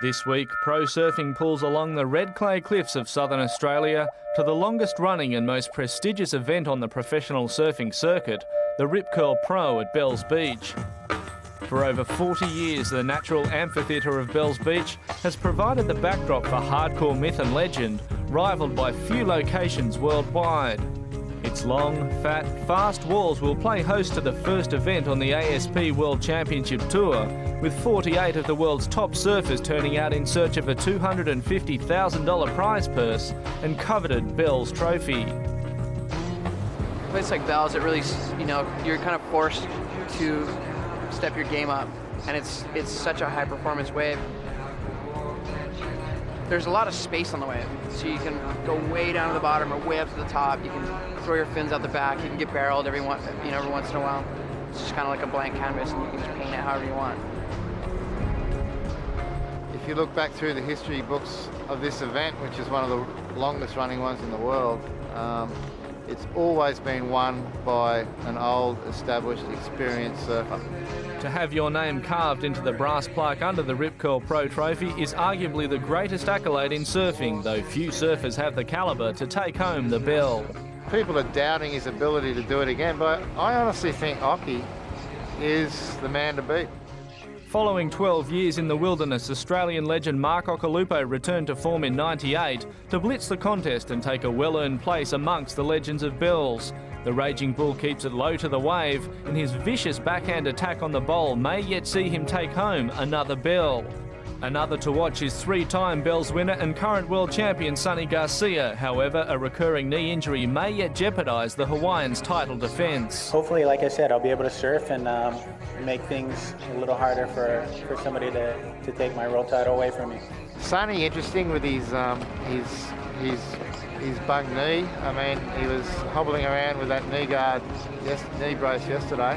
This week, pro surfing pulls along the red clay cliffs of southern Australia to the longest running and most prestigious event on the professional surfing circuit, the Rip Curl Pro at Bells Beach. For over 40 years, the natural amphitheatre of Bells Beach has provided the backdrop for hardcore myth and legend, rivalled by few locations worldwide. Its long, fat, fast walls will play host to the first event on the ASP World Championship Tour, with 48 of the world's top surfers turning out in search of a $250,000 prize purse and coveted Bells Trophy. A place like Bells, it really, you're kind of forced to step your game up, and it's such a high-performance wave. There's a lot of space on the wave, so you can go way down to the bottom or way up to the top. You can throw your fins out the back. You can get barreled every once in a while. It's just kind of like a blank canvas, and you can just paint it however you want. If you look back through the history books of this event, which is one of the longest running ones in the world, it's always been won by an old, established, experienced surfer. To have your name carved into the brass plaque under the Rip Curl Pro Trophy is arguably the greatest accolade in surfing, though few surfers have the calibre to take home the bell. People are doubting his ability to do it again, but I honestly think Occy is the man to beat. Following 12 years in the wilderness, Australian legend Mark Occhilupo returned to form in '98 to blitz the contest and take a well-earned place amongst the legends of Bells. The Raging Bull keeps it low to the wave, and his vicious backhand attack on the bowl may yet see him take home another bell. Another to watch is three-time Bells winner and current world champion Sonny Garcia. However, a recurring knee injury may yet jeopardise the Hawaiian's title defence. Hopefully, like I said, I'll be able to surf and make things a little harder for somebody to take my world title away from me. Sonny, interesting with his bung knee. I mean, he was hobbling around with that knee guard, knee brace yesterday,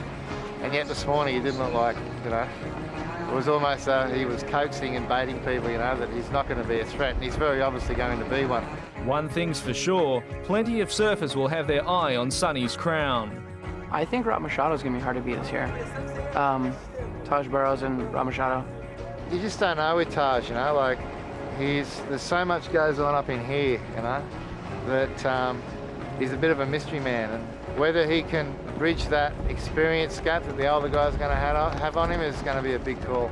and yet this morning he didn't look like, it was almost he was coaxing and baiting people, that he's not going to be a threat, and he's very obviously going to be one. One thing's for sure, plenty of surfers will have their eye on Sonny's crown. I think Rob Machado's going to be hard to beat this year. Taj Burrows and Rob Machado. You just don't know with Taj, there's so much goes on up in here, that he's a bit of a mystery man, and whether he can bridge that experience gap that the older guys are going to have on him is going to be a big call.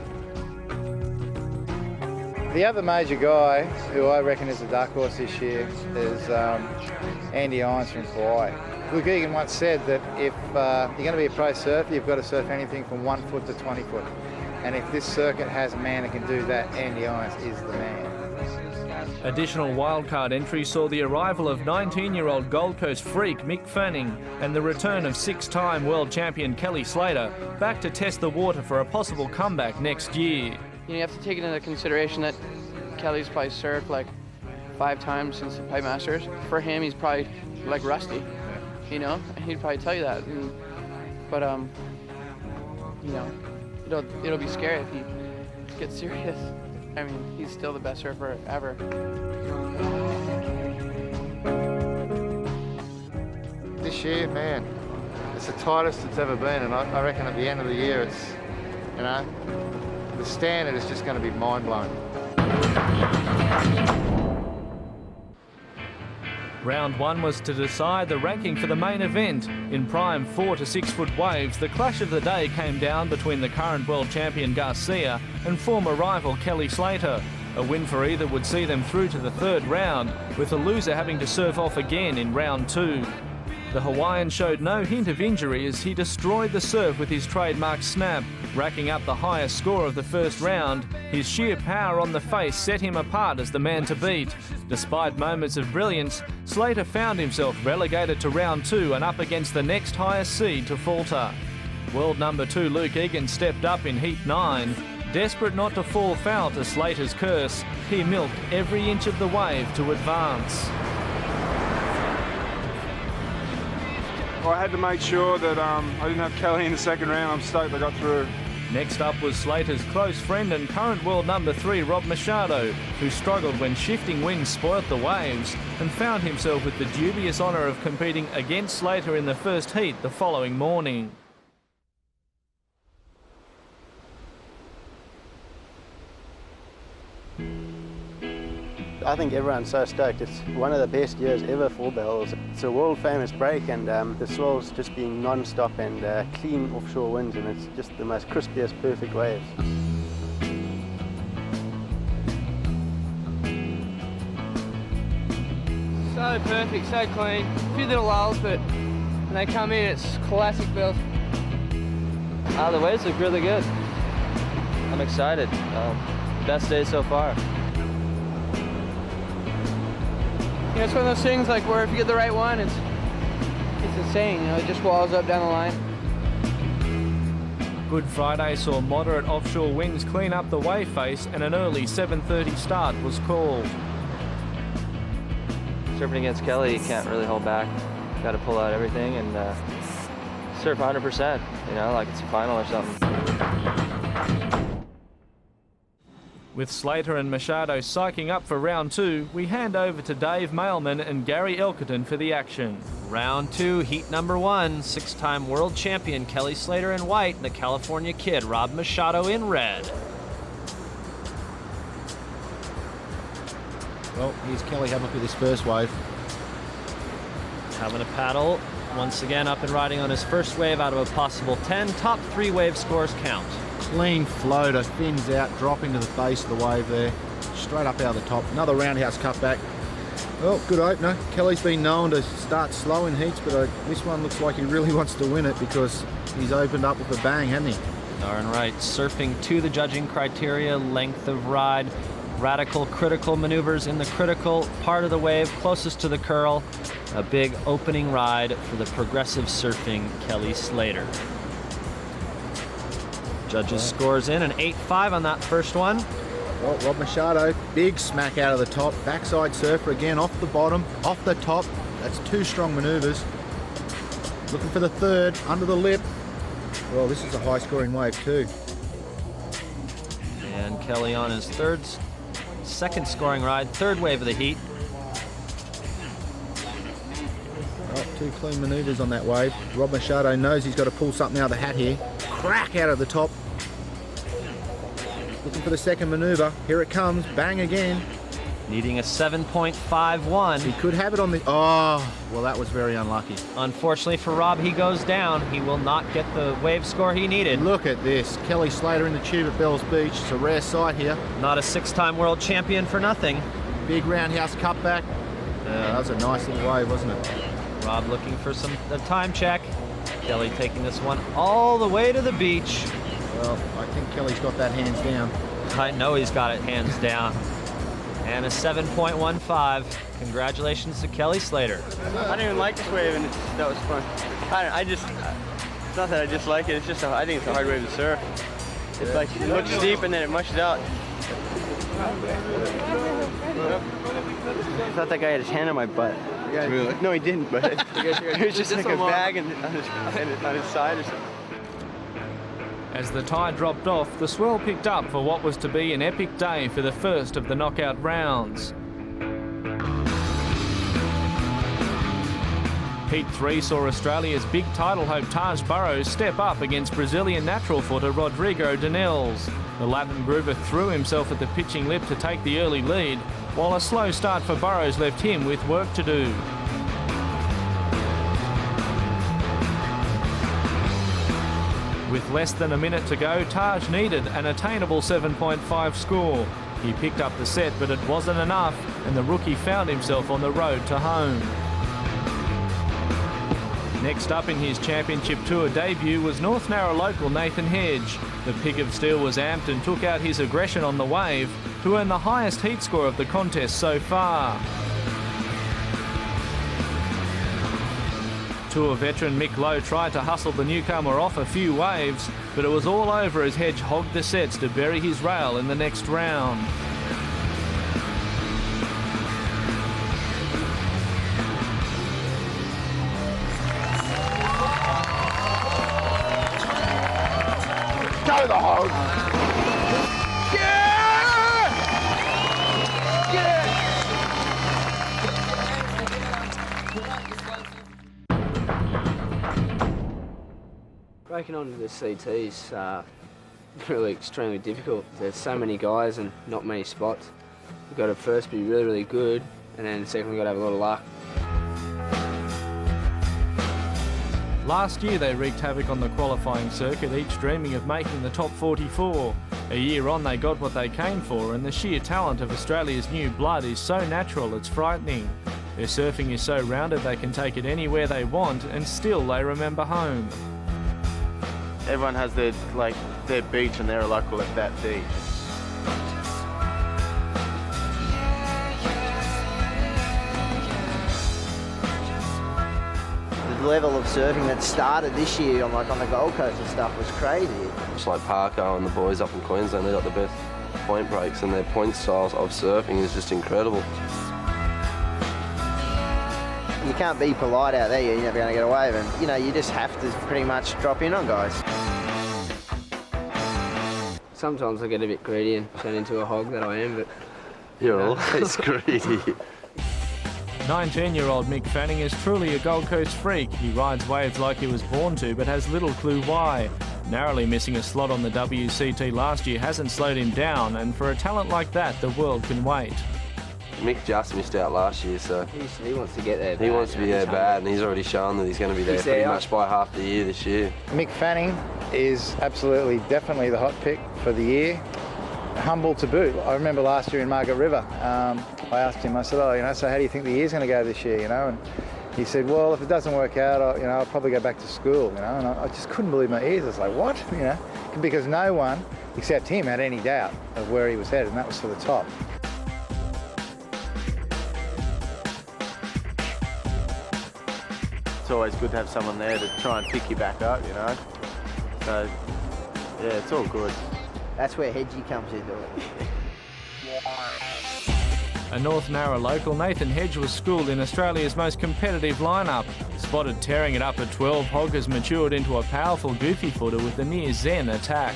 The other major guy who I reckon is a dark horse this year is Andy Irons from Kauai. Luke Egan once said that if you're going to be a pro surfer, you've got to surf anything from 1 foot to 20 foot. And if this circuit has a man that can do that, Andy Irons is the man. Additional wildcard entries saw the arrival of 19-year-old Gold Coast freak Mick Fanning and the return of 6-time world champion Kelly Slater back to test the water for a possible comeback next year. You have to take into consideration that Kelly's probably surfed like 5 times since the Pipe Masters. For him, he's probably like rusty, and he'd probably tell you that. But it'll be scary if he gets serious. I mean, he's still the best surfer ever. This year, man, it's the tightest it's ever been, and I reckon at the end of the year, it's, the standard is just going to be mind-blowing. Round 1 was to decide the ranking for the main event. In prime 4 to 6 foot waves, the clash of the day came down between the current world champion Garcia and former rival Kelly Slater. A win for either would see them through to the 3rd round, with the loser having to surf off again in round 2. The Hawaiian showed no hint of injury as he destroyed the surf with his trademark snap, racking up the highest score of the first round. His sheer power on the face set him apart as the man to beat. Despite moments of brilliance, Slater found himself relegated to round 2 and up against the next highest seed to falter. World number 2 Luke Egan stepped up in heat 9. Desperate not to fall foul to Slater's curse, he milked every inch of the wave to advance. I had to make sure that I didn't have Kelly in the 2nd round. I'm stoked I got through. Next up was Slater's close friend and current world number 3 Rob Machado, who struggled when shifting winds spoilt the waves and found himself with the dubious honour of competing against Slater in the first heat the following morning. I think everyone's so stoked. It's one of the best years ever for bells. It's a world-famous break, and the swell's just been non-stop and clean offshore winds, and it's just the most crispiest, perfect waves. So perfect, so clean. A few little lulls, but when they come in, it's classic bells. The waves look really good. I'm excited. Best day so far. You know, it's one of those things like where if you get the right one, it's insane. You know, it just walls up down the line. Good Friday saw moderate offshore winds clean up the wave face, and an early 7:30 start was called. Surfing against Kelly, you can't really hold back. Got to pull out everything and surf 100%, you know, like it's a final or something. With Slater and Machado psyching up for round 2, we hand over to Dave Mailman and Gary Elkerton for the action. Round 2, heat number 1, 6-time world champion Kelly Slater in white, and the California kid Rob Machado in red. Well, here's Kelly having a look at this first wave. Having a paddle, once again up and riding on his first wave out of a possible 10. Top 3 wave scores count. Clean floater, fins out, dropping to the base of the wave there. Straight up out of the top. Another roundhouse cutback. Well, good opener. Kelly's been known to start slow in heats, but this one looks like he really wants to win it because he's opened up with a bang, hasn't he? Darn right. Surfing to the judging criteria, length of ride, radical critical maneuvers in the critical part of the wave, closest to the curl. A big opening ride for the progressive surfing Kelly Slater. Judges scores in an 8.5 on that first one. Well, Rob Machado, big smack out of the top. Backside surfer again, off the bottom, off the top. That's 2 strong maneuvers. Looking for the third, under the lip. Well, this is a high scoring wave too. And Kelly on his second scoring ride, third wave of the heat. Well, 2 clean maneuvers on that wave. Rob Machado knows he's got to pull something out of the hat here. Crack out of the top. Looking for the second maneuver. Here it comes. Bang again. Needing a 7.51. He could have it on the... Oh, well, that was very unlucky. Unfortunately for Rob, he goes down. He will not get the wave score he needed. Look at this. Kelly Slater in the tube at Bells Beach. It's a rare sight here. Not a 6-time world champion for nothing. Big roundhouse cutback. That was a nice little wave, wasn't it? Rob looking for a time check. Kelly taking this one all the way to the beach. Well, I think Kelly's got that hands down. I know he's got it hands down. And a 7.15. Congratulations to Kelly Slater. I didn't even like this wave, and that was fun. It's not that I dislike it, it's just I think it's a hard wave to surf. It's like, it looks steep and then it mushes out. I thought that guy had his hand on my butt. Really? No, he didn't, but it was just like a bag on his side or something. As the tide dropped off, the swell picked up for what was to be an epic day for the first of the knockout rounds. Heat 3 saw Australia's big title hope Taj Burrows step up against Brazilian natural footer Rodrigo Danelles. The Latin groover threw himself at the pitching lip to take the early lead, while a slow start for Burrows left him with work to do. With less than a minute to go, Taj needed an attainable 7.5 score. He picked up the set, but it wasn't enough, and the rookie found himself on the road to home. Next up in his Championship Tour debut was North Narra local Nathan Hedge. The Pig of Steel was amped and took out his aggression on the wave to earn the highest heat score of the contest so far. Tour veteran Mick Lowe tried to hustle the newcomer off a few waves, but it was all over as Hedge hogged the sets to bury his rail in the next round. Go the hog! Breaking onto the CT's really extremely difficult. There's so many guys and not many spots. We've got to first be really, really good, and then second we've got to have a lot of luck. Last year they wreaked havoc on the qualifying circuit, each dreaming of making the top 44. A year on they got what they came for, and the sheer talent of Australia's new blood is so natural it's frightening. Their surfing is so rounded they can take it anywhere they want, and still they remember home. Everyone has their beach, and they're local at that beach. The level of surfing that started this year on the Gold Coast and stuff was crazy. It's like Parko and the boys up in Queensland, they've got the best point breaks, and their point styles of surfing is just incredible. You can't be polite out there, you're never going to get away with it. You know, you just have to pretty much drop in on guys. Sometimes I get a bit greedy and turn into a hog that I am, but... You're always greedy. 19-year-old Mick Fanning is truly a Gold Coast freak. He rides waves like he was born to, but has little clue why. Narrowly missing a slot on the WCT last year hasn't slowed him down, and for a talent like that, the world can wait. Mick just missed out last year, so... He wants to get there bad. He wants to be there bad, and he's already shown that he's going to be there pretty much by half the year this year. Mick Fanning is absolutely, definitely the hot pick for the year. Humble to boot. I remember last year in Margaret River, I asked him, I said, so how do you think the year's going to go this year, And he said, well, if it doesn't work out, I'll probably go back to school, And I just couldn't believe my ears. I was like, what? Because no one except him had any doubt of where he was headed, and that was to the top. It's always good to have someone there to try and pick you back up, So, yeah, it's all good. That's where Hedgie comes into it. A North Narra local, Nathan Hedge was schooled in Australia's most competitive lineup. Spotted tearing it up at 12, Hogg has matured into a powerful goofy footer with a near zen attack.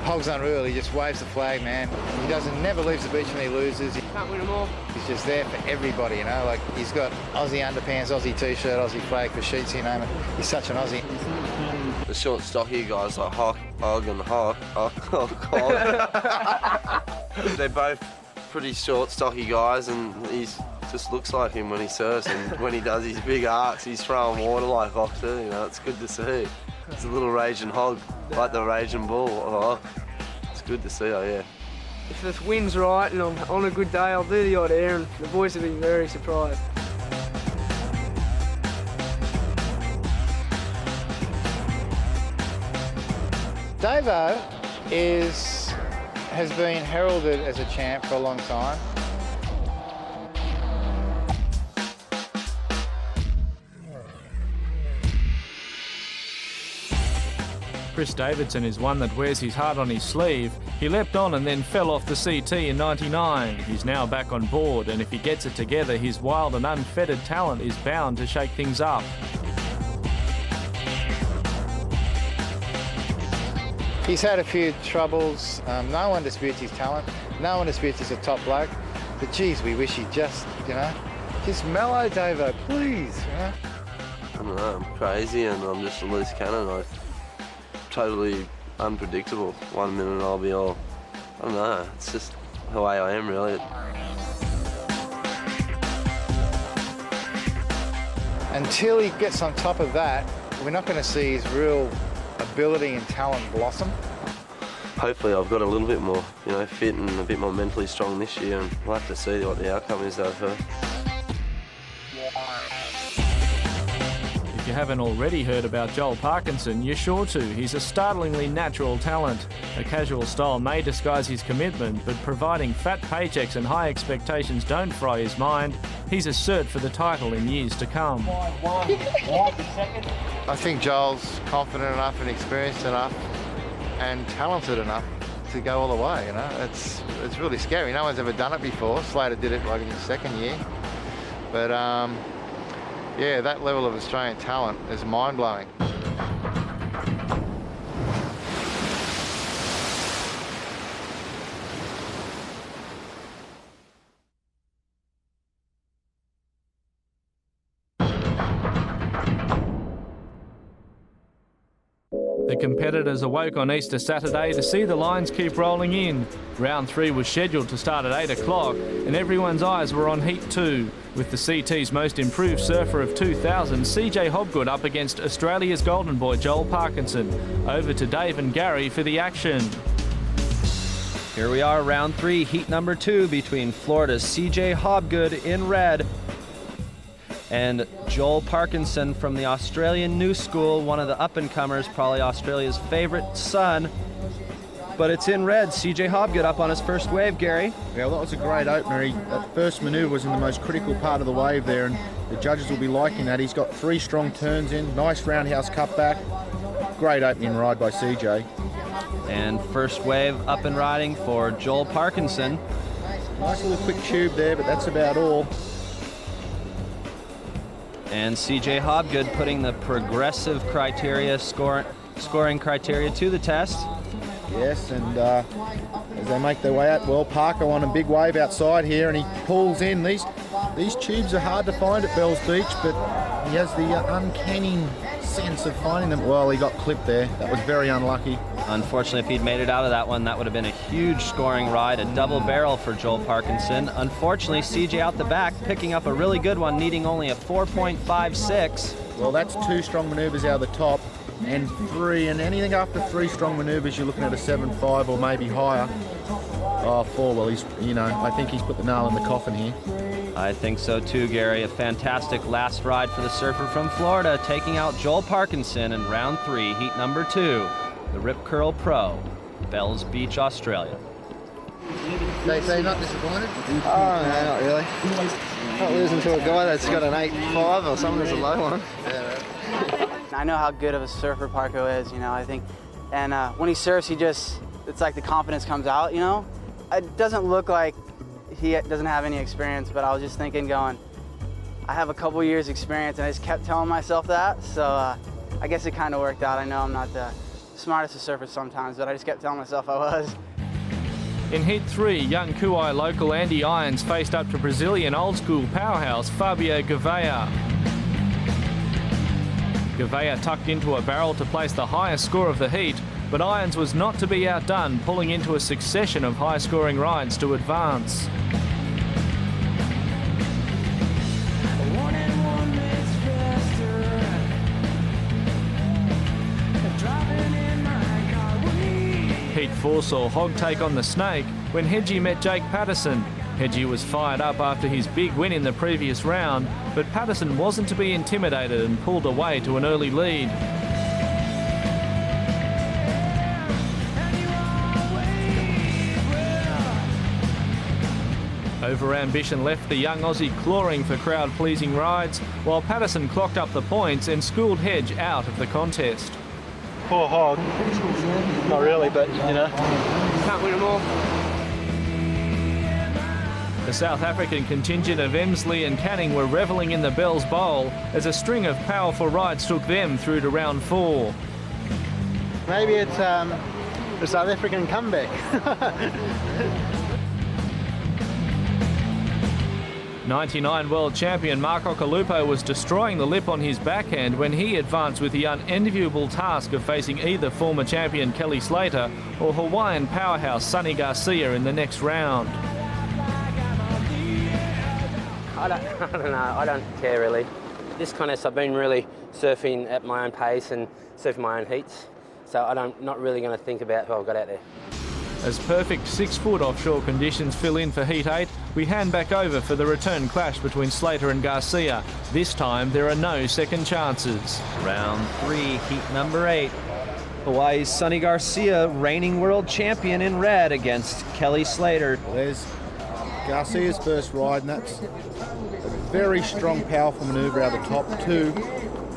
Hogg's unreal, he just waves the flag, man. He never leaves the beach when he loses. Can't win them all. He's just there for everybody, Like, he's got Aussie underpants, Aussie t-shirt, Aussie flag for sheets, you name it. He's such an Aussie. The short, stocky guys like Hogg and Hogg. They're both pretty short, stocky guys, and he just looks like him when he surfs, and when he does his big arcs, he's throwing water like Hogg too, It's good to see. It's a little raging hog, like the raging bull. It's good to see, yeah. If the wind's right and I'm on a good day, I'll do the odd air, and the boys will be very surprised. Davo has been heralded as a champ for a long time. Chris Davidson is one that wears his heart on his sleeve. He leapt on and then fell off the CT in '99. He's now back on board, and if he gets it together, his wild and unfettered talent is bound to shake things up. He's had a few troubles. No one disputes his talent. No one disputes he's a top bloke. But geez, we wish he'd just mellow, Davo, please. I don't know, I'm crazy and I'm just a loose cannon. I'm totally unpredictable. 1 minute I'll be all, I don't know, it's just the way I am really. Until he gets on top of that, we're not going to see his real ability and talent blossom. Hopefully I've got a little bit more, fit and a bit more mentally strong this year, and we'll have to see what the outcome is though first. If you haven't already heard about Joel Parkinson, you're sure to. He's a startlingly natural talent. A casual style may disguise his commitment, but providing fat paychecks and high expectations don't fry his mind, he's a cert for the title in years to come. I think Joel's confident enough and experienced enough and talented enough to go all the way, It's really scary. No one's ever done it before. Slater did it like in his second year. But yeah, that level of Australian talent is mind-blowing. The The competitors awoke on Easter Saturday to see the lines keep rolling in. Round 3 was scheduled to start at 8 o'clock, and everyone's eyes were on Heat 2, with the CT's most improved surfer of 2000, CJ Hobgood, up against Australia's golden boy Joel Parkinson. Over to Dave and Gary for the action. Here we are, round 3, heat number 2 between Florida's CJ Hobgood in red and Joel Parkinson from the Australian New School, one of the up-and-comers, probably Australia's favorite son. But it's in red. CJ Hobgood up on his first wave, Gary. Yeah, well, that was a great opener. That first manoeuvre was in the most critical part of the wave there, and the judges will be liking that. He's got 3 strong turns in, nice roundhouse cutback. Great opening ride by CJ. And first wave up and riding for Joel Parkinson. Nice little quick tube there, but that's about all. And CJ Hobgood putting the progressive criteria, scoring criteria to the test. Yes, and as they make their way out, well, Parker on a big wave outside here, and he pulls in. These tubes are hard to find at Bells Beach, but he has the uncanny sense of finding them. Well, he got clipped there. That was very unlucky. Unfortunately, if he'd made it out of that one, that would have been a huge scoring ride, a double barrel for Joel Parkinson. Unfortunately, CJ out the back, picking up a really good one, needing only a 4.56. Well, that's 2 strong maneuvers out of the top, and 3, and anything after 3 strong maneuvers, you're looking at a 7.5 or maybe higher. Oh, 4, well, I think he's put the nail in the coffin here. I think so too, Gary. A fantastic last ride for the surfer from Florida, taking out Joel Parkinson in round 3, heat number 2. The Rip Curl Pro, Bells Beach, Australia. They say not disappointed? Oh, no, not really. Not losing to a guy that's got an 8.5 or something as a low one. I know how good of a surfer Parko is, I think. And when he surfs, it's like the confidence comes out, It doesn't look like he doesn't have any experience, but I was just thinking I have a couple years experience, and I just kept telling myself that. So I guess it kind of worked out. I know I'm not the smartest of surfers sometimes, but I just kept telling myself I was. In Heat 3, young Kauai local Andy Irons faced up to Brazilian old-school powerhouse Fabio Gouveia. Gouveia tucked into a barrel to place the highest score of the heat, but Irons was not to be outdone, pulling into a succession of high-scoring rides to advance. Heat 4 saw Hogg take on the Snake when Hedgie met Jake Patterson. Hedgie was fired up after his big win in the previous round, but Patterson wasn't to be intimidated and pulled away to an early lead. Over-ambition left the young Aussie clawing for crowd-pleasing rides, while Patterson clocked up the points and schooled Hedge out of the contest. Poor Hogg. Not really, but, can't win them all. The South African contingent of Emsley and Canning were revelling in the Bells Bowl as a string of powerful rides took them through to round 4. Maybe it's a South African comeback. 99 world champion Mark Okalupo was destroying the lip on his backhand when he advanced with the unenviable task of facing either former champion Kelly Slater or Hawaiian powerhouse Sonny Garcia in the next round. I don't know, I don't care really. This contest I've been really surfing at my own pace and surfing my own heats, so I'm not really going to think about who I've got out there. As perfect 6-foot offshore conditions fill in for Heat 8, we hand back over for the return clash between Slater and Garcia. This time, there are no second chances. Round 3, heat number 8. Hawaii's Sonny Garcia, reigning world champion in red against Kelly Slater. There's Garcia's first ride, and that's a very strong, powerful manoeuvre out of the top. 2,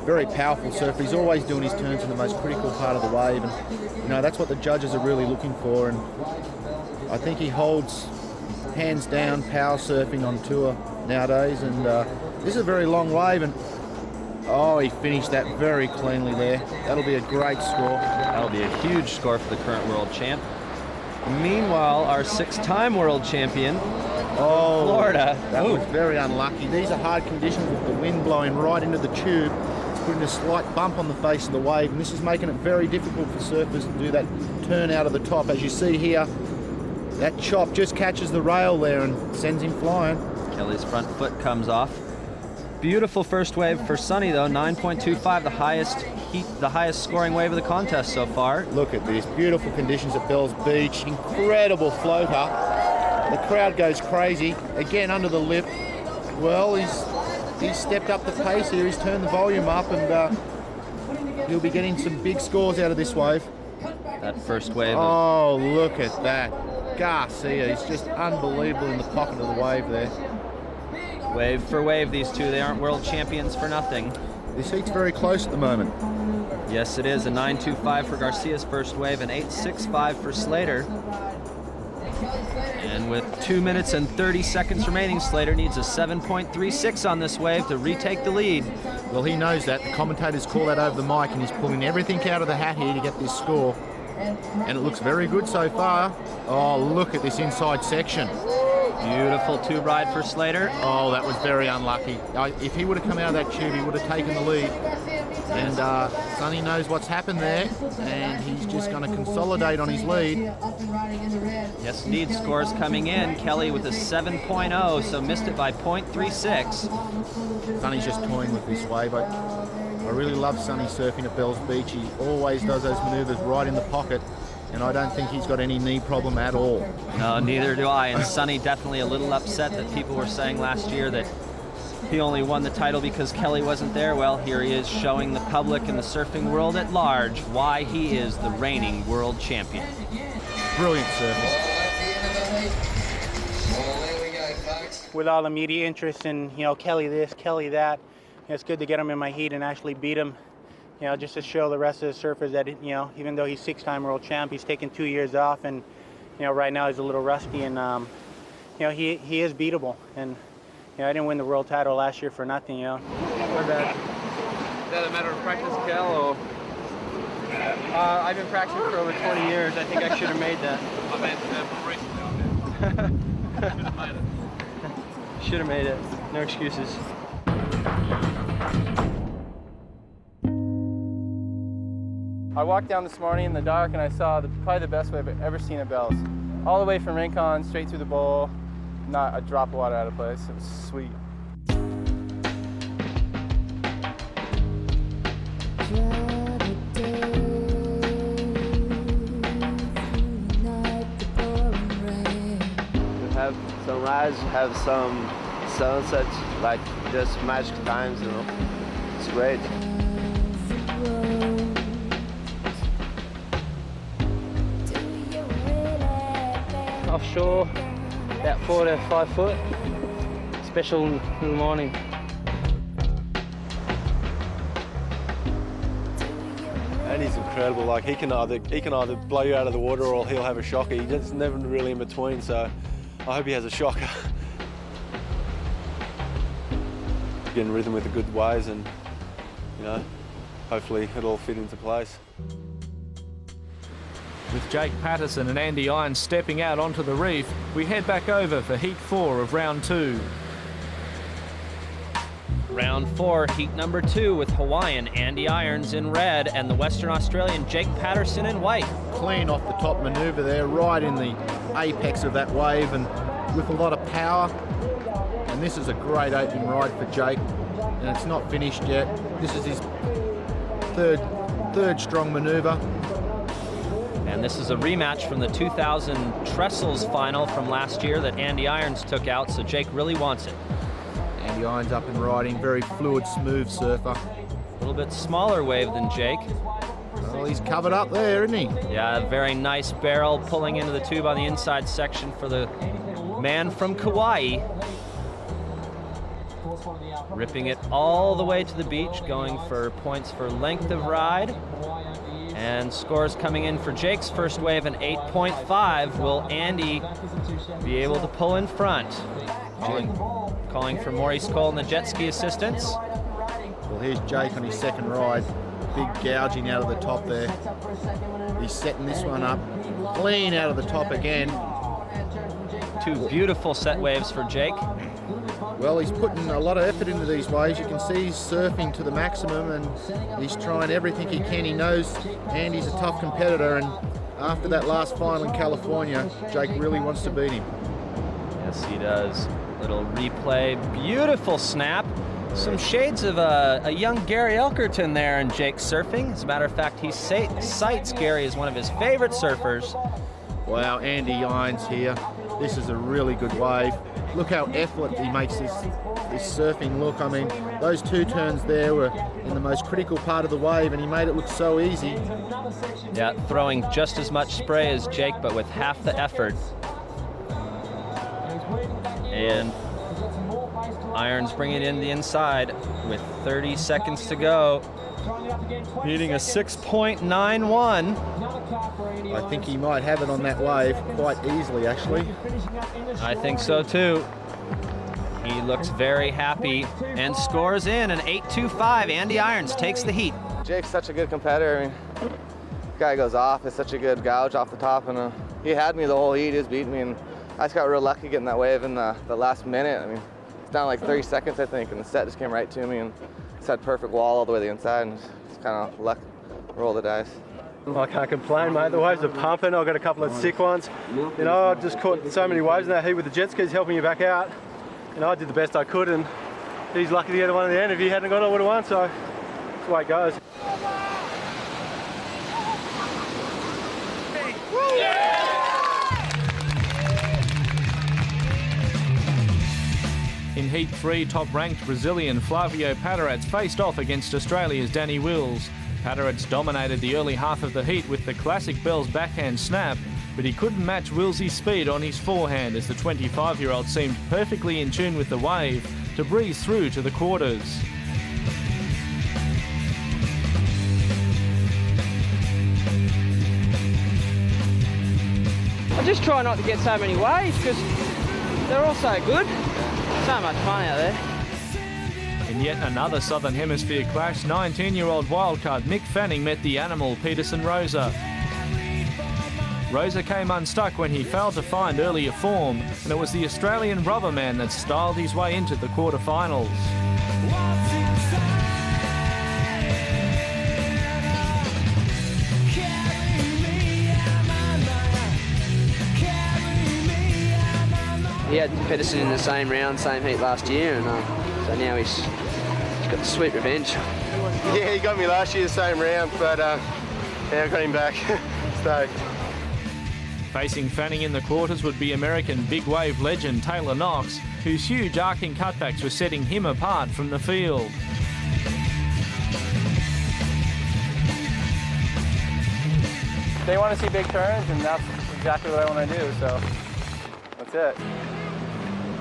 very powerful surfer. He's always doing his turns in the most critical part of the wave, and that's what the judges are really looking for. And I think he holds hands down power surfing on tour nowadays. And this is a very long wave, and he finished that very cleanly there. That'll be a great score. That'll be a huge score for the current world champ. Meanwhile, our 6-time world champion, Florida. That was very unlucky. These are hard conditions with the wind blowing right into the tube. putting a slight bump on the face of the wave, and this is making it very difficult for surfers to do that turn out of the top. As you see here, that chop just catches the rail there and sends him flying. Kelly's front foot comes off. Beautiful first wave for Sonny though, 9.25, the highest scoring wave of the contest so far. Look at this, beautiful conditions at Bells Beach, incredible floater. The crowd goes crazy, again under the lip. Well, he's stepped up the pace here, he's turned the volume up, and he'll be getting some big scores out of this wave. That first wave. Oh, look at that. Garcia, he's just unbelievable in the pocket of the wave there. Wave for wave, these two, they aren't world champions for nothing. This heat's very close at the moment. Yes, it is. A 9.25 for Garcia's first wave, an 8.65 for Slater. And with 2 minutes and 30 seconds remaining, Slater needs a 7.36 on this wave to retake the lead. Well, he knows that. The commentators call that over the mic, and he's pulling everything out of the hat here to get this score. And it looks very good so far. Oh, look at this inside section. Beautiful tube ride for Slater. Oh, that was very unlucky. If he would have come out of that tube, he would have taken the lead. And Sonny knows what's happened there, and he's just going to consolidate on his lead. Yes, indeed. Scores coming in. Kelly with a 7.0, so missed it by 0.36. Sonny's just toying with this wave. I really love Sonny surfing at Bells Beach. He always does those manoeuvres right in the pocket, and I don't think he's got any knee problem at all. No, neither do I. And Sonny definitely a little upset that people were saying last year that he only won the title because Kelly wasn't there. Well, here he is showing the public and the surfing world at large why he is the reigning world champion. Brilliant surfing. With all the media interest in, Kelly this, Kelly that, it's good to get him in my heat and actually beat him. Just to show the rest of the surfers that, even though he's 6-time world champ, he's taken 2 years off, and, right now he's a little rusty, and, he is beatable. And, I didn't win the world title last year for nothing, Is that a matter of practice, Kel, or? I've been practicing for over 20 years. I think I should have made that. Should have made it. No excuses. I walked down this morning in the dark and I saw probably the best wave I've ever seen at Bells. All the way from Rincon, straight through the bowl, not a drop of water out of place. It was sweet. We have some rides, have some sunsets, like just magic times, It's great. Offshore, about 4 to 5 foot. Special in the morning. And he's incredible. Like he can either blow you out of the water or he'll have a shocker. He's just never really in between. So I hope he has a shocker. Getting rhythm with the good waves, and hopefully it'll all fit into place. With Jake Patterson and Andy Irons stepping out onto the reef, we head back over for Heat 4 of Round 2. Round 4, Heat number 2 with Hawaiian Andy Irons in red and the Western Australian Jake Patterson in white. Clean off the top manoeuvre there, right in the apex of that wave and with a lot of power. And this is a great opening ride for Jake, and it's not finished yet. This is his third strong manoeuvre. And this is a rematch from the 2000 Trestles final from last year that Andy Irons took out, so Jake really wants it. Andy Irons up and riding, very fluid, smooth surfer. A little bit smaller wave than Jake. Well, he's covered up there, isn't he? Yeah, a very nice barrel pulling into the tube on the inside section for the man from Kauai. Ripping it all the way to the beach, going for points for length of ride. And scores coming in for Jake's first wave, an 8.5. Will Andy be able to pull in front? Calling for Maurice Cole and the jet ski assistants. Well, here's Jake on his second ride. Big gouging out of the top there. He's setting this one up. Clean out of the top again. Two beautiful set waves for Jake. Well, he's putting a lot of effort into these waves. You can see he's surfing to the maximum and he's trying everything he can. He knows Andy's a tough competitor, and after that last final in California, Jake really wants to beat him. Yes, he does. Little replay, beautiful snap. Some shades of a young Gary Elkerton there in Jake's surfing. As a matter of fact, he cites Gary as one of his favorite surfers. Wow, Andy Irons here. This is a really good wave. Look how effortless he makes this surfing look. I mean, those two turns there were in the most critical part of the wave, and he made it look so easy. Yeah, throwing just as much spray as Jake, but with half the effort. And Irons bringing it in the inside with 30 seconds to go. Needing a 6.91. I think he might have it on that wave quite easily, actually. I think so too. He looks very happy and scores in an 8.25. Andy Irons takes the heat. Jake's such a good competitor. I mean, the guy goes off. It's such a good gouge off the top, and he had me the whole heat. He was beating me, and I just got real lucky getting that wave in the last minute. I mean, it's down like 30 seconds, I think, and the set just came right to me, and it's had perfect wall all the way to the inside, and it's kind of luck, roll the dice. I can't complain, mate. The waves are pumping. I've got a couple of sick ones. You know, I've just caught so many waves in that heat with the jet skis helping you back out. You know, I did the best I could, and he's lucky to get one at the end. If he hadn't got it, I would have won, so that's the way it goes. In Heat 3, top-ranked Brazilian Flavio Patarats faced off against Australia's Danny Wills. Patarats dominated the early half of the heat with the classic Bell's backhand snap, but he couldn't match Wills's speed on his forehand as the 25-year-old seemed perfectly in tune with the wave to breeze through to the quarters. I just try not to get so many waves because they're all so good. So much fun out there. In yet another Southern Hemisphere clash, 19-year-old wildcard Mick Fanning met the animal Peterson Rosa. Rosa came unstuck when he failed to find earlier form, and it was the Australian rubberman that styled his way into the quarterfinals. He had Pedersen in the same round, same heat last year, and so now he's got the sweet revenge. Yeah, he got me last year the same round, but yeah, I got him back. So. Facing Fanning in the quarters would be American big wave legend Taylor Knox, whose huge arcing cutbacks were setting him apart from the field. They want to see big turns, and that's exactly what I want to do, so that's it.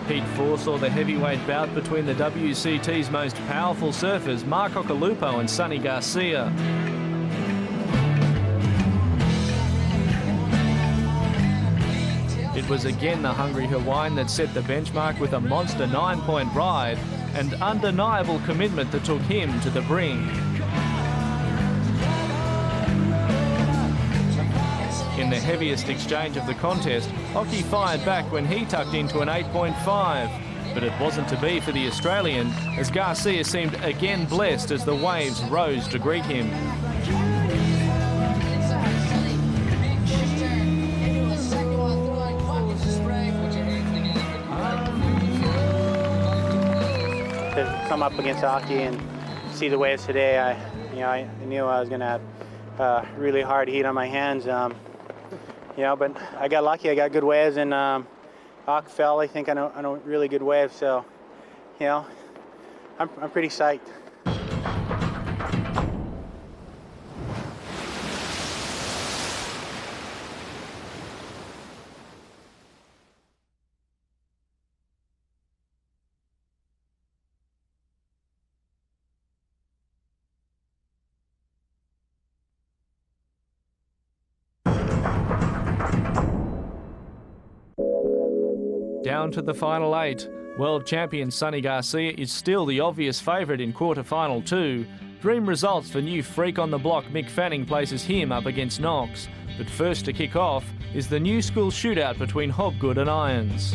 Heat 4 saw the heavyweight bout between the WCT's most powerful surfers, Mark Ocalupo and Sonny Garcia. It was again the hungry Hawaiian that set the benchmark with a monster 9-point ride and undeniable commitment that took him to the brink. In the heaviest exchange of the contest, Oki fired back when he tucked into an 8.5. But it wasn't to be for the Australian, as Garcia seemed again blessed as the waves rose to greet him. To come up against Oki and see the waves today, I knew I was going to have really hard heat on my hands. You know, but I got lucky. I got good waves, and Ock fell, I think, on a really good wave. So, you know, I'm pretty psyched. Down to the final 8. World champion Sonny Garcia is still the obvious favourite in quarter-final 2. Dream results for new freak on the block Mick Fanning places him up against Knox. But first to kick off is the new school shootout between Hobgood and Irons.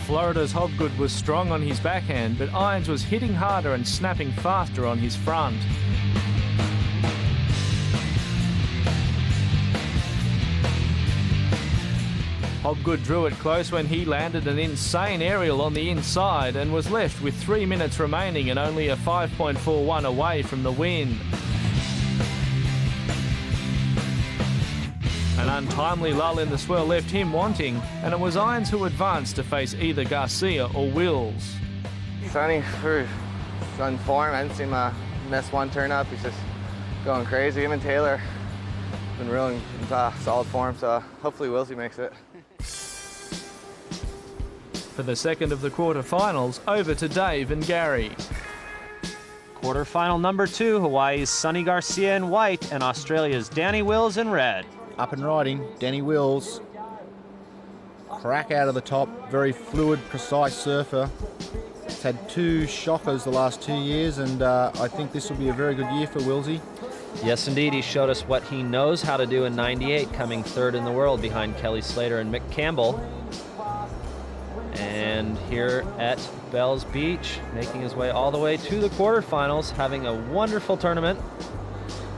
Florida's Hobgood was strong on his backhand, but Irons was hitting harder and snapping faster on his front. Hobgood drew it close when he landed an insane aerial on the inside and was left with 3 minutes remaining and only a 5.41 away from the win. An untimely lull in the swell left him wanting, and it was Irons who advanced to face either Garcia or Wills. Sonny, he's on form. I haven't seen him miss one turn up. He's just going crazy. Him and Taylor been really in solid form, so hopefully Willsy makes it. For the second of the quarterfinals, over to Dave and Gary. Quarterfinal number 2, Hawaii's Sonny Garcia in white and Australia's Danny Wills in red. Up and riding, Danny Wills. Crack out of the top, very fluid, precise surfer. He's had 2 shockers the last 2 years, and I think this will be a very good year for Willsy. Yes, indeed. He showed us what he knows how to do in '98, coming 3rd in the world behind Kelly Slater and Mick Campbell. And here at Bells Beach, making his way all the way to the quarterfinals, having a wonderful tournament.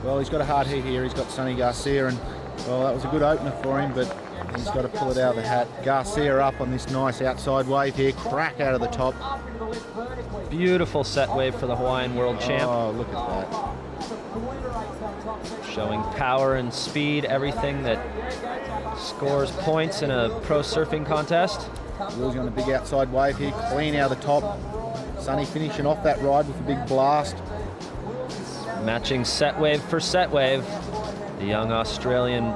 Well, he's got a hard heat here. He's got Sonny Garcia, and well, that was a good opener for him, but he's got to pull it out of the hat. Garcia up on this nice outside wave here, crack out of the top. Beautiful set wave for the Hawaiian world champ. Oh, look at that. Showing power and speed, everything that scores points in a pro surfing contest. Willsy on a big outside wave here, clean out of the top. Sonny finishing off that ride with a big blast. Matching set wave for set wave. The young Australian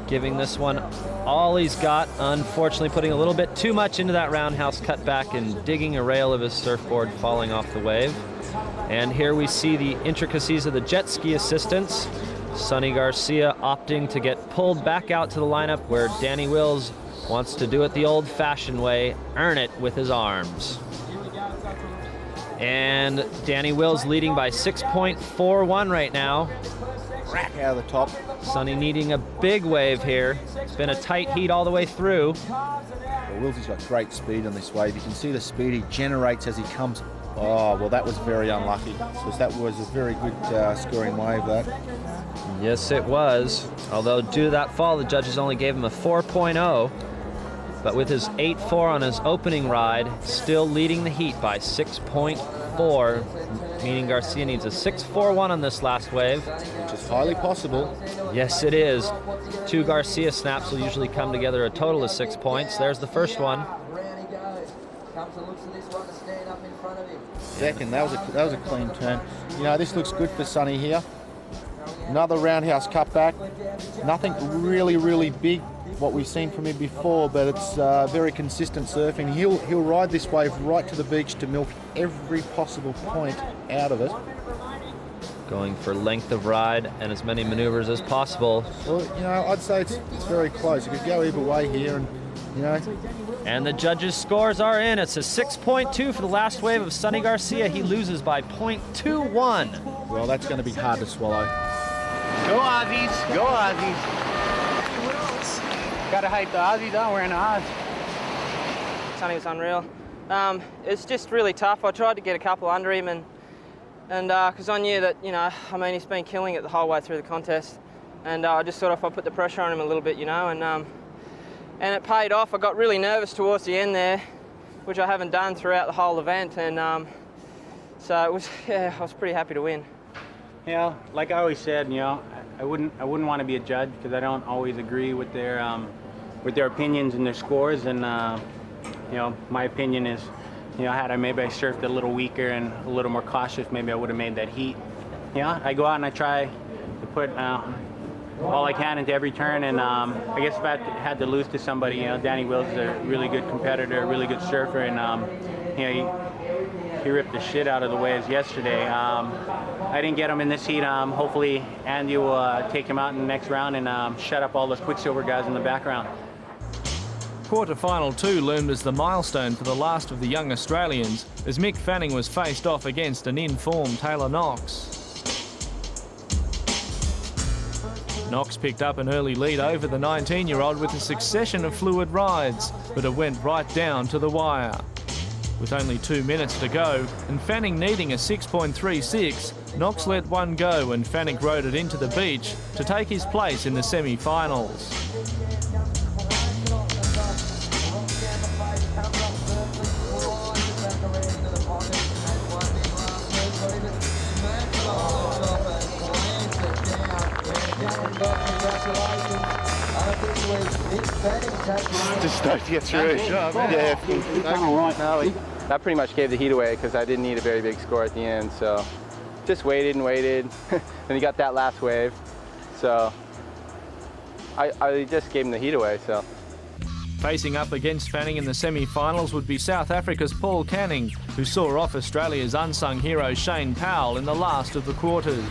giving this one all he's got, unfortunately putting a little bit too much into that roundhouse cutback and digging a rail of his surfboard, falling off the wave. And here we see the intricacies of the jet ski assistance. Sonny Garcia opting to get pulled back out to the lineup, where Danny Wills wants to do it the old-fashioned way, earn it with his arms. And Danny Wills leading by 6.41 right now. Crack out of the top. Sonny needing a big wave here. It's been a tight heat all the way through. Well, Willsy's got great speed on this wave. You can see the speed he generates as he comes. Oh, well, that was very unlucky. So that was a very good scoring wave, that. Yes, it was. Although due to that fall, the judges only gave him a 4.0. But with his 8.4 on his opening ride, still leading the heat by 6.4, meaning Garcia needs a 6.41 on this last wave. Which is highly possible. Yes, it is. 2 Garcia snaps will usually come together a total of 6 points. There's the first one. Second, that was a clean turn. You know, this looks good for Sonny here. Another roundhouse cutback. Nothing really big, what we've seen from him before, but it's very consistent surfing. He'll ride this wave right to the beach to milk every possible point out of it. Going for length of ride and as many maneuvers as possible. Well, you know, I'd say it's very close. It could go either way here, and you know. And the judges' scores are in. It's a 6.2 for the last wave of Sonny Garcia. He loses by 0.21. Well, that's going to be hard to swallow. Go Aussies, go Aussies. Gotta hype the Aussies on, we're in Oz. Sonny was unreal. It's just really tough. I tried to get a couple under him, and because I knew that, you know, I mean, he's been killing it the whole way through the contest, and I just thought if I put the pressure on him a little bit, you know, and it paid off. I got really nervous towards the end there, which I haven't done throughout the whole event, and so it was, yeah, I was pretty happy to win. Yeah, like I always said, you know, I wouldn't want to be a judge because I don't always agree with their opinions and their scores, and you know, my opinion is, you know, had I maybe surfed a little weaker and a little more cautious, maybe I would have made that heat. You know, I go out and I try to put all I can into every turn, and I guess if I had to lose to somebody, you know, Danny Wills is a really good competitor, a really good surfer, and you know, he ripped the shit out of the waves yesterday. I didn't get him in this heat. Hopefully Andy will take him out in the next round and shut up all those Quicksilver guys in the background. Quarterfinal 2 loomed as the milestone for the last of the young Australians, as Mick Fanning was faced off against an in-form Taylor Knox. Knox picked up an early lead over the 19-year-old with a succession of fluid rides, but it went right down to the wire. With only 2 minutes to go, and Fanning needing a 6.36, Knox let one go and Fanning rode it into the beach to take his place in the semi-finals. Just stoked to get through. That pretty much gave the heat away because I didn't need a very big score at the end. So just waited and waited. And he got that last wave. So I just gave him the heat away. So. Facing up against Fanning in the semi-finals would be South Africa's Paul Canning, who saw off Australia's unsung hero Shane Powell in the last of the quarters.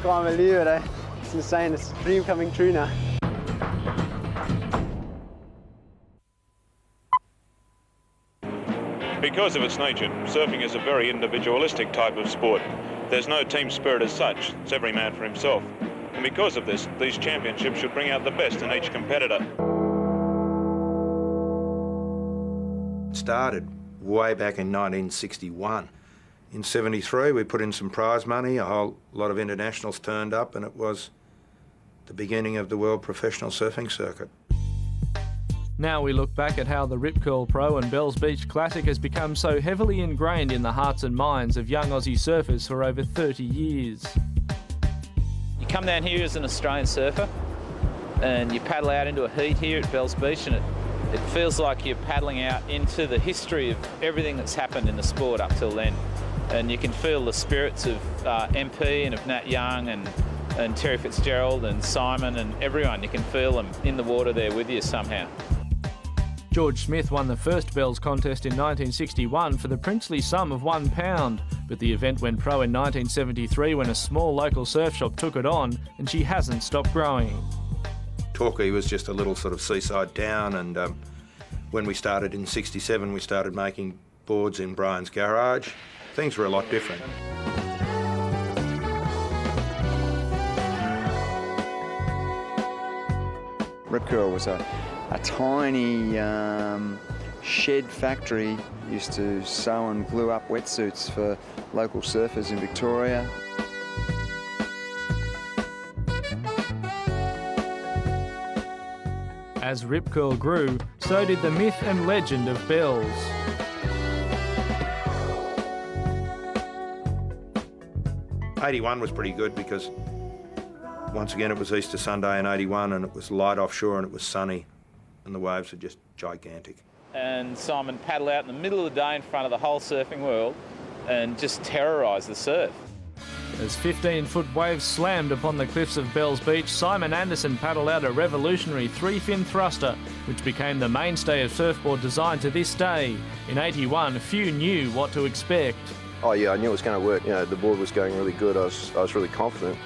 Can't believe it, eh? It's insane. It's a dream coming true now. Because of its nature, surfing is a very individualistic type of sport. There's no team spirit as such. It's every man for himself. And because of this, these championships should bring out the best in each competitor. It started way back in 1961. In 73, we put in some prize money, a whole lot of internationals turned up, and it was the beginning of the world professional surfing circuit. Now we look back at how the Rip Curl Pro and Bells Beach Classic has become so heavily ingrained in the hearts and minds of young Aussie surfers for over 30 years. You come down here as an Australian surfer and you paddle out into a heat here at Bells Beach, and it feels like you're paddling out into the history of everything that's happened in the sport up till then. And you can feel the spirits of MP and of Nat Young and Terry Fitzgerald and Simon and everyone. You can feel them in the water there with you somehow. George Smith won the first Bells contest in 1961 for the princely sum of £1, but the event went pro in 1973 when a small local surf shop took it on, and she hasn't stopped growing. Torquay was just a little sort of seaside town, and when we started in 67, we started making boards in Brian's garage. Things were a lot different. Rip Curl was a tiny shed factory. Used to sew and glue up wetsuits for local surfers in Victoria. As Rip Curl grew, so did the myth and legend of Bells. '81 was pretty good because once again it was Easter Sunday in '81 and it was light offshore and it was sunny and the waves were just gigantic. And Simon paddled out in the middle of the day in front of the whole surfing world and just terrorised the surf. As 15-foot waves slammed upon the cliffs of Bells Beach, Simon Anderson paddled out a revolutionary 3-fin thruster, which became the mainstay of surfboard design to this day. In '81, few knew what to expect. Oh yeah, I knew it was going to work. You know, the board was going really good. I was really confident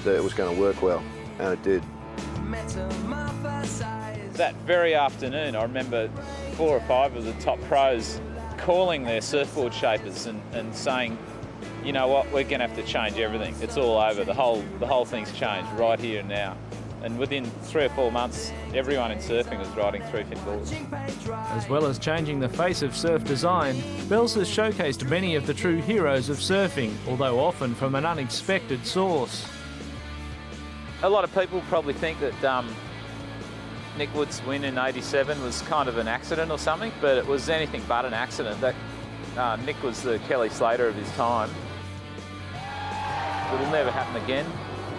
that it was going to work well, and it did. That very afternoon, I remember 4 or 5 of the top pros calling their surfboard shapers and saying, you know what, we're going to have to change everything. It's all over. The whole thing's changed right here and now. And within 3 or 4 months, everyone in surfing was riding 3-fin boards. As well as changing the face of surf design, Bells has showcased many of the true heroes of surfing, although often from an unexpected source. A lot of people probably think that Nick Wood's win in '87 was kind of an accident or something, but it was anything but an accident. That Nick was the Kelly Slater of his time. It'll never happen again.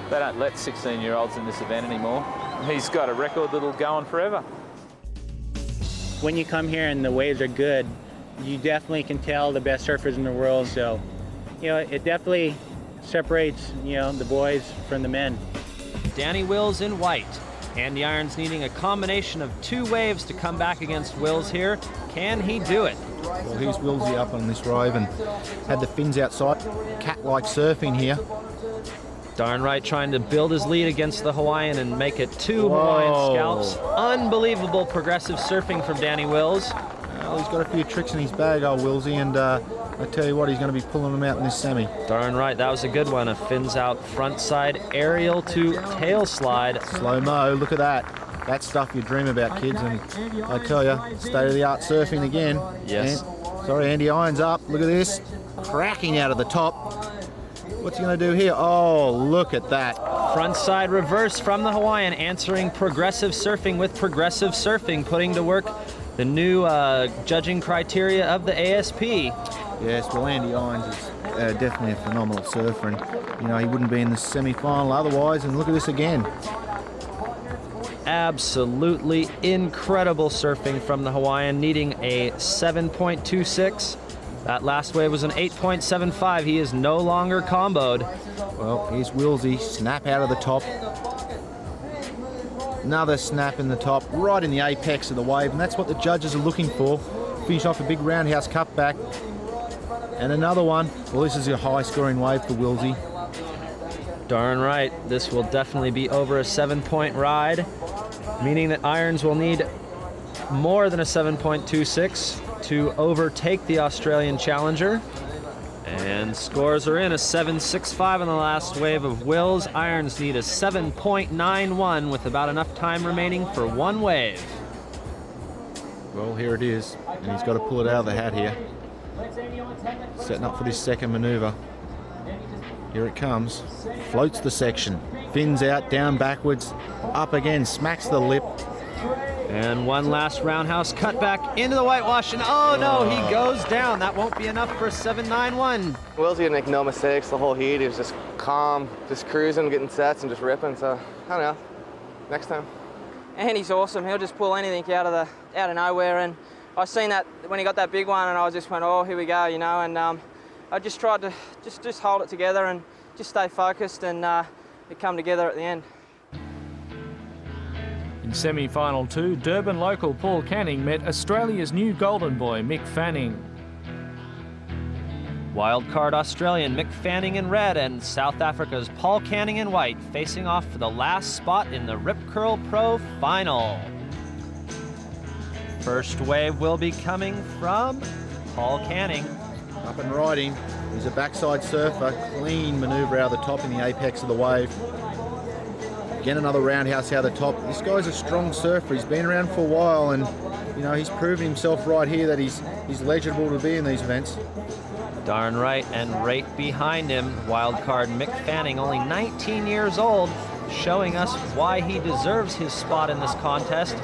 They don't let 16-year-olds in this event anymore. He's got a record that'll go on forever. When you come here and the waves are good, you definitely can tell the best surfers in the world. So, you know, it definitely separates, you know, the boys from the men. Danny Wills in white. Andy Irons needing a combination of 2 waves to come back against Wills here. Can he do it? Well, here's Willsy up on this wave and had the fins outside. Cat-like surfing here. Darn right, trying to build his lead against the Hawaiian and make it 2 Hawaiian scalps. Unbelievable progressive surfing from Danny Wills. Well, he's got a few tricks in his bag, old Wilsey, and I tell you what, he's going to be pulling them out in this semi. Darn right, that was a good one. A fins out front side aerial to tail slide. Slow-mo, look at that. That's stuff you dream about, kids, and I tell you, state-of-the-art surfing again. Yes. Andy Irons up, look at this. Cracking out of the top. What's he going to do here? Oh, look at that. Front side reverse from the Hawaiian, answering progressive surfing with progressive surfing, putting to work the new judging criteria of the ASP. Yes, well, Andy Irons is definitely a phenomenal surfer, and you know, he wouldn't be in the semi-final otherwise, and look at this again. Absolutely incredible surfing from the Hawaiian, needing a 7.26. That last wave was an 8.75. He is no longer comboed. Well, here's Wilsey, snap out of the top. Another snap in the top, right in the apex of the wave, and that's what the judges are looking for. Finish off a big roundhouse cutback. And another one. Well, this is a high-scoring wave for Wilsey. Darn right. This will definitely be over a 7-point ride, meaning that Irons will need more than a 7.26 to overtake the Australian challenger. And scores are in, a 7.65 on the last wave of Wills. Irons need a 7.91 with about enough time remaining for one wave. Well, here it is, and he's got to pull it out of the hat here. Setting up for this second maneuver. Here it comes. Floats the section. Fins out, down backwards, up again, smacks the lip. And one last roundhouse cut back into the whitewash, and oh no, he goes down. That won't be enough for a 7.91. Will's gonna make no mistakes the whole heat. He was just calm, just cruising, getting sets and just ripping. So I don't know. Next time. And he's awesome. He'll just pull anything out of nowhere. And I seen that when he got that big one, and I just went, oh, here we go, you know. And I just tried to just hold it together and just stay focused, and it come together at the end. In semi-final 2, Durban local Paul Canning met Australia's new golden boy, Mick Fanning. Wildcard Australian Mick Fanning in red and South Africa's Paul Canning in white, facing off for the last spot in the Rip Curl Pro Final. First wave will be coming from Paul Canning. Up and riding. He's a backside surfer. Clean manoeuvre out of the top in the apex of the wave. Again, another roundhouse out of the top. This guy's a strong surfer. He's been around for a while, and you know, he's proven himself right here that he's legible to be in these events. Darn right, and right behind him, wildcard Mick Fanning, only 19 years old, showing us why he deserves his spot in this contest.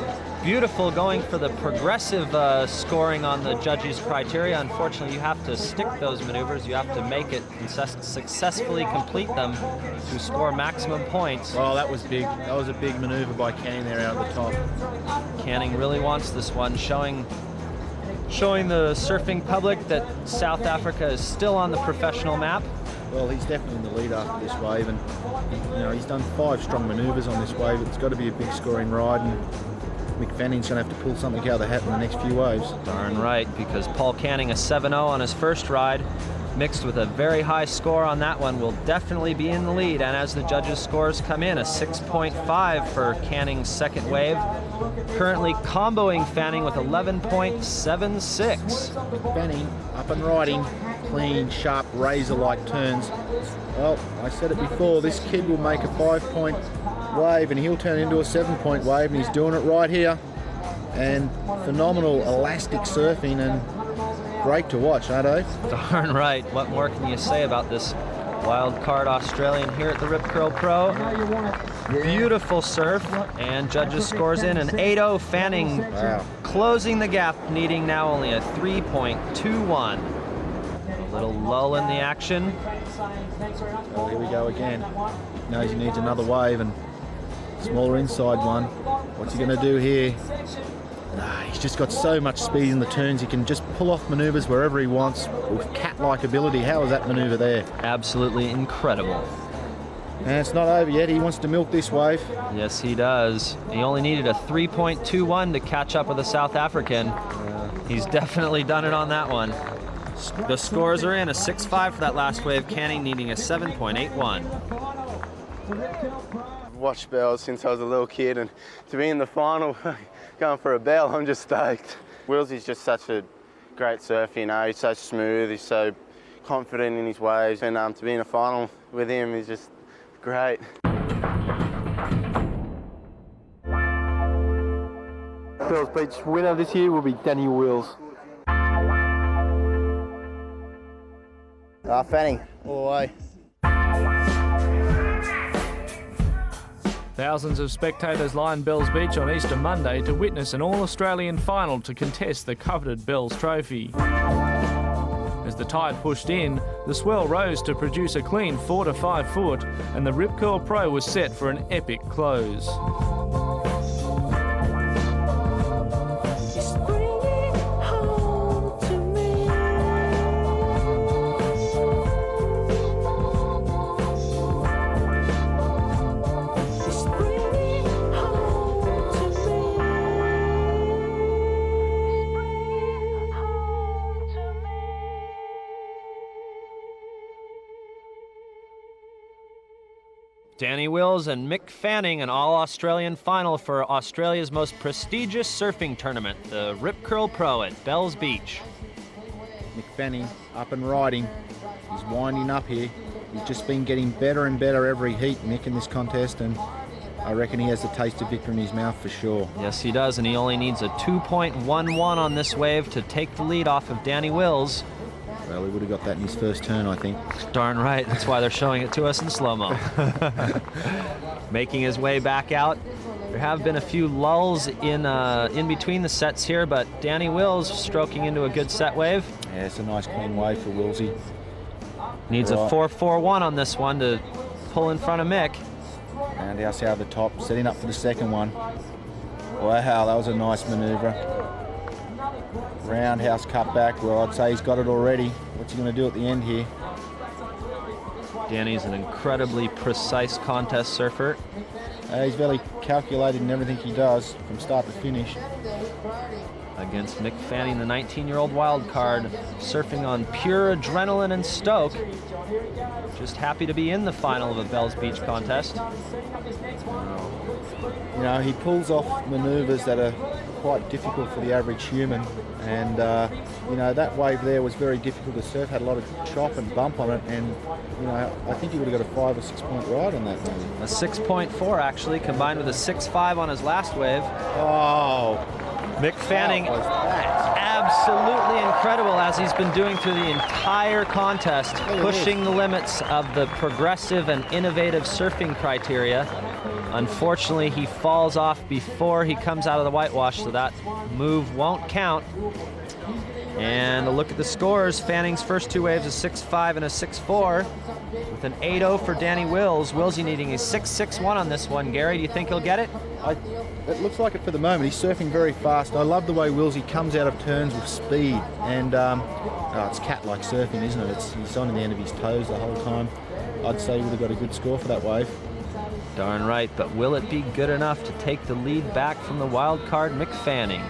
Beautiful, going for the progressive scoring on the judges' criteria. Unfortunately, you have to stick those maneuvers. You have to make it successfully complete them to score maximum points. Oh, that was big. That was a big maneuver by Canning there out of the top. Canning really wants this one, showing the surfing public that South Africa is still on the professional map. Well, he's definitely in the lead after this wave, and you know, he's done 5 strong maneuvers on this wave. It's got to be a big scoring ride, and Mick Fanning's going to have to pull something out of the hat in the next few waves. Darn right, because Paul Canning a 7.0 on his first ride, mixed with a very high score on that one, will definitely be in the lead. And as the judges' scores come in, a 6.5 for Canning's second wave. Currently comboing Fanning with 11.76. Fanning up and riding, clean, sharp, razor-like turns. Well, I said it before, this kid will make a 5-point wave and he'll turn into a 7-point wave, and he's doing it right here. And phenomenal elastic surfing, and great to watch, huh, Dave? Darn right. What more can you say about this wild card Australian here at the Rip Curl Pro? Beautiful surf, and judges scores in an 8.0. Fanning closing the gap, needing now only a 3.21. A little lull in the action. Oh, here we go again. Knows he needs another wave, and smaller inside one. What's he going to do here? He's just got so much speed in the turns. He can just pull off maneuvers wherever he wants with cat-like ability. How is that maneuver there? Absolutely incredible. And it's not over yet. He wants to milk this wave. Yes, he does. He only needed a 3.21 to catch up with the South African. He's definitely done it on that one. The scores are in, a 6.5 for that last wave. Canning needing a 7.81. I've watched bells since I was a little kid, and to be in the final going for a bell, I'm just stoked. Willsy's just such a great surfer, you know. He's so smooth, he's so confident in his waves, and to be in a final with him is just great. Bells Beach winner this year will be Danny Wills. Fanning, all the way. Thousands of spectators lined Bells Beach on Easter Monday to witness an all-Australian final to contest the coveted Bells Trophy. As the tide pushed in, the swell rose to produce a clean 4 to 5 foot, and the Rip Curl Pro was set for an epic close. Danny Wills and Mick Fanning, an all-Australian final for Australia's most prestigious surfing tournament, the Rip Curl Pro at Bells Beach. Mick Fanning up and riding. He's winding up here. He's just been getting better and better every heat, Mick, in this contest, and I reckon he has the taste of victory in his mouth for sure. Yes, he does, and he only needs a 2.11 on this wave to take the lead off of Danny Wills. Well, he would have got that in his first turn, I think. Darn right. That's why they're showing it to us in slow-mo. Making his way back out. There have been a few lulls in between the sets here, but Danny Wills stroking into a good set wave. Yeah, it's a nice clean wave for Willsy. Needs a 4.41 on this one to pull in front of Mick. Roundhouse out of the top, setting up for the second one. Wow, that was a nice manoeuvre. Roundhouse cut back. Well, I'd say he's got it already. What's he going to do at the end here? Danny's an incredibly precise contest surfer. He's very calculated in everything he does from start to finish. Against Mick Fanning, the 19-year-old wild card, surfing on pure adrenaline and stoke. Just happy to be in the final of a Bells Beach contest. You know, he pulls off maneuvers that are quite difficult for the average human, and you know, that wave there was very difficult to surf, had a lot of chop and bump on it, and you know, I think he would have got a 5 or 6 point ride on that maybe. A 6.4 actually, combined with a 6.5 on his last wave. Oh, Mick Fanning, absolutely incredible, as he's been doing through the entire contest, pushing the limits of the progressive and innovative surfing criteria. Unfortunately, he falls off before he comes out of the whitewash, so that move won't count. And a look at the scores. Fanning's first two waves, a 6.5 and a 6.4, with an 8.0 for Danny Wills. Willsy needing a 6.61 on this one. Gary, do you think he'll get it? It looks like it for the moment. He's surfing very fast. I love the way Willsy comes out of turns with speed, and it's cat-like surfing, isn't it? He's on the end of his toes the whole time. I'd say he would have got a good score for that wave. Darn right, but will it be good enough to take the lead back from the wild card Mick Fanning?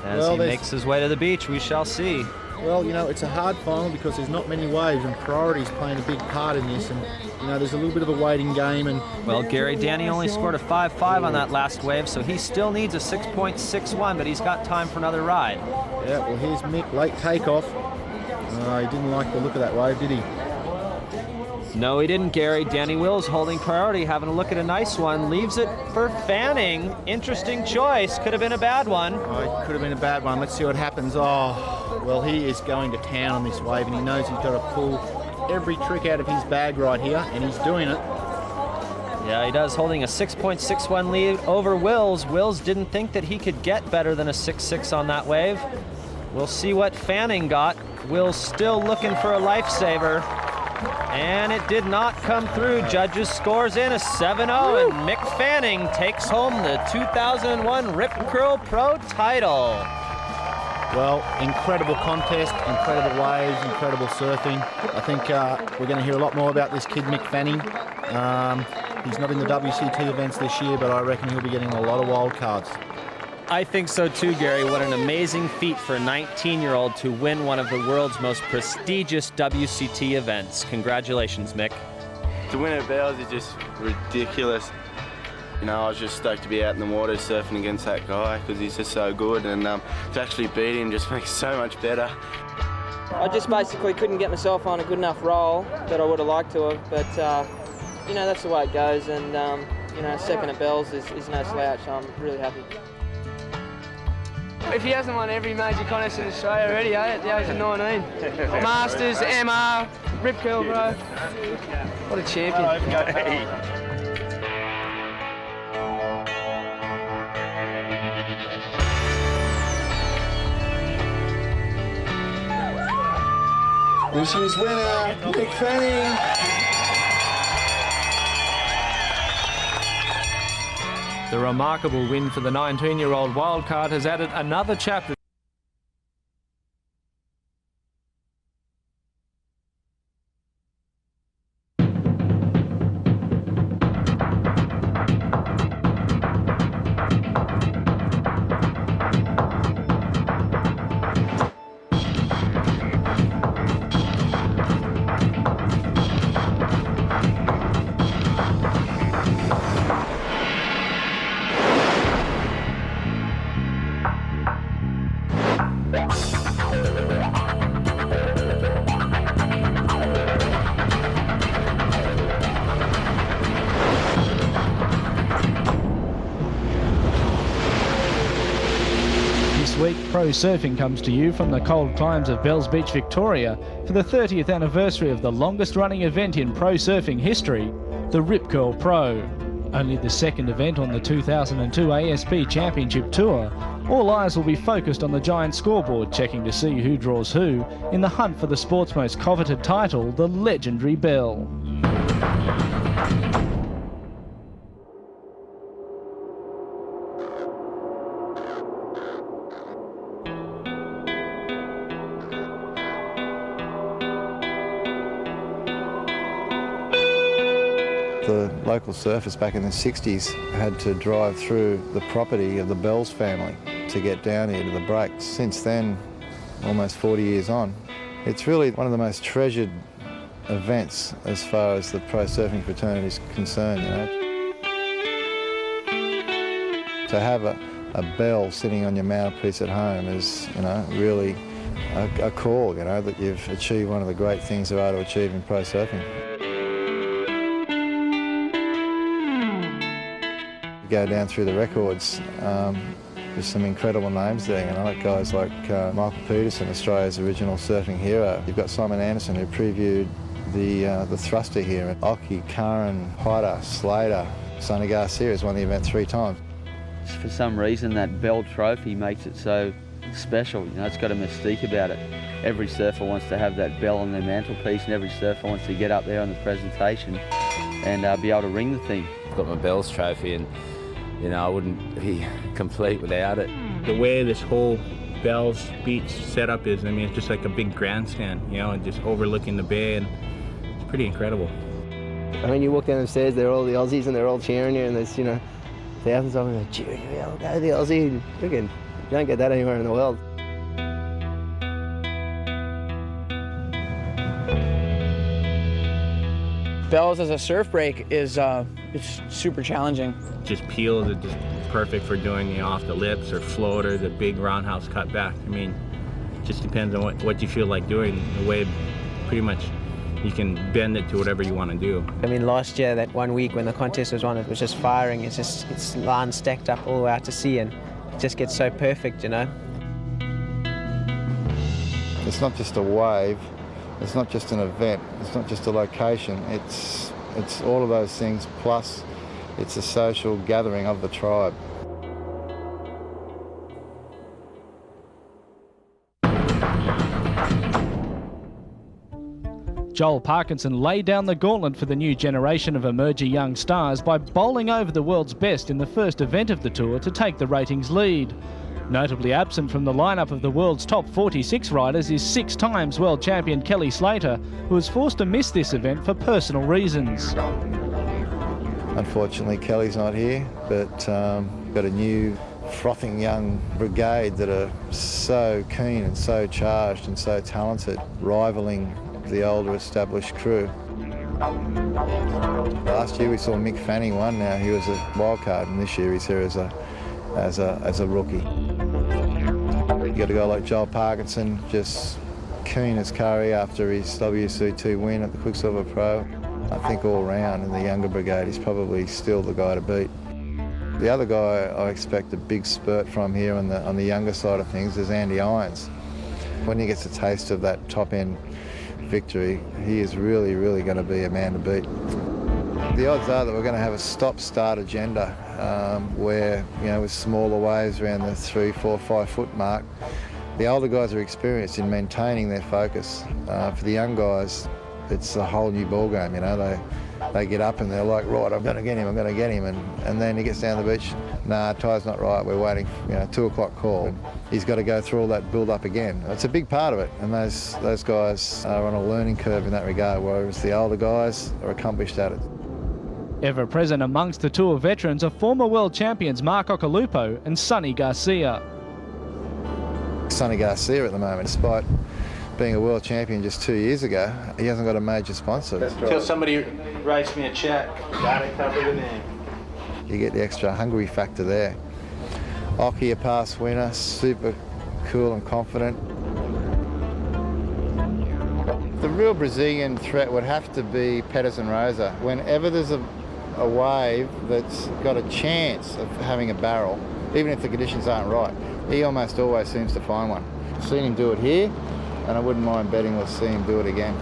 As he makes his way to the beach, we shall see. Well, you know, it's a hard final because there's not many waves, and priority's playing a big part in this, and you know, there's a little bit of a waiting game. And well, Gary, Danny only scored a 5.5 on that last wave, so he still needs a 6.61, but he's got time for another ride. Yeah, well, here's Mick, late takeoff. He didn't like the look of that wave, did he? No, he didn't, Gary. Danny Wills holding priority, having a look at a nice one. Leaves it for Fanning. Interesting choice. Could have been a bad one. Oh, it could have been a bad one. Let's see what happens. Oh, well, he is going to town on this wave, and he knows he's got to pull every trick out of his bag right here, and he's doing it. Yeah, he does, holding a 6.61 lead over Wills. Wills didn't think that he could get better than a 6.6 on that wave. We'll see what Fanning got. Wills still looking for a lifesaver. And it did not come through. Judges scores in a 7.0, and Mick Fanning takes home the 2001 Rip Curl Pro title. Well, incredible contest, incredible waves, incredible surfing. I think we're going to hear a lot more about this kid, Mick Fanning. He's not in the WCT events this year, but I reckon he'll be getting a lot of wild cards. I think so too, Gary. What an amazing feat for a 19-year-old to win one of the world's most prestigious WCT events. Congratulations, Mick. To win at Bells is just ridiculous. You know, I was just stoked to be out in the water surfing against that guy because he's just so good, and to actually beat him just makes it so much better. I just basically couldn't get myself on a good enough roll that I would have liked to have, but you know, that's the way it goes, and you know, second at Bells is no slouch, so I'm really happy. If he hasn't won every major contest in Australia already, at the age of 19. Masters, MR, Rip Curl, bro. What a champion. This year's winner, Nick Fanning. The remarkable win for the 19-year-old wildcard has added another chapter. This week, pro surfing comes to you from the cold climes of Bells Beach, Victoria, for the 30th anniversary of the longest-running event in pro surfing history, the Rip Curl Pro. Only the second event on the 2002 ASP Championship Tour, all eyes will be focused on the giant scoreboard, checking to see who draws who in the hunt for the sport's most coveted title, the legendary bell. The local surfers back in the 60s had to drive through the property of the Bells family to get down here to the breaks. Since then, almost 40 years on, it's really one of the most treasured events as far as the pro surfing fraternity is concerned, you know. To have a bell sitting on your mantelpiece at home is, you know, really a call, you know, that you've achieved one of the great things there are to achieve in pro surfing. Go down through the records, there's some incredible names there, you know, guys like Michael Peterson, Australia's original surfing hero. You've got Simon Anderson, who previewed the thruster here. Ockie, Curran, Hyder, Slater, Sonny Garcia has won the event 3 times. For some reason, that bell trophy makes it so special. You know, it's got a mystique about it. Every surfer wants to have that bell on their mantelpiece, and every surfer wants to get up there on the presentation and be able to ring the thing. I've got my Bells trophy, and you know, I wouldn't be complete without it. The way this whole Bells Beach setup is, I mean, it's just like a big grandstand, you know, and just overlooking the bay, and it's pretty incredible. I mean, you walk down the stairs, they're all the Aussies, and they're all cheering you, and there's, you know, thousands of them cheering you, go the Aussie. You don't get that anywhere in the world. Bells as a surf break is it's super challenging. Just peels, it's just perfect for doing, you know, off the lips or float or the big roundhouse cut back. I mean, it just depends on what you feel like doing. The wave, pretty much, you can bend it to whatever you want to do. I mean, last year, that 1 week when the contest was on, it was just firing. It's lines stacked up all the way out to sea, and it just gets so perfect, you know. It's not just a wave, it's not just an event, it's not just a location, it's all of those things, plus it's a social gathering of the tribe. Joel Parkinson laid down the gauntlet for the new generation of emerging young stars by bowling over the world's best in the first event of the tour to take the ratings lead. Notably absent from the lineup of the world's top 46 riders is 6 times world champion Kelly Slater, who was forced to miss this event for personal reasons. Unfortunately, Kelly's not here, but got a new frothing young brigade that are so keen and so charged and so talented, rivaling the older established crew. Last year we saw Mick Fanning won. Now he was a wild card, and this year he's here as a rookie. You got a guy like Joel Parkinson, just keen as curry after his WC2 win at the Quicksilver Pro. I think all round in the younger brigade he's probably still the guy to beat. The other guy I expect a big spurt from here on the younger side of things is Andy Irons. When he gets a taste of that top-end victory, he is really, really going to be a man to beat. The odds are that we're going to have a stop-start agenda where, you know, with smaller waves around the 3, 4, 5 foot mark, the older guys are experienced in maintaining their focus. For the young guys, it's a whole new ball game. You know, they get up and they're like, right, I'm going to get him, I'm going to get him, and then he gets down the beach. Nah, tide's not right. We're waiting. You know, 2 o'clock call. He's got to go through all that build-up again. It's a big part of it, and those guys are on a learning curve in that regard, whereas the older guys are accomplished at it. Ever present amongst the tour veterans are former world champions Mark Occhilupo and Sonny Garcia. Sonny Garcia at the moment, despite being a world champion just 2 years ago, he hasn't got a major sponsor. Until somebody writes me a check, got it covered in there. You get the extra hungry factor there. Occhi, a past winner, super cool and confident. The real Brazilian threat would have to be Pedersen Rosa. Whenever there's a wave that's got a chance of having a barrel, even if the conditions aren't right, he almost always seems to find one. I've seen him do it here, and I wouldn't mind betting we'll see him do it again.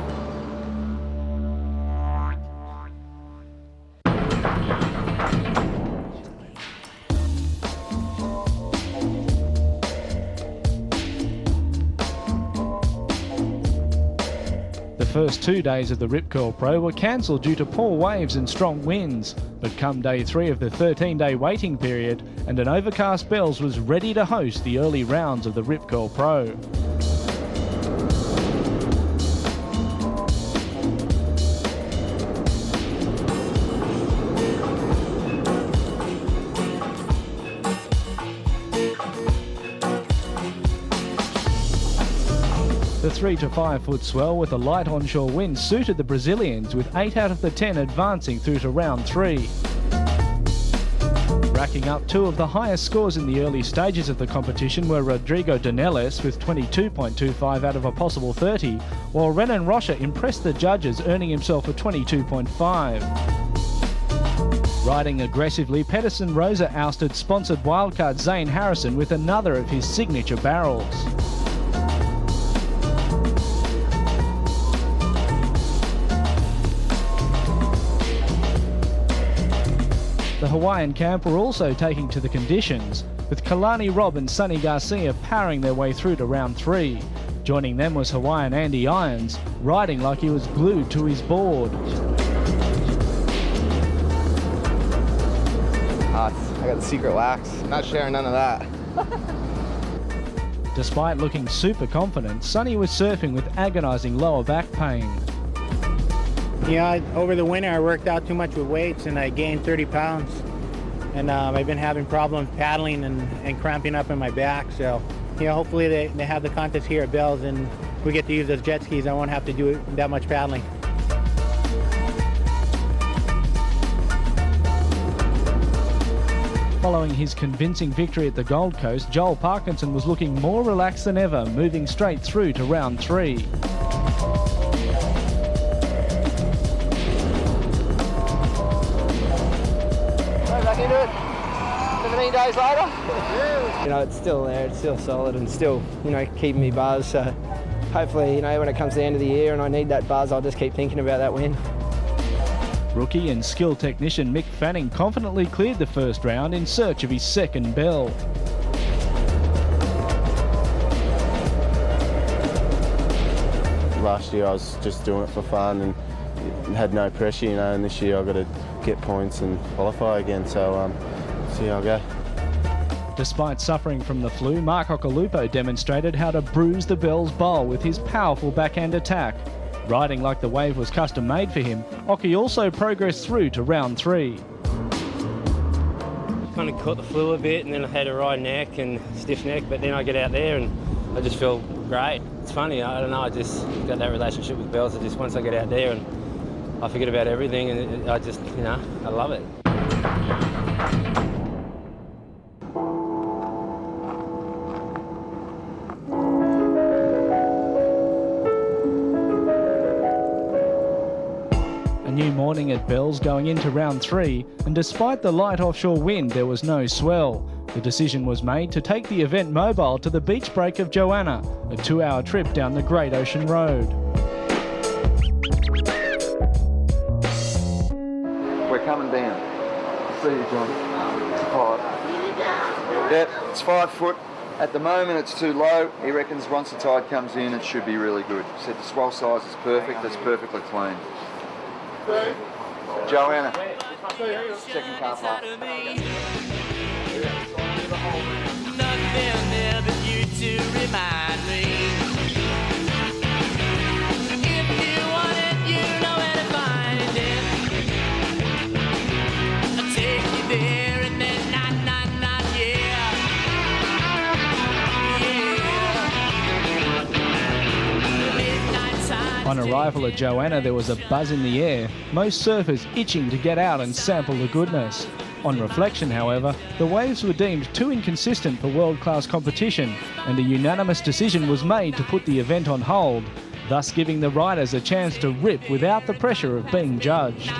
The first 2 days of the Rip Curl Pro were cancelled due to poor waves and strong winds, but come day 3 of the 13-day waiting period, and an overcast Bells was ready to host the early rounds of the Rip Curl Pro. The 3 to 5 foot swell with a light onshore wind suited the Brazilians, with 8 out of the 10 advancing through to round 3. Racking up 2 of the highest scores in the early stages of the competition were Rodrigo Danelis with 22.25 out of a possible 30, while Renan Rocha impressed the judges, earning himself a 22.5. Riding aggressively, Pedersen Rosa ousted sponsored wildcard Zane Harrison with another of his signature barrels. The Hawaiian camp were also taking to the conditions, with Kalani Robb and Sonny Garcia powering their way through to round 3. Joining them was Hawaiian Andy Irons, riding like he was glued to his board. I got the secret wax. Not sharing none of that. Despite looking super confident, Sonny was surfing with agonising lower back pain. Yeah, over the winter I worked out too much with weights and I gained 30 pounds. And I've been having problems paddling and cramping up in my back. So, you know, hopefully they have the contest here at Bells and we get to use those jet skis. I won't have to do that much paddling. Following his convincing victory at the Gold Coast, Joel Parkinson was looking more relaxed than ever, moving straight through to round 3. Back into it. 17 days later. You know, it's still there, it's still solid and still, you know, keeping me buzz. So hopefully, you know, when it comes to the end of the year and I need that buzz, I'll just keep thinking about that win. Rookie and skill technician Mick Fanning confidently cleared the first round in search of his second bell. Last year I was just doing it for fun and had no pressure, you know, and this year I've got to get points and qualify again, so see how I go. Despite suffering from the flu, Mark Occhilupo demonstrated how to bruise the Bells bowl with his powerful backhand attack. Riding like the wave was custom made for him, Occhi also progressed through to round 3. Kind of caught the flu a bit and then I had a right neck and stiff neck, but then I get out there and I just feel great. It's funny, I don't know, I just got that relationship with Bells. Once I get out there and I forget about everything, and I just, you know, I love it. A new morning at Bells going into round 3, and despite the light offshore wind, there was no swell. The decision was made to take the event mobile to the beach break of Joanna, a 2-hour trip down the Great Ocean Road. We're coming down. See you, John. 5. Yep, it's 5 foot. At the moment it's too low. He reckons once the tide comes in it should be really good. He said the swell size is perfect, it's perfectly clean. Joanna, second car flight. Nothing there but you to remind me. If you want it, you know where to find it. I'll take you there and then not, yeah. Midnight time. On arrival at Joanna, there was a buzz in the air, most surfers itching to get out and sample the goodness. On reflection, however, the waves were deemed too inconsistent for world-class competition, and a unanimous decision was made to put the event on hold, thus giving the riders a chance to rip without the pressure of being judged.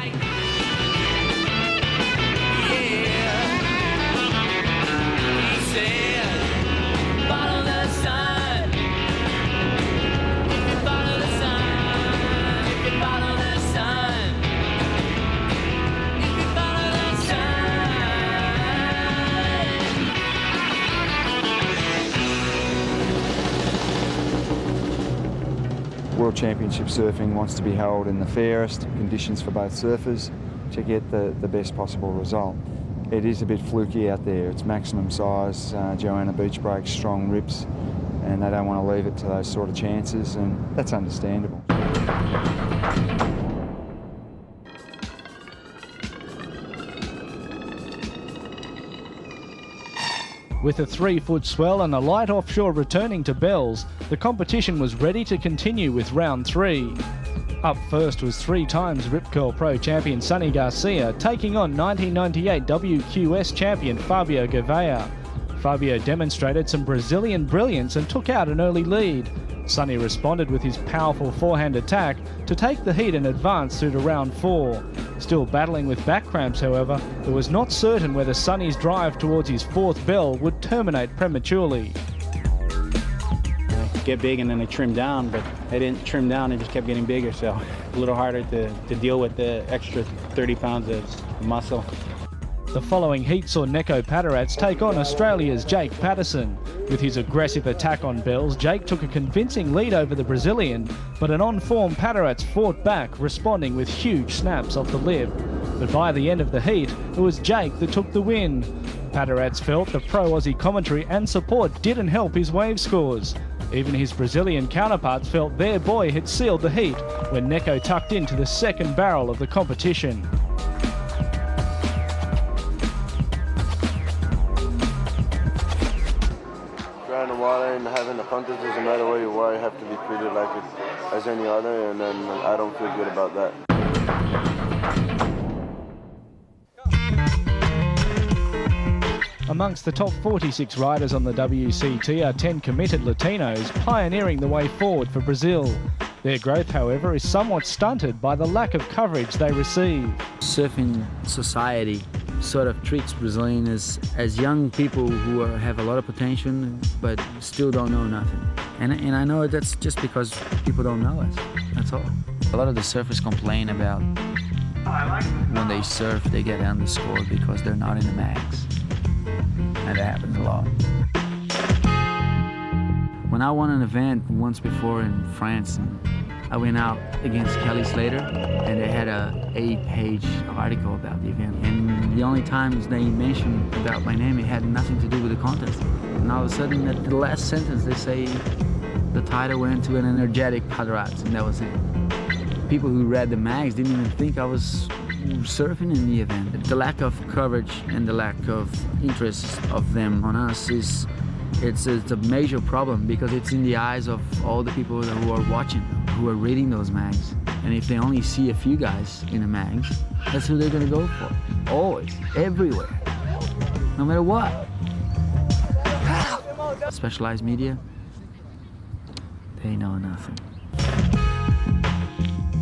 World Championship surfing wants to be held in the fairest conditions for both surfers to get the best possible result. It is a bit fluky out there. It's maximum size, Joanna beach breaks, strong rips, and they don't want to leave it to those sort of chances, and that's understandable. With a 3-foot swell and a light offshore returning to Bells, the competition was ready to continue with round 3. Up first was 3 times Rip Curl Pro champion Sonny Garcia taking on 1998 WQS champion Fabio Gouveia. Fabio demonstrated some Brazilian brilliance and took out an early lead. Sonny responded with his powerful forehand attack to take the heat and advance through to round 4. Still battling with back cramps, however, it was not certain whether Sonny's drive towards his 4th bell would terminate prematurely. They get big and then they trim down, but they didn't trim down, they just kept getting bigger, so a little harder to deal with the extra 30 pounds of muscle. The following heat saw Neko Patarats take on Australia's Jake Patterson. With his aggressive attack on Bells, Jake took a convincing lead over the Brazilian, but an on-form Patarats fought back, responding with huge snaps off the lip. But by the end of the heat, it was Jake that took the win. Patarats felt the pro-Aussie commentary and support didn't help his wave scores. Even his Brazilian counterparts felt their boy had sealed the heat when Neko tucked into the 2nd barrel of the competition. Throwing the water and having the contest doesn't matter where you are, you have to be treated like it as any other, and then I don't feel good about that. Amongst the top 46 riders on the WCT are 10 committed Latinos, pioneering the way forward for Brazil. Their growth, however, is somewhat stunted by the lack of coverage they receive. Surfing society sort of treats Brazilians as young people who have a lot of potential but still don't know nothing. And I know that's just because people don't know us, that's all. A lot of the surfers complain about when they surf they get underscored because they're not in the mags. And that happens a lot. When I won an event once before in France, I went out against Kelly Slater, and they had a 8-page article about the event. And the only times they mentioned about my name, it had nothing to do with the contest. And all of a sudden, at the last sentence, they say the title went to an energetic Patarats, and that was it. People who read the mags didn't even think I was surfing in the event. The lack of coverage and the lack of interest of them on us it's a major problem because it's in the eyes of all the people who are watching, who are reading those mags. And if they only see a few guys in a mag, that's who they're going to go for. Always, everywhere, no matter what. Specialized media, they know nothing.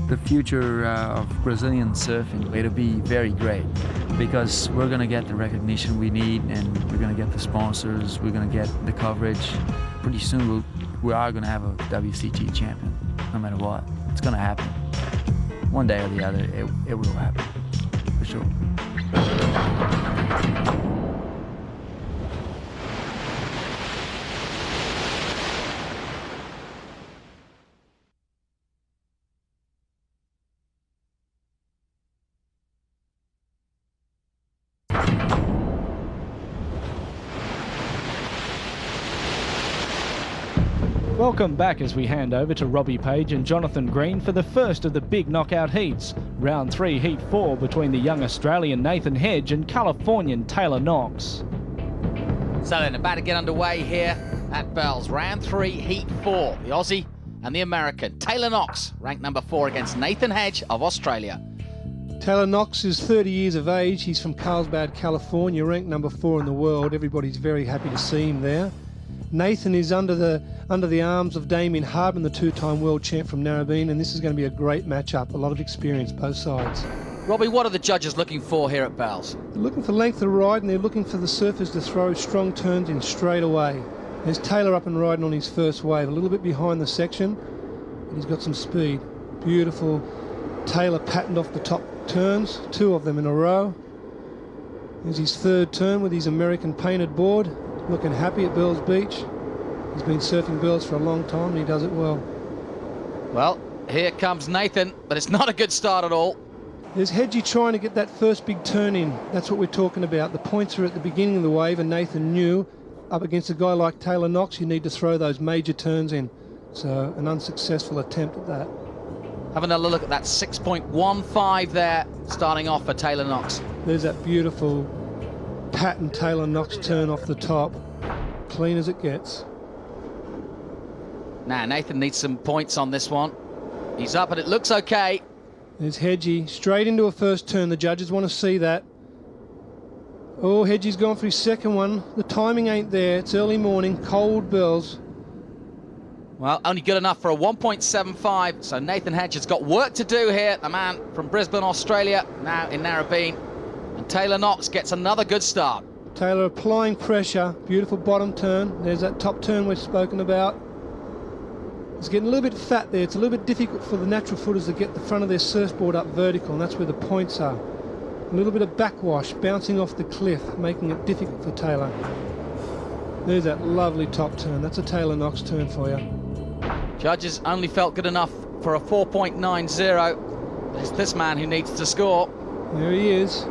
The future of Brazilian surfing, it'll be very great because we're going to get the recognition we need, and we're going to get the sponsors, we're going to get the coverage. Pretty soon we are going to have a WCG champion, no matter what. It's going to happen. One day or the other, it will happen, for sure. Welcome back as we hand over to Robbie Page and Jonathan Green for the first of the big knockout heats. Round 3, Heat 4 between the young Australian Nathan Hedge and Californian Taylor Knox. So then, about to get underway here at Bells. Round 3, Heat 4. The Aussie and the American. Taylor Knox, ranked number 4 against Nathan Hedge of Australia. Taylor Knox is 30 years of age. He's from Carlsbad, California, ranked number 4 in the world. Everybody's very happy to see him there. Nathan is under the arms of Damien Hardman, the two-time world champ from Narrabeen, and this is going to be a great matchup. A lot of experience, both sides. Robbie, what are the judges looking for here at Bells? They're looking for length of ride, and they're looking for the surfers to throw strong turns in straight away. There's Taylor up and riding on his first wave, a little bit behind the section, but he's got some speed. Beautiful. Taylor patterned off the top turns, 2 of them in a row. There's his third turn with his American painted board. Looking happy at Bells Beach. He's been surfing Bells for a long time and he does it well. Well, here comes Nathan, but it's not a good start at all. There's Hedgie trying to get that first big turn in. That's what we're talking about. The points are at the beginning of the wave, and Nathan knew up against a guy like Taylor Knox, you need to throw those major turns in. So an unsuccessful attempt at that. Have another look at that 6.15 there, starting off for Taylor Knox. There's that beautiful pattern Taylor Knox turn off the top. Clean as it gets. Now, Nathan needs some points on this one. He's up and it looks okay. There's Hedgie, straight into a first turn. The judges want to see that. Oh, Hedgie's gone for his second one. The timing ain't there. It's early morning, cold Bells. Well, only good enough for a 1.75, so Nathan Hedge has got work to do here. The man from Brisbane, Australia, now in Narrabeen. And Taylor Knox gets another good start. Taylor applying pressure. Beautiful bottom turn. There's that top turn we've spoken about. It's getting a little bit fat there. It's a little bit difficult for the natural footers to get the front of their surfboard up vertical, and that's where the points are. A little bit of backwash, bouncing off the cliff, making it difficult for Taylor. There's that lovely top turn. That's a Taylor Knox turn for you. Judges only felt good enough for a 4.90. It's this man who needs to score. There he is.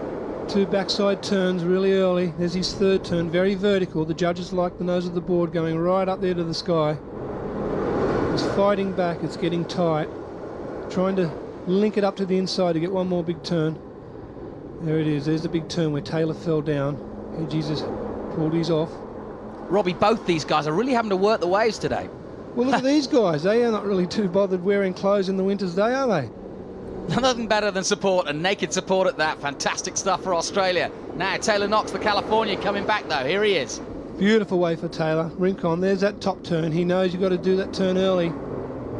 2 backside turns really early. There's his third turn, very vertical. The judges like the nose of the board going right up there to the sky. He's fighting back, it's getting tight. Trying to link it up to the inside to get one more big turn. There it is, there's the big turn where Taylor fell down. And Jesus pulled his off. Robbie, both these guys are really having to work the waves today. Well, look at these guys. They are not really too bothered wearing clothes in the winter's day, are they? Nothing better than support, and naked support at that. Fantastic stuff for Australia. Now, Taylor Knox, the Californian, coming back, though. Here he is. Beautiful way for Taylor. Rink on. There's that top turn. He knows you've got to do that turn early.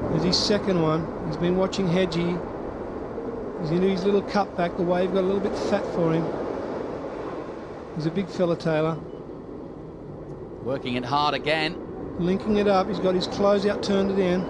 There's his second one. He's been watching Hedgie. He's into his little cutback. The wave got a little bit fat for him. He's a big fella, Taylor. Working it hard again. Linking it up. He's got his closeout turn to the end.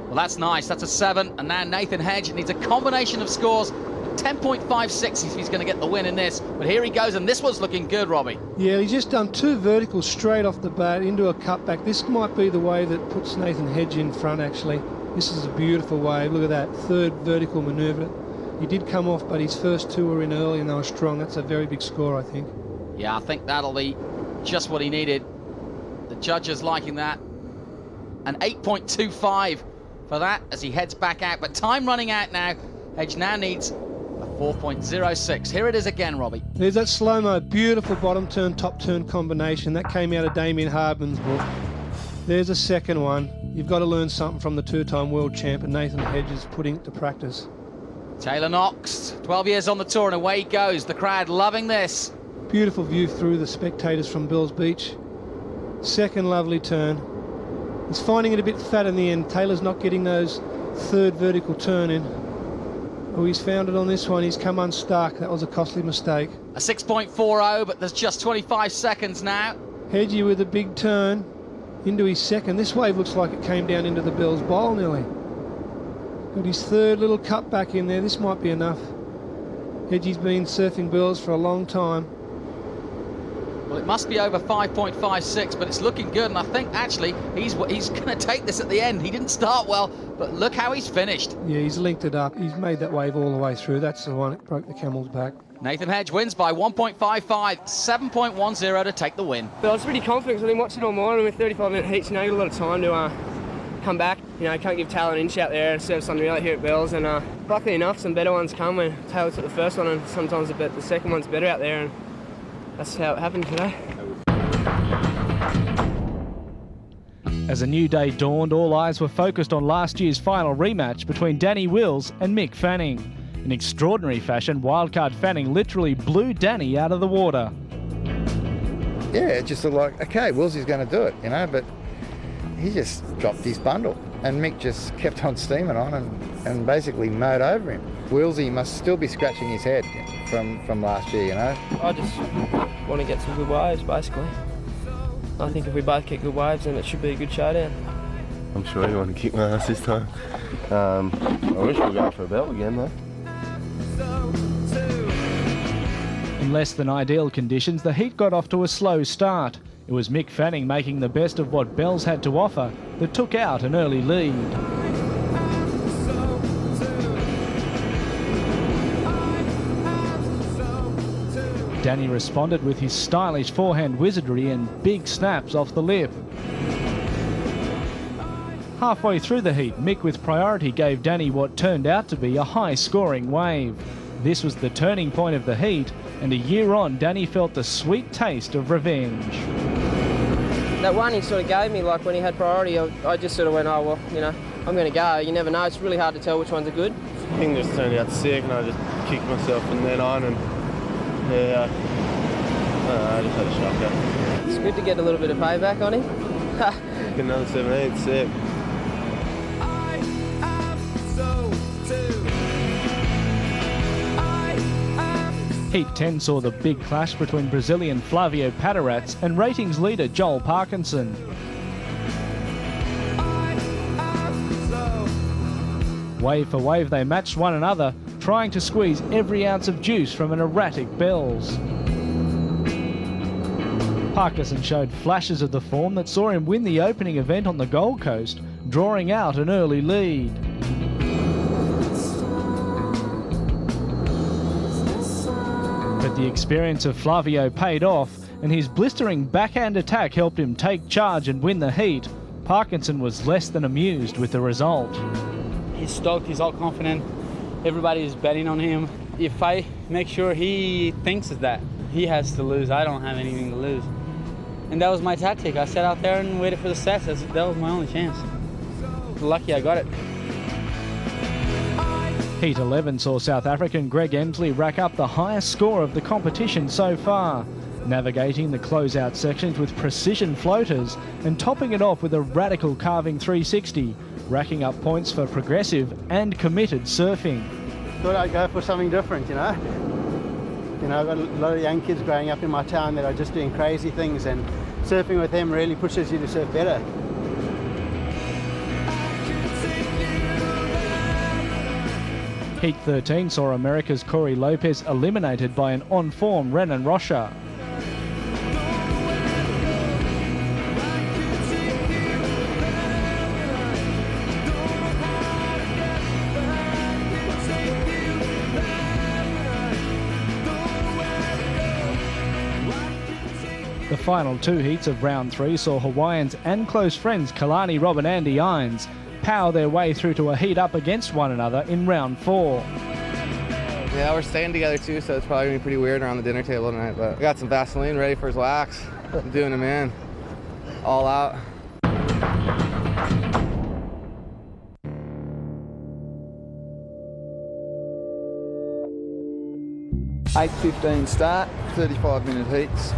Well, that's nice. That's a 7. And now Nathan Hedge needs a combination of scores. 10.56 if he's going to get the win in this. But here he goes, and this one's looking good, Robbie. Yeah, he's just done 2 verticals straight off the bat into a cutback. This might be the wave that puts Nathan Hedge in front, actually. This is a beautiful wave. Look at that. 3rd vertical manoeuvre. He did come off, but his first 2 were in early and they were strong. That's a very big score, I think. Yeah, I think that'll be just what he needed. The judges liking that. An 8.25 for that as he heads back out. But time running out now. Hedge now needs a 4.06. Here it is again, Robbie. There's that slow-mo, beautiful bottom turn, top turn combination. That came out of Damien Hardman's book. There's a second one. you've got to learn something from the two-time world champ and Nathan Hedges putting it to practice. Taylor Knox, 12 years on the tour, and away he goes. The crowd loving this. Beautiful view through the spectators from Bells Beach. Second lovely turn. He's finding it a bit fat in the end. Taylor's not getting those third vertical turn in. Oh, he's found it on this one. He's come unstuck. That was a costly mistake. A 6.40, but there's just 25 seconds now. Hedgie with a big turn into his second. This wave looks like it came down into the Bells Bowl nearly. Got his third little cut back in there. This might be enough. Hedgie's been surfing Bells for a long time. Well, it must be over 5.56, but it's looking good, and I think actually he's going to take this at the end. He didn't start well, but look how he's finished. Yeah, he's linked it up. He's made that wave all the way through. That's the one that broke the camel's back. Nathan Hedge wins by 1.55, 7.10 to take the win. But I was pretty confident because I've been watching all morning with 35-minute heats. You know, you got a lot of time to come back. You know, can't give Taylor an inch out there and serve something real here at Bells. And luckily enough, some better ones come when Taylor took the first one, and sometimes the second one's better out there. And that's how it happened today. As a new day dawned, all eyes were focused on last year's final rematch between Danny Wills and Mick Fanning. In extraordinary fashion, wildcard Fanning literally blew Danny out of the water. Yeah, it just looked like, okay, Willsie's going to do it, you know, but he just dropped his bundle and Mick just kept on steaming on and basically mowed over him. Willsie must still be scratching his head from last year, you know. I just want to get some good waves, basically. I think if we both get good waves, then it should be a good showdown. I'm sure you want to kick my ass this time. I wish we were going for a belt again, though. In less than ideal conditions, the heat got off to a slow start. It was Mick Fanning making the best of what Bells had to offer that took out an early lead. Danny responded with his stylish forehand wizardry and big snaps off the lip. Halfway through the heat, Mick with priority gave Danny what turned out to be a high-scoring wave. This was the turning point of the heat, and a year on, Danny felt the sweet taste of revenge. That one he sort of gave me, like when he had priority, I just sort of went, oh, well, you know, I'm going to go. You never know. It's really hard to tell which ones are good. The thing just turned out sick, and I just kicked myself from then on, and yeah, I just had a shocker. It's good to get a little bit of payback on him. Get another 17, sick. Heat 10 saw the big clash between Brazilian Flavio Paterats and ratings leader Joel Parkinson. Wave for wave they matched one another, trying to squeeze every ounce of juice from an erratic Bells. Parkinson showed flashes of the form that saw him win the opening event on the Gold Coast, drawing out an early lead. But the experience of Flavio paid off, and his blistering backhand attack helped him take charge and win the heat. Parkinson was less than amused with the result. He's stoked, he's all confident. Everybody is betting on him. If I make sure he thinks that he has to lose, I don't have anything to lose. And that was my tactic. I sat out there and waited for the sets. That was my only chance. Lucky I got it. Heat 11 saw South African Greg Emsley rack up the highest score of the competition so far, navigating the closeout sections with precision floaters and topping it off with a radical carving 360, racking up points for progressive and committed surfing. Thought I'd go for something different, you know. I've got a lot of young kids growing up in my town that are just doing crazy things, and surfing with them really pushes you to surf better. Heat 13 saw America's Corey Lopez eliminated by an on-form Renan Rocha. The final two heats of round 3 saw Hawaiians and close friends Kalani Rob and Andy Ines power their way through to a heat up against one another in round 4. Yeah, we're staying together too, so it's probably gonna be pretty weird around the dinner table tonight, but I got some Vaseline ready for his wax. I'm doing it, man. All out. 8:15 start, 35-minute heats.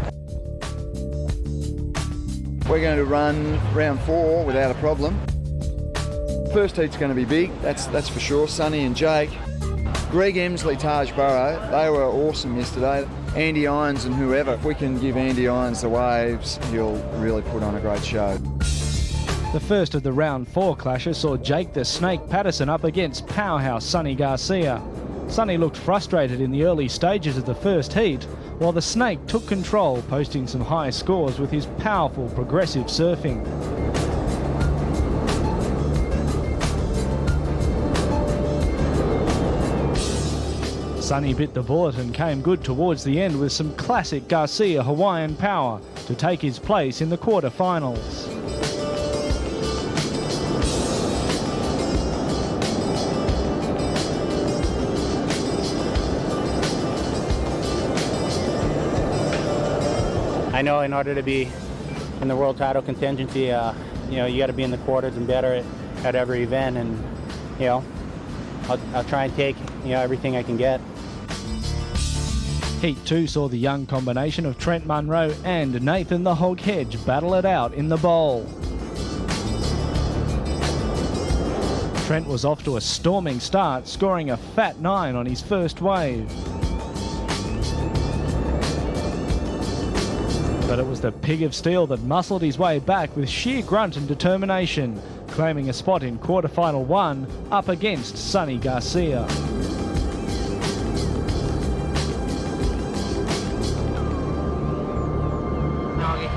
We're going to run round 4 without a problem. First heat's going to be big, that's for sure. Sonny and Jake. Greg Emsley, Taj Burrow, they were awesome yesterday. Andy Irons and whoever. If we can give Andy Irons the waves, he'll really put on a great show. The first of the round 4 clashes saw Jake the Snake Patterson up against powerhouse Sonny Garcia. Sonny looked frustrated in the early stages of the first heat, while the Snake took control, posting some high scores with his powerful progressive surfing. Sonny bit the bullet and came good towards the end with some classic Garcia Hawaiian power to take his place in the quarterfinals. I know in order to be in the world title contingency, you know, you got to be in the quarters and better at every event, and you know, I'll try and take everything I can get. Heat 2 saw the young combination of Trent Munro and Nathan the Hog Hedge battle it out in the bowl. Trent was off to a storming start, scoring a fat 9 on his first wave. But it was the pig of steel that muscled his way back with sheer grunt and determination, claiming a spot in quarterfinal 1 up against Sonny Garcia.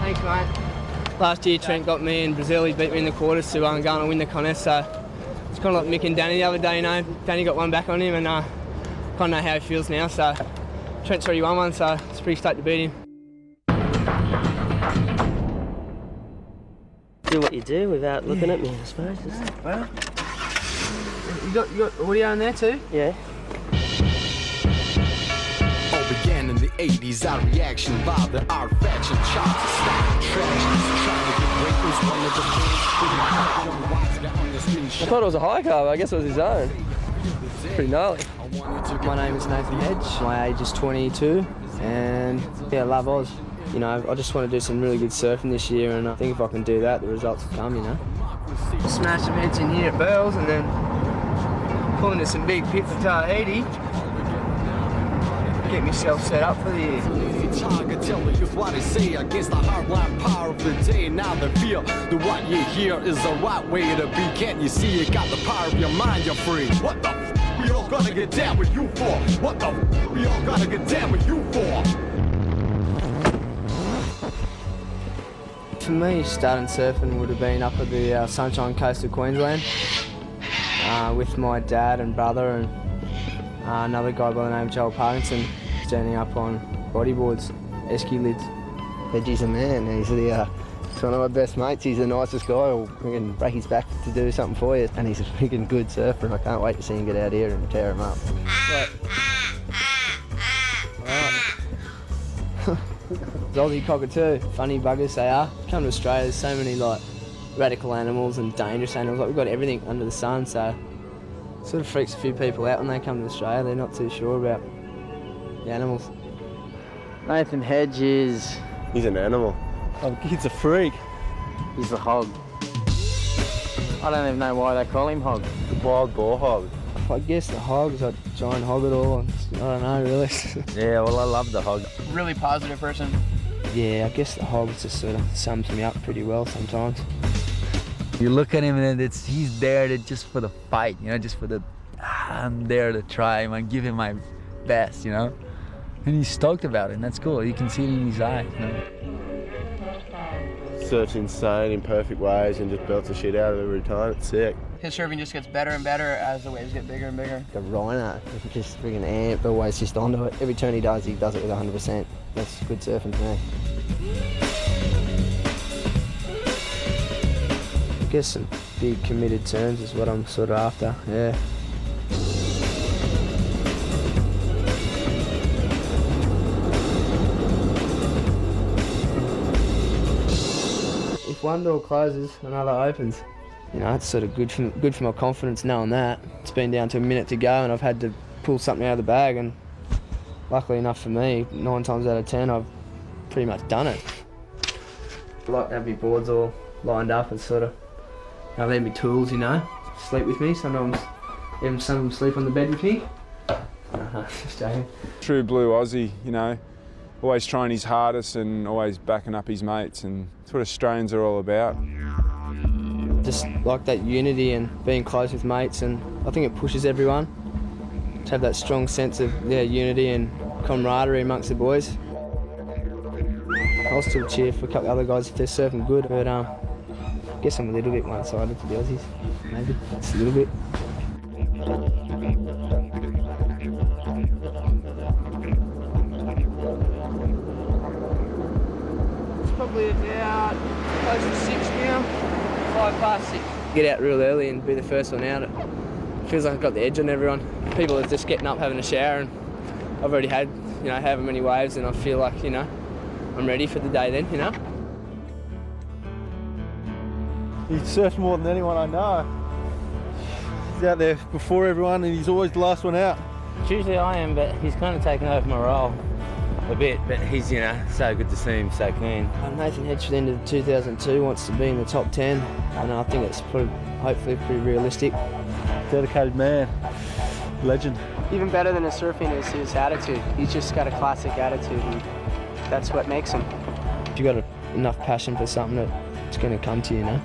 Thanks, mate. Last year Trent got me in Brazil, he beat me in the quarters to go and win the contest, so it's kind of like Mick and Danny the other day, you know. Danny got one back on him and kind of know how he feels now, so Trent's already won one, so it's pretty stoked to beat him. Do what you do without looking at me, I suppose. Well, you got audio in there too? Yeah. All began in the 80s, our reaction by the art fashion chops, style attractions, trying to get great was one of the things. I thought it was a high carb, I guess it was his own. Pretty gnarly. My name is Nathan Hedge, my age is 22, and yeah, I love Oz. You know, I just want to do some really good surfing this year, and I think if I can do that, the results will come, you know. Smash some heads in here at Burls and then pull into some big pits at Tahiti. Get myself set up for the year. Telling you what I say against the hardline power of the day. Now the feel that what you hear is the right way to be. Can't you see you got the power of your mind, you're free? What the f we all gotta get down with you for? What the f we all gotta get down with you for? For me, starting surfing would have been up at the Sunshine Coast of Queensland with my dad and brother and another guy by the name of Joel Parkinson, standing up on bodyboards, esky lids. Hedgie's a man. He's one of my best mates. He's the nicest guy. We can break his back to do something for you. And he's a freaking good surfer, and I can't wait to see him get out here and tear him up. Right. Aussie cockatoo, funny buggers they are. Come to Australia, there's so many like radical animals and dangerous animals. Like we've got everything under the sun, so it sort of freaks a few people out when they come to Australia. They're not too sure about the animals. Nathan Hedge is... He's an animal. Oh, he's a freak. He's a hog. I don't even know why they call him hog. The wild boar hog. I guess the hog's a giant hog at all. I don't know really. Yeah, well I love the hog. Really positive person. Yeah, I guess the hog just sort of sums me up pretty well sometimes. You look at him and he's there just for the fight, you know, just for the, I'm there to try and give him my best, you know. And he's stoked about it, and that's cool. You can see it in his eyes, you know. Surfs insane in perfect ways and just belts the shit out of it every time. It's sick. His surfing just gets better and better as the waves get bigger and bigger. The Rhino, just freaking amped, always just onto it. Every turn he does it with 100%. That's good surfing to me. I guess some big committed turns is what I'm sort of after, yeah. If one door closes, another opens. You know, it's sort of good for my confidence knowing that. It's been down to a minute to go and I've had to pull something out of the bag and luckily enough for me, 9 times out of 10 I've pretty much done it. I like to have my boards all lined up and sort of have my tools, you know, sleep with me. Sometimes even some of them sleep on the bed with me. Just joking. True blue Aussie, you know, always trying his hardest and always backing up his mates, and that's what Australians are all about. Just like that unity and being close with mates, and I think it pushes everyone to have that strong sense of unity and camaraderie amongst the boys. I'll still cheer for a couple of other guys if they're surfing good, but I guess I'm a little bit one-sided for the Aussies, maybe, just a little bit. It's probably about close to 6 now, 5 past 6. Get out real early and be the first one out. It feels like I've got the edge on everyone. People are just getting up, having a shower, and I've already had, you know, however many waves, and I feel like, you know, I'm ready for the day then, you know. He surfs more than anyone I know. He's out there before everyone and he's always the last one out. Usually I am, but he's kind of taken over my role a bit, but he's, you know, so good to see him so clean. Nathan Hedge at the end of 2002 wants to be in the top 10, and I think it's hopefully pretty realistic. Dedicated man, legend. Even better than his surfing is his attitude. He's just got a classic attitude, and that's what makes him. If you've got enough passion for something, it's going to come to you, you know.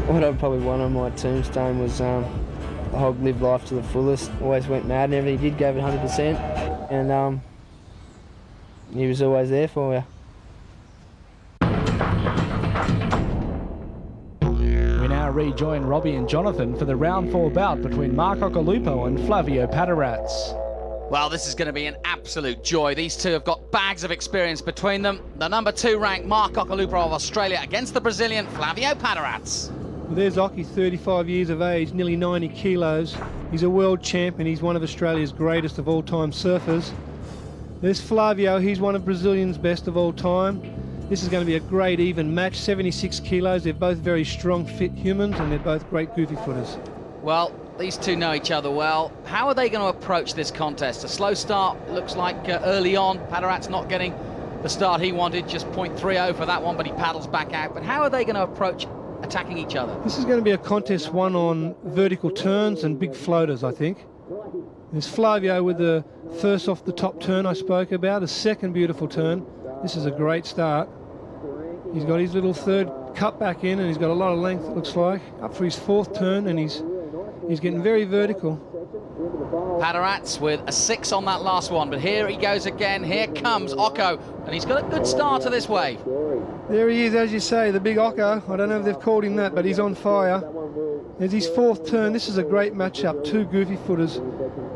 What I'd probably want on my tombstone was the whole live life to the fullest. Always went mad and everything he did, gave it 100%, and he was always there for you. We now rejoin Robbie and Jonathan for the round 4 bout between Mark Occhilupo and Flavio Paterats. Well, this is going to be an absolute joy. These two have got bags of experience between them. The number 2 ranked Mark Occhilupo of Australia against the Brazilian Flavio Paterats. Well, there's Occhi, 35 years of age, nearly 90 kilos. He's a world champion. He's one of Australia's greatest of all-time surfers. There's Flavio. He's one of Brazilian's best of all time. This is going to be a great even match, 76 kilos. They're both very strong, fit humans, and they're both great goofy footers. Well, these two know each other well. How are they going to approach this contest? A slow start, looks like early on. Paterats not getting the start he wanted, just 0.30 for that one, but he paddles back out. But how are they going to approach attacking each other? This is going to be a contest won on vertical turns and big floaters, I think. There's Flavio with the first off the top turn I spoke about, a second beautiful turn. This is a great start. He's got his little third cut back in, and he's got a lot of length, it looks like. Up for his 4th turn, and he's getting very vertical. Paterats with a 6 on that last one, but here he goes again. Here comes Occo, and he's got a good start to this wave. There he is, as you say, the big Occo. I don't know if they've called him that, but he's on fire. There's his 4th turn. This is a great matchup. 2 goofy footers.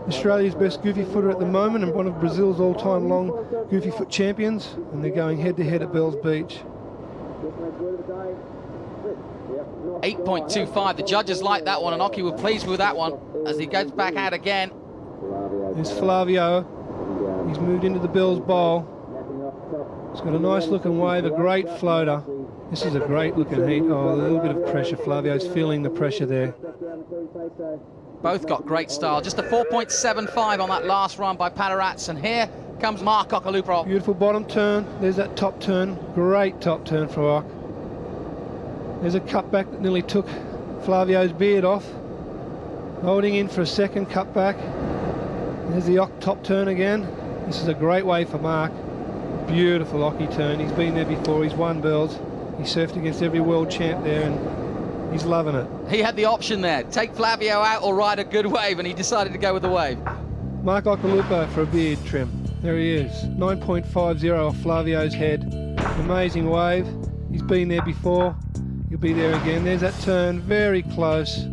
Australia's best goofy footer at the moment, and one of Brazil's all-time long goofy foot champions, and they're going head-to-head at Bells Beach. 8.25. The judges like that one, and Occhi were pleased with that one as he goes back out again. There's Flavio. He's moved into the Bells Bowl. He's got a nice looking wave, a great floater. This is a great looking heat. Oh, a little bit of pressure. Flavio's feeling the pressure there. Both got great style. Just a 4.75 on that last run by Paterats, and here comes Mark Occhilupo. Beautiful bottom turn. There's that top turn. Great top turn for Ock. There's a cutback that nearly took Flavio's beard off. Holding in for a second cutback. There's the Ock top turn again. This is a great wave for Mark. Beautiful Occhi turn. He's been there before. He's won Bells. He surfed against every world champ there, and he's loving it. He had the option there. Take Flavio out or ride a good wave, and he decided to go with the wave. Mark Occhilupo for a beard trim. There he is. 9.50 off Flavio's head. Amazing wave. He's been there before. He'll be there again. There's that turn, very close.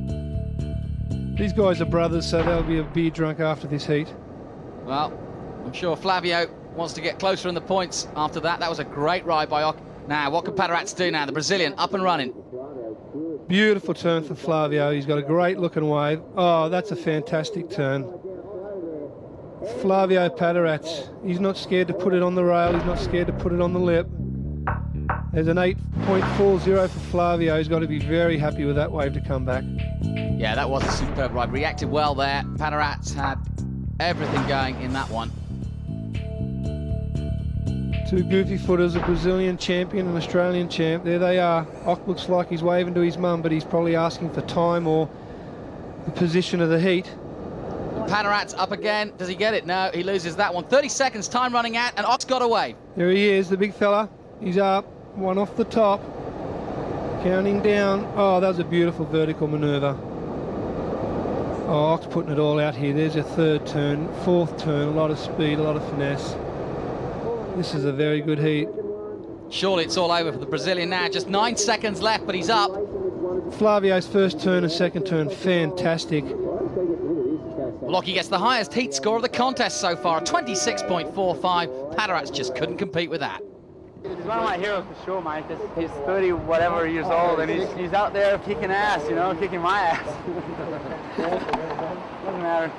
These guys are brothers, so they'll be a beer drunk after this heat. Well, I'm sure Flavio wants to get closer in the points after that. That was a great ride by Ock. Now, what can Paterats do now? The Brazilian up and running. Beautiful turn for Flavio. He's got a great looking wave. Oh, that's a fantastic turn. Flavio Paterats. He's not scared to put it on the rail. He's not scared to put it on the lip. There's an 8.40 for Flavio. He's got to be very happy with that wave to come back. Yeah, that was a superb ride. Reacted well there. Paterats had everything going in that one. Two goofy footers, a Brazilian champion and Australian champ. There they are. Ock looks like he's waving to his mum, but he's probably asking for time or the position of the heat. Padarat's up again. Does he get it? No, he loses that one. 30 seconds, time running out, and Ock's got away. There he is, the big fella. He's up, one off the top. Counting down. Oh, that was a beautiful vertical manoeuvre. Oh, Ock's putting it all out here. There's a third turn, fourth turn, a lot of speed, a lot of finesse. This is a very good heat. Surely it's all over for the Brazilian now. Just 9 seconds left, but he's up. Flavio's first turn and second turn, fantastic. Lockie gets the highest heat score of the contest so far, 26.45. Padarat's just couldn't compete with that. He's one of my heroes for sure, mate. He's 30 whatever years old, and he's out there kicking ass, you know, kicking my ass. Doesn't matter.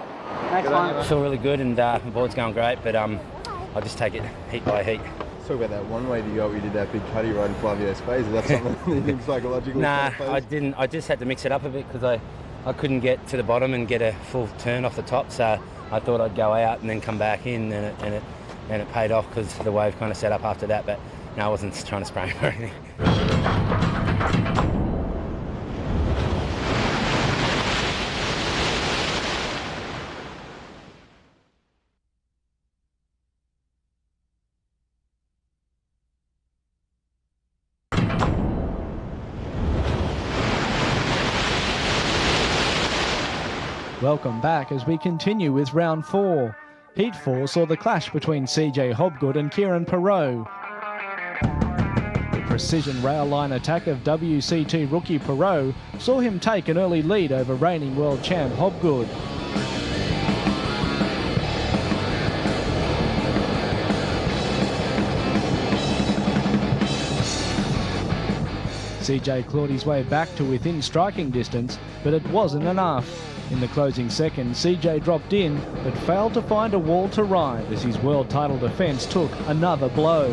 Next one. I feel really good, and the board's going great, but I'll just take it heat by heat. Talk about that one way to go. We did that big cutty right in Flavio's face. Is that something you think psychologically? Nah, I didn't. I just had to mix it up a bit because I couldn't get to the bottom and get a full turn off the top, so I thought I'd go out and then come back in, and it paid off because the wave kind of set up after that. But no, I wasn't trying to spray him or anything. Welcome back as we continue with round 4. Heat 4 saw the clash between CJ Hobgood and Kieran Perreault. The precision rail line attack of WCT rookie Perreault saw him take an early lead over reigning world champ Hobgood. CJ clawed his way back to within striking distance, but it wasn't enough. In the closing second, CJ dropped in, but failed to find a wall to ride as his world title defence took another blow.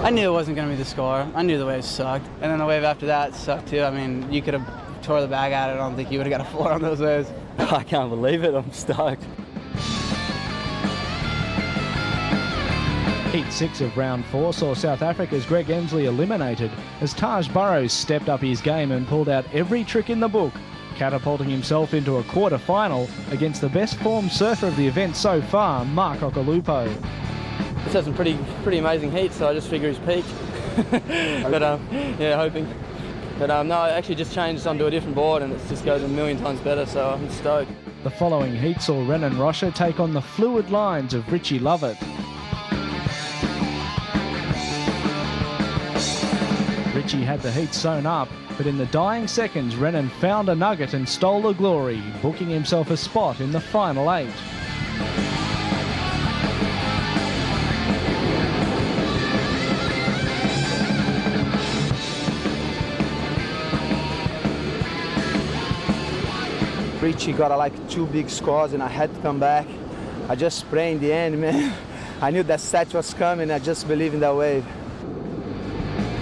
I knew it wasn't going to be the score. I knew the wave sucked. And then the wave after that sucked too. I mean, you could have tore the bag out. I don't think you would have got a 4 on those waves. I can't believe it. I'm stoked. Heat 6 of round 4 saw South Africa's Greg Emsley eliminated as Taj Burrows stepped up his game and pulled out every trick in the book, catapulting himself into a quarter-final against the best formed surfer of the event so far, Mark Okolupo. He's had some pretty amazing heats, so I just figure he's peaked. But yeah, hoping. But no, I actually just changed onto a different board and it just goes a million times better, so I'm stoked. The following heat saw Renan Rocha take on the fluid lines of Richie Lovett. Richie had the heat sewn up, but in the dying seconds, Renan found a nugget and stole the glory, booking himself a spot in the final 8. Richie got like 2 big scores and I had to come back. I just sprayed in the end, man. I knew that set was coming. I just believed in that wave.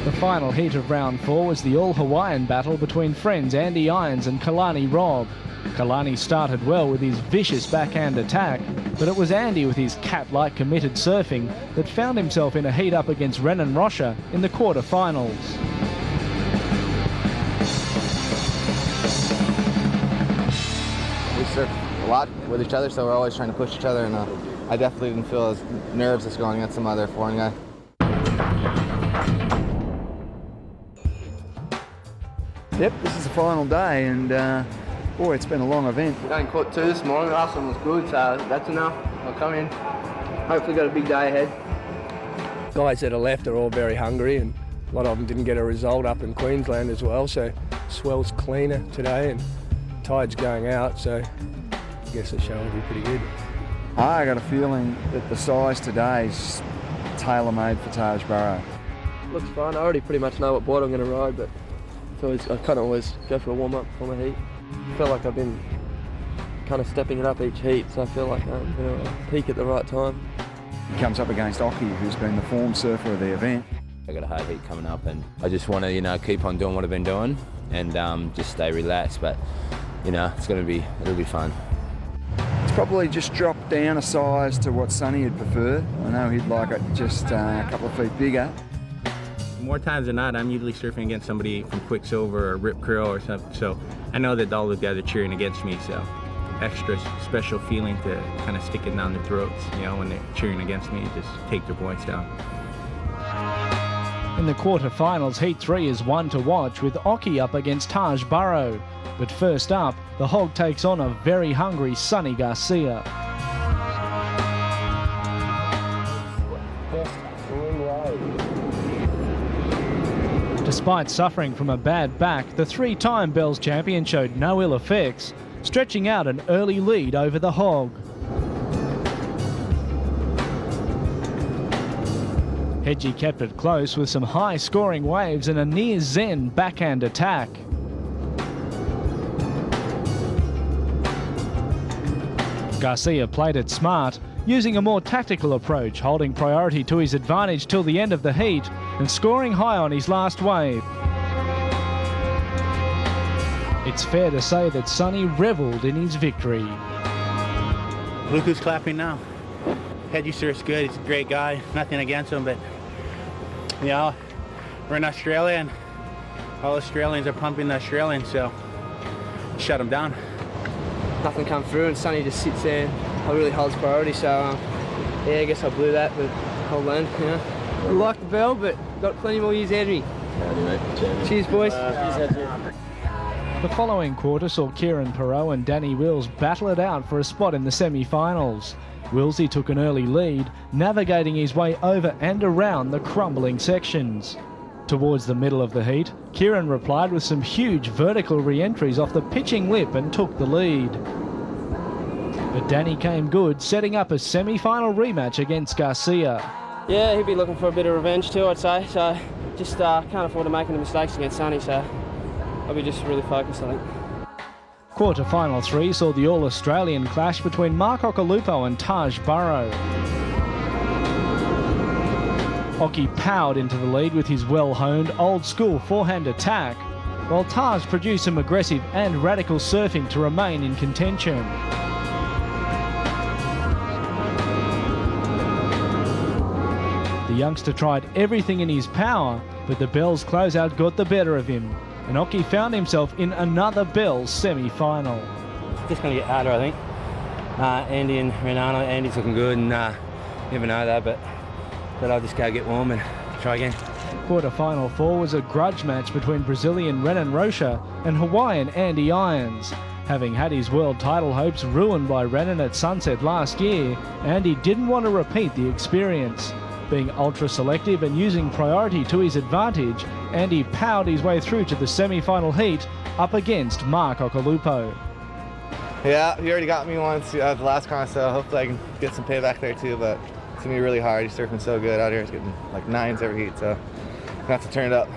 The final heat of round 4 was the all-Hawaiian battle between friends Andy Irons and Kalani Robb. Kalani started well with his vicious backhand attack, but it was Andy with his cat-like committed surfing that found himself in a heat up against Renan Rocha in the quarter-finals. We surf a lot with each other, so we're always trying to push each other, and I definitely didn't feel as nerves as going against some other foreign guy. Yep, this is the final day, and boy, it's been a long event. We got in caught 2 this morning. The last one was good, so that's enough. I'll come in. Hopefully got a big day ahead. Guys that are left are all very hungry, and a lot of them didn't get a result up in Queensland as well, so swell's cleaner today and tide's going out, so I guess the show will be pretty good. I got a feeling that the size today is tailor-made for Taj Burrow. Looks fun. I already pretty much know what board I'm going to ride, but I kind of always go for a warm-up for my heat. I feel like I've been kind of stepping it up each heat, so I feel like I'm going to peak at the right time. He comes up against Oki, who's been the form surfer of the event. I got a hard heat coming up, and I just want to, keep on doing what I've been doing and just stay relaxed. But, it'll be fun. It's probably just dropped down a size to what Sonny would prefer. I know he'd like it just a couple of feet bigger. More times than not, I'm usually surfing against somebody from Quicksilver or Rip Curl or something, so I know that all the guys are cheering against me, so extra special feeling to kind of stick it down their throats, you know, when they're cheering against me, just take their points down. In the quarterfinals, Heat 3 is one to watch with Oki up against Taj Burrow. But first up, the Hog takes on a very hungry Sonny Garcia. Despite suffering from a bad back, the three-time Bells champion showed no ill effects, stretching out an early lead over the Hog. Hedgie kept it close with some high-scoring waves and a near-zen backhand attack. Garcia played it smart, using a more tactical approach, holding priority to his advantage till the end of the heat and scoring high on his last wave. It's fair to say that Sonny revelled in his victory. Look who's clapping now. Hedgie surf's good, he's a great guy, nothing against him, but you know, we're in Australia and all Australians are pumping the Australians, so shut him down. Nothing come through and Sonny just sits there and really holds priority, so yeah, I guess I blew that, but I'll learn, you know. I like the bell, but got plenty more years ahead of me. Cheers, boys. The following quarter saw Kieran Perot and Danny Wills battle it out for a spot in the semi-finals. Willsey took an early lead, navigating his way over and around the crumbling sections. Towards the middle of the heat, Kieran replied with some huge vertical re-entries off the pitching lip and took the lead. But Danny came good, setting up a semi-final rematch against Garcia. Yeah, he'll be looking for a bit of revenge too, I'd say. So just can't afford to make any mistakes against Sonny, so I'll be just really focused, I think. Quarter-final 3 saw the All-Australian clash between Mark Occhilupo and Taj Burrow. Occhi powered into the lead with his well-honed, old-school forehand attack, while Taj produced some aggressive and radical surfing to remain in contention. The youngster tried everything in his power, but the Bells closeout got the better of him, and Occhi found himself in another Bells semi-final. Just going to get harder, I think. Andy and Renano, Andy's looking good, and never know that, but I'll just go get warm and try again. Quarter-final 4 was a grudge match between Brazilian Renan Rocha and Hawaiian Andy Irons. Having had his world title hopes ruined by Renan at Sunset last year, Andy didn't want to repeat the experience. Being ultra-selective and using priority to his advantage, Andy powered his way through to the semi-final heat up against Mark Occhilupo. Yeah, he already got me once at the last con, so hopefully I can get some payback there too, but it's going to be really hard. He's surfing so good out here. He's getting like 9s every heat, so I'm going to have to turn it up.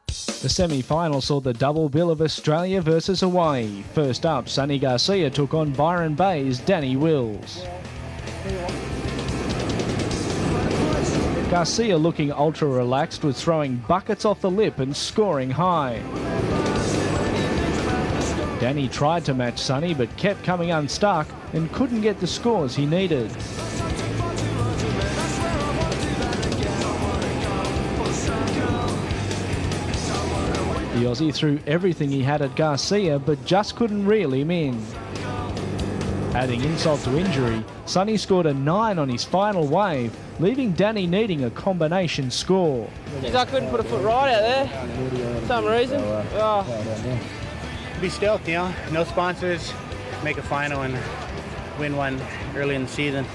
The semi-final saw the double bill of Australia versus Hawaii. First up, Sonny Garcia took on Byron Bay's Danny Wills. Garcia, looking ultra-relaxed, was throwing buckets off the lip and scoring high. Danny tried to match Sonny but kept coming unstuck and couldn't get the scores he needed. The Aussie threw everything he had at Garcia but just couldn't reel him in. Adding insult to injury, Sonny scored a 9 on his final wave, leaving Danny needing a combination score. I couldn't put a foot right out there for some reason. Be stoked, you know, no sponsors, make a final and win one early in the season.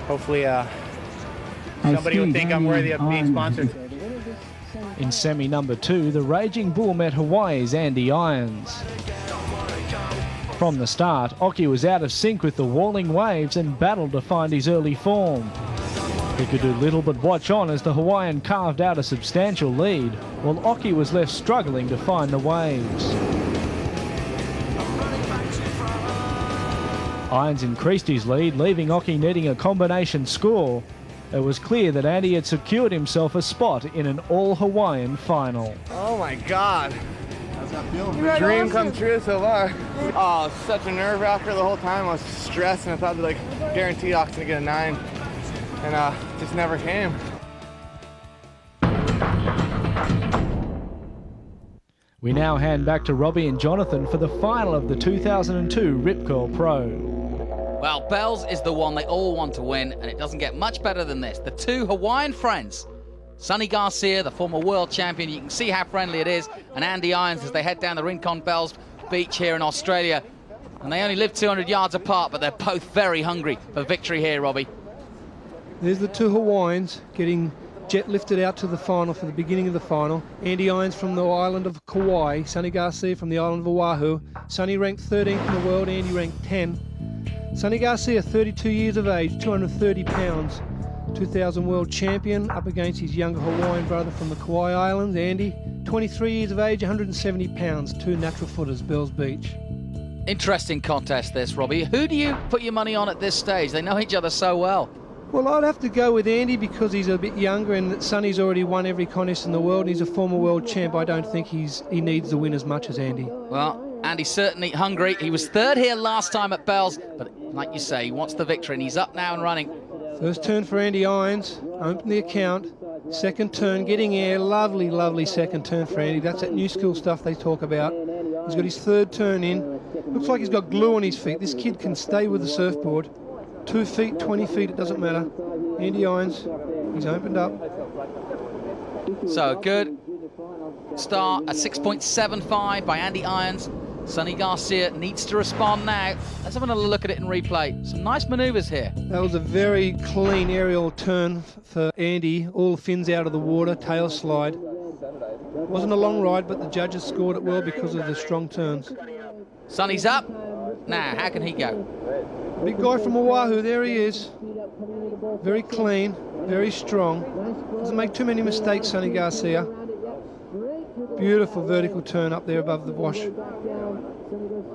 Hopefully somebody will think I'm worthy of being sponsored. In semi number 2, the Raging Bull met Hawaii's Andy Irons. From the start, Occhi was out of sync with the walling waves and battled to find his early form. He could do little but watch on as the Hawaiian carved out a substantial lead, while Occhi was left struggling to find the waves. Irons increased his lead, leaving Occhi needing a combination score. It was clear that Andy had secured himself a spot in an all-Hawaiian final. Oh my God. Dream come true so far. Oh, such a nerve wracker the whole time. I was stressed and I thought like guaranteed I was gonna get a 9, and just never came. We now hand back to Robbie and Jonathan for the final of the 2002 Rip Curl Pro. Well, Bells is the one they all want to win, and it doesn't get much better than this. The two Hawaiian friends, Sonny Garcia, the former world champion, you can see how friendly it is, and Andy Irons as they head down the Rincon Bells beach here in Australia. And they only live 200 yards apart, but they're both very hungry for victory here, Robbie. There's the two Hawaiians getting jet lifted out to the final for the beginning of the final. Andy Irons from the island of Kauai, Sonny Garcia from the island of Oahu. Sonny ranked 13th in the world, Andy ranked 10. Sonny Garcia, 32 years of age, 230 pounds, 2000 world champion, up against his younger Hawaiian brother from the Kauai Islands, Andy, 23 years of age, 170 pounds, two natural footers, Bells Beach. Interesting contest this, Robbie. Who do you put your money on at this stage? They know each other so well. Well, I'd have to go with Andy because he's a bit younger and Sonny's already won every contest in the world and he's a former world champ. I don't think he needs to win as much as Andy. Well, Andy's certainly hungry. He was third here last time at Bells, but like you say, he wants the victory and he's up now and running. First turn for Andy Irons, open the account. Second turn, getting air, lovely, lovely second turn for Andy. That's that new school stuff they talk about. He's got his third turn in. Looks like he's got glue on his feet. This kid can stay with the surfboard. 2 feet, 20 feet, it doesn't matter. Andy Irons, he's opened up. So good start, a 6.75 by Andy Irons. Sonny Garcia needs to respond now. Let's have another look at it in replay. Some nice manoeuvres here. That was a very clean aerial turn for Andy. All the fins out of the water, tail slide. Wasn't a long ride, but the judges scored it well because of the strong turns. Sonny's up. Now, how can he go? Big guy from Oahu, there he is. Very clean, very strong. Doesn't make too many mistakes, Sonny Garcia. Beautiful vertical turn up there above the wash.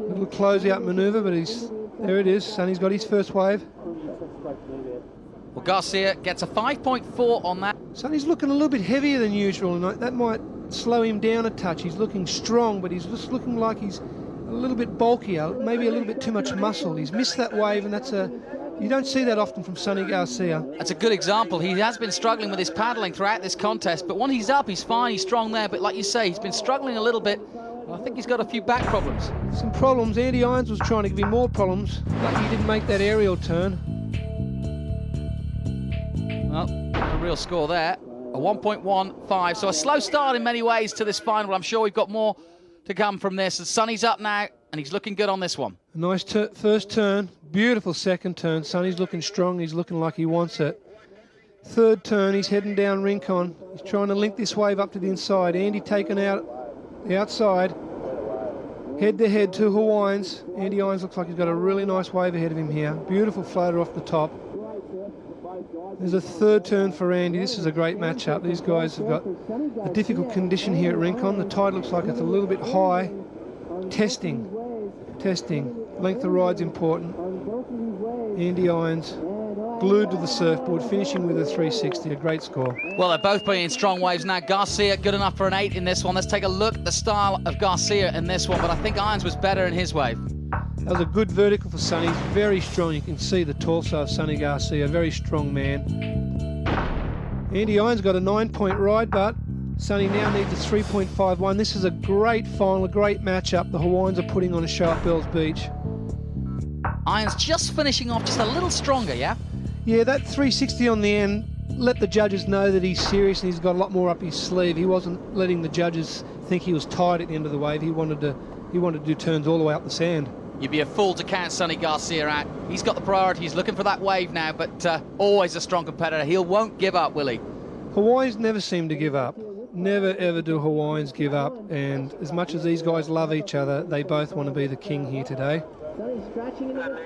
Little close-out manoeuvre, but there it is. Sonny's got his first wave. Well, Garcia gets a 5.4 on that. Sonny's looking a little bit heavier than usual, and that might slow him down a touch. He's looking strong, but he's just looking like he's a little bit bulkier, maybe a little bit too much muscle. He's missed that wave, and you don't see that often from Sonny Garcia. That's a good example. He has been struggling with his paddling throughout this contest, but when he's up, he's fine, he's strong there. But like you say, he's been struggling a little bit. I think he's got a few back problems. Some problems. Andy Irons was trying to give him more problems. Lucky he didn't make that aerial turn. Well, a real score there. A 1.15. So a slow start in many ways to this final. I'm sure we've got more to come from this. And Sonny's up now, and he's looking good on this one. A nice first turn. Beautiful second turn. Sonny's looking strong. He's looking like he wants it. Third turn, he's heading down Rincon. He's trying to link this wave up to the inside. Andy taken out the outside. Head-to-head, two Hawaiians. Andy Irons looks like he's got a really nice wave ahead of him here. Beautiful floater off the top. There's a third turn for Andy. This is a great matchup. These guys have got a difficult condition here at Rincon. The tide looks like it's a little bit high. Testing. Length of ride's important. Andy Irons glued to the surfboard, finishing with a 360, a great score. Well, they're both putting in strong waves now. Garcia good enough for an 8 in this one. Let's take a look at the style of Garcia in this one, but I think Irons was better in his wave. That was a good vertical for Sonny. He's very strong. You can see the torso of Sonny Garcia, a very strong man. Andy Irons got a 9-point ride, but Sonny now needs a 3.51. This is a great final, a great matchup the Hawaiians are putting on a show at Bells Beach. Irons just finishing off just a little stronger, yeah? Yeah, that 360 on the end let the judges know that he's serious and he's got a lot more up his sleeve. He wasn't letting the judges think he was tired at the end of the wave. He wanted to do turns all the way up the sand. You'd be a fool to count Sonny Garcia out. He's got the priority. He's looking for that wave now, but always a strong competitor. He won't give up, will he? Hawaiians never seem to give up. Never, ever do Hawaiians give up. And as much as these guys love each other, they both want to be the king here today.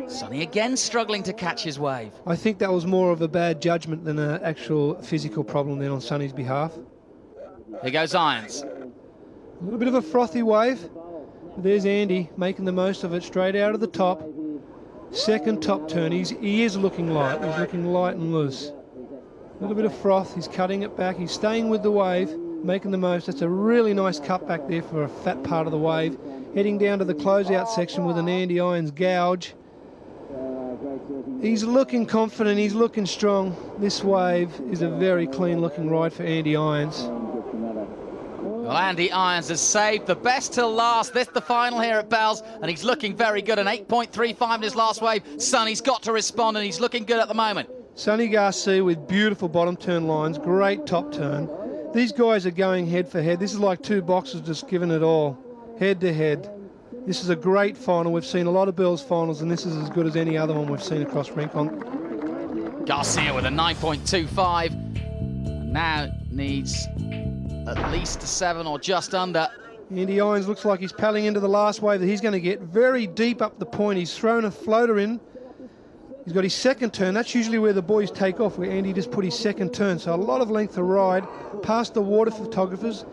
Sonny again struggling to catch his wave. I think that was more of a bad judgment than an actual physical problem then on Sonny's behalf. Here goes Irons. A little bit of a frothy wave. There's Andy making the most of it straight out of the top. Second top turn. He is looking light. He's looking light and loose. A little bit of froth. He's cutting it back. He's staying with the wave. making the most. That's a really nice cut back there for a fat part of the wave. Heading down to the closeout section with an Andy Irons gouge. He's looking confident, he's looking strong. This wave is a very clean looking ride for Andy Irons. Well, Andy Irons has saved the best till last. This the final here at Bells, and he's looking very good. An 8.35 in his last wave. Sonny's got to respond, and he's looking good at the moment. Sonny Garcia with beautiful bottom turn lines, great top turn. These guys are going head for head. This is like two boxers just giving it all, head to head. This is a great final. We've seen a lot of Bells finals, and this is as good as any other one we've seen across Rincon. Garcia with a 9.25. Now needs at least a 7 or just under. Andy Irons looks like he's paddling into the last wave that he's going to get very deep up the point. He's thrown a floater in. He's got his second turn. That's usually where the boys take off, where Andy just put his second turn. So a lot of length to ride, past the water photographers,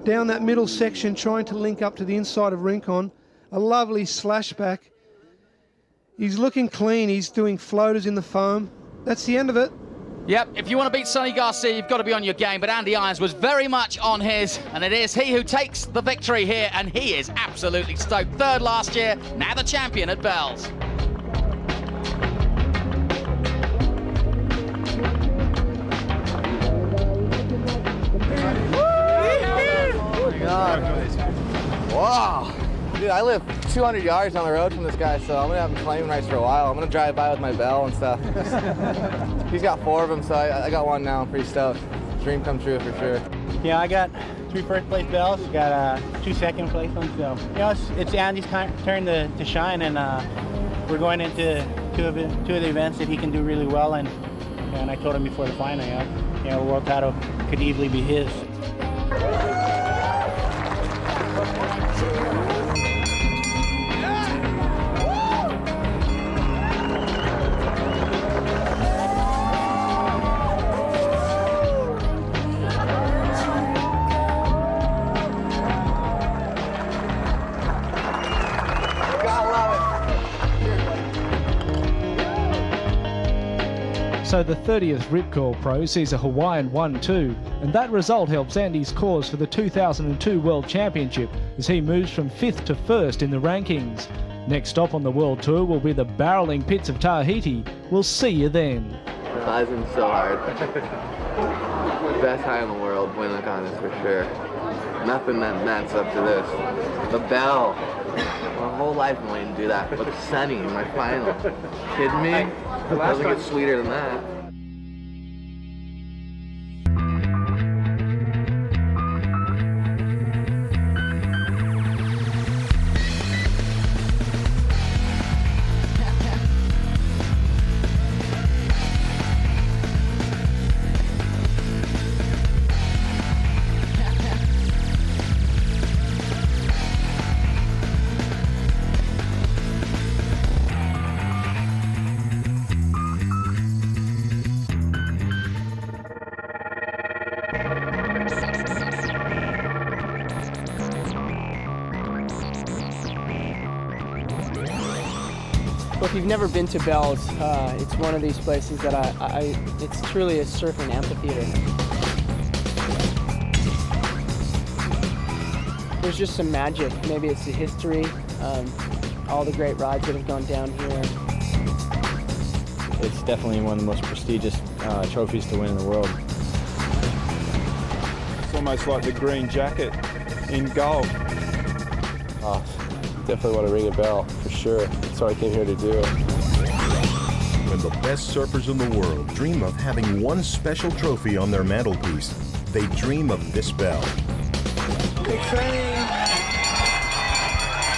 down that middle section, trying to link up to the inside of Rincon. A lovely slashback. He's looking clean. He's doing floaters in the foam. That's the end of it. Yep, if you want to beat Sonny Garcia, you've got to be on your game, but Andy Irons was very much on his, and it is he who takes the victory here, and he is absolutely stoked. Third last year, now the champion at Bells. Oh my God. Wow. Dude, I live 200 yards down the road from this guy, so I'm gonna have him claiming rights for a while. I'm gonna drive by with my bell and stuff. He's got 4 of them, so I got 1 now. I'm pretty stoked. Dream come true for sure. Yeah, I got 3 first place bells, got 2 second place ones, so you know it's Andy's turn to shine, and we're going into two of the events that he can do really well, and I told him before the final, you know, world title could easily be his. So the 30th Rip Curl Pro sees a Hawaiian 1-2, and that result helps Andy's cause for the 2002 World Championship as he moves from 5th to 1st in the rankings. Next stop on the World Tour will be the barreling pits of Tahiti. We'll see you then. Buzzing so hard. Best high in the world, win the contest for sure. Nothing that matches up to this. The bell. My whole life I'm waiting to do that, but Sunny in my final. Kidding me? It doesn't get sweeter than that. Well, if you've never been to Bells, it's one of these places that it's truly a surfing amphitheater. There's just some magic. Maybe it's the history, all the great rides that have gone down here. It's definitely one of the most prestigious trophies to win in the world. It's almost like the green jacket in golf. Oh, definitely want to ring a bell, for sure. That's what I came here to do. When the best surfers in the world dream of having one special trophy on their mantelpiece, they dream of this bell.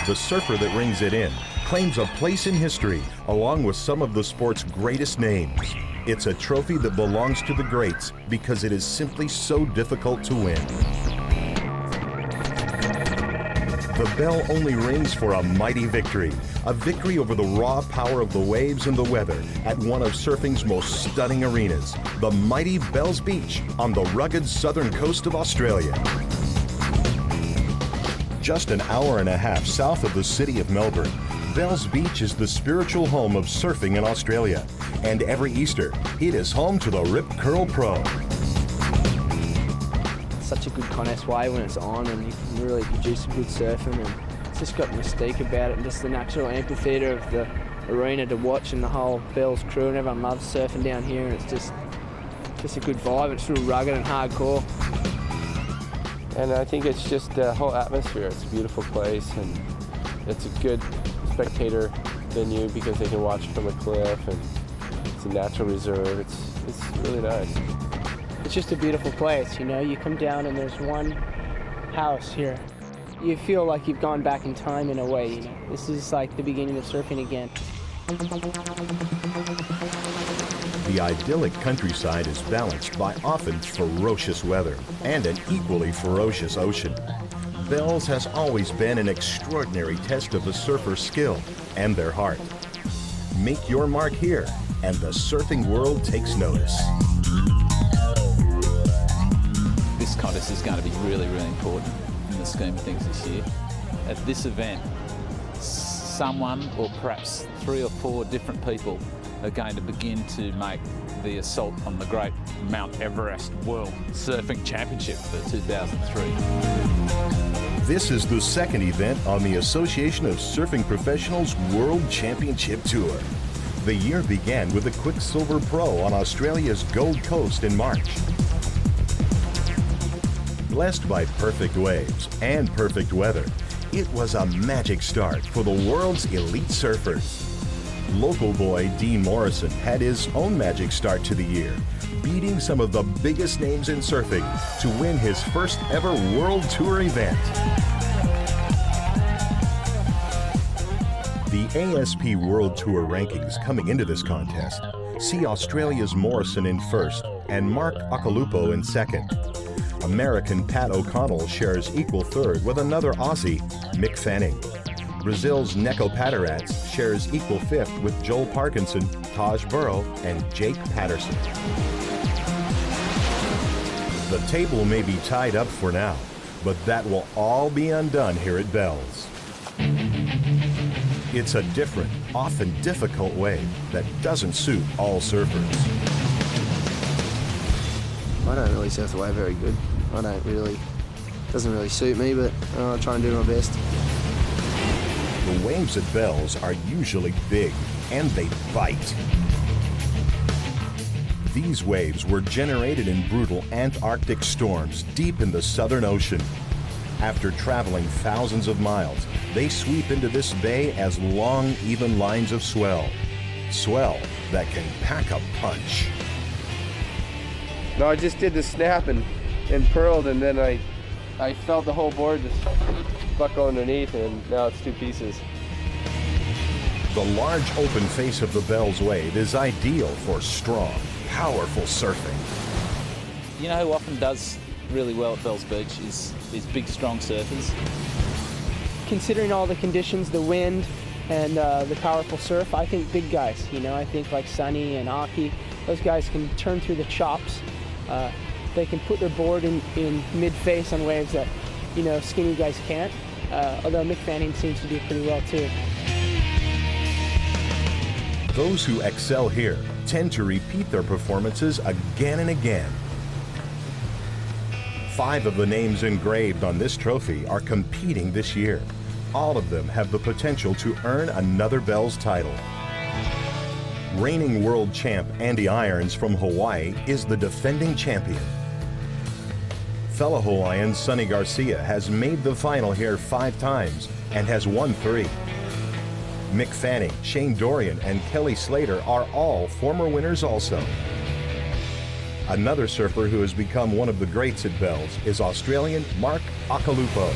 The surfer that rings it in claims a place in history, along with some of the sport's greatest names. It's a trophy that belongs to the greats because it is simply so difficult to win. The bell only rings for a mighty victory, a victory over the raw power of the waves and the weather at one of surfing's most stunning arenas, the mighty Bells Beach on the rugged southern coast of Australia. Just an hour and a half south of the city of Melbourne, Bells Beach is the spiritual home of surfing in Australia, and every Easter, it is home to the Rip Curl Pro. such a good contest wave when it's on, and you can really produce a good surfing, and it's just got mystique about it, and just the natural amphitheatre of the arena to watch, and the whole Bells crew, and everyone loves surfing down here, and it's just a good vibe. It's real rugged and hardcore. And I think it's just the whole atmosphere. It's a beautiful place, and it's a good spectator venue because they can watch from a cliff, and it's a natural reserve. It's really nice. It's just a beautiful place, you know. You come down and there's one house here. You feel like you've gone back in time in a way, you know. This is like the beginning of surfing again. The idyllic countryside is balanced by often ferocious weather and an equally ferocious ocean. Bells has always been an extraordinary test of the surfer's skill and their heart. Make your mark here, and the surfing world takes notice. This contest is going to be really, really important in the scheme of things this year. At this event, someone, or perhaps 3 or 4 different people, are going to begin to make the assault on the great Mount Everest World Surfing Championship for 2003. This is the second event on the Association of Surfing Professionals World Championship Tour. The year began with the Quicksilver Pro on Australia's Gold Coast in March. Blessed by perfect waves and perfect weather, it was a magic start for the world's elite surfers. Local boy Dean Morrison had his own magic start to the year, beating some of the biggest names in surfing to win his first ever World Tour event. The ASP World Tour rankings coming into this contest see Australia's Morrison in first and Mark Akalupo in second. American Pat O'Connell shares equal third with another Aussie, Mick Fanning. Brazil's Neko Patarats shares equal fifth with Joel Parkinson, Taj Burrow, and Jake Patterson. The table may be tied up for now, but that will all be undone here at Bells. It's a different, often difficult wave that doesn't suit all surfers. I don't really surf the wave very good. Doesn't really suit me, but I'll try and do my best. The waves at Bells are usually big, and they bite. These waves were generated in brutal Antarctic storms deep in the Southern Ocean. After traveling thousands of miles, they sweep into this bay as long, even lines of swell. Swell that can pack a punch. No, I just did the snap and purled, and then I felt the whole board just buckle underneath, and now it's 2 pieces. The large open face of the Bells wave is ideal for strong, powerful surfing. You know who often does really well at Bells Beach is big, strong surfers. Considering all the conditions, the wind and the powerful surf, I think big guys, you know, I think like Sonny and Aki, those guys can turn through the chops. They can put their board in mid-face on waves that, you know, skinny guys can't. Although Mick Fanning seems to do pretty well too. Those who excel here tend to repeat their performances again and again. 5 of the names engraved on this trophy are competing this year. All of them have the potential to earn another Bells title. Reigning world champ Andy Irons from Hawaii is the defending champion. Fellow Hawaiian Sonny Garcia has made the final here 5 times and has won 3. Mick Fanning, Shane Dorian, and Kelly Slater are all former winners also. Another surfer who has become one of the greats at Bells is Australian Mark Akalupo.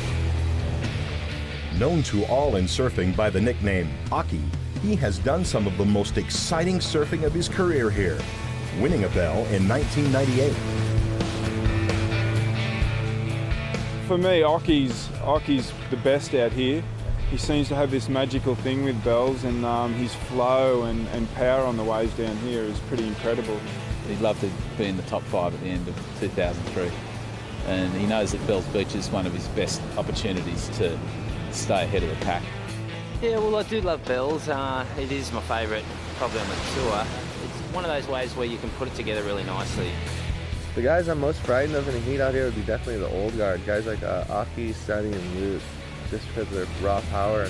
Known to all in surfing by the nickname Aki, he has done some of the most exciting surfing of his career here, winning a bell in 1998. For me, Aki's the best out here. He seems to have this magical thing with Bells, and his flow and power on the waves down here is pretty incredible. He'd love to be in the top 5 at the end of 2003. And he knows that Bells Beach is one of his best opportunities to stay ahead of the pack. Yeah, well, I do love Bells. It is my favourite, probably on the tour. It's one of those ways where you can put it together really nicely. The guys I'm most frightened of in the heat out here would be definitely the old guard. Guys like Aki, Sunny, and Luke, just because of their raw power.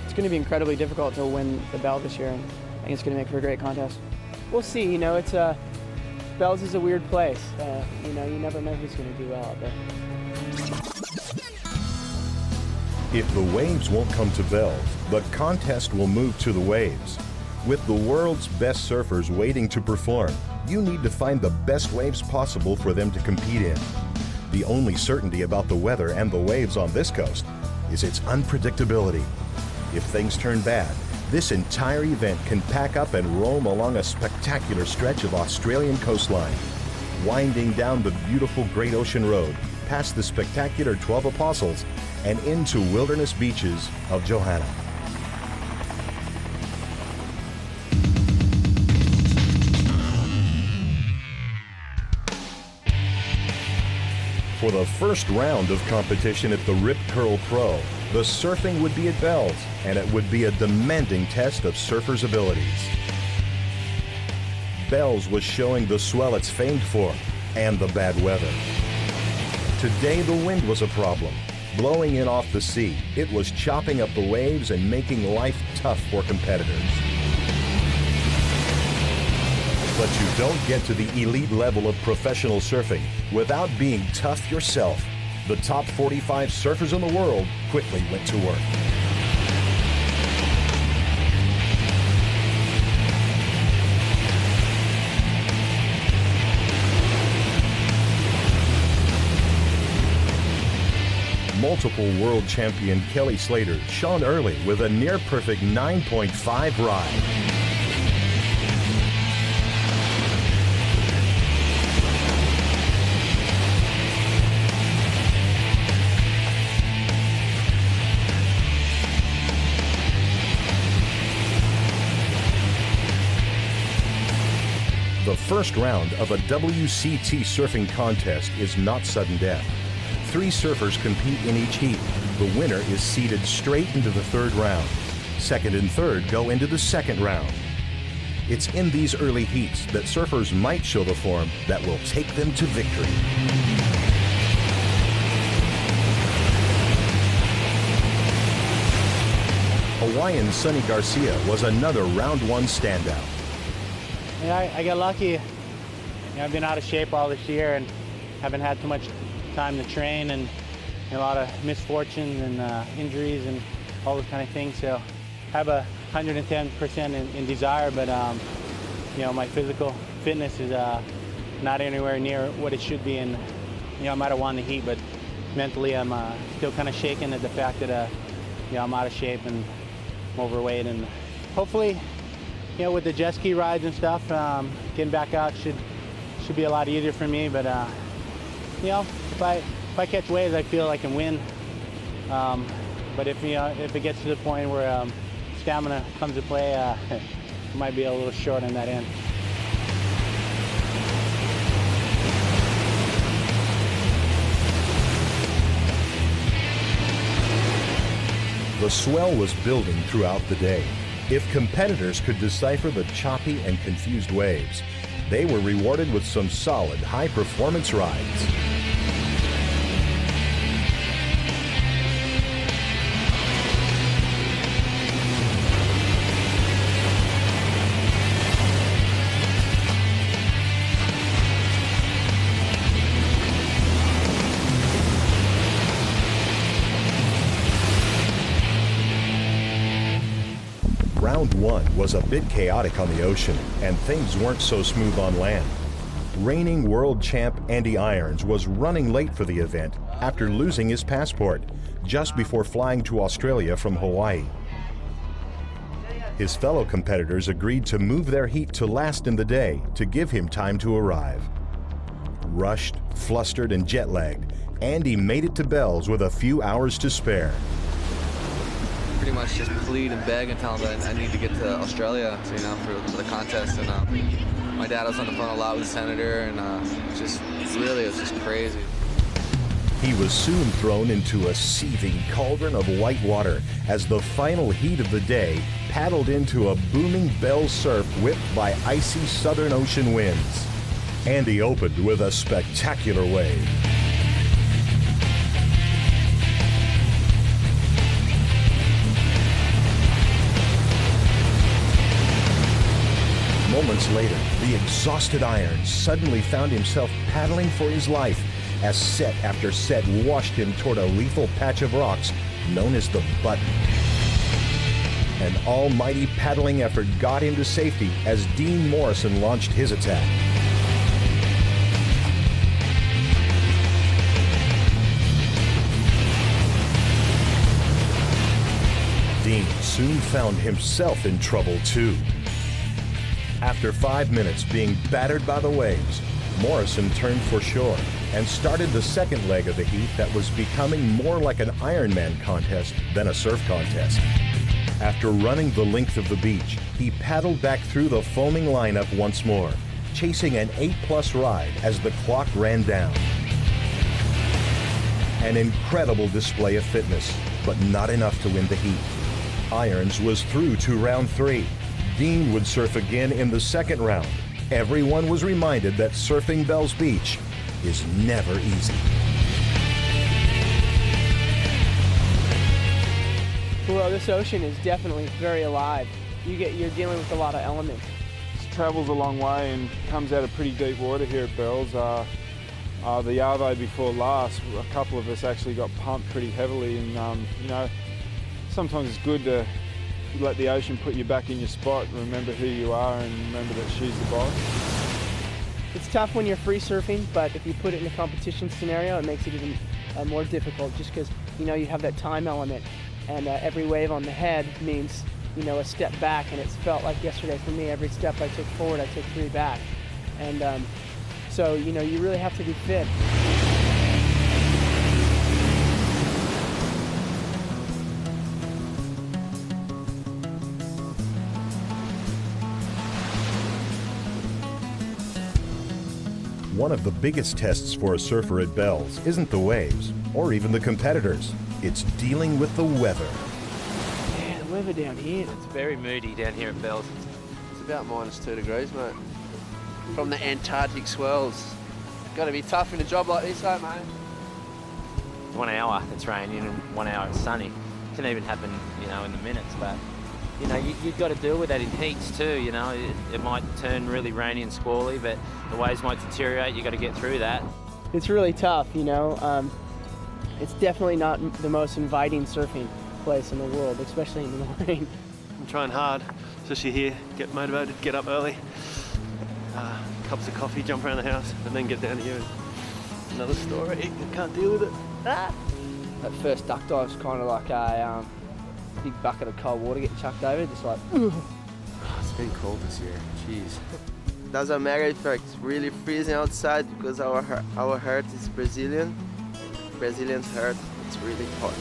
It's going to be incredibly difficult to win the bell this year, and I think it's going to make for a great contest. We'll see. You know, it's Bells is a weird place. You know, you never know who's going to do well out there. If the waves won't come to Bells, the contest will move to the waves. With the world's best surfers waiting to perform, you need to find the best waves possible for them to compete in. The only certainty about the weather and the waves on this coast is its unpredictability. If things turn bad, this entire event can pack up and roam along a spectacular stretch of Australian coastline, winding down the beautiful Great Ocean Road, past the spectacular 12 Apostles, and into wilderness beaches of Johanna. For the first round of competition at the Rip Curl Pro, the surfing would be at Bells, and it would be a demanding test of surfers' abilities. Bells was showing the swell it's famed for, and the bad weather. Today the wind was a problem. Blowing in off the sea, it was chopping up the waves and making life tough for competitors. But you don't get to the elite level of professional surfing without being tough yourself. The top 45 surfers in the world quickly went to work. Multiple world champion Kelly Slater shone early with a near-perfect 9.5 ride. The first round of a WCT surfing contest is not sudden death. 3 surfers compete in each heat. The winner is seeded straight into the third round. Second and third go into the second round. It's in these early heats that surfers might show the form that will take them to victory. Hawaiian Sonny Garcia was another round 1 standout. Yeah, I got lucky. You know, I've been out of shape all this year and haven't had too much time to train, and a lot of misfortunes and injuries and all those kind of things. So I have 110% in desire, but you know, my physical fitness is not anywhere near what it should be. And you know, I might have won the heat, but mentally I'm still kind of shaken at the fact that you know, I'm out of shape and I'm overweight. And hopefully, you know, with the jet ski rides and stuff, getting back out should be a lot easier for me. But you know, if I catch waves, I feel I can win. But if it gets to the point where stamina comes to play, it might be a little short on that end. The swell was building throughout the day. If competitors could decipher the choppy and confused waves, they were rewarded with some solid, high-performance rides. Round 1 was a bit chaotic on the ocean, and things weren't so smooth on land. Reigning world champ Andy Irons was running late for the event after losing his passport just before flying to Australia from Hawaii. His fellow competitors agreed to move their heat to last in the day to give him time to arrive. Rushed, flustered, and jet-lagged, Andy made it to Bells with a few hours to spare. Pretty much just plead and beg and tell them that I need to get to Australia, for the contest. And my dad was on the phone a lot with the senator, and it was just crazy. He was soon thrown into a seething cauldron of white water as the final heat of the day paddled into a booming Bell surf whipped by icy Southern Ocean winds. And he opened with a spectacular wave. Moments later, the exhausted Irons suddenly found himself paddling for his life as set after set washed him toward a lethal patch of rocks known as the Button. An almighty paddling effort got him to safety as Dean Morrison launched his attack. Dean soon found himself in trouble too. After 5 minutes being battered by the waves, Morrison turned for shore and started the second leg of the heat that was becoming more like an Ironman contest than a surf contest. After running the length of the beach, he paddled back through the foaming lineup once more, chasing an 8+ ride as the clock ran down. An incredible display of fitness, but not enough to win the heat. Irons was through to round 3. Dean would surf again in the second round. Everyone was reminded that surfing Bells Beach is never easy. Well, this ocean is definitely very alive. You're dealing with a lot of elements. It travels a long way and comes out of pretty deep water here at Bells. The Arvo before last, a couple of us actually got pumped pretty heavily, and you know, sometimes it's good to let the ocean put you back in your spot and remember who you are and remember that she's the boss. It's tough when you're free surfing, but if you put it in a competition scenario, it makes it even more difficult, just because you know you have that time element, and every wave on the head means a step back, and it's felt like yesterday for me, every step I took forward, I took 3 back, and so you really have to be fit. One of the biggest tests for a surfer at Bells isn't the waves or even the competitors. It's dealing with the weather. Yeah, the weather down here. It's very moody down here at Bells. It's about -2 degrees, mate. From the Antarctic swells. Got to be tough in a job like this, mate. 1 hour it's raining and 1 hour it's sunny. It can even happen, in the minutes, but you've got to deal with that in heats too. It might turn really rainy and squally, but the waves might deteriorate. You've got to get through that. It's really tough, It's definitely not the most inviting surfing place in the world, especially in the morning. I'm trying hard, especially here. Get motivated, get up early, cups of coffee, jump around the house, and then get down here. Another story. I can't deal with it. That first duck dive is kind of like a big bucket of cold water getting chucked over, just like. It's been cold this year. Jeez. Doesn't matter if it's really freezing outside, because our heart is Brazilian. Brazilians' heart, it's really hot.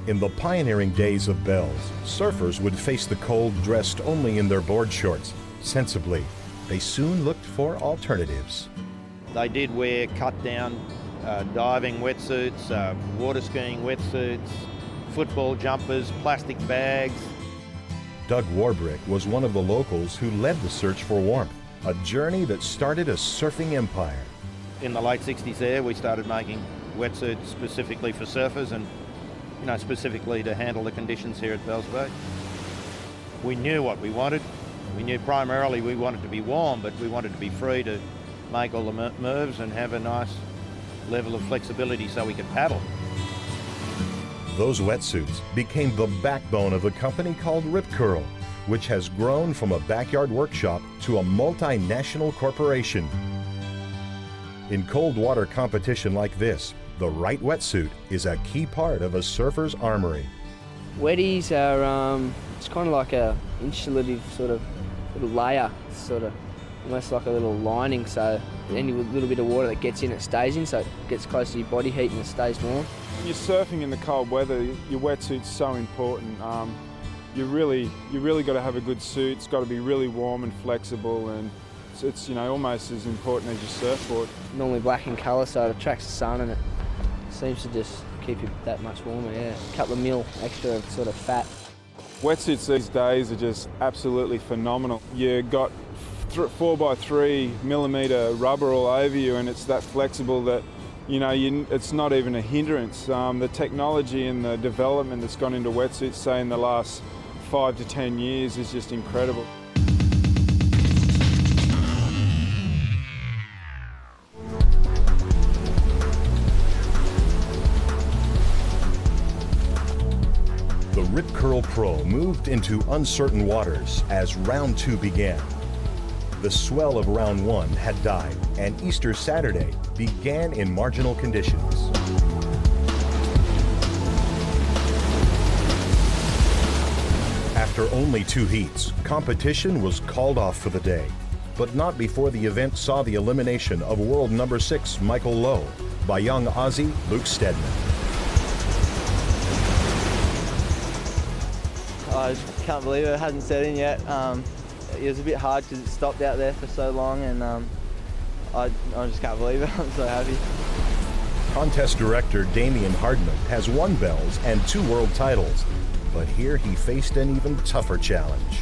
In the pioneering days of Bells, surfers would face the cold dressed only in their board shorts. Sensibly, they soon looked for alternatives. They did wear cut-down diving wetsuits, water skiing wetsuits, football jumpers, plastic bags. Doug Warbrick was one of the locals who led the search for warmth, a journey that started a surfing empire. In the late 60s there, we started making wetsuits specifically for surfers and, specifically to handle the conditions here at Bells Bay. We knew what we wanted. We knew primarily we wanted to be warm, but we wanted to be free to make all the moves and have a nice level of flexibility so we could paddle. Those wetsuits became the backbone of a company called Rip Curl, which has grown from a backyard workshop to a multinational corporation. In cold water competition like this, the right wetsuit is a key part of a surfer's armory. Wetties are, it's kind of like a insulative sort of little layer, sort of almost like a little lining, so any little bit of water that gets in, it stays in, so it gets close to your body heat and it stays warm. When you're surfing in the cold weather, your wetsuit's so important. You really got to have a good suit. It's got to be really warm and flexible, and it's almost as important as your surfboard. Normally black in colour, so it attracts the sun and it seems to just keep you that much warmer. Yeah, a couple of mil extra of sort of fat Wetsuits these days are just absolutely phenomenal. You got 4x3mm rubber all over you, and it's that flexible that, you know, it's not even a hindrance. The technology and the development that's gone into wetsuits, say in the last 5 to 10 years, is just incredible. The Rip Curl Pro moved into uncertain waters as round 2 began. The swell of round 1 had died, and Easter Saturday began in marginal conditions. After only 2 heats, competition was called off for the day, but not before the event saw the elimination of world number 6 Michael Lowe by young Aussie Luke Steadman. I just can't believe it hasn't set in yet. It was a bit hard because it stopped out there for so long, and I just can't believe it. I'm so happy. Contest director Damien Hardman has won bells and 2 world titles, but here he faced an even tougher challenge.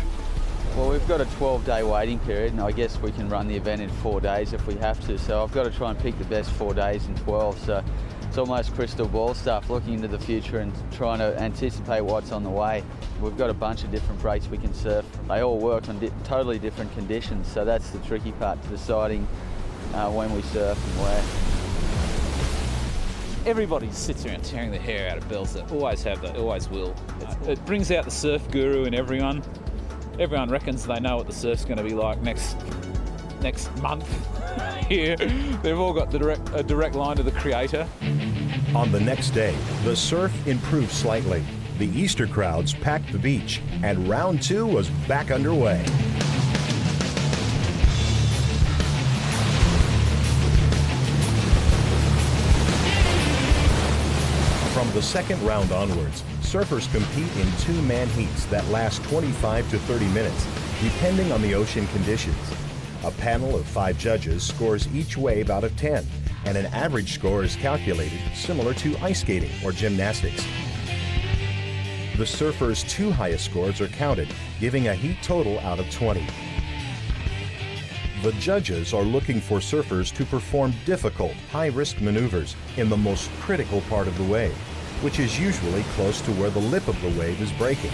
Well, we've got a 12-day waiting period, and I guess we can run the event in 4 days if we have to, so I've got to try and pick the best 4 days in 12, so it's almost crystal ball stuff, looking into the future and trying to anticipate what's on the way. We've got a bunch of different breaks we can surf. They all work on totally different conditions, so that's the tricky part, deciding when we surf and where. Everybody sits around tearing their hair out of bells. They always have that, always will. It brings out the surf guru in everyone. Everyone reckons they know what the surf's going to be like next month here. They've all got a direct line to the creator. On the next day, the surf improved slightly. The Easter crowds packed the beach, and round 2 was back underway. From the second round onwards, surfers compete in 2-man heats that last 25 to 30 minutes, depending on the ocean conditions. A panel of 5 judges scores each wave out of 10, and an average score is calculated similar to ice skating or gymnastics. The surfers' 2 highest scores are counted, giving a heat total out of 20. The judges are looking for surfers to perform difficult, high-risk maneuvers in the most critical part of the wave, which is usually close to where the lip of the wave is breaking.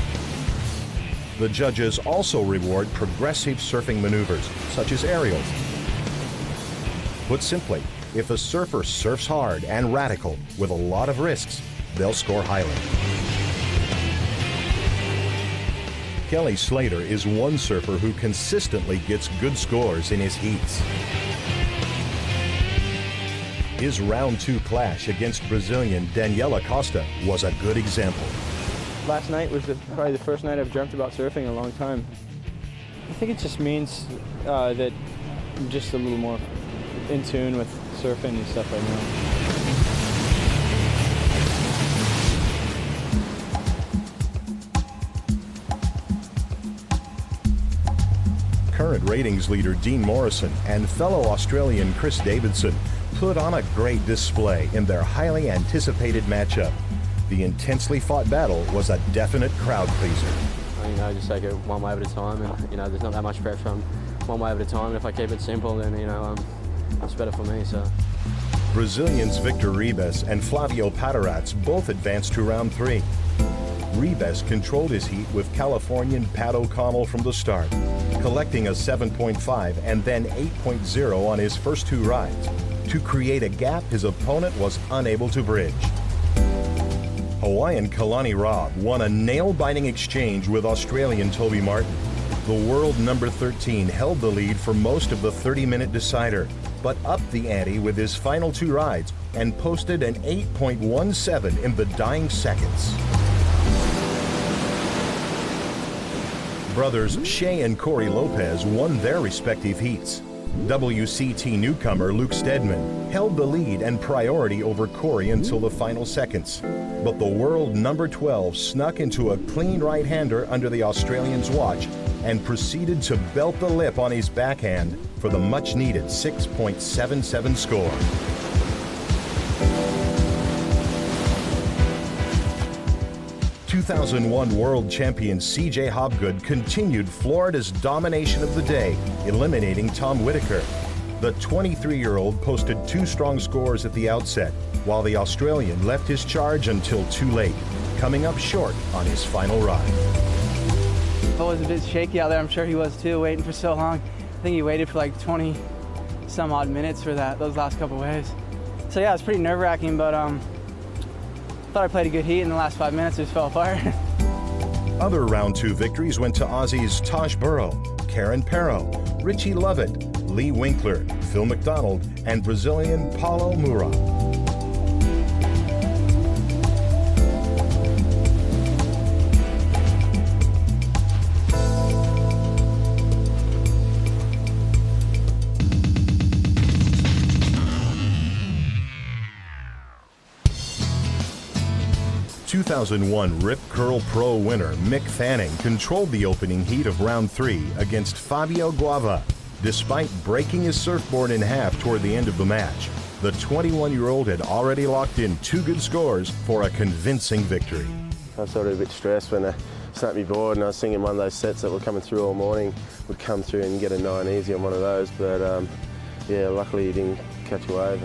The judges also reward progressive surfing maneuvers, such as aerials. Put simply, if a surfer surfs hard and radical with a lot of risks, they'll score highly. Kelly Slater is one surfer who consistently gets good scores in his heats. His round 2 clash against Brazilian Daniela Costa was a good example. Last night was probably the first night I've dreamt about surfing in a long time. I think it just means that I'm just a little more in tune with surfing and stuff right now. Current ratings leader Dean Morrison and fellow Australian Chris Davidson put on a great display in their highly anticipated matchup. The intensely fought battle was a definite crowd pleaser. You know, just take it one wave at a time, and you know, there's not that much pressure on one wave at a time. And if I keep it simple, then you know, it's better for me. So. Brazilians Victor Ribas and Flavio Patarats both advanced to round 3. Ribas controlled his heat with Californian Pat O'Connell from the start, collecting a 7.5 and then 8.0 on his first 2 rides. To create a gap his opponent was unable to bridge. Hawaiian Kalani Robb won a nail-biting exchange with Australian Toby Martin. The world number 13 held the lead for most of the 30-minute decider, but upped the ante with his final 2 rides and posted an 8.17 in the dying seconds. Brothers Shea and Corey Lopez won their respective heats. WCT newcomer Luke Steadman held the lead and priority over Corey until the final seconds. But the world number 12 snuck into a clean right-hander under the Australian's watch and proceeded to belt the lip on his backhand for the much-needed 6.77 score. To 2001 world champion C.J. Hobgood continued Florida's domination of the day, eliminating Tom Whitaker. The 23-year-old posted 2 strong scores at the outset, while the Australian left his charge until too late, coming up short on his final ride. I was a bit shaky out there. I'm sure he was too, waiting for so long. I think he waited for like 20 some odd minutes for those last couple waves. So yeah, it's pretty nerve-wracking, but thought I played a good heat. In the last 5 minutes, it just fell apart. Other round 2 victories went to Aussies Taj Burrow, Karen Perro, Richie Lovett, Lee Winkler, Phil McDonald, and Brazilian Paulo Moura. 2001 Rip Curl Pro winner Mick Fanning controlled the opening heat of round 3 against Fabio Guava, despite breaking his surfboard in half toward the end of the match. The 21-year-old had already locked in 2 good scores for a convincing victory. I was sort of a bit stressed when I snapped my board, and I was thinking one of those sets that were coming through all morning would come through and get a 9 easy on one of those, but yeah, luckily he didn't catch a wave.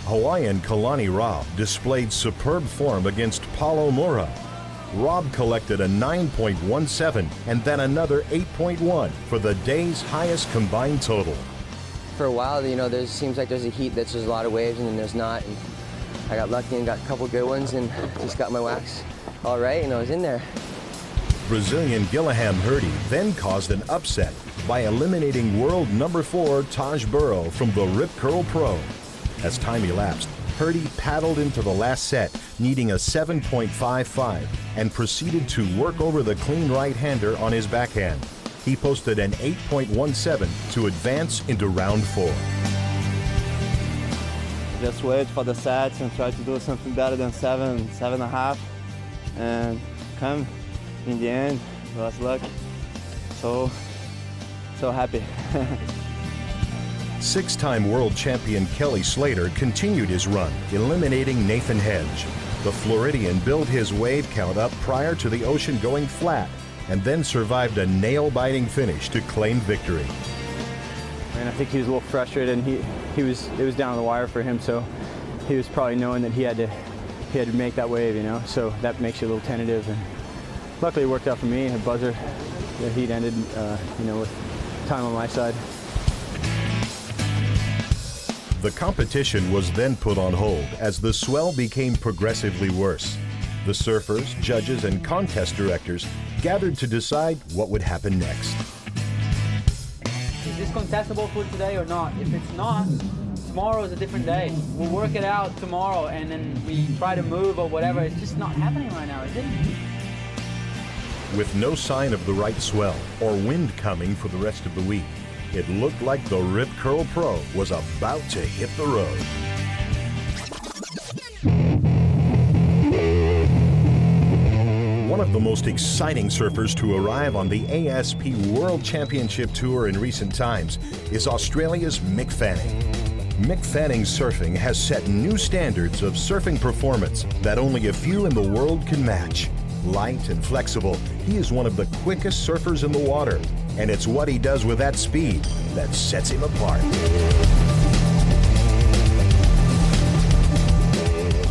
Hawaiian Kalani Rob displayed superb form against Paulo Moura. Rob collected a 9.17 and then another 8.1 for the day's highest combined total. For a while, you know, there seems like there's a heat that's there's a lot of waves and then there's not. And I got lucky and got a couple good ones and just got my wax all right, and I was in there. Brazilian Guilherme Hurdy then caused an upset by eliminating world number 4 Taj Burrow from the Rip Curl Pro. As time elapsed, Hurdy paddled into the last set, needing a 7.55, and proceeded to work over the clean right-hander on his backhand. He posted an 8.17 to advance into round 4. Just wait for the sets and try to do something better than 7.5, and come in the end. It was luck. So happy. 6-time world champion Kelly Slater continued his run, eliminating Nathan Hedge. The Floridian built his wave count up prior to the ocean going flat, and then survived a nail-biting finish to claim victory. And I think he was a little frustrated, and it was down on the wire for him, so he was probably knowing that he had to make that wave, you know. So that makes you a little tentative, and luckily it worked out for me. A buzzer, the heat ended, you know, with time on my side. The competition was then put on hold as the swell became progressively worse. The surfers, judges, and contest directors gathered to decide what would happen next. Is this contestable for today or not? If it's not, tomorrow is a different day. We'll work it out tomorrow, and then we try to move or whatever. It's just not happening right now, is it? With no sign of the right swell or wind coming for the rest of the week, it looked like the Rip Curl Pro was about to hit the road. One of the most exciting surfers to arrive on the ASP World Championship Tour in recent times is Australia's Mick Fanning. Mick Fanning's surfing has set new standards of surfing performance that only a few in the world can match. Light and flexible, he is one of the quickest surfers in the water, and it's what he does with that speed that sets him apart.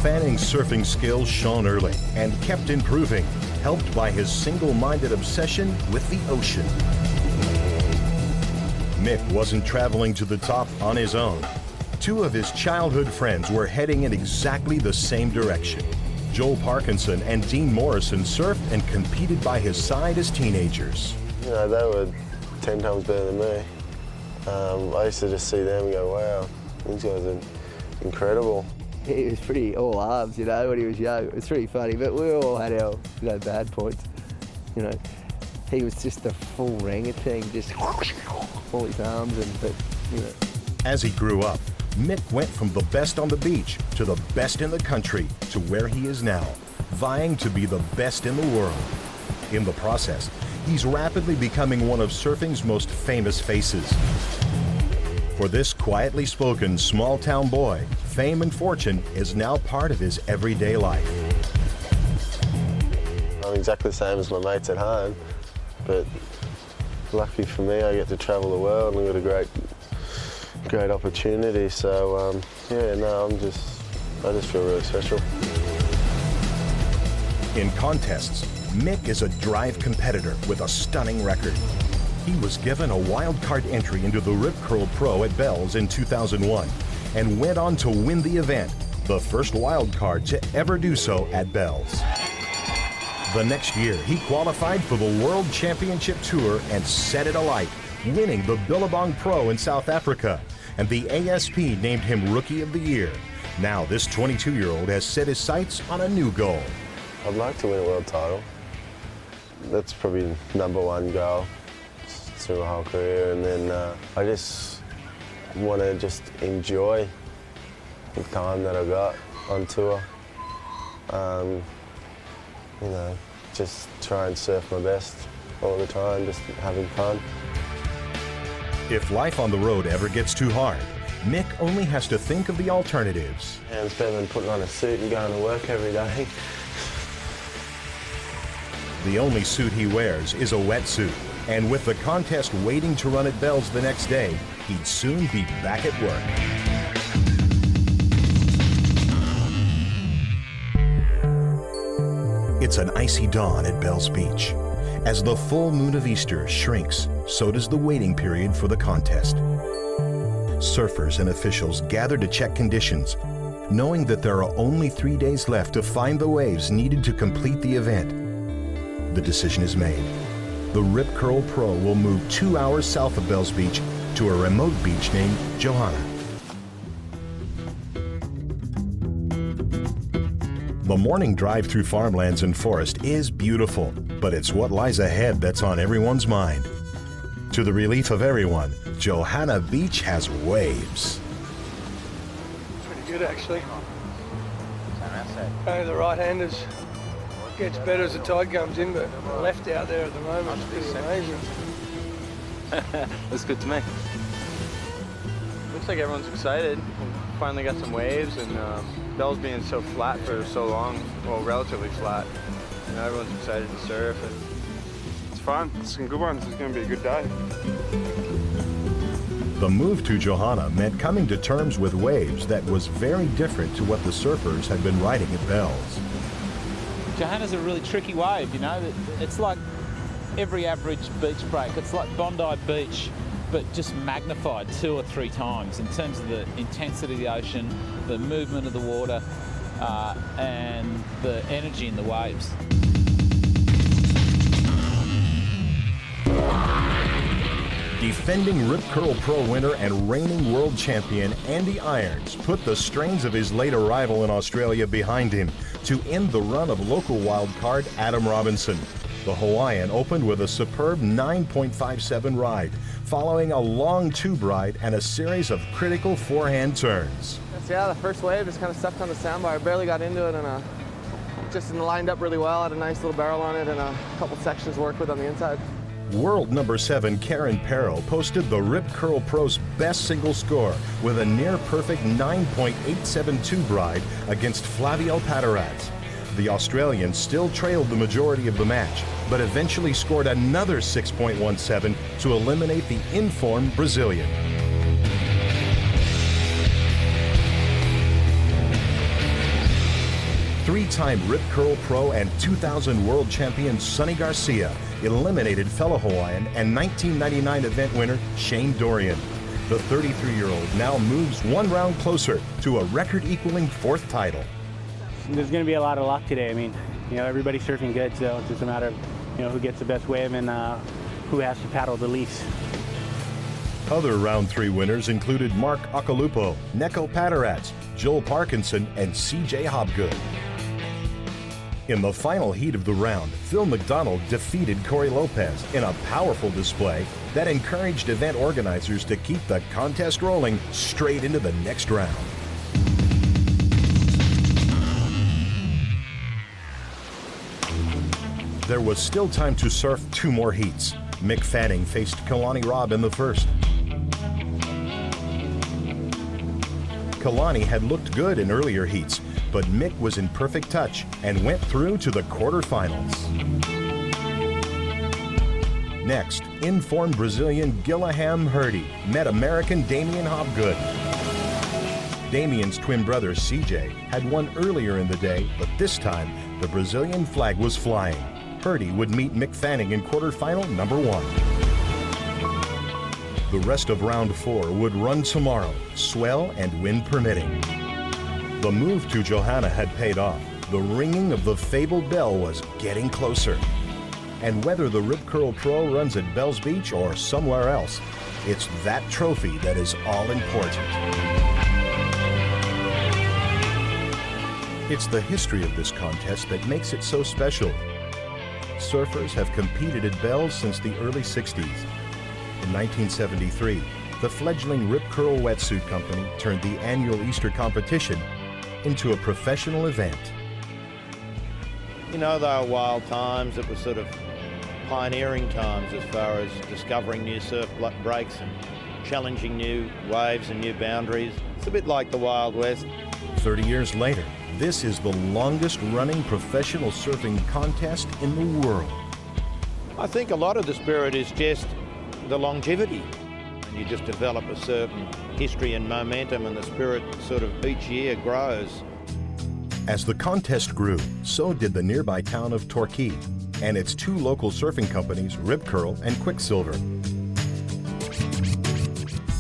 Fanning's surfing skills shone early and kept improving, helped by his single-minded obsession with the ocean. Mick wasn't traveling to the top on his own. 2 of his childhood friends were heading in exactly the same direction. Joel Parkinson and Dean Morrison surfed and competed by his side as teenagers. You know, they were 10 times better than me. I used to just see them and go, wow, these guys are incredible. He was pretty all arms, you know, when he was young. It was pretty funny, but we all had our bad points. You know, he was just a full orangutan, just all his arms, but, you know. As he grew up, Mick went from the best on the beach to the best in the country to where he is now, vying to be the best in the world. In the process, he's rapidly becoming one of surfing's most famous faces. For this quietly spoken small-town boy, fame and fortune is now part of his everyday life. exactly the same as my mates at home, but lucky for me, I get to travel the world and we've got a great opportunity. So yeah, no, I just feel really special. In contests, Mick is a drive competitor with a stunning record. He was given a wild card entry into the Rip Curl Pro at Bell's in 2001 and went on to win the event, the first wild card to ever do so at Bell's. The next year, he qualified for the World Championship Tour and set it alight, winning the Billabong Pro in South Africa, and the ASP named him Rookie of the Year. Now this 22-year-old has set his sights on a new goal. I'd like to win a world title. That's probably #1 goal through my whole career, and then I just want to just enjoy the time that I got on tour. You know, just try and surf my best all the time, just having fun. If life on the road ever gets too hard, Mick only has to think of the alternatives. And it's better than putting on a suit and going to work every day. The only suit he wears is a wetsuit, and with the contest waiting to run at Bell's the next day, he'd soon be back at work. It's an icy dawn at Bell's Beach. As the full moon of Easter shrinks, so does the waiting period for the contest. Surfers and officials gather to check conditions, knowing that there are only 3 days left to find the waves needed to complete the event. The decision is made. The Rip Curl Pro will move 2 hours south of Bell's Beach to a remote beach named Johanna. The morning drive through farmlands and forest is beautiful, but it's what lies ahead that's on everyone's mind. To the relief of everyone, Johanna Beach has waves. Pretty good, actually. Only the right-handers gets better as the tide comes in, but the left out there at the moment is pretty amazing. Looks good to me. Looks like everyone's excited. We finally got some waves, and Bell's being so flat for so long, well, relatively flat. You know, everyone's excited to surf, and it's fun. It's some good ones. It's going to be a good day. The move to Johanna meant coming to terms with waves that was very different to what the surfers had been riding at Bell's. Johanna's a really tricky wave, you know. It's like every average beach break. It's like Bondi Beach, but just magnified 2 or 3 times in terms of the intensity of the ocean, the movement of the water, and the energy in the waves. Defending Rip Curl Pro winner and reigning world champion Andy Irons put the strains of his late arrival in Australia behind him to end the run of local wildcard Adam Robinson. The Hawaiian opened with a superb 9.57 ride, following a long tube ride and a series of critical forehand turns. Yeah, the first wave just kind of stuck on the sandbar. I barely got into it, and just lined up really well. Had a nice little barrel on it and a couple sections to work with on the inside. World #7 Karen Perro posted the Rip Curl Pro's best single score with a near-perfect 9.872 ride against Flaviel Paterat. The Australian still trailed the majority of the match, but eventually scored another 6.17 to eliminate the in-form Brazilian. Three-time Rip Curl Pro and 2000 World Champion Sonny Garcia eliminated fellow Hawaiian and 1999 event winner Shane Dorian. The 33-year-old now moves 1 round closer to a record-equaling 4th title. There's going to be a lot of luck today. I mean, you know, everybody's surfing good, so it's just a matter of, you know, who gets the best wave and who has to paddle the least. Other round 3 winners included Mark Akalupo, Neko Paterat, Joel Parkinson, and CJ Hobgood. In the final heat of the round, Phil McDonald defeated Corey Lopez in a powerful display that encouraged event organizers to keep the contest rolling straight into the next round. There was still time to surf 2 more heats. Mick Fanning faced Kalani Robb in the first. Kalani had looked good in earlier heats, but Mick was in perfect touch and went through to the quarterfinals. Next, in-form Brazilian Guilherme Hurdy met American Damien Hobgood. Damien's twin brother CJ had won earlier in the day, but this time the Brazilian flag was flying. Hurdy would meet Mick Fanning in quarterfinal number 1. The rest of round 4 would run tomorrow, swell and wind permitting. The move to Johanna had paid off. The ringing of the fabled bell was getting closer. And whether the Rip Curl Pro runs at Bells Beach or somewhere else, it's that trophy that is all important. It's the history of this contest that makes it so special. Surfers have competed at Bells since the early 60s. In 1973, the fledgling Rip Curl Wetsuit Company turned the annual Easter competition into a professional event. You know, they were wild times. It was sort of pioneering times as far as discovering new surf breaks and challenging new waves and new boundaries. It's a bit like the Wild West. 30 years later, this is the longest running professional surfing contest in the world. I think a lot of the spirit is just the longevity. You just develop a certain history and momentum, and the spirit sort of each year grows. As the contest grew, so did the nearby town of Torquay and its 2 local surfing companies, Rip Curl and Quicksilver.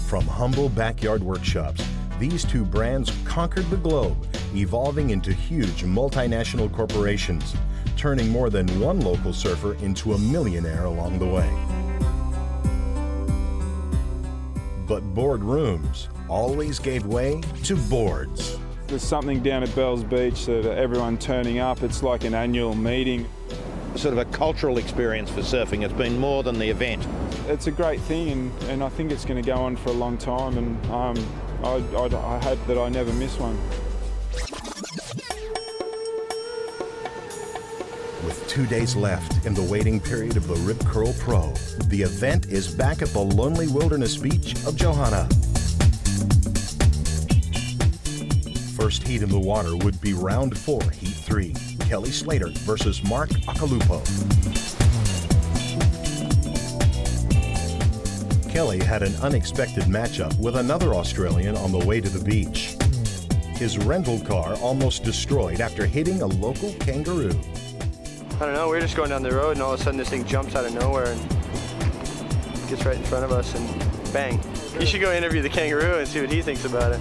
From humble backyard workshops, these 2 brands conquered the globe, evolving into huge multinational corporations, turning more than one local surfer into a millionaire along the way. But boardrooms always gave way to boards. There's something down at Bells Beach that everyone turning up. It's like an annual meeting. Sort of a cultural experience for surfing. It's been more than the event. It's a great thing, and I think it's going to go on for a long time, and I hope that I never miss one. With 2 days left in the waiting period of the Rip Curl Pro, the event is back at the lonely wilderness beach of Johanna. First heat in the water would be round 4, heat 3. Kelly Slater versus Mark Akalupo. Kelly had an unexpected matchup with another Australian on the way to the beach. His rental car almost destroyed after hitting a local kangaroo. I don't know, we were just going down the road and all of a sudden this thing jumps out of nowhere and gets right in front of us and bang. You should go interview the kangaroo and see what he thinks about it.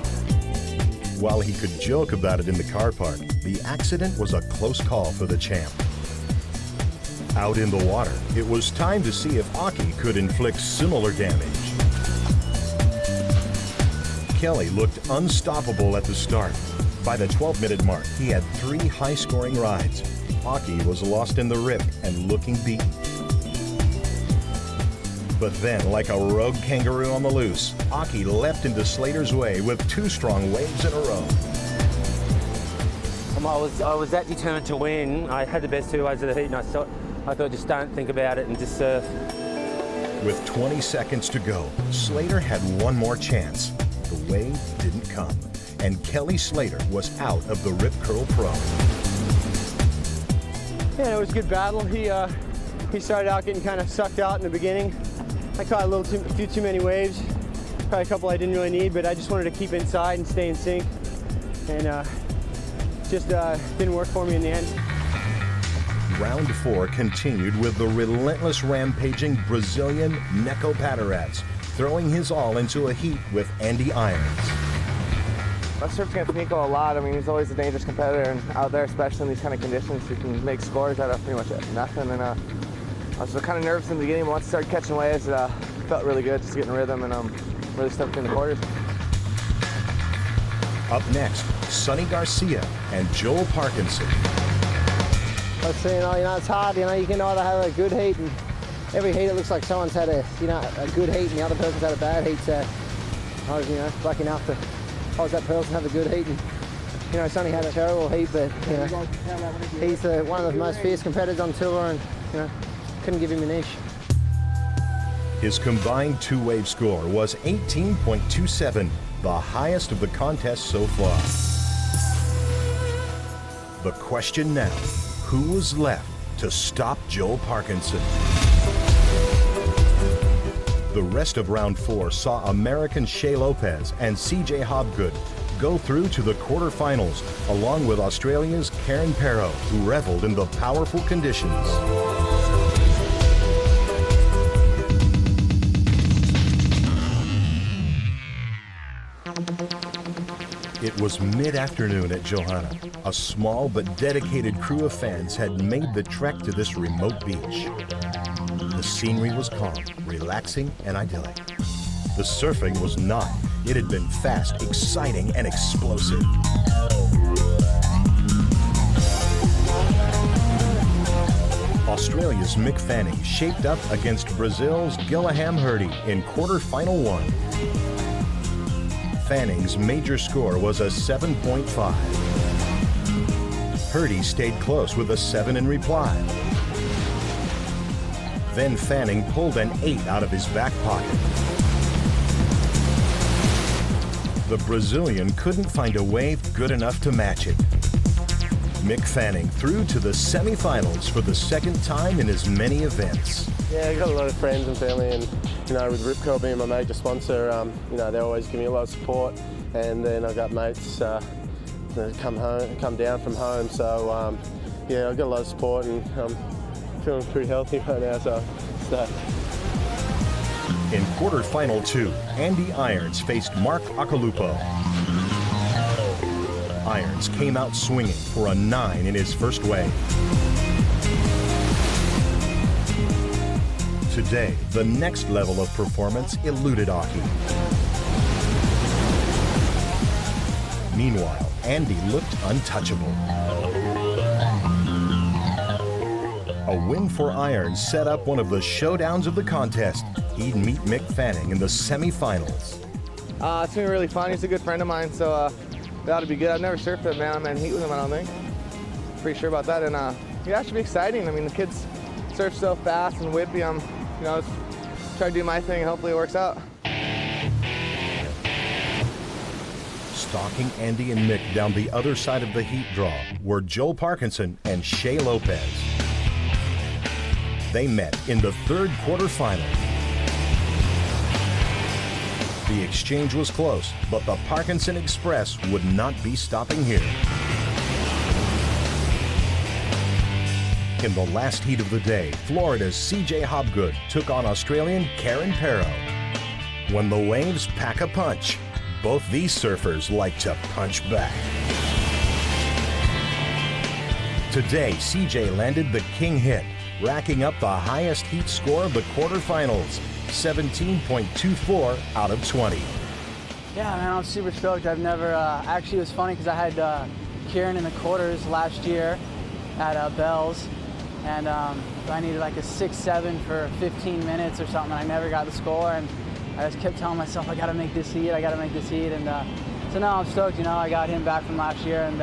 While he could joke about it in the car park, the accident was a close call for the champ. Out in the water, it was time to see if Aki could inflict similar damage. Kelly looked unstoppable at the start. By the 12-minute mark, he had 3 high-scoring rides. Aki was lost in the rip and looking beaten. But then, like a rogue kangaroo on the loose, Aki leapt into Slater's way with 2 strong waves in a row. I was that determined to win. I had the best 2 waves of the heat, and I thought just don't think about it and just surf. With 20 seconds to go, Slater had one more chance. The wave didn't come, and Kelly Slater was out of the Rip Curl Pro. Yeah, it was a good battle. He started out getting kind of sucked out in the beginning. I caught a few too many waves, probably a couple I didn't really need, but I just wanted to keep inside and stay in sync, and just didn't work for me in the end. Round 4 continued with the relentless rampaging Brazilian Neko Patarats, throwing his all into a heat with Andy Irons. I've surfed against Nico a lot. I mean, he's always a dangerous competitor, and out there, especially in these kind of conditions, you can make scores out of pretty much nothing. And I was kind of nervous in the beginning, but once I started catching waves, it felt really good, just getting rhythm and really stepped in the quarters. Up next, Sonny Garcia and Joel Parkinson. Let's see, you know, it's hard. You know, you can either have a good heat, and every heat it looks like someone's had a good heat, and the other person's had a bad heat. So I was, lucky enough to cause that person have a good heat, and Sonny had a terrible heat, but he's one of the most fierce competitors on tour, and couldn't give him an inch. His combined 2-wave score was 18.27, the highest of the contest so far. The question now, who was left to stop Joel Parkinson? The rest of round 4 saw American Shea Lopez and CJ Hobgood go through to the quarterfinals, along with Australia's Karen Perrow, who reveled in the powerful conditions. It was mid-afternoon at Johanna. A small but dedicated crew of fans had made the trek to this remote beach. The scenery was calm, relaxing, and idyllic. The surfing was not. It had been fast, exciting, and explosive. Australia's Mick Fanning shaped up against Brazil's Guilherme Hurdy in quarterfinal 1. Fanning's major score was a 7.5. Hurdy stayed close with a 7 in reply. Then Fanning pulled an 8 out of his back pocket. The Brazilian couldn't find a wave good enough to match it. Mick Fanning through to the semifinals for the second time in as many events. Yeah, I got a lot of friends and family, and with Rip Curl being my major sponsor, they always give me a lot of support. And then I got mates that come down from home, so I got a lot of support, and I'm feeling pretty healthy right now. So. In quarterfinal 2, Andy Irons faced Mark Akalupo. Irons came out swinging for a 9 in his first wave. Today, the next level of performance eluded Aki. Meanwhile, Andy looked untouchable. A win for Irons set up one of the showdowns of the contest. He'd meet Mick Fanning in the semifinals. It's been really fun. He's a good friend of mine, so that ought to be good. I've never surfed a man-on-man heat with him, I don't think. Pretty sure about that, and yeah, it should be exciting. I mean, the kids surf so fast and whippy. I'm, try to do my thing, and hopefully it works out. Stalking Andy and Mick down the other side of the heat draw were Joel Parkinson and Shea Lopez. They met in the third quarterfinal. The exchange was close, but the Parkinson Express would not be stopping here. In the last heat of the day, Florida's CJ Hobgood took on Australian Karen Perrow. When the waves pack a punch, both these surfers like to punch back. Today, CJ landed the king hit, racking up the highest heat score of the quarterfinals, 17.24 out of 20. Yeah, man, I'm super stoked. I've never, actually it was funny because I had Kieran in the quarters last year at Bell's, and I needed like a 6-7 for 15 minutes or something, and I never got the score, and I just kept telling myself, I gotta make this heat, and so now I'm stoked, I got him back from last year, and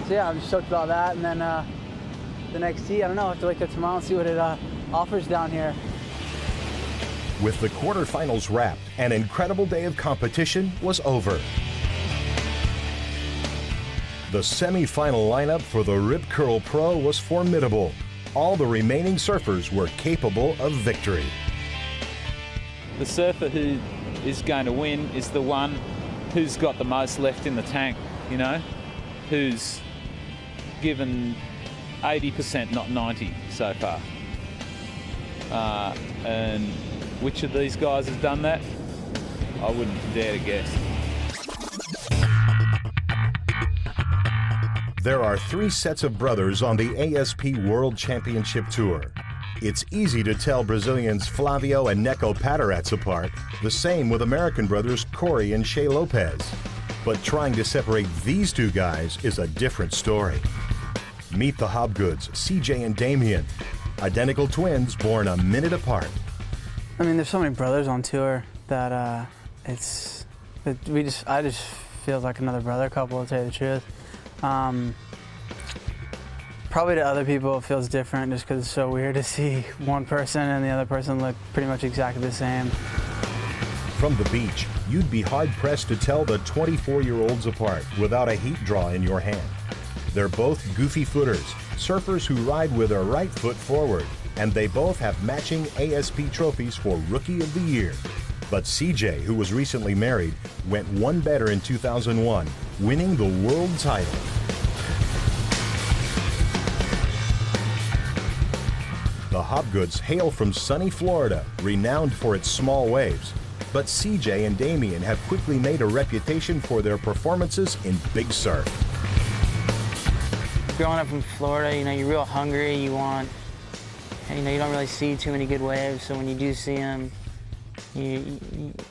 so yeah, I'm stoked about that, and then the next heat, I don't know, I have to wake up tomorrow and see what it offers down here. With the quarterfinals wrapped, an incredible day of competition was over. The semi-final lineup for the Rip Curl Pro was formidable. All the remaining surfers were capable of victory. The surfer who is going to win is the one who's got the most left in the tank, who's given 80%, not 90 so far. And which of these guys has done that? I wouldn't dare to guess. There are 3 sets of brothers on the ASP World Championship Tour. It's easy to tell Brazilians Flavio and Neco Patarats apart, the same with American brothers Corey and Shea Lopez. But trying to separate these 2 guys is a different story. Meet the Hobgoods, CJ and Damien, identical twins born a minute apart. I mean, there's so many brothers on tour that I just feel like another brother couple, to tell you the truth. Probably to other people it feels different just because it's so weird to see one person and the other person look pretty much exactly the same. From the beach, you'd be hard-pressed to tell the 24-year-olds apart without a heat draw in your hand. They're both goofy footers, surfers who ride with their right foot forward, and they both have matching ASP trophies for Rookie of the Year. But CJ, who was recently married, went one better in 2001, winning the world title. The Hopgoods hail from sunny Florida, renowned for its small waves. But CJ and Damien have quickly made a reputation for their performances in big surf. Growing up in Florida, you're real hungry. You don't really see too many good waves. So when you do see them, you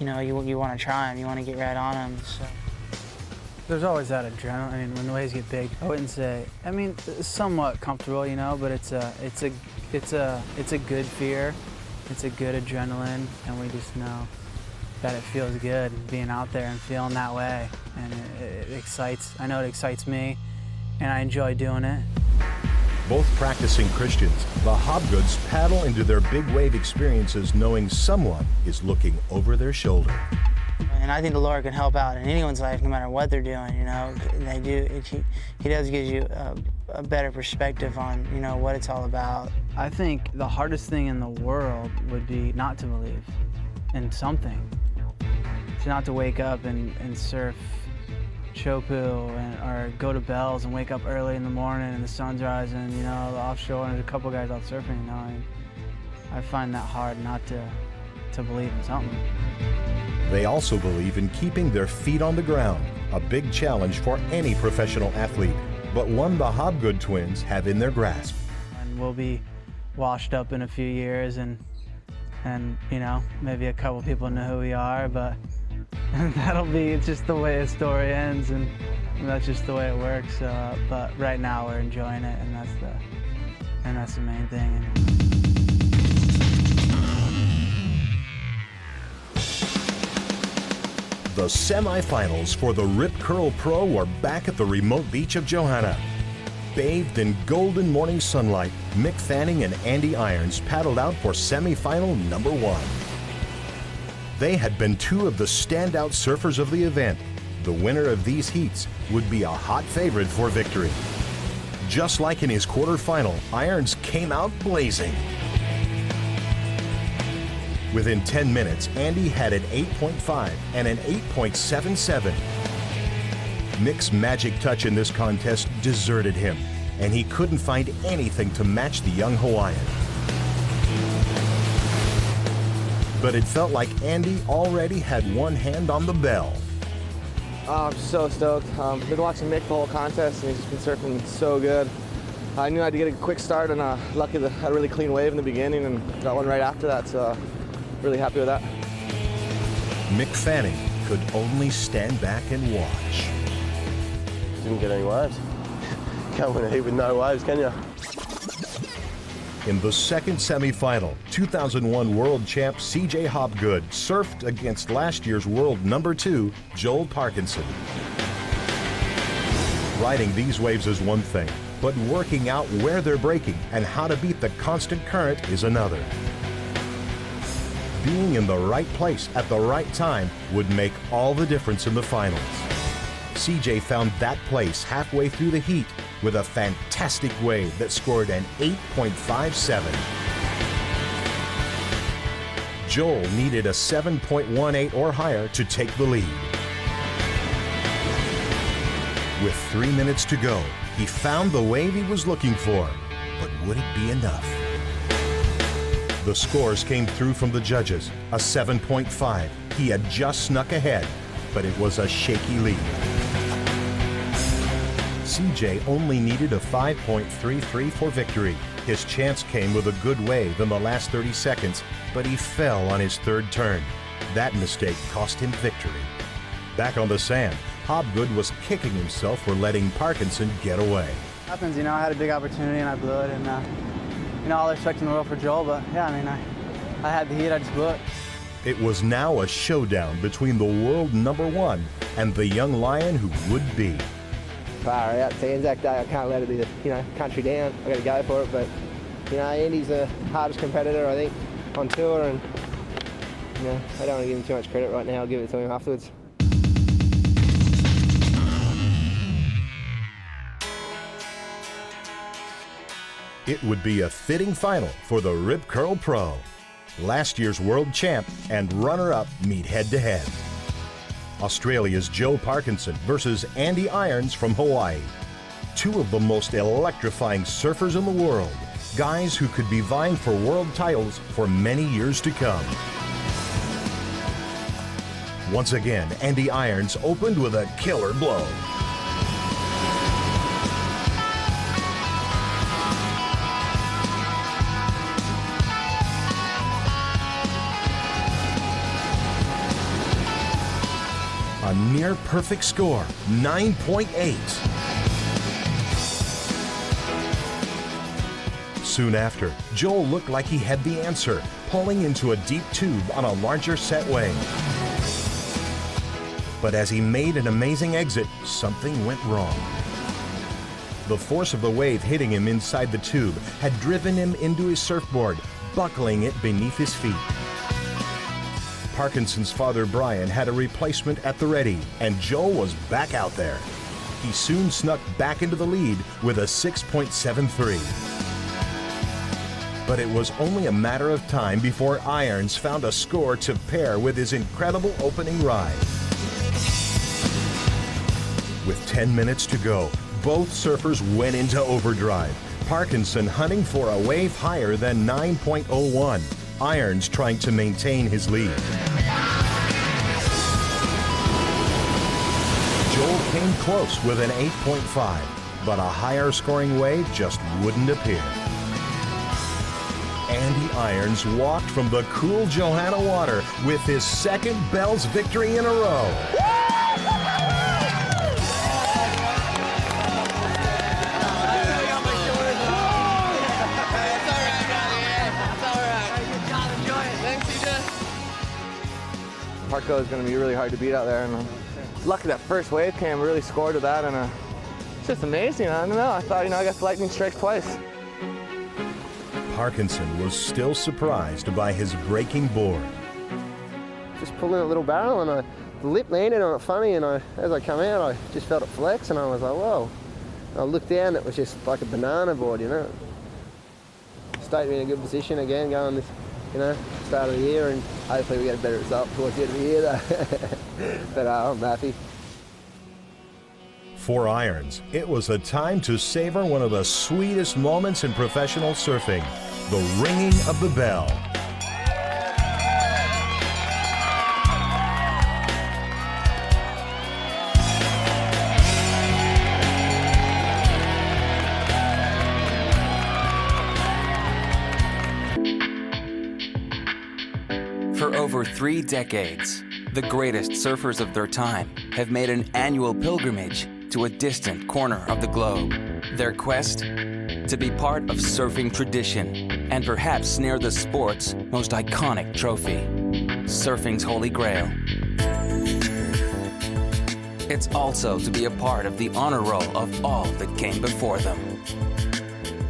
want to try them. You want to get right on them. So. There's always that adrenaline. When the waves get big, I wouldn't say. It's somewhat comfortable, but it's a good fear. It's a good adrenaline, and we just know that it feels good being out there and feeling that way, and it excites. I know it excites me, and I enjoy doing it. Both practicing Christians, the Hopgoods paddle into their big wave experiences knowing someone is looking over their shoulder. And I think the Lord can help out in anyone's life, no matter what they're doing. They do. He does give you a better perspective on what it's all about. I think the hardest thing in the world would be not to believe in something. To not to wake up and surf Chopu or go to Bells and wake up early in the morning and the sun's rising, the offshore, and there's a couple guys out surfing, I find that hard not to believe in something. They also believe in keeping their feet on the ground, a big challenge for any professional athlete, but one the Hopgood twins have in their grasp. And we'll be washed up in a few years, and maybe a couple people know who we are, but it's just the way a story ends, and that's just the way it works. But right now we're enjoying it, and that's the main thing. The semifinals for the Rip Curl Pro were back at the remote beach of Johanna. Bathed in golden morning sunlight, Mick Fanning and Andy Irons paddled out for semifinal number 1. They had been two of the standout surfers of the event. The winner of these heats would be a hot favorite for victory. Just like in his quarterfinal, Irons came out blazing. Within 10 minutes, Andy had an 8.5 and an 8.77. Mick's magic touch in this contest deserted him, and he couldn't find anything to match the young Hawaiian. But it felt like Andy already had one hand on the bell. Oh, I'm so stoked. Been watching Mick the whole contest, and he's just been surfing so good. I knew I had to get a quick start, and lucky that I had a really clean wave in the beginning and got one right after that, so really happy with that. Mick Fanning could only stand back and watch. Didn't get any waves. Can't win a heat with no waves, can you? In the second semifinal, 2001 world champ CJ Hopgood surfed against last year's world number 2, Joel Parkinson. Riding these waves is one thing, but working out where they're breaking and how to beat the constant current is another. Being in the right place at the right time would make all the difference in the finals. CJ found that place halfway through the heat with a fantastic wave that scored an 8.57. Joel needed a 7.18 or higher to take the lead. With 3 minutes to go, he found the wave he was looking for, but would it be enough? The scores came through from the judges, a 7.5. He had just snuck ahead, but it was a shaky lead. CJ only needed a 5.33 for victory. His chance came with a good wave in the last 30 seconds, but he fell on his third turn. That mistake cost him victory. Back on the sand, Hopgood was kicking himself for letting Parkinson get away. Happens, I had a big opportunity and I blew it, and all the respect in the world for Joel, but yeah, I had the heat, I just blew it. It was now a showdown between the world number 1 and the young lion who would be. Far out, it's Anzac Day, I can't let it be, country down. I got to go for it, but, Andy's the hardest competitor, I think, on tour, and, I don't want to give him too much credit right now. I'll give it to him afterwards. It would be a fitting final for the Rip Curl Pro. Last year's world champ and runner-up meet head-to-head. Australia's Joe Parkinson versus Andy Irons from Hawaii. Two of the most electrifying surfers in the world. Guys who could be vying for world titles for many years to come. Once again, Andy Irons opened with a killer blow. A near perfect score, 9.8. Soon after, Joel looked like he had the answer, pulling into a deep tube on a larger set wave. But as he made an amazing exit, something went wrong. The force of the wave hitting him inside the tube had driven him into his surfboard, buckling it beneath his feet. Parkinson's father, Brian, had a replacement at the ready, and Joel was back out there. He soon snuck back into the lead with a 6.73. But it was only a matter of time before Irons found a score to pair with his incredible opening ride. With 10 minutes to go, both surfers went into overdrive. Parkinson hunting for a wave higher than 9.01. Irons trying to maintain his lead. Joel came close with an 8.5, but a higher scoring wave just wouldn't appear. Andy Irons walked from the cool Johanna water with his second Bells victory in a row. Parko is going to be really hard to beat out there, and I'm lucky that first wave came, really scored with that, and it's just amazing. I don't know, I thought, I got lightning strikes twice. Parkinson was still surprised by his breaking board. Just pulled in a little barrel, and the lip landed on it funny, and as I come out, I just felt it flex, and I was like, whoa. And I looked down, it was just like a banana board, Stayed in a good position again, going this, start of the year, and hopefully we get a better result towards the end of the year, though. But I'm happy. For Irons, it was a time to savor one of the sweetest moments in professional surfing, the ringing of the bell. For over 3 decades, the greatest surfers of their time have made an annual pilgrimage to a distant corner of the globe. Their quest? To be part of surfing tradition and perhaps snare the sport's most iconic trophy, surfing's holy grail. It's also to be a part of the honor roll of all that came before them.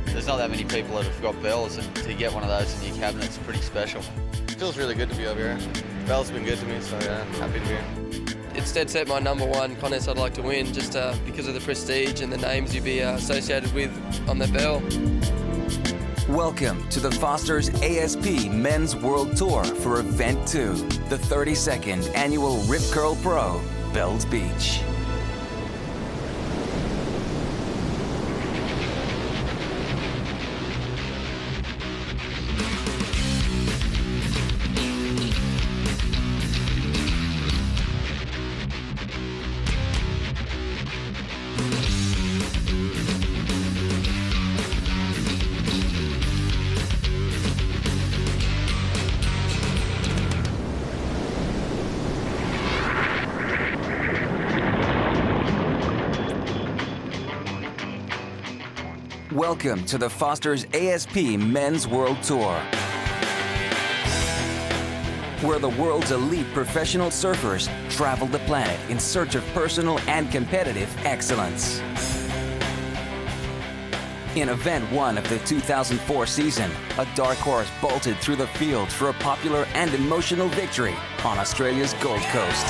There's not that many people that have got bells, and to get one of those in your cabinet is pretty special. It feels really good to be over here. Bell's been good to me, so yeah, happy to be here. It's dead set my #1 contest I'd like to win, just because of the prestige and the names you'd be associated with on the bell. Welcome to the Foster's ASP Men's World Tour for Event 2, the 32nd Annual Rip Curl Pro, Bells Beach. Welcome to the Foster's ASP Men's World Tour, where the world's elite professional surfers travel the planet in search of personal and competitive excellence. In Event 1 of the 2004 season, a dark horse bolted through the field for a popular and emotional victory on Australia's Gold Coast.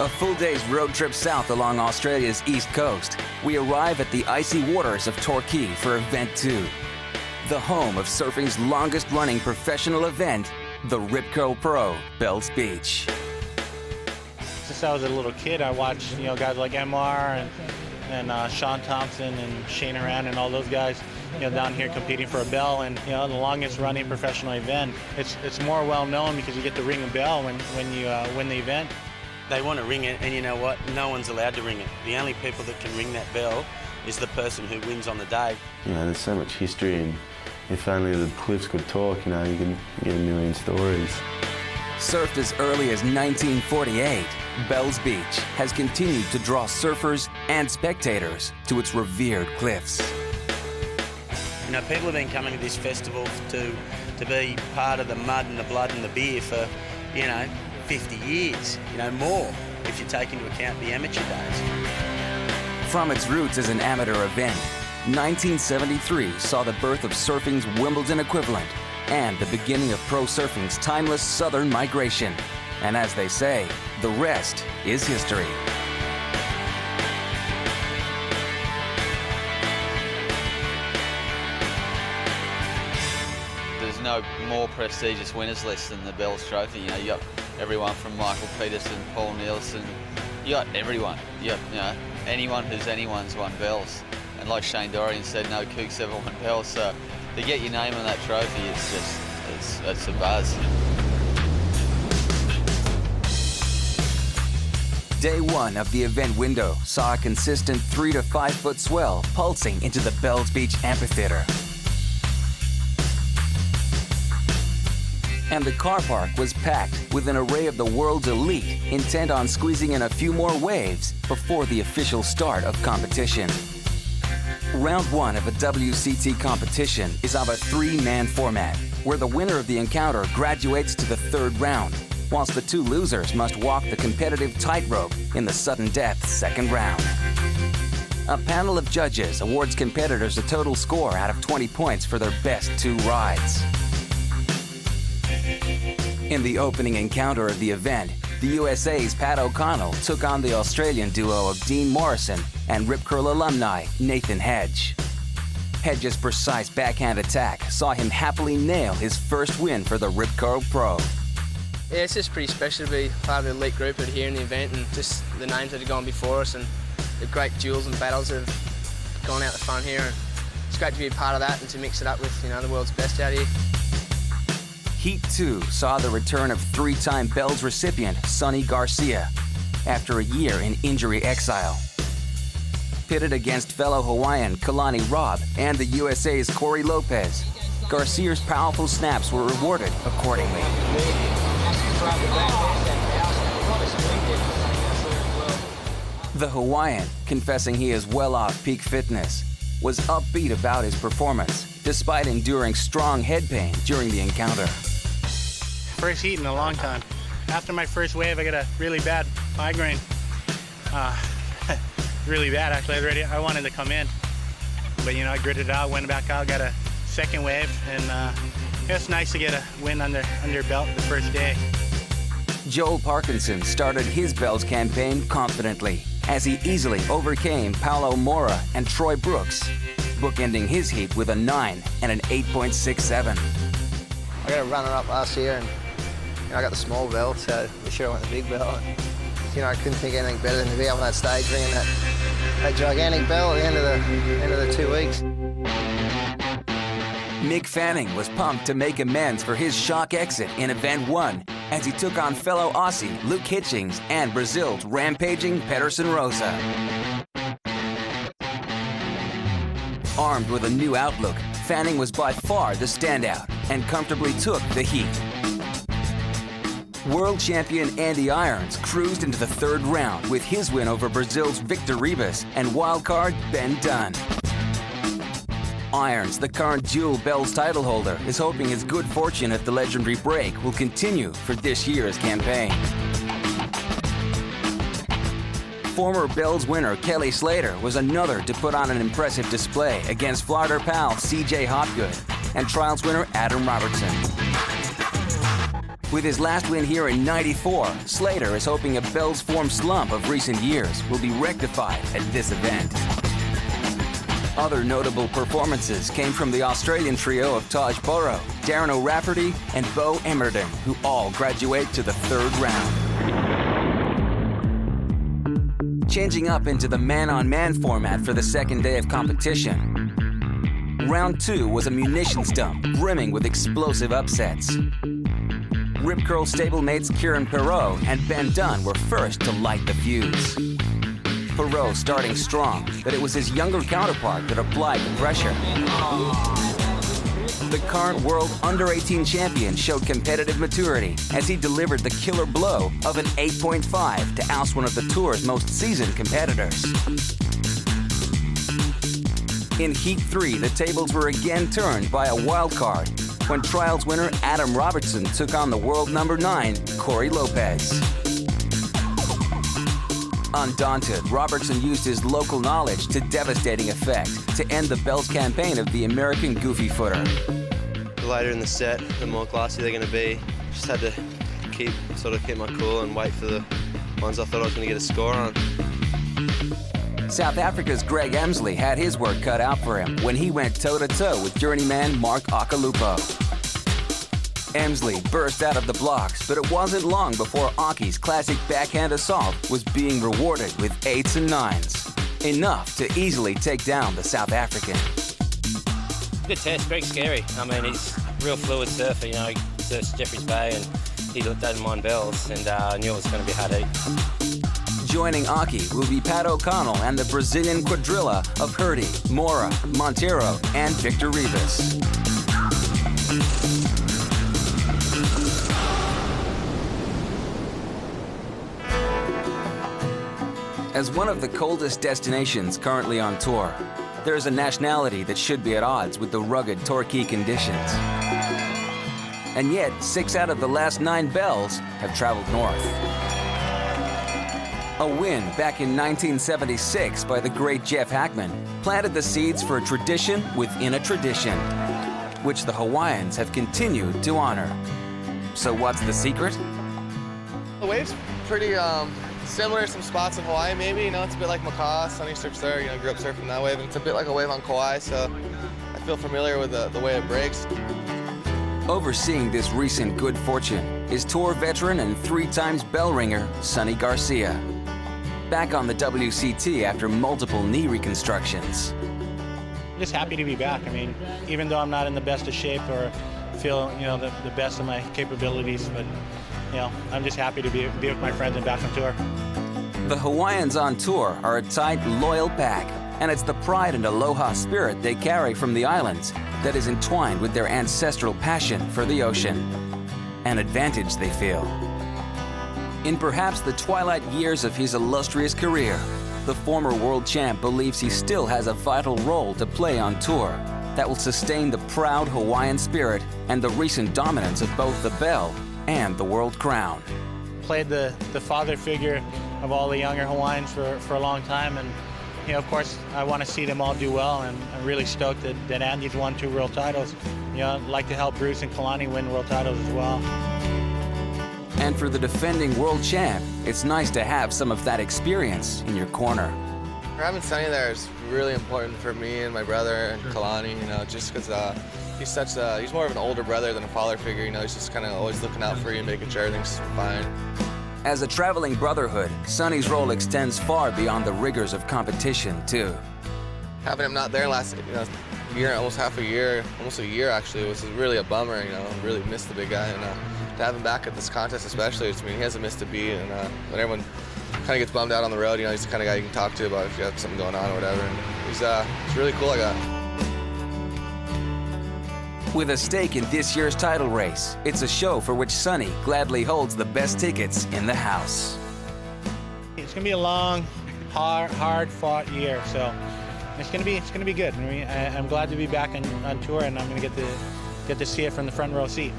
A full day's road trip south along Australia's east coast, we arrive at the icy waters of Torquay for Event 2, the home of surfing's longest-running professional event, the Rip Curl Pro, Bells Beach. Since I was a little kid, I watched guys like MR and Sean Thompson and Shane Around and all those guys down here competing for a bell, and the longest running professional event. It's more well known because you get to ring a bell when you win the event. They want to ring it, and you know what? No one's allowed to ring it. The only people that can ring that bell is the person who wins on the day. There's so much history, and if only the cliffs could talk, you can get a million stories. Surfed as early as 1948, Bells Beach has continued to draw surfers and spectators to its revered cliffs. People have been coming to this festival to be part of the mud and the blood and the beer for, 50 years, more, if you take into account the amateur days. From its roots as an amateur event, 1973 saw the birth of surfing's Wimbledon equivalent and the beginning of pro surfing's timeless southern migration. And as they say, the rest is history. There's no more prestigious winners list than the Bells Trophy. You got everyone from Michael Peterson, Paul Nielsen. You got everyone. You got anyone who's anyone's won bells. And like Shane Dorian said, no kooks ever won bells. So to get your name on that trophy, it's a buzz. Day one of the event window saw a consistent 3 to 5 foot swell pulsing into the Bells Beach Amphitheater. And the car park was packed with an array of the world's elite, intent on squeezing in a few more waves before the official start of competition. Round one of a WCT competition is of a 3-man format, where the winner of the encounter graduates to the 3rd round, whilst the 2 losers must walk the competitive tightrope in the sudden death 2nd round. A panel of judges awards competitors a total score out of 20 points for their best 2 rides. In the opening encounter of the event, the USA's Pat O'Connell took on the Australian duo of Dean Morrison and Rip Curl alumni Nathan Hedge. Hedge's precise backhand attack saw him happily nail his first win for the Rip Curl Pro. Yeah, it's just pretty special to be part of the elite group here in the event, and just the names that have gone before us and the great duels and battles that have gone out the front here. And it's great to be a part of that and to mix it up with the world's best out here. Heat 2 saw the return of 3-time Bells recipient Sonny Garcia after a year in injury exile. Pitted against fellow Hawaiian Kalani Robb and the USA's Corey Lopez, Garcia's powerful snaps were rewarded accordingly. The Hawaiian, confessing he is well off peak fitness, was upbeat about his performance, despite enduring strong head pain during the encounter. First heat in a long time. After my first wave, I got a really bad migraine. Really bad, actually. I wanted to come in. But, I gritted it out, went back out, got a 2nd wave, and it's nice to get a win under belt the first day. Joel Parkinson started his Bells campaign confidently as he easily overcame Paulo Mora and Troy Brooks, bookending his heat with a 9 and an 8.67. I got a runner-up last year, and I got the small bell, so this year I went the big bell. And, I couldn't think of anything better than to be up on that stage ringing that gigantic bell at the end of the 2 weeks. Mick Fanning was pumped to make amends for his shock exit in Event 1 as he took on fellow Aussie Luke Hitchings and Brazil's rampaging Pedersen Rosa. Armed with a new outlook, Fanning was by far the standout and comfortably took the heat. World champion Andy Irons cruised into the 3rd round with his win over Brazil's Victor Ribas and wildcard Ben Dunn. Irons, the current dual Bells title holder, is hoping his good fortune at the legendary break will continue for this year's campaign. Former Bells winner Kelly Slater was another to put on an impressive display against Florida pal CJ Hopgood and trials winner Adam Robertson. With his last win here in '94, Slater is hoping a Bell's form slump of recent years will be rectified at this event. Other notable performances came from the Australian trio of Taj Burrow, Darren O'Rafferty, and Bo Emerton, who all graduate to the third round. Changing up into the man-on-man format for the second day of competition. Round 2 was a munitions dump brimming with explosive upsets. Rip Curl stablemates Kieran Perreault and Ben Dunn were first to light the fuse. Perreault starting strong, but it was his younger counterpart that applied the pressure. The current world under-18 champion showed competitive maturity as he delivered the killer blow of an 8.5 to oust one of the tour's most seasoned competitors. In Heat 3, the tables were again turned by a wild card when trials winner Adam Robertson took on the world number 9, Corey Lopez. Undaunted, Robertson used his local knowledge to devastating effect to end the Bells campaign of the American goofy footer. The later in the set, the more classy they're going to be. Just had to keep my cool and wait for the ones I thought I was going to get a score on. South Africa's Greg Emsley had his work cut out for him when he went toe-to-toe with journeyman Mark Akalupo. Emsley burst out of the blocks, but it wasn't long before Aki's classic backhand assault was being rewarded with 8s and 9s, enough to easily take down the South African. Good test, very scary. I mean, he's a real fluid surfer, you know, he surfs Jeffreys Bay and he doesn't mind bells, and I knew it was going to be hard heat. Joining Aki will be Pat O'Connell and the Brazilian quadrilla of Hurdy, Mora, Monteiro, and Victor Rivas. As one of the coldest destinations currently on tour, there is a nationality that should be at odds with the rugged Torquay conditions. And yet, 6 out of the last 9 Bells have traveled north. A win back in 1976 by the great Jeff Hackman planted the seeds for a tradition within a tradition, which the Hawaiians have continued to honor. So what's the secret? The wave's pretty similar to some spots in Hawaii, maybe. You know, it's a bit like Macaw, Sunny surfs there. You know, grew up surfing that wave, and it's a bit like a wave on Kauai, so I feel familiar with the way it breaks. Overseeing this recent good fortune is tour veteran and 3 times bell ringer Sonny Garcia. Back on the WCT after multiple knee reconstructions. Just happy to be back. I mean, even though I'm not in the best of shape or feel, you know, the best of my capabilities, but, you know, I'm just happy to be with my friends and back on tour. The Hawaiians on tour are a tight, loyal pack, and it's the pride and aloha spirit they carry from the islands that is entwined with their ancestral passion for the ocean. An advantage they feel. In perhaps the twilight years of his illustrious career, the former world champ believes he still has a vital role to play on tour that will sustain the proud Hawaiian spirit and the recent dominance of both the Bell and the World Crown. Played the father figure of all the younger Hawaiians for a long time, and you know, of course, I want to see them all do well, and I'm really stoked that Andy's won 2 world titles. You know, I'd like to help Bruce and Kalani win world titles as well. And for the defending world champ, it's nice to have some of that experience in your corner. Having Sonny there is really important for me and my brother and Kalani, you know, just because he's more of an older brother than a father figure, you know, he's just kind of always looking out for you and making sure everything's fine. As a traveling brotherhood, Sonny's role extends far beyond the rigors of competition, too. Having him not there last year, almost a year actually, was really a bummer, you know, really missed the big guy. And to have him back at this contest especially, I mean, he hasn't missed a beat, and when everyone kind of gets bummed out on the road, you know, he's the kind of guy you can talk to about if you have something going on or whatever. And it's really cool, I got. With a stake in this year's title race, it's a show for which Sonny gladly holds the best tickets in the house. It's going to be a long, hard-fought year, so it's going to be good. I mean, I'm glad to be back on tour, and I'm going to get to see it from the front row seat.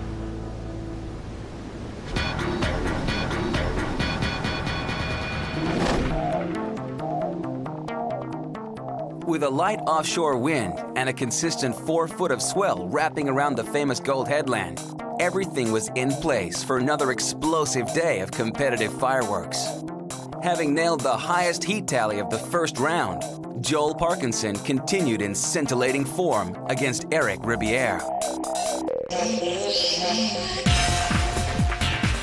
With a light offshore wind and a consistent 4 foot of swell wrapping around the famous Gold Headland, everything was in place for another explosive day of competitive fireworks. Having nailed the highest heat tally of the first round, Joel Parkinson continued in scintillating form against Eric Ribière.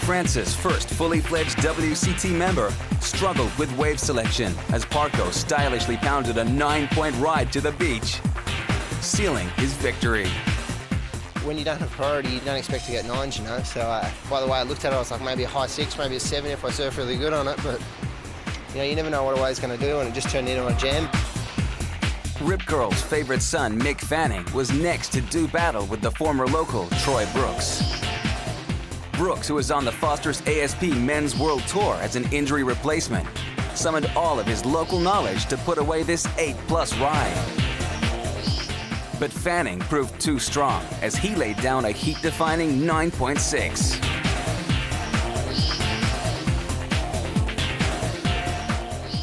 France's first fully-fledged WCT member struggled with wave selection as Parko stylishly pounded a 9-point ride to the beach, sealing his victory. When you don't have priority, you don't expect to get 9s, you know. So by the way I looked at it, I was like maybe a high 6, maybe a 7 if I surf really good on it. But you know, you never know what a wave's going to do, and it just turned into a jam. Rip Curl's favorite son, Mick Fanning, was next to do battle with the former local, Troy Brooks. Brooks, who was on the Foster's ASP Men's World Tour as an injury replacement, summoned all of his local knowledge to put away this 8+ ride. But Fanning proved too strong as he laid down a heat-defining 9.6.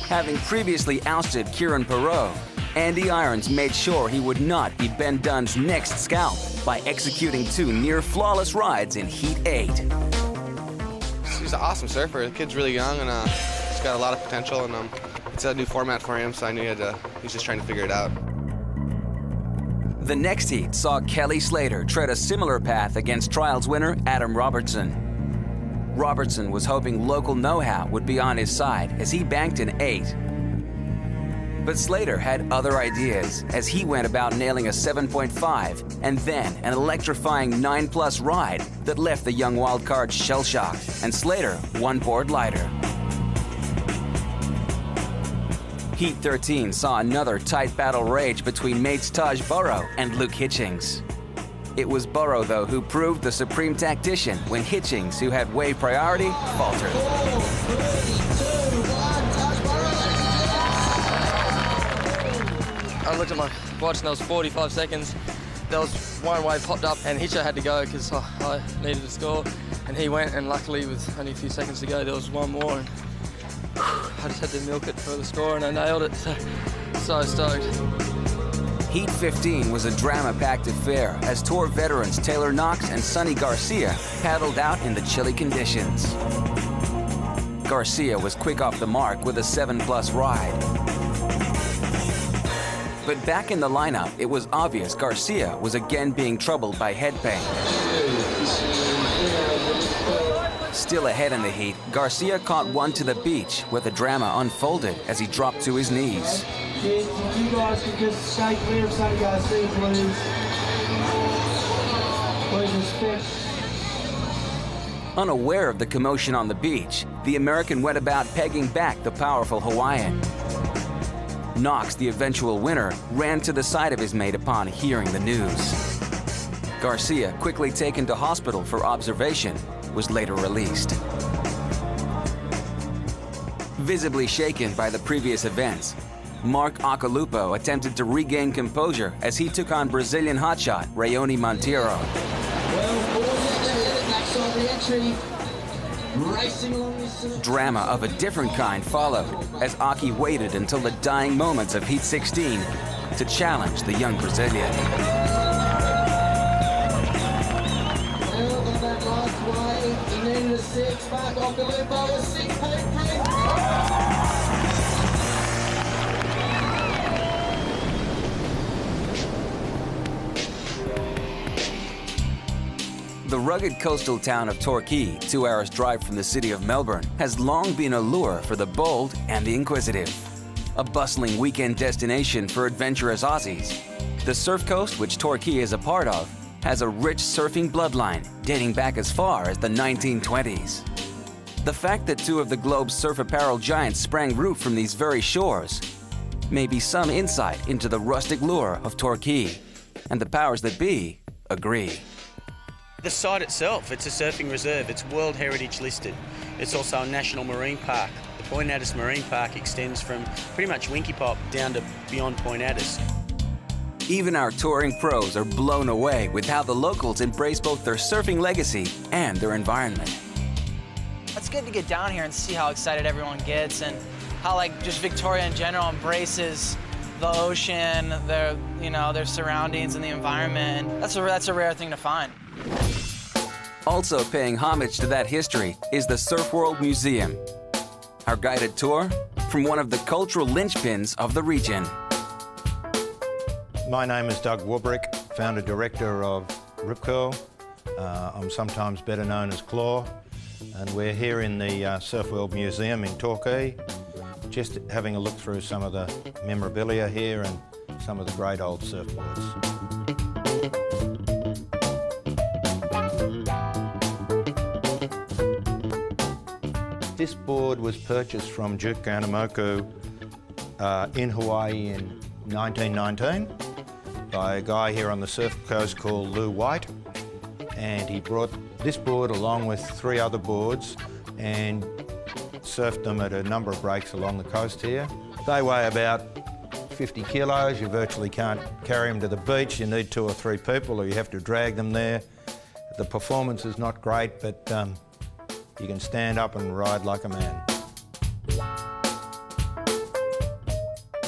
Having previously ousted Kieran Perot, Andy Irons made sure he would not be Ben Dunn's next scalp by executing 2 near-flawless rides in Heat 8. He's an awesome surfer. The kid's really young and he's got a lot of potential, and it's a new format for him, so I knew he's just trying to figure it out. The next heat saw Kelly Slater tread a similar path against trials winner Adam Robertson. Robertson was hoping local know-how would be on his side as he banked an 8. But Slater had other ideas as he went about nailing a 7.5 and then an electrifying 9+ ride that left the young wildcard shell-shocked, and Slater 1 board lighter. Heat 13 saw another tight battle rage between mates Taj Burrow and Luke Hitchings. It was Burrow, though, who proved the supreme tactician when Hitchings, who had wave priority, faltered. I looked at my watch and there was 45 seconds. There was one wave popped up and Hitcher had to go because I needed to score. And he went, and luckily with only a few seconds to go, there was one more. And I just had to milk it for the score and I nailed it. So stoked. Heat 15 was a drama-packed affair as tour veterans Taylor Knox and Sonny Garcia paddled out in the chilly conditions. Garcia was quick off the mark with a 7+ ride. But back in the lineup, it was obvious Garcia was again being troubled by head pain. Still ahead in the heat, Garcia caught one to the beach where the drama unfolded as he dropped to his knees. Kids, if you guys could just stay clear of Sonny Garcia, please. Please respect. Unaware of the commotion on the beach, the American went about pegging back the powerful Hawaiian. Knox, the eventual winner, ran to the side of his mate upon hearing the news. Garcia, quickly taken to hospital for observation, was later released. Visibly shaken by the previous events, Mark Akalupo attempted to regain composure as he took on Brazilian hotshot Rayoni Monteiro. Drama of a different kind followed as Aki waited until the dying moments of Heat 16 to challenge the young Brazilian. The rugged coastal town of Torquay, 2 hours drive from the city of Melbourne, has long been a lure for the bold and the inquisitive. A bustling weekend destination for adventurous Aussies, the Surf Coast, which Torquay is a part of, has a rich surfing bloodline dating back as far as the 1920s. The fact that 2 of the globe's surf apparel giants sprang root from these very shores may be some insight into the rustic lure of Torquay, and the powers that be agree. The site itself, it's a surfing reserve. It's World Heritage listed. It's also a national marine park. The Point Addis Marine Park extends from pretty much Winky Pop down to beyond Point Addis. Even our touring pros are blown away with how the locals embrace both their surfing legacy and their environment. It's good to get down here and see how excited everyone gets and how just Victoria in general embraces the ocean, their surroundings and the environment. That's a rare thing to find. Also paying homage to that history is the Surf World Museum. Our guided tour from one of the cultural linchpins of the region. My name is Doug Warbrick, founder-director of Rip Curl. I'm sometimes better known as Claw, and we're here in the Surf World Museum in Torquay, just having a look through some of the memorabilia here and some of the great old surfboards. This board was purchased from Duke Ganamoku in Hawaii in 1919 by a guy here on the Surf Coast called Lou White, and he brought this board along with 3 other boards and surfed them at a number of breaks along the coast here. They weigh about 50 kilos. You virtually can't carry them to the beach. You need 2 or 3 people, or you have to drag them there. The performance is not great, but you can stand up and ride like a man.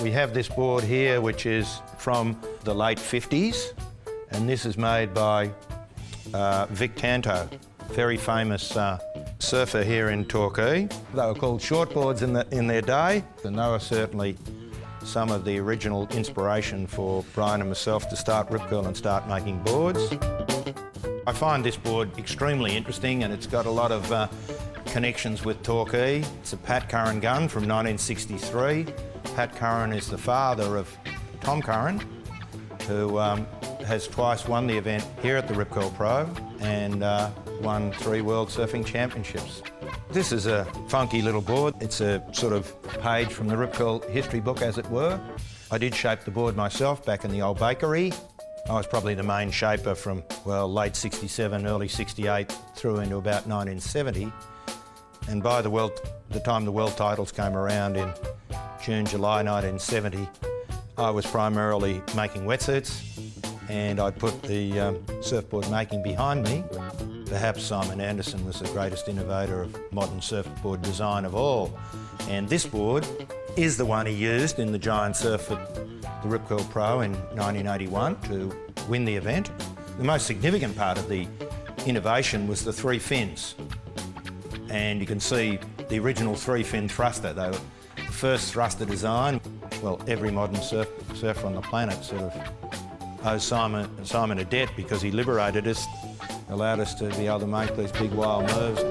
We have this board here, which is from the late 50s, and this is made by Vic Tanto, very famous surfer here in Torquay. They were called shortboards in their day, and they were certainly some of the original inspiration for Brian and myself to start Rip Curl and start making boards. I find this board extremely interesting, and it's got a lot of connections with Torquay. It's a Pat Curran gun from 1963. Pat Curran is the father of Tom Curran, who has twice won the event here at the Rip Curl Pro and won 3 World Surfing Championships. This is a funky little board. It's a sort of page from the Rip Curl history book, as it were. I did shape the board myself back in the old bakery. I was probably the main shaper from, well, late 67, early 68 through into about 1970. And by the time the world titles came around in June, July 1970, I was primarily making wetsuits, and I put the surfboard making behind me. Perhaps Simon Anderson was the greatest innovator of modern surfboard design of all. And this board is the one he used in the giant surf at the Rip Curl Pro in 1981 to win the event. The most significant part of the innovation was the 3 fins. And you can see the original 3-fin thruster. They were the first thruster design. Well, every modern surfer on the planet sort of owes Simon a debt, because he liberated us, allowed us to be able to make these big wild moves.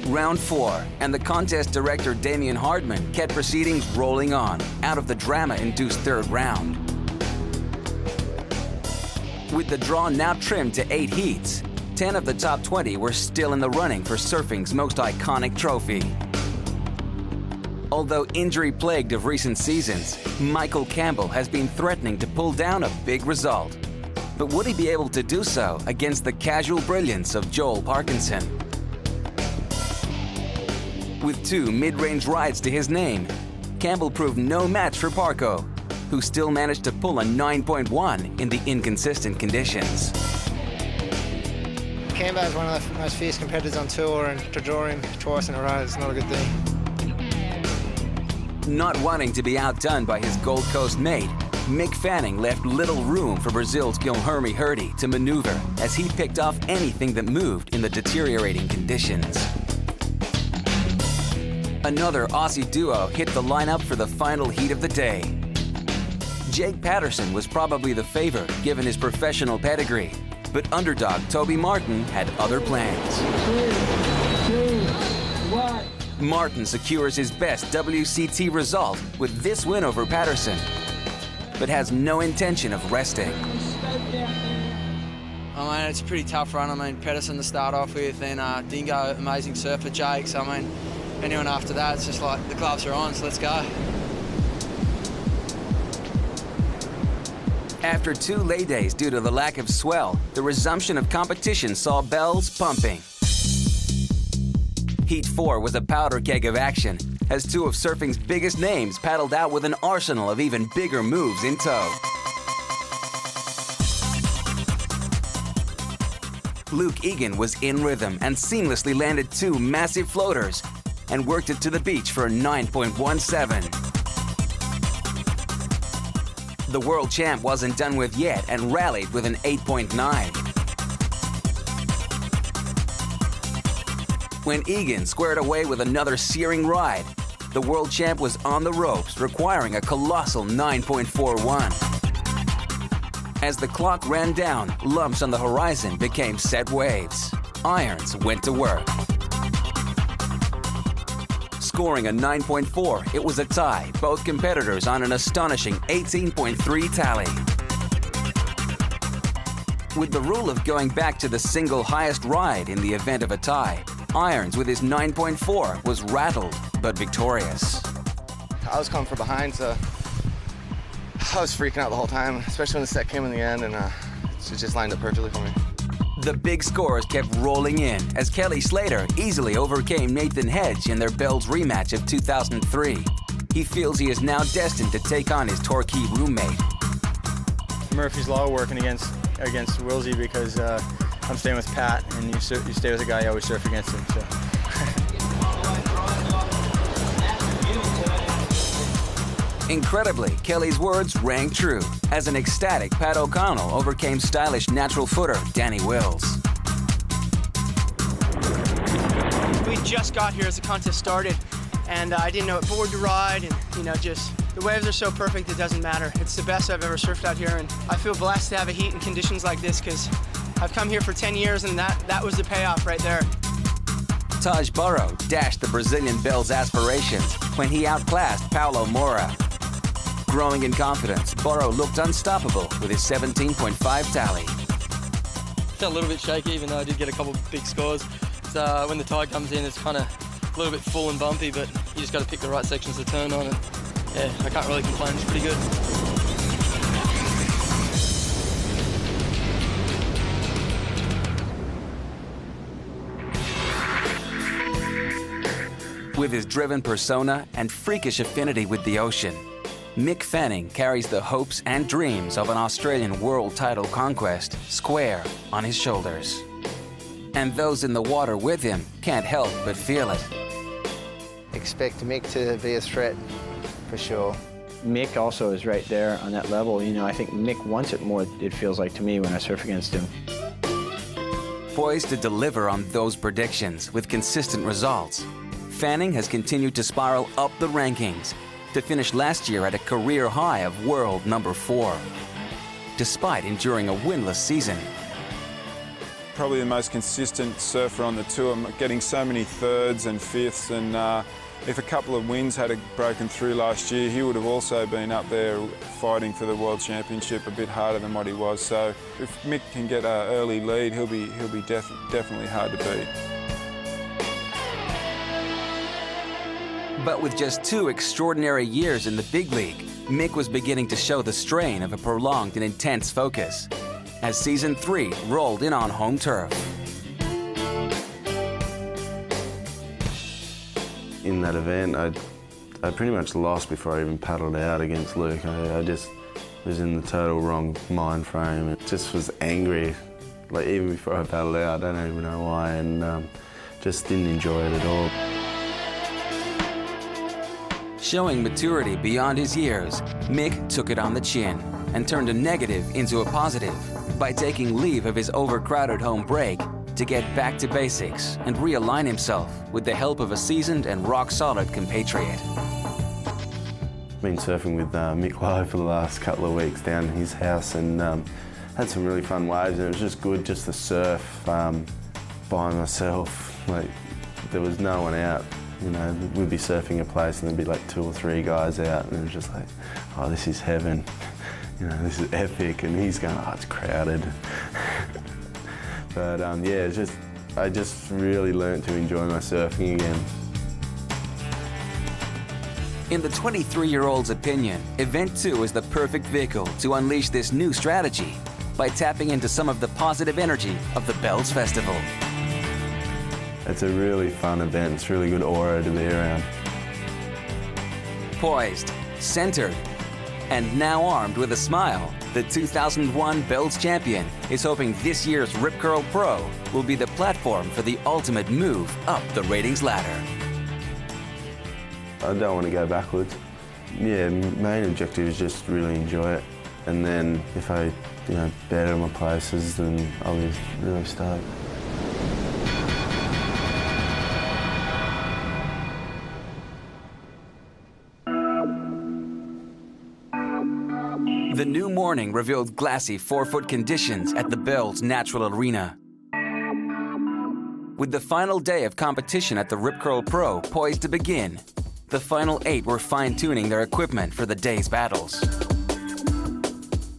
Round 4, and the contest director Damien Hardman kept proceedings rolling on out of the drama-induced 3rd round. With the draw now trimmed to 8 heats, 10 of the top 20 were still in the running for surfing's most iconic trophy. Although injury-plagued of recent seasons, Michael Campbell has been threatening to pull down a big result. But would he be able to do so against the casual brilliance of Joel Parkinson? With 2 mid-range rides to his name, Campbell proved no match for Parko, who still managed to pull a 9.1 in the inconsistent conditions. Cambo is one of the most fierce competitors on tour, and to draw him twice in a row is not a good thing. Not wanting to be outdone by his Gold Coast mate, Mick Fanning left little room for Brazil's Guilherme Hurdy to maneuver as he picked off anything that moved in the deteriorating conditions. Another Aussie duo hit the lineup for the final heat of the day. Jake Patterson was probably the favorite given his professional pedigree, but underdog Toby Martin had other plans. 3, 2, 1. Martin secures his best WCT result with this win over Patterson, but has no intention of resting. I mean, it's a pretty tough run. I mean, Patterson to start off with, and Dingo, amazing surfer, Jake. So, I mean, anyone after that, it's just like the gloves are on, so let's go. After 2 lay days due to the lack of swell, the resumption of competition saw bells pumping. Heat 4 was a powder keg of action, as 2 of surfing's biggest names paddled out with an arsenal of even bigger moves in tow. Luke Egan was in rhythm and seamlessly landed 2 massive floaters, and worked it to the beach for a 9.17. The world champ wasn't done with yet and rallied with an 8.9. When Egan squared away with another searing ride, the world champ was on the ropes, requiring a colossal 9.41. As the clock ran down, lumps on the horizon became set waves. Irons went to work. Scoring a 9.4, it was a tie, both competitors on an astonishing 18.3 tally. With the rule of going back to the single highest ride in the event of a tie, Irons with his 9.4 was rattled but victorious. I was coming from behind, so I was freaking out the whole time, especially when the set came in the end, and it just lined up perfectly for me. The big scores kept rolling in as Kelly Slater easily overcame Nathan Hedge in their Bells rematch of 2003. He feels he is now destined to take on his Torquay roommate. Murphy's Law working against Wilsey because I'm staying with Pat, and you stay with a guy, you always surf against him. So. Incredibly, Kelly's words rang true as an ecstatic Pat O'Connell overcame stylish natural footer Danny Wills. We just got here as the contest started, and I didn't know what board to ride, and just the waves are so perfect it doesn't matter. It's the best I've ever surfed out here, and I feel blessed to have a heat in conditions like this because I've come here for 10 years, and that was the payoff right there. Taj Burrow dashed the Brazilian Bells aspirations when he outclassed Paulo Moura. Growing in confidence, Burrow looked unstoppable with his 17.5 tally. Felt a little bit shaky, even though I did get a couple of big scores. So when the tide comes in, it's kind of a little bit full and bumpy, but you just got to pick the right sections to turn on, and yeah, I can't really complain. It's pretty good. With his driven persona and freakish affinity with the ocean, Mick Fanning carries the hopes and dreams of an Australian world title conquest square on his shoulders. And those in the water with him can't help but feel it. Expect Mick to be a threat, for sure. Mick also is right there on that level. I think Mick wants it more, it feels like to me, when I surf against him. Poised to deliver on those predictions with consistent results, Fanning has continued to spiral up the rankings to finish last year at a career high of world number 4, despite enduring a winless season. Probably the most consistent surfer on the tour, getting so many thirds and fifths, and if a couple of wins had broken through last year, he would have also been up there fighting for the World Championship a bit harder than what he was. So if Mick can get an early lead, he'll be definitely hard to beat. But with just 2 extraordinary years in the big league, Mick was beginning to show the strain of a prolonged and intense focus as Season 3 rolled in on home turf. In that event, I pretty much lost before I even paddled out against Luke. I just was in the total wrong mind frame. It just was angry, like even before I paddled out. I don't even know why, and just didn't enjoy it at all. Showing maturity beyond his years, Mick took it on the chin and turned a negative into a positive by taking leave of his overcrowded home break to get back to basics and realign himself with the help of a seasoned and rock-solid compatriot. I've been surfing with Mick Lowe for the last couple of weeks down in his house, and had some really fun waves, and it was just good just to surf by myself. Like, there was no one out. We'd be surfing a place and there'd be like 2 or 3 guys out, and it was just like, oh, this is heaven. This is epic, and he's going, oh, it's crowded. But yeah, I just really learned to enjoy my surfing again. In the 23-year-old's opinion, Event 2 is the perfect vehicle to unleash this new strategy by tapping into some of the positive energy of the Bells Festival. It's a really fun event. It's really good aura to be around. Poised, centered, and now armed with a smile, the 2001 Bells champion is hoping this year's Rip Curl Pro will be the platform for the ultimate move up the ratings ladder. I don't want to go backwards. Yeah, main objective is just really enjoy it. And then if I, better my places, then I'll be really stoked. The new morning revealed glassy 4-foot conditions at the Bells Natural Arena. With the final day of competition at the Rip Curl Pro poised to begin, the final 8 were fine-tuning their equipment for the day's battles.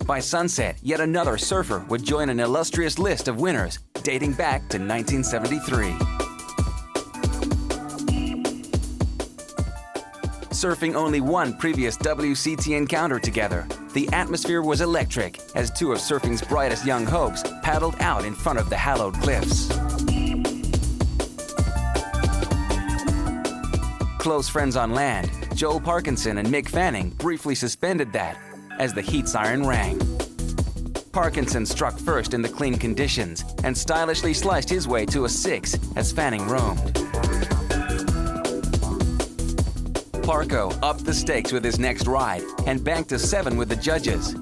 By sunset, yet another surfer would join an illustrious list of winners dating back to 1973. Surfing only one previous WCT encounter together, the atmosphere was electric as 2 of surfing's brightest young hopes paddled out in front of the hallowed cliffs. Close friends on land, Joel Parkinson and Mick Fanning briefly suspended that as the heat siren rang. Parkinson struck first in the clean conditions and stylishly sliced his way to a 6 as Fanning roamed. Parko upped the stakes with his next ride and banked a 7 with the judges,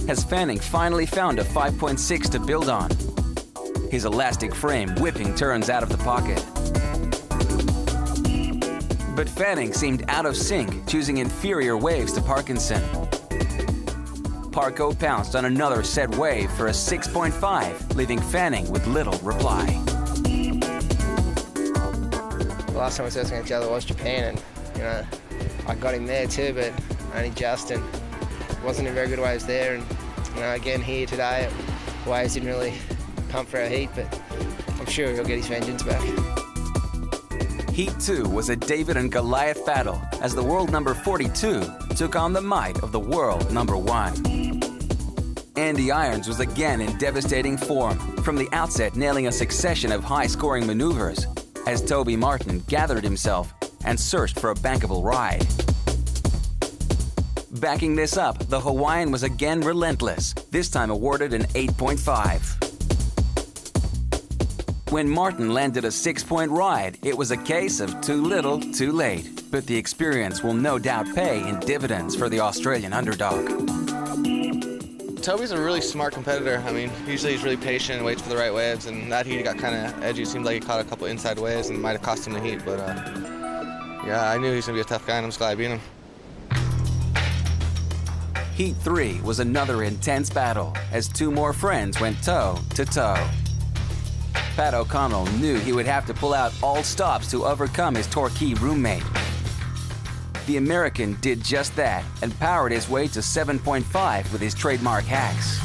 as Fanning finally found a 5.6 to build on, his elastic frame whipping turns out of the pocket. But Fanning seemed out of sync, choosing inferior waves to Parkinson. Parko pounced on another set wave for a 6.5, leaving Fanning with little reply. The last time we surfed against each other was Japan, and I got him there too, but only just, and wasn't in very good waves there. And again here today, waves didn't really pump for our heat, but I'm sure he'll get his vengeance back. Heat 2 was a David and Goliath battle as the world number 42 took on the might of the world number 1. Andy Irons was again in devastating form, from the outset nailing a succession of high-scoring maneuvers, as Toby Martin gathered himself and searched for a bankable ride. Backing this up, the Hawaiian was again relentless, this time awarded an 8.5. When Martin landed a 6-point ride, it was a case of too little, too late. But the experience will no doubt pay in dividends for the Australian underdog. Toby's a really smart competitor. I mean, usually he's really patient and waits for the right waves, and that heat got kind of edgy. It seemed like he caught a couple inside waves and might have cost him the heat, but yeah, I knew he was going to be a tough guy, and I'm just glad I beat him. Heat 3 was another intense battle as 2 more friends went toe to toe. Pat O'Connell knew he would have to pull out all stops to overcome his Torquay roommate. The American did just that and powered his way to 7.5 with his trademark hacks.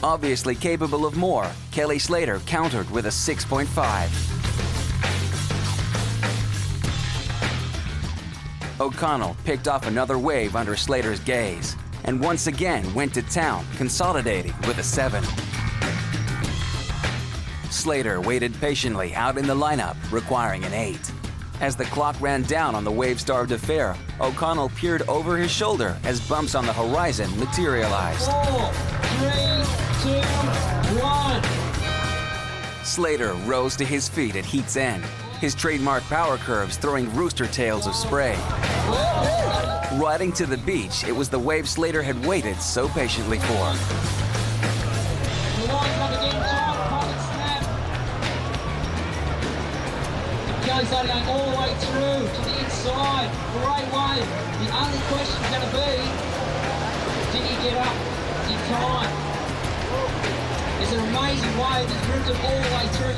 Obviously capable of more, Kelly Slater countered with a 6.5. O'Connell picked off another wave under Slater's gaze and once again went to town, consolidating with a 7. Slater waited patiently out in the lineup, requiring an 8. As the clock ran down on the wave-starved affair, O'Connell peered over his shoulder as bumps on the horizon materialized. 4, 3, 2, 1. Slater rose to his feet at heat's end, his trademark power curves throwing rooster tails of spray. Riding to the beach, it was the wave Slater had waited so patiently for. Kelly Slater going all the way through to the inside. Great wave. The only question is going to be, did he get up in time? It's an amazing wave that's ripped it all the way through.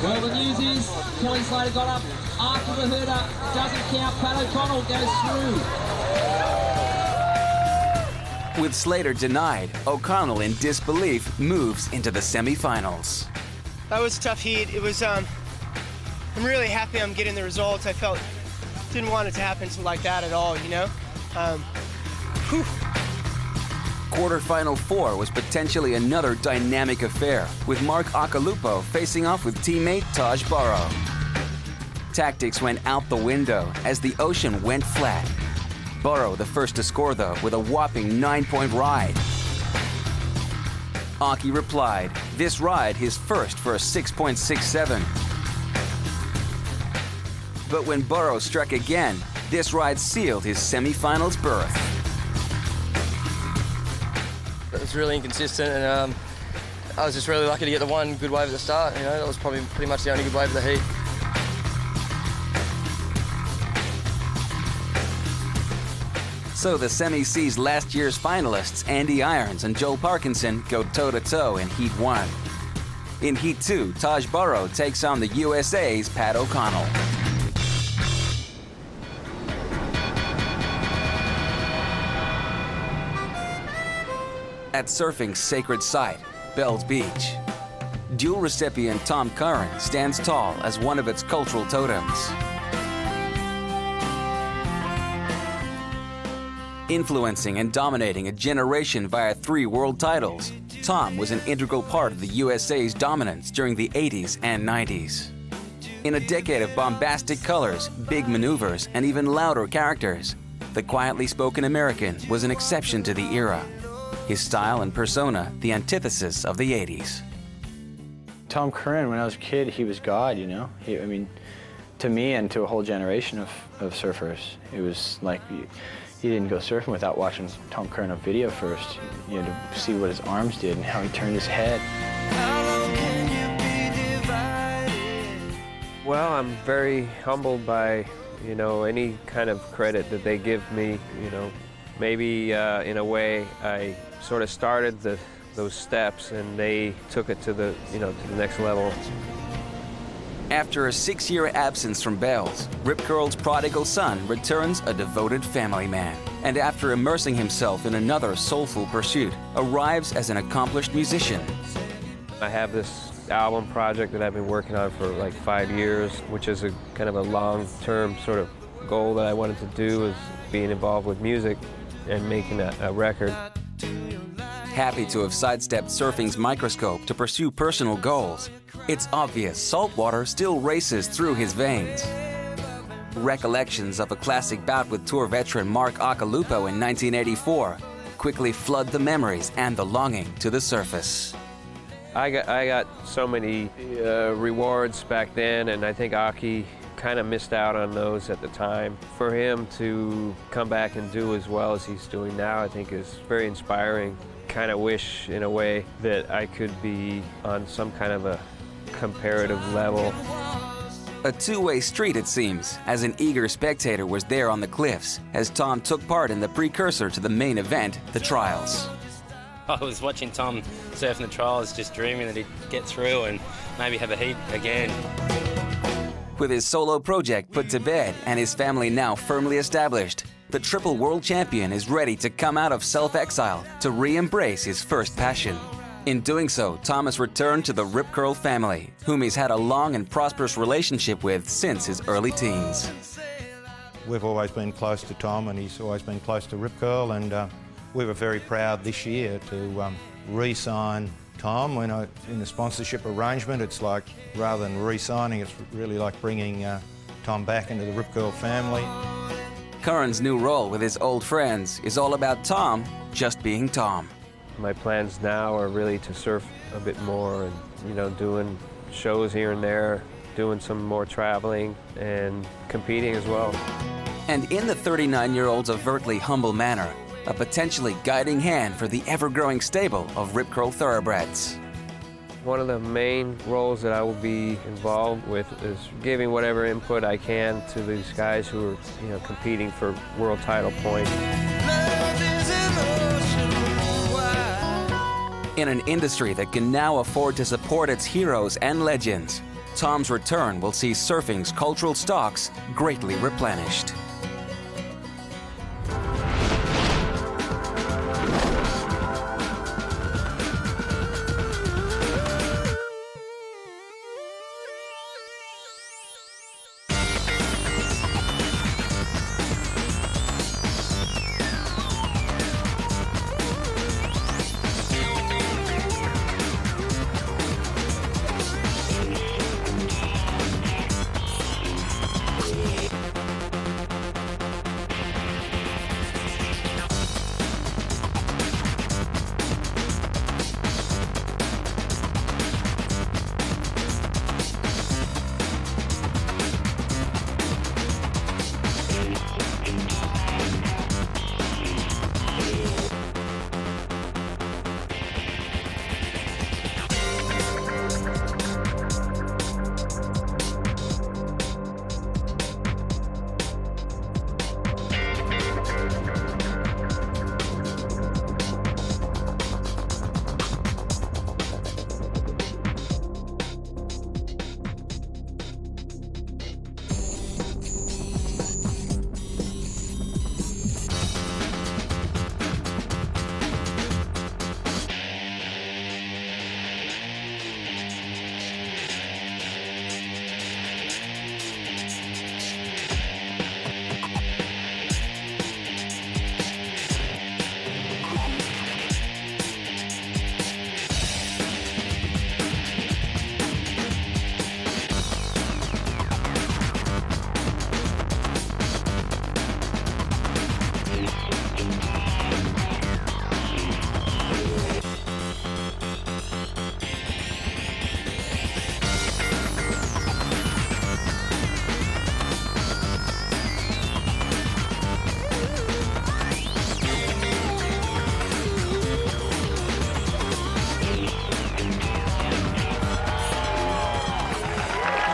Well, the news is Kelly Slater got up after the hurdle. Doesn't count. Pat O'Connell goes through. With Slater denied, O'Connell in disbelief moves into the semifinals. That was a tough heat. It was, I'm really happy I'm getting the results. I didn't want it to happen like that at all, you know? Quarterfinal 4 was potentially another dynamic affair, with Mark Akalupo facing off with teammate Taj Burrow. Tactics went out the window as the ocean went flat. Burrow the first to score, though, with a whopping 9-point ride. Aki replied, this ride his first for a 6.67. But when Burrow struck again, this ride sealed his semi-finals berth. It was really inconsistent, and I was just really lucky to get the one good wave at the start. You know, that was probably pretty much the only good wave of the heat. So the Semi-C's last year's finalists, Andy Irons and Joel Parkinson, go toe-to-toe in Heat 1. In Heat 2, Taj Burrow takes on the USA's Pat O'Connell. At surfing's sacred site, Bells Beach, dual recipient Tom Curran stands tall as one of its cultural totems. Influencing and dominating a generation via 3 world titles, Tom was an integral part of the USA's dominance during the 80s and 90s. In a decade of bombastic colors, big maneuvers, and even louder characters, the quietly spoken American was an exception to the era. His style and persona, the antithesis of the 80s. Tom Curran, when I was a kid, he was God, you know? I mean, to me and to a whole generation of surfers, it was like you didn't go surfing without watching Tom Curran on video first. You had to see what his arms did and how he turned his head. Well, I'm very humbled by, you know, any kind of credit that they give me, you know. Maybe in a way I sort of started those steps and they took it to the, you know, to the next level. After a 6-year absence from Bells, Rip Curl's prodigal son returns a devoted family man. And after immersing himself in another soulful pursuit, arrives as an accomplished musician. I have this album project that I've been working on for like 5 years, which is a kind of a long-term sort of goal that I wanted to do, is being involved with music and making a record. Happy to have sidestepped surfing's microscope to pursue personal goals, it's obvious saltwater still races through his veins. Recollections of a classic bout with tour veteran Mark Akalupo in 1984 quickly flood the memories and the longing to the surface. I got so many rewards back then, and I think Aki kind of missed out on those at the time. For him to come back and do as well as he's doing now, I think is very inspiring. Kind of wish, in a way, that I could be on some kind of a comparative level. A two-way street, it seems, as an eager spectator was there on the cliffs as Tom took part in the precursor to the main event, the trials. I was watching Tom surfing the trials, just dreaming that he'd get through and maybe have a heat again. With his solo project put to bed and his family now firmly established, the triple world champion is ready to come out of self-exile to re-embrace his first passion. In doing so, Thomas returned to the Rip Curl family, whom he's had a long and prosperous relationship with since his early teens. We've always been close to Tom and he's always been close to Rip Curl, and we were very proud this year to re-sign Tom. In the sponsorship arrangement, it's like, rather than re-signing, it's really like bringing Tom back into the Rip Curl family. Curran's new role with his old friends is all about Tom just being Tom. My plans now are really to surf a bit more and, you know, doing shows here and there, doing some more traveling and competing as well. And in the 39-year-old's overtly humble manner, a potentially guiding hand for the ever-growing stable of Rip Curl thoroughbreds. One of the main roles that I will be involved with is giving whatever input I can to these guys who are, you know, competing for world title points. In an industry that can now afford to support its heroes and legends, Tom's return will see surfing's cultural stocks greatly replenished.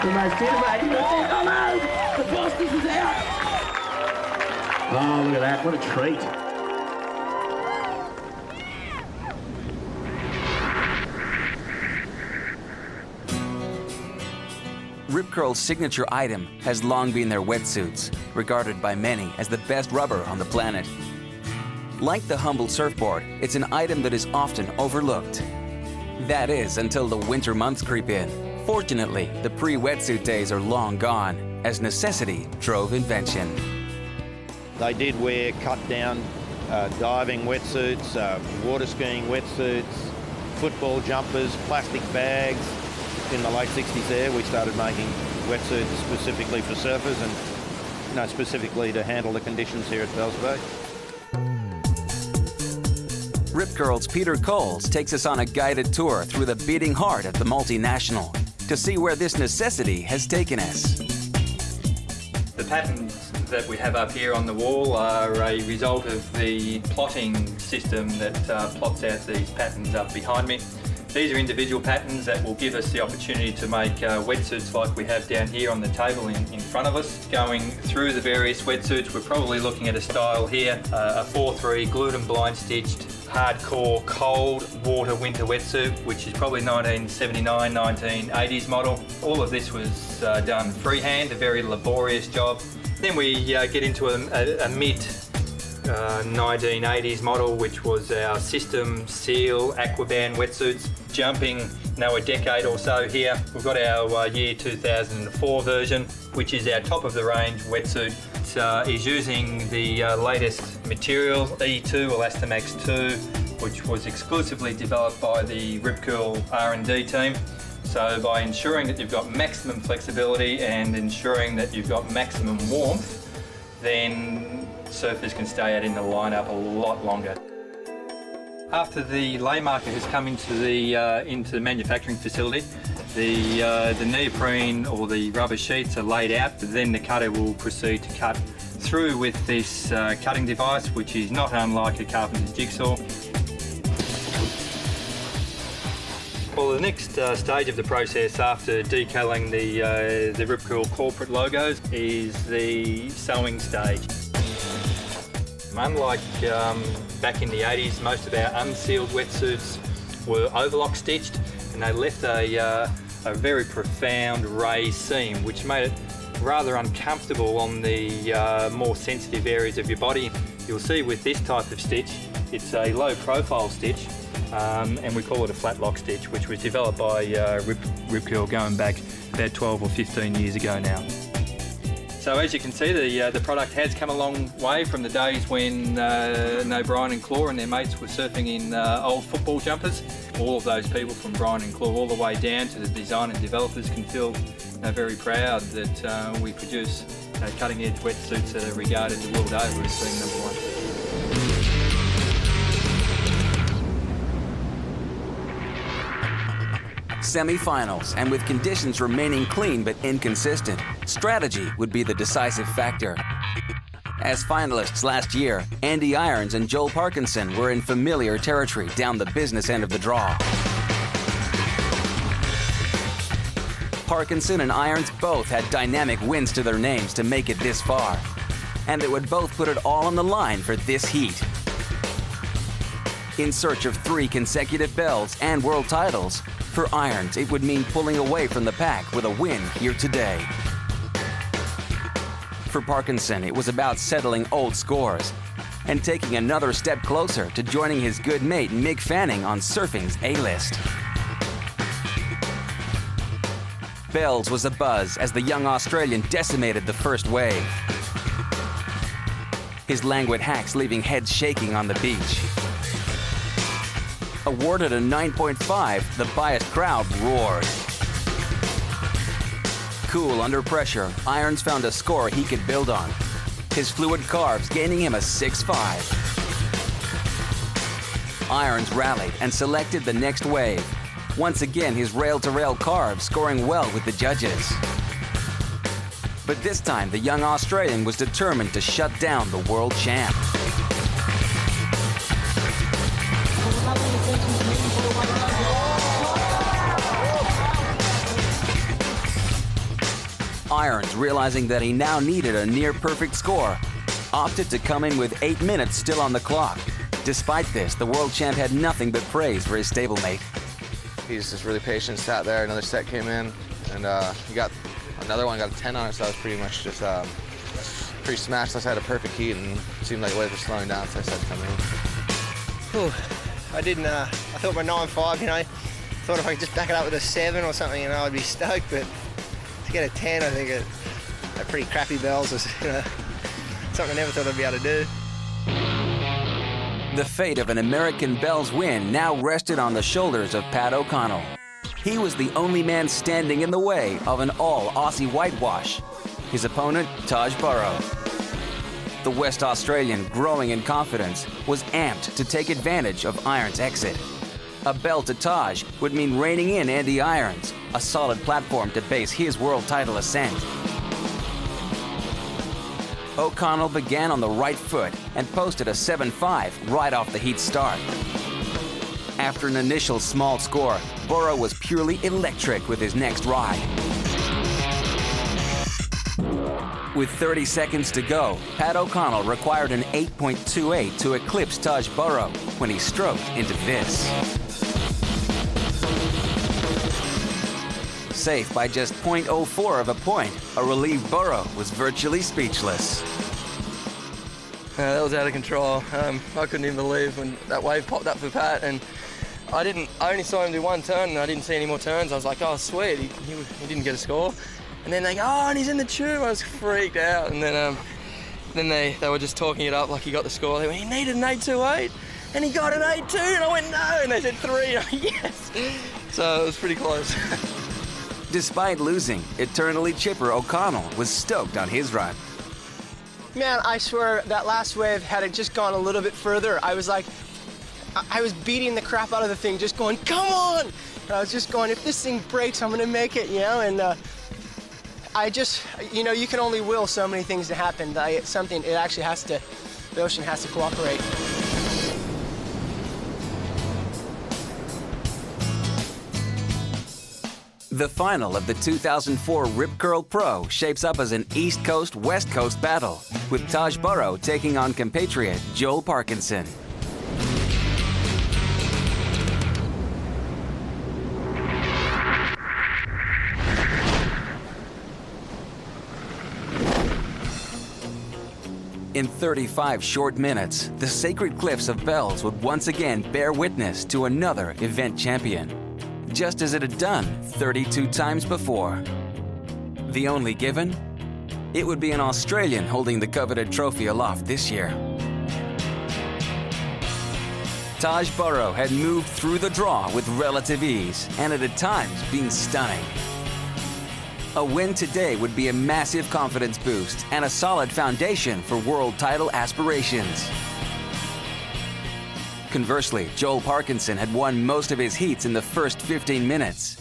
Almost did it, mate. The Fosters is out. Oh, look at that. What a treat. Rip Curl's signature item has long been their wetsuits, regarded by many as the best rubber on the planet. Like the humble surfboard, it's an item that is often overlooked. That is, until the winter months creep in. Fortunately, the pre-wetsuit days are long gone, as necessity drove invention. They did wear cut-down diving wetsuits, water skiing wetsuits, football jumpers, plastic bags. In the late 60s there, we started making wetsuits specifically for surfers and specifically to handle the conditions here at Bells Bay. Rip Curl's Peter Coles takes us on a guided tour through the beating heart of the multinational to see where this necessity has taken us. The patterns that we have up here on the wall are a result of the plotting system that plots out these patterns up behind me. These are individual patterns that will give us the opportunity to make wetsuits like we have down here on the table in front of us. Going through the various wetsuits, we're probably looking at a style here, a 4-3 glued and blind stitched hardcore cold water winter wetsuit, which is probably 1979, 1980s model. All of this was done freehand, a very laborious job. Then we get into a mid 1980s model, which was our system seal aquaband wetsuits. Jumping now a decade or so here, we've got our year 2004 version, which is our top of the range wetsuit. It is using the latest material, E2 Elastamax 2, which was exclusively developed by the Rip Curl R&D team. So by ensuring that you've got maximum flexibility and ensuring that you've got maximum warmth, then surfers can stay out in the lineup a lot longer. After the lay marker has come into the manufacturing facility, the neoprene or the rubber sheets are laid out. Then the cutter will proceed to cut through with this cutting device, which is not unlike a carpenter's jigsaw. Well, the next stage of the process after decaling the Rip Curl corporate logos is the sewing stage. Unlike back in the 80s, most of our unsealed wetsuits were overlock stitched, and they left a very profound raised seam, which made it rather uncomfortable on the more sensitive areas of your body. You'll see with this type of stitch, it's a low profile stitch, and we call it a flat lock stitch, which was developed by Rip Curl going back about 12 or 15 years ago now. So as you can see, the product has come a long way from the days when Brian and Claw and their mates were surfing in old football jumpers. All of those people from Brian and Claw all the way down to the design and developers can feel very proud that we produce cutting edge wetsuits that are regarded the world over as being number one. Semi-finals, and with conditions remaining clean but inconsistent, strategy would be the decisive factor. As finalists last year, Andy Irons and Joel Parkinson were in familiar territory down the business end of the draw. Parkinson and Irons both had dynamic wins to their names to make it this far, and they would both put it all on the line for this heat. In search of 3 consecutive bells and world titles, for Irons, it would mean pulling away from the pack with a win here today. For Parkinson, it was about settling old scores and taking another step closer to joining his good mate Mick Fanning on surfing's A-list. Bells was abuzz as the young Australian decimated the first wave. His languid hacks leaving heads shaking on the beach. Awarded a 9.5, the biased crowd roared. Cool under pressure, Irons found a score he could build on. His fluid carves gaining him a 6.5. Irons rallied and selected the next wave. Once again, his rail-to-rail carve scoring well with the judges. But this time, the young Australian was determined to shut down the world champ. Irons, realizing that he now needed a near-perfect score, opted to come in with 8 minutes still on the clock. Despite this, the world champ had nothing but praise for his stablemate. He's just really patient, sat there, another set came in, and he got another one, got a 10 on it, so I was pretty much just pretty smashed. I had a perfect heat, and it seemed like the waves were slowing down, so I said come in. Whew. I thought my 9.5, you know, thought if I could just back it up with a 7 or something, you know, I'd be stoked, but to get a 10, I think a pretty crappy bells was, you know, something I never thought I'd be able to do. The fate of an American Bells win now rested on the shoulders of Pat O'Connell. He was the only man standing in the way of an all-Aussie whitewash. His opponent, Taj Burrow. The West Australian, growing in confidence, was amped to take advantage of Irons' exit. A bell to Taj would mean reining in Andy Irons, a solid platform to base his world title ascent. O'Connell began on the right foot and posted a 7.5 right off the heat start. After an initial small score, Burrow was purely electric with his next ride. With 30 seconds to go, Pat O'Connell required an 8.28 to eclipse Taj Burrow when he stroked into this. Safe by just 0.04 of a point, a relieved Burrow was virtually speechless. That was out of control. I couldn't even believe when that wave popped up for Pat, and I only saw him do one turn, and I didn't see any more turns. I was like, oh sweet, he didn't get a score. And then they go, oh, and he's in the tube. I was freaked out, and then they were just talking it up like he got the score. They went, he needed an 8.28, and he got an 8.2, and I went, no, and they said 3, and I went, yes. So it was pretty close. Despite losing, eternally chipper O'Connell was stoked on his run. Man, I swear that last wave, had it just gone a little bit further, I was like, I was beating the crap out of the thing, just going, come on! And I was just going, if this thing breaks, I'm gonna make it, you know? And I just, you know, you can only will so many things to happen. The ocean has to cooperate. The final of the 2004 Rip Curl Pro shapes up as an East Coast-West Coast battle, with Taj Burrow taking on compatriot Joel Parkinson. In 35 short minutes, the sacred cliffs of Bells would once again bear witness to another event champion, just as it had done 32 times before. The only given? It would be an Australian holding the coveted trophy aloft this year. Taj Burrow had moved through the draw with relative ease and at times been stunning. A win today would be a massive confidence boost and a solid foundation for world title aspirations. Conversely, Joel Parkinson had won most of his heats in the first 15 minutes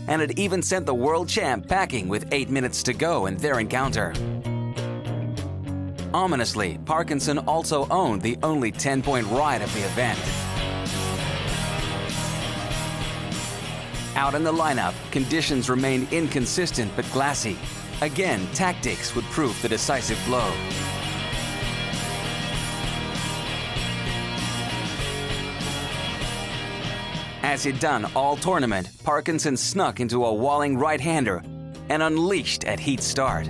and had even sent the world champ packing with 8 minutes to go in their encounter. Ominously, Parkinson also owned the only 10-point ride of the event. Out in the lineup, conditions remained inconsistent but glassy. Again, tactics would prove the decisive blow. As he'd done all tournament, Parkinson snuck into a walling right-hander and unleashed at heat start.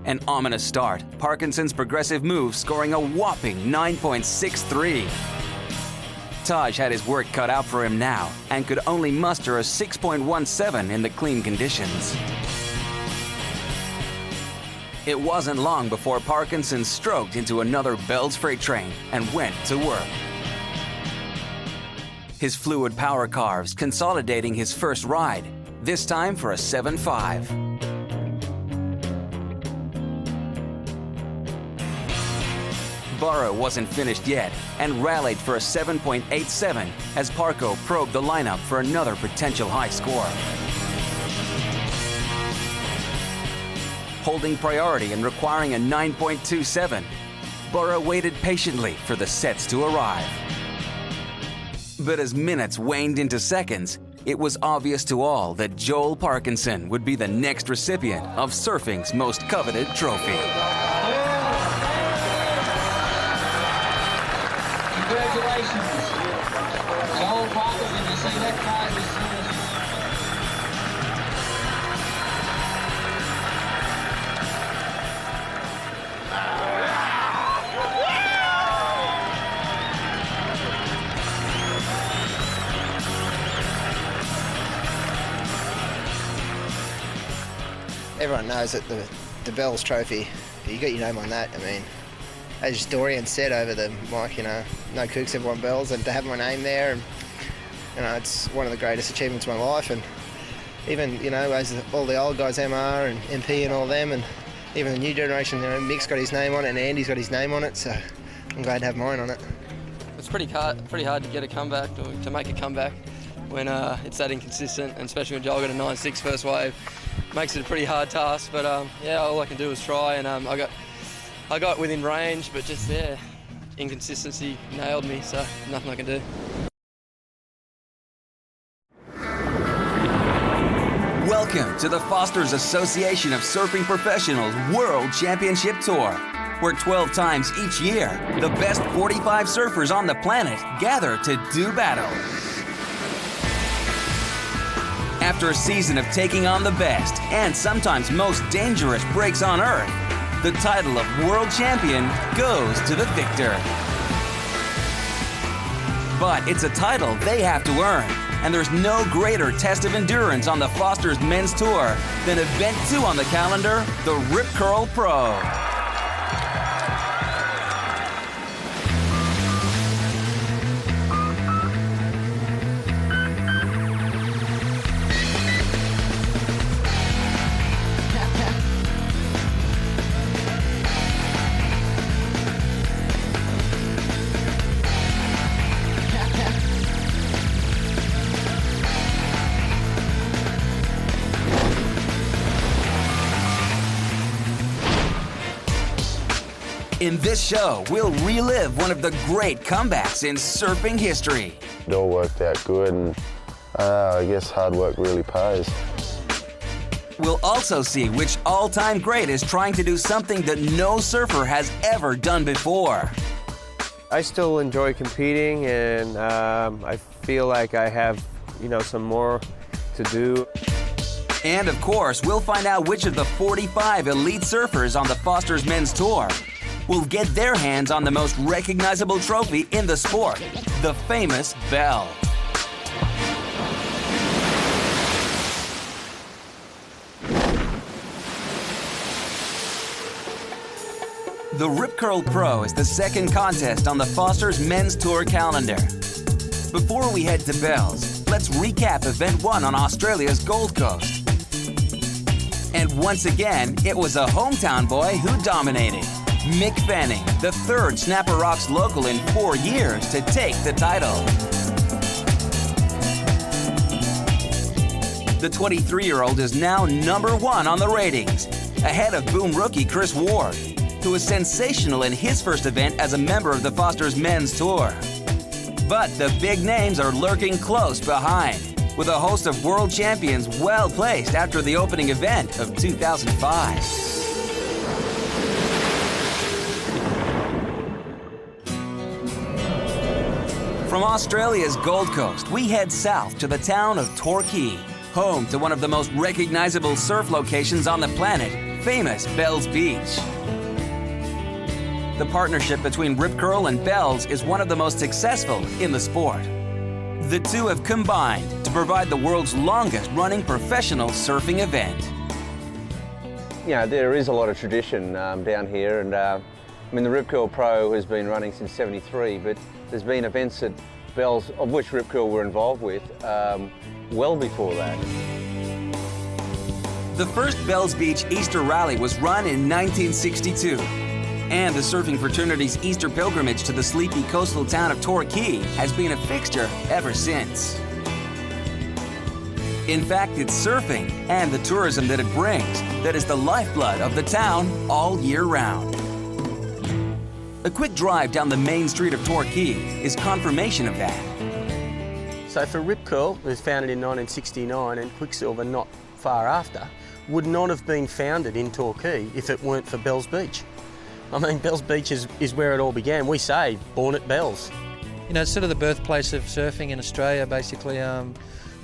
An ominous start, Parkinson's progressive move scoring a whopping 9.63. Taj had his work cut out for him now and could only muster a 6.17 in the clean conditions. It wasn't long before Parkinson stroked into another Bells freight train and went to work. His fluid power carves consolidating his first ride, this time for a 7.5. Burrow wasn't finished yet and rallied for a 7.87 as Parko probed the lineup for another potential high score. Holding priority and requiring a 9.27, Burrow waited patiently for the sets to arrive. But as minutes waned into seconds, it was obvious to all that Joel Parkinson would be the next recipient of surfing's most coveted trophy. Congratulations. Joel Parkinson, you see that card was Everyone knows that the Bells Trophy, you got your name on that. I mean, as Dorian said over the mic, you know, no kooks have won Bells, and to have my name there, and you know, it's one of the greatest achievements of my life. And even, you know, as all the old guys, MR and MP and all them, and even the new generation, you know, Mick's got his name on it and Andy's got his name on it, so I'm glad to have mine on it. It's pretty hard to get a comeback, to make a comeback when it's that inconsistent, and especially when Joel got a 9.6 first wave. Makes it a pretty hard task, but yeah, all I can do is try, and I got within range, but just, yeah, inconsistency nailed me, so nothing I can do. Welcome to the Foster's Association of Surfing Professionals World Championship Tour, where 12 times each year, the best 45 surfers on the planet gather to do battle. After a season of taking on the best and sometimes most dangerous breaks on Earth, the title of World Champion goes to the victor. But it's a title they have to earn, and there's no greater test of endurance on the Foster's Men's Tour than Event 2 on the calendar, the Rip Curl Pro. In this show, we'll relive one of the great comebacks in surfing history. It all worked out good, and I guess hard work really pays. We'll also see which all-time great is trying to do something that no surfer has ever done before. I still enjoy competing, and I feel like I have, you know, some more to do. And of course, we'll find out which of the 45 elite surfers on the Foster's Men's Tour will get their hands on the most recognizable trophy in the sport, the famous bell. The Rip Curl Pro is the second contest on the Foster's Men's Tour calendar. Before we head to Bells, let's recap Event 1 on Australia's Gold Coast. And once again, it was a hometown boy who dominated. Mick Fanning, the third Snapper Rocks local in 4 years to take the title. The 23-year-old is now #1 on the ratings, ahead of boom rookie Chris Ward, who was sensational in his first event as a member of the Foster's Men's Tour. But the big names are lurking close behind, with a host of world champions well placed after the opening event of 2005. From Australia's Gold Coast, we head south to the town of Torquay, home to one of the most recognizable surf locations on the planet, famous Bells Beach. The partnership between Rip Curl and Bells is one of the most successful in the sport. The two have combined to provide the world's longest-running professional surfing event. You know, there is a lot of tradition down here, and I mean, the Rip Curl Pro has been running since '73, but there's been events at Bells, of which Rip Curl were involved with, well before that. The first Bells Beach Easter Rally was run in 1962, and the surfing fraternity's Easter pilgrimage to the sleepy coastal town of Torquay has been a fixture ever since. In fact, it's surfing and the tourism that it brings that is the lifeblood of the town all year round. A quick drive down the main street of Torquay is confirmation of that. So for Rip Curl, it was founded in 1969, and Quicksilver not far after, would not have been founded in Torquay if it weren't for Bells Beach. I mean, Bells Beach is where it all began. We say, born at Bells. You know, it's sort of the birthplace of surfing in Australia, basically. All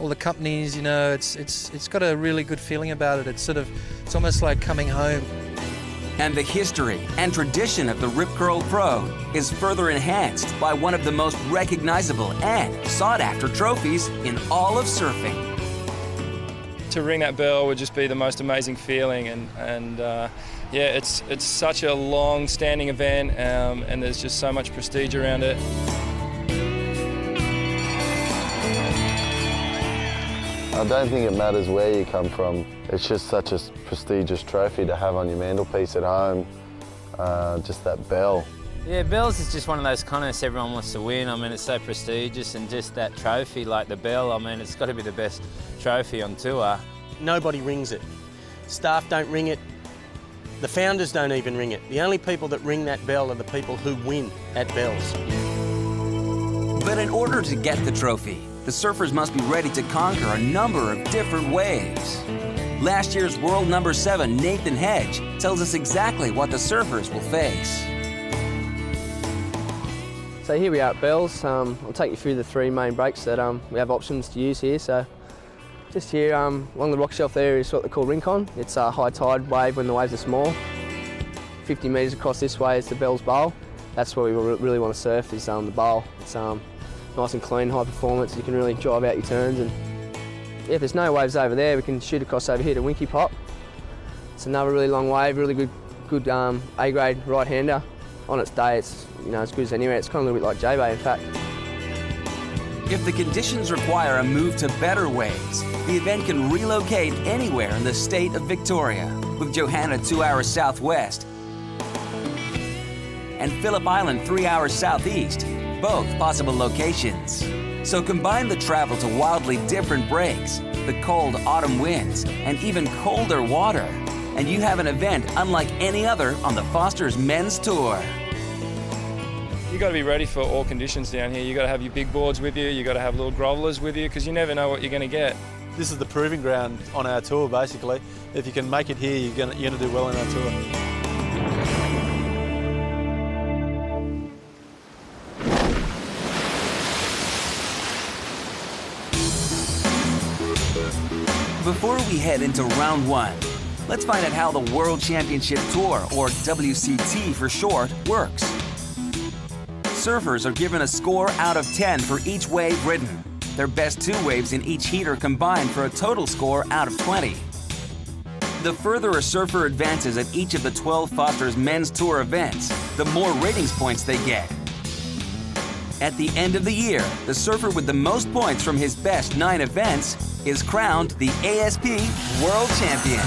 the companies, you know, it's got a really good feeling about it. It's almost like coming home. And the history and tradition of the Rip Curl Pro is further enhanced by one of the most recognizable and sought-after trophies in all of surfing. To ring that bell would just be the most amazing feeling, and yeah, it's such a long-standing event, and there's just so much prestige around it. I don't think it matters where you come from. It's just such a prestigious trophy to have on your mantelpiece at home, just that bell. Yeah, Bells is just one of those contests everyone wants to win. I mean, it's so prestigious, and just that trophy, like the bell, I mean, it's got to be the best trophy on tour. Nobody rings it. Staff don't ring it. The founders don't even ring it. The only people that ring that bell are the people who win at Bells. But in order to get the trophy, the surfers must be ready to conquer a number of different waves. Last year's world number 7, Nathan Hedge, tells us exactly what the surfers will face. So here we are at Bells. I'll take you through the 3 main breaks that we have options to use here. So just here along the rock shelf there is what they call Rincon. It's a high tide wave when the waves are small. 50 metres across this way is the Bells Bowl. That's where we really want to surf, is the bowl. It's nice and clean, high performance. You can really drive out your turns, and yeah, if there's no waves over there, we can shoot across over here to Winky Pop. It's another really long wave, really good A-grade right-hander. On its day, it's as good as anywhere. It's kind of a little bit like J-Bay, in fact. If the conditions require a move to better waves, the event can relocate anywhere in the state of Victoria, with Johanna 2 hours southwest and Phillip Island 3 hours southeast, both possible locations. So combine the travel to wildly different breaks, the cold autumn winds, and even colder water, and you have an event unlike any other on the Foster's Men's Tour. You got to be ready for all conditions down here. You got to have your big boards with you. You got to have little grovelers with you, because you never know what you're going to get. This is the proving ground on our tour, basically. If you can make it here, you're going to do well in our tour. Before we head into round 1, let's find out how the World Championship Tour, or WCT for short, works. Surfers are given a score out of 10 for each wave ridden. Their best 2 waves in each heat are combined for a total score out of 20. The further a surfer advances at each of the 12 Foster's Men's Tour events, the more ratings points they get. At the end of the year, the surfer with the most points from his best 9 events is crowned the ASP World Champion.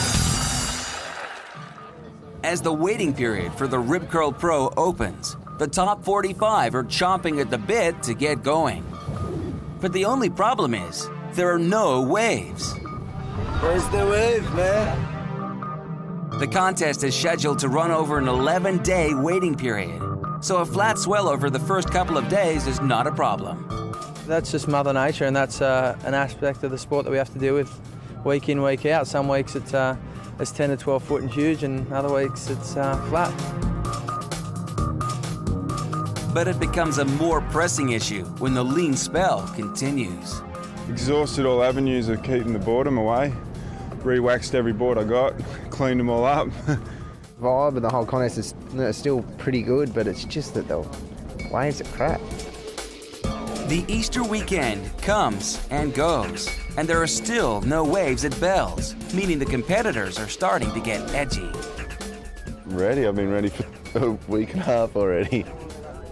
As the waiting period for the Rip Curl Pro opens, the top 45 are chomping at the bit to get going. But the only problem is, there are no waves. Where's the wave, man? The contest is scheduled to run over an 11-day waiting period, so a flat swell over the first couple of days is not a problem. That's just Mother Nature, and that's an aspect of the sport that we have to deal with week in, week out. Some weeks it's 10 to 12 foot and huge, and other weeks it's flat. But it becomes a more pressing issue when the lean spell continues. Exhausted all avenues of keeping the boredom away. Re-waxed every board I got, cleaned them all up. Vibe of the whole contest is still pretty good, but it's just that the waves are crap. The Easter weekend comes and goes, and there are still no waves at Bells, meaning the competitors are starting to get edgy. I'm ready. I've been ready for a week and a half already.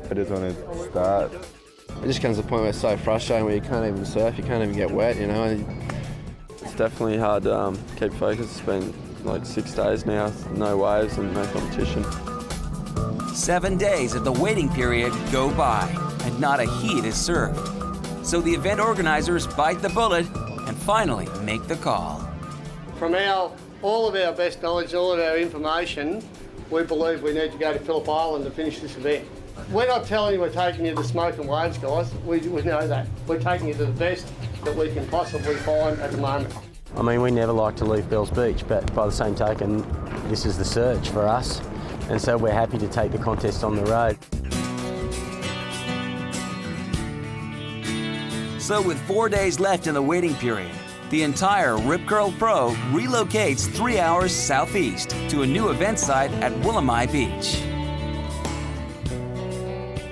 I just want to start. It just comes to the point where it's so frustrating where you can't even surf, you can't even get wet, you know. It's definitely hard to keep focused. It's been like 6 days now, no waves and no competition. 7 days of the waiting period go by, and not a heat is served. So the event organizers bite the bullet and finally make the call. From all of our best knowledge, all of our information, we believe we need to go to Phillip Island to finish this event. we're not telling you we're taking you to smoke and waves, guys. We know that. We're taking you to the best that we can possibly find at the moment. I mean, we never like to leave Bells Beach, but by the same token, this is the surge for us. And so we're happy to take the contest on the road. So with 4 days left in the waiting period, the entire Rip Curl Pro relocates 3 hours southeast to a new event site at Willamai Beach.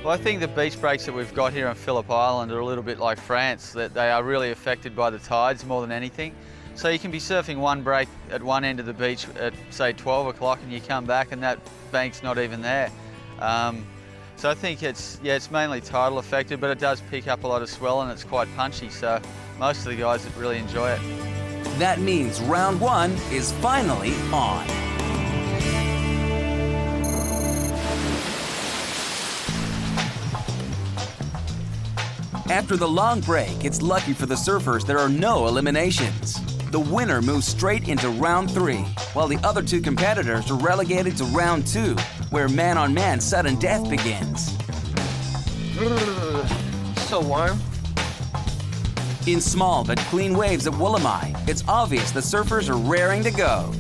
Well, I think the beach breaks that we've got here on Phillip Island are a little bit like France, that they are really affected by the tides more than anything. So you can be surfing one break at one end of the beach at, say, 12 o'clock and you come back and that bank's not even there. So I think it's mainly tidal affected, but it does pick up a lot of swell and it's quite punchy, so most of the guys really enjoy it. That means round one is finally on. After the long break, it's lucky for the surfers there are no eliminations. The winner moves straight into round 3, while the other 2 competitors are relegated to round 2, where man-on-man sudden death begins. So warm. In small but clean waves at Willamai, it's obvious the surfers are raring to go.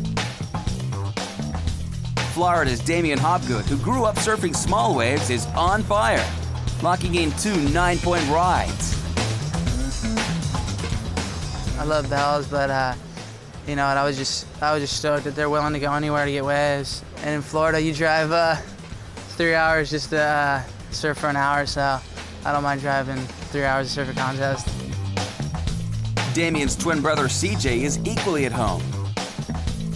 Florida's Damian Hopgood, who grew up surfing small waves, is on fire, locking in 2 9-point rides. I love Bells, but you know, I was just stoked that they're willing to go anywhere to get waves. And in Florida, you drive 3 hours just to surf for an hour, so I don't mind driving 3 hours to surf a contest. Damian's twin brother CJ is equally at home.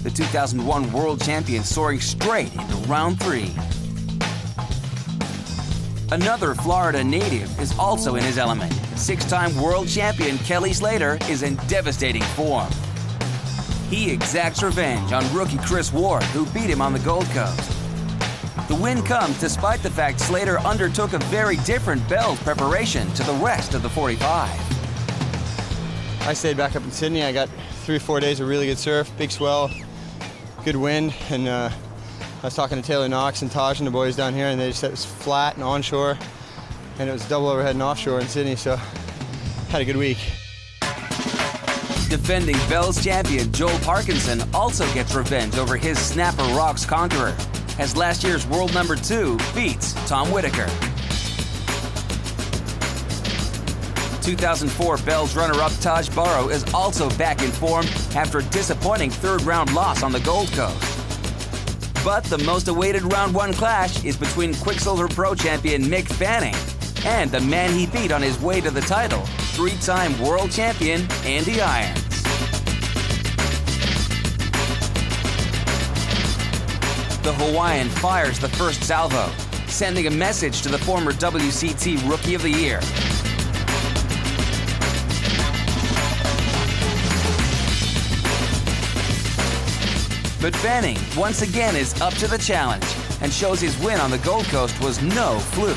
The 2001 world champion soaring straight into round 3. Another Florida native is also in his element. 6-time world champion Kelly Slater is in devastating form. He exacts revenge on rookie Chris Ward, who beat him on the Gold Coast. The win comes despite the fact Slater undertook a very different Bells preparation to the rest of the 45. I stayed back up in Sydney. I got 3 or 4 days of really good surf, big swell, good wind, and I was talking to Taylor Knox and Taj and the boys down here, and they just said it was flat and onshore, and it was double overhead and offshore in Sydney, so had a good week. Defending Bells champion Joel Parkinson also gets revenge over his Snapper Rocks conqueror, as last year's world number 2 beats Tom Whitaker. 2004 Bells runner-up Taj Burrow is also back in form after a disappointing 3rd round loss on the Gold Coast. But the most awaited round 1 clash is between Quicksilver Pro champion Mick Fanning and the man he beat on his way to the title, 3-time world champion Andy Irons. The Hawaiian fires the first salvo, sending a message to the former WCT Rookie of the Year. But Fanning once again is up to the challenge and shows his win on the Gold Coast was no fluke.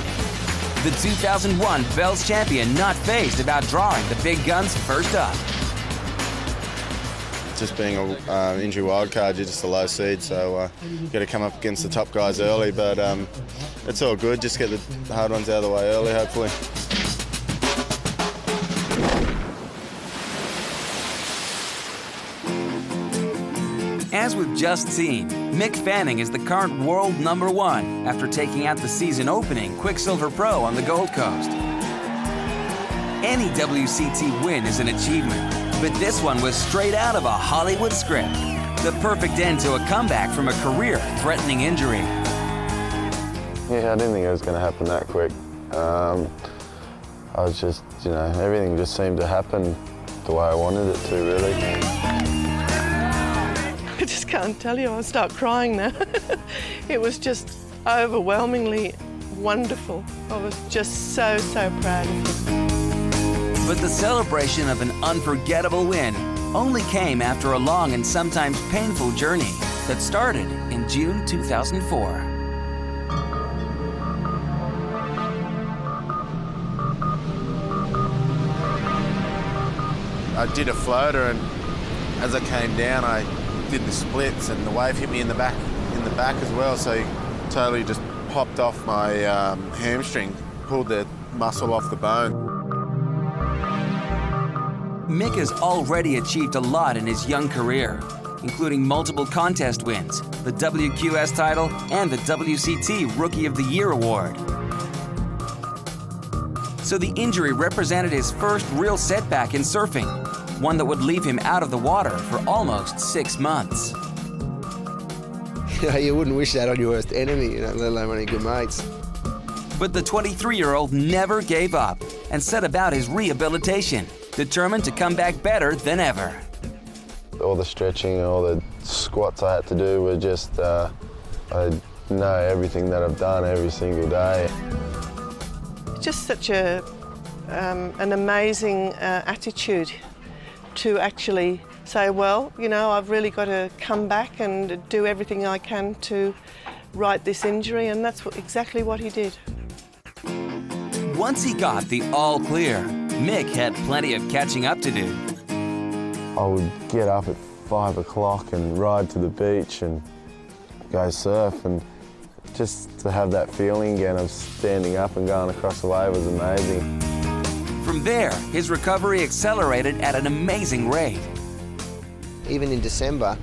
The 2001 Bells champion not fazed about drawing the big guns first up. Just being an injury wildcard, you're just a low seed, so you've got to come up against the top guys early, but it's all good. Just get the hard ones out of the way early, hopefully. As we've just seen, Mick Fanning is the current world number 1 after taking out the season opening Quicksilver Pro on the Gold Coast. Any WCT win is an achievement, but this one was straight out of a Hollywood script. The perfect end to a comeback from a career-threatening injury. Yeah, I didn't think it was going to happen that quick. I was just, you know, everything just seemed to happen the way I wanted it to, really. I just can't tell you, I'll start crying now. It was just overwhelmingly wonderful. I was just so proud of him. But the celebration of an unforgettable win only came after a long and sometimes painful journey that started in June 2004. I did a floater, and as I came down, I did the splits, and the wave hit me in the back as well. So you totally just popped off my hamstring, pulled the muscle off the bone. Mick has already achieved a lot in his young career, including multiple contest wins, the WQS title, and the WCT Rookie of the Year award. So the injury represented his first real setback in surfing, one that would leave him out of the water for almost 6 months. You wouldn't wish that on your worst enemy, let alone one of your good mates. But the 23-year-old never gave up and set about his rehabilitation, determined to come back better than ever. All the stretching, all the squats I had to do were just, I know everything that I've done every single day. Just such an amazing attitude to actually say, well, I've really got to come back and do everything I can to right this injury, and that's exactly what he did. Once he got the all clear, Mick had plenty of catching up to do. I would get up at 5 o'clock and ride to the beach and go surf, and just to have that feeling again of standing up and going across the wave was amazing. From there, his recovery accelerated at an amazing rate. Even in December,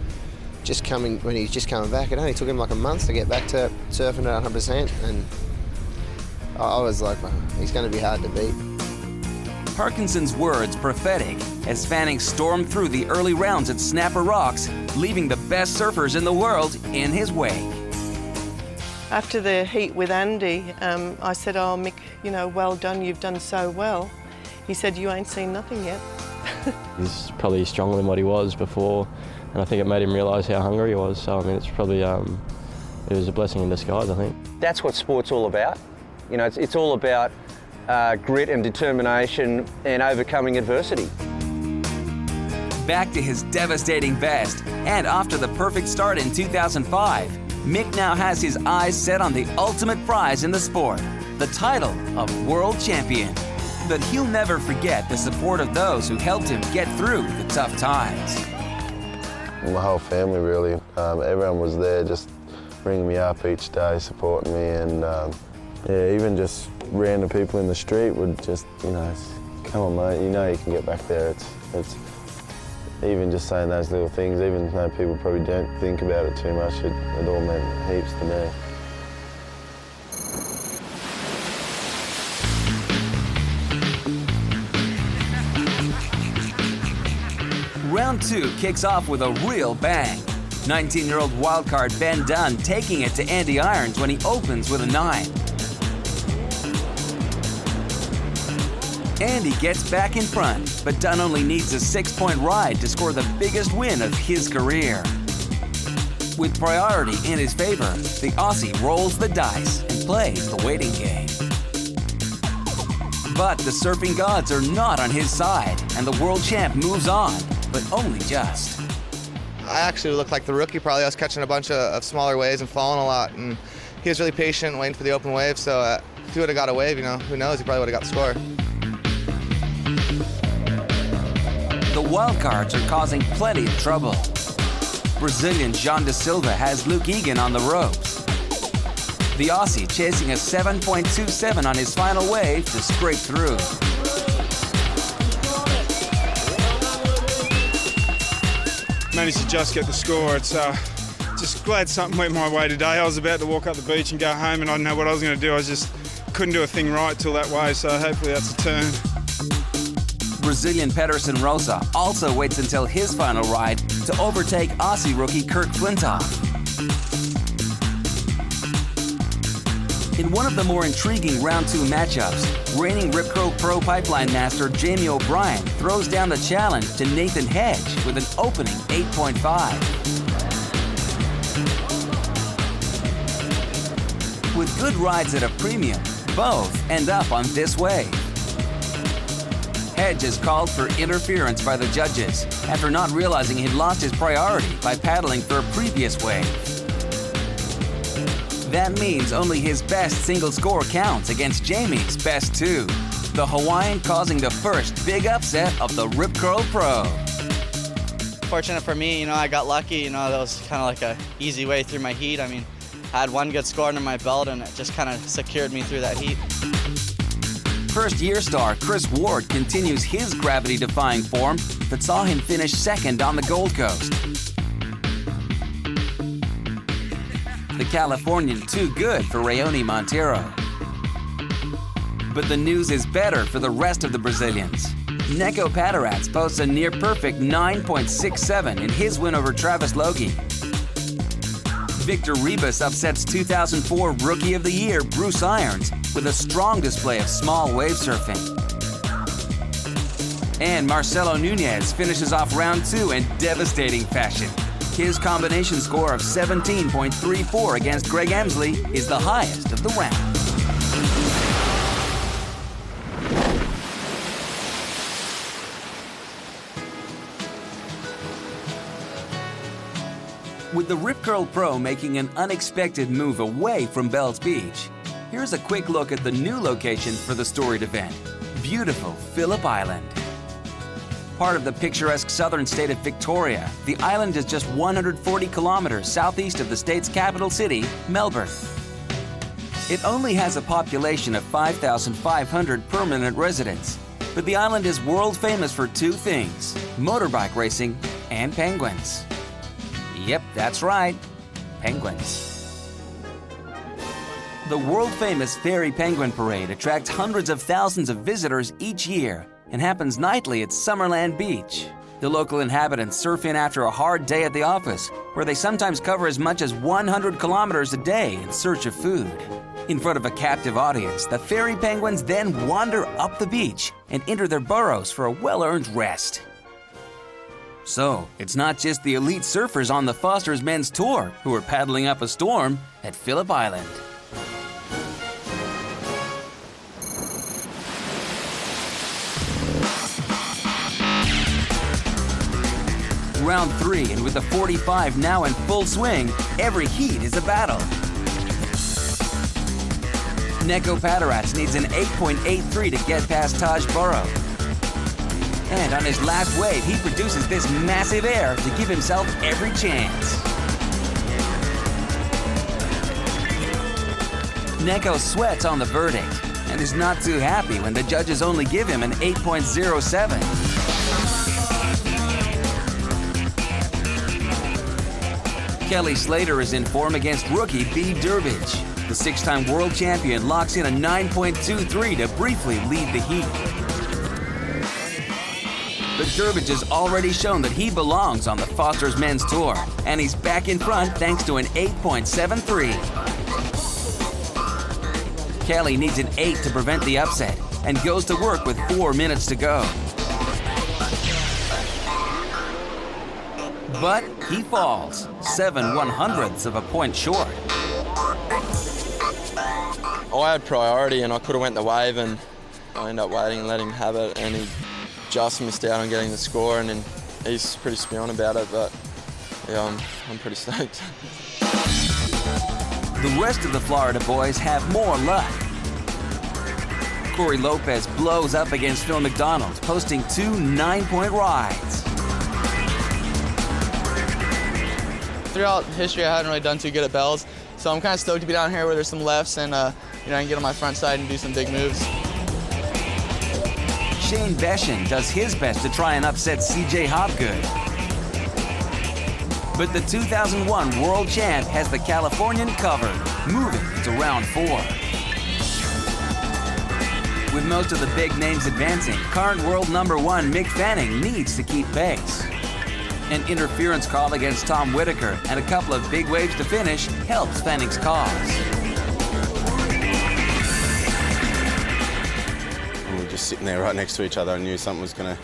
when he was just coming back, it only took him like a month to get back to surfing at 100%, and I was like, well, he's going to be hard to beat. Parkinson's words prophetic as Fanning stormed through the early rounds at Snapper Rocks, leaving the best surfers in the world in his wake. After the heat with Andy, I said, oh, Mick, well done, you've done so well. He said, you ain't seen nothing yet. He's probably stronger than what he was before, and I think it made him realise how hungry he was. So, I mean, it's probably, it was a blessing in disguise, I think. That's what sport's all about. It's all about grit and determination and overcoming adversity. Back to his devastating best, and after the perfect start in 2005, Mick now has his eyes set on the ultimate prize in the sport, the title of World Champion. But he'll never forget the support of those who helped him get through the tough times. My whole family, really. Everyone was there just ringing me up each day, supporting me, and yeah, even just random people in the street would just, come on mate, you can get back there. It's even just saying those little things, even though people probably don't think about it too much, it all meant heaps to me. Round 2 kicks off with a real bang. 19-year-old wildcard Ben Dunn taking it to Andy Irons when he opens with a 9. Andy gets back in front, but Dunn only needs a 6-point ride to score the biggest win of his career. With priority in his favor, the Aussie rolls the dice and plays the waiting game. But the surfing gods are not on his side, and the world champ moves on, but only just. I actually looked like the rookie probably. I was catching a bunch of smaller waves and falling a lot, and he was really patient, waiting for the open wave, so if he would have got a wave, who knows, he probably would have got the score. The wildcards are causing plenty of trouble. Brazilian Jean da Silva has Luke Egan on the ropes. The Aussie chasing a 7.27 on his final wave to scrape through. Managed to just get the score. It's just glad something went my way today. I was about to walk up the beach and go home, and I didn't know what I was going to do. I just couldn't do a thing right till that wave, so hopefully that's a turn. Brazilian Pedersen Rosa also waits until his final ride to overtake Aussie rookie Kurt Flintoff. In one of the more intriguing round 2 matchups, reigning Rip Curl Pro Pipeline master Jamie O'Brien throws down the challenge to Nathan Hedge with an opening 8.5. With good rides at a premium, both end up on this wave. Hedge is called for interference by the judges after not realizing he'd lost his priority by paddling for a previous wave. That means only his best single score counts against Jamie's best 2. The Hawaiian causing the first big upset of the Rip Curl Pro. Fortunate for me, I got lucky. That was kind of like a easy way through my heat. I I had one good score under my belt, and it just kind of secured me through that heat. First-year star Chris Ward continues his gravity-defying form that saw him finish second on the Gold Coast. The Californian too good for Rayoni Montero. But the news is better for the rest of the Brazilians. Neco Patarats posts a near-perfect 9.67 in his win over Travis Logie. Victor Ribas upsets 2004 Rookie of the Year Bruce Irons with a strong display of small wave surfing. And Marcelo Nunez finishes off round 2 in devastating fashion. His combination score of 17.34 against Greg Emsley is the highest of the round. With the Rip Curl Pro making an unexpected move away from Bells Beach, here's a quick look at the new location for the storied event, beautiful Phillip Island. Part of the picturesque southern state of Victoria, the island is just 140 kilometers southeast of the state's capital city, Melbourne. It only has a population of 5,500 permanent residents, but the island is world famous for two things, motorbike racing and penguins. Yep, that's right, penguins. The world-famous Fairy Penguin Parade attracts hundreds of thousands of visitors each year and happens nightly at Summerland Beach. The local inhabitants surf in after a hard day at the office, where they sometimes cover as much as 100 kilometers a day in search of food. In front of a captive audience, the fairy penguins then wander up the beach and enter their burrows for a well-earned rest. So, it's not just the elite surfers on the Foster's Men's Tour who are paddling up a storm at Phillip Island. Round 3, and with the 45 now in full swing, every heat is a battle. Neco Patarats needs an 8.83 to get past Taj Burrow. And on his last wave, he produces this massive air to give himself every chance. Neco sweats on the verdict and is not too happy when the judges only give him an 8.07. Kelly Slater is in form against rookie B. Durbridge. The six-time world champion locks in a 9.23 to briefly lead the heat. But Durbridge has already shown that he belongs on the Foster's Men's Tour, and he's back in front thanks to an 8.73. Kelly needs an 8 to prevent the upset and goes to work with 4 minutes to go. But he falls, 7/100ths of a point short. I had priority and I could have went the wave, and I ended up waiting and let him have it, and he just missed out on getting the score, and then he's pretty spewing about it, but yeah, I'm pretty stoked. The rest of the Florida boys have more luck. Corey Lopez blows up against Phil McDonald, posting 2 9-point rides. Throughout history, I hadn't really done too good at bells, so I'm kind of stoked to be down here where there's some lefts, and I can get on my front side and do some big moves. Shane Beshin does his best to try and upset CJ Hopgood. But the 2001 world champ has the Californian covered, moving into round 4. With most of the big names advancing, current world #1 Mick Fanning needs to keep pace. An interference call against Tom Whitaker and a couple of big waves to finish helps Fanning's cause. Just sitting there right next to each other, I knew something was going to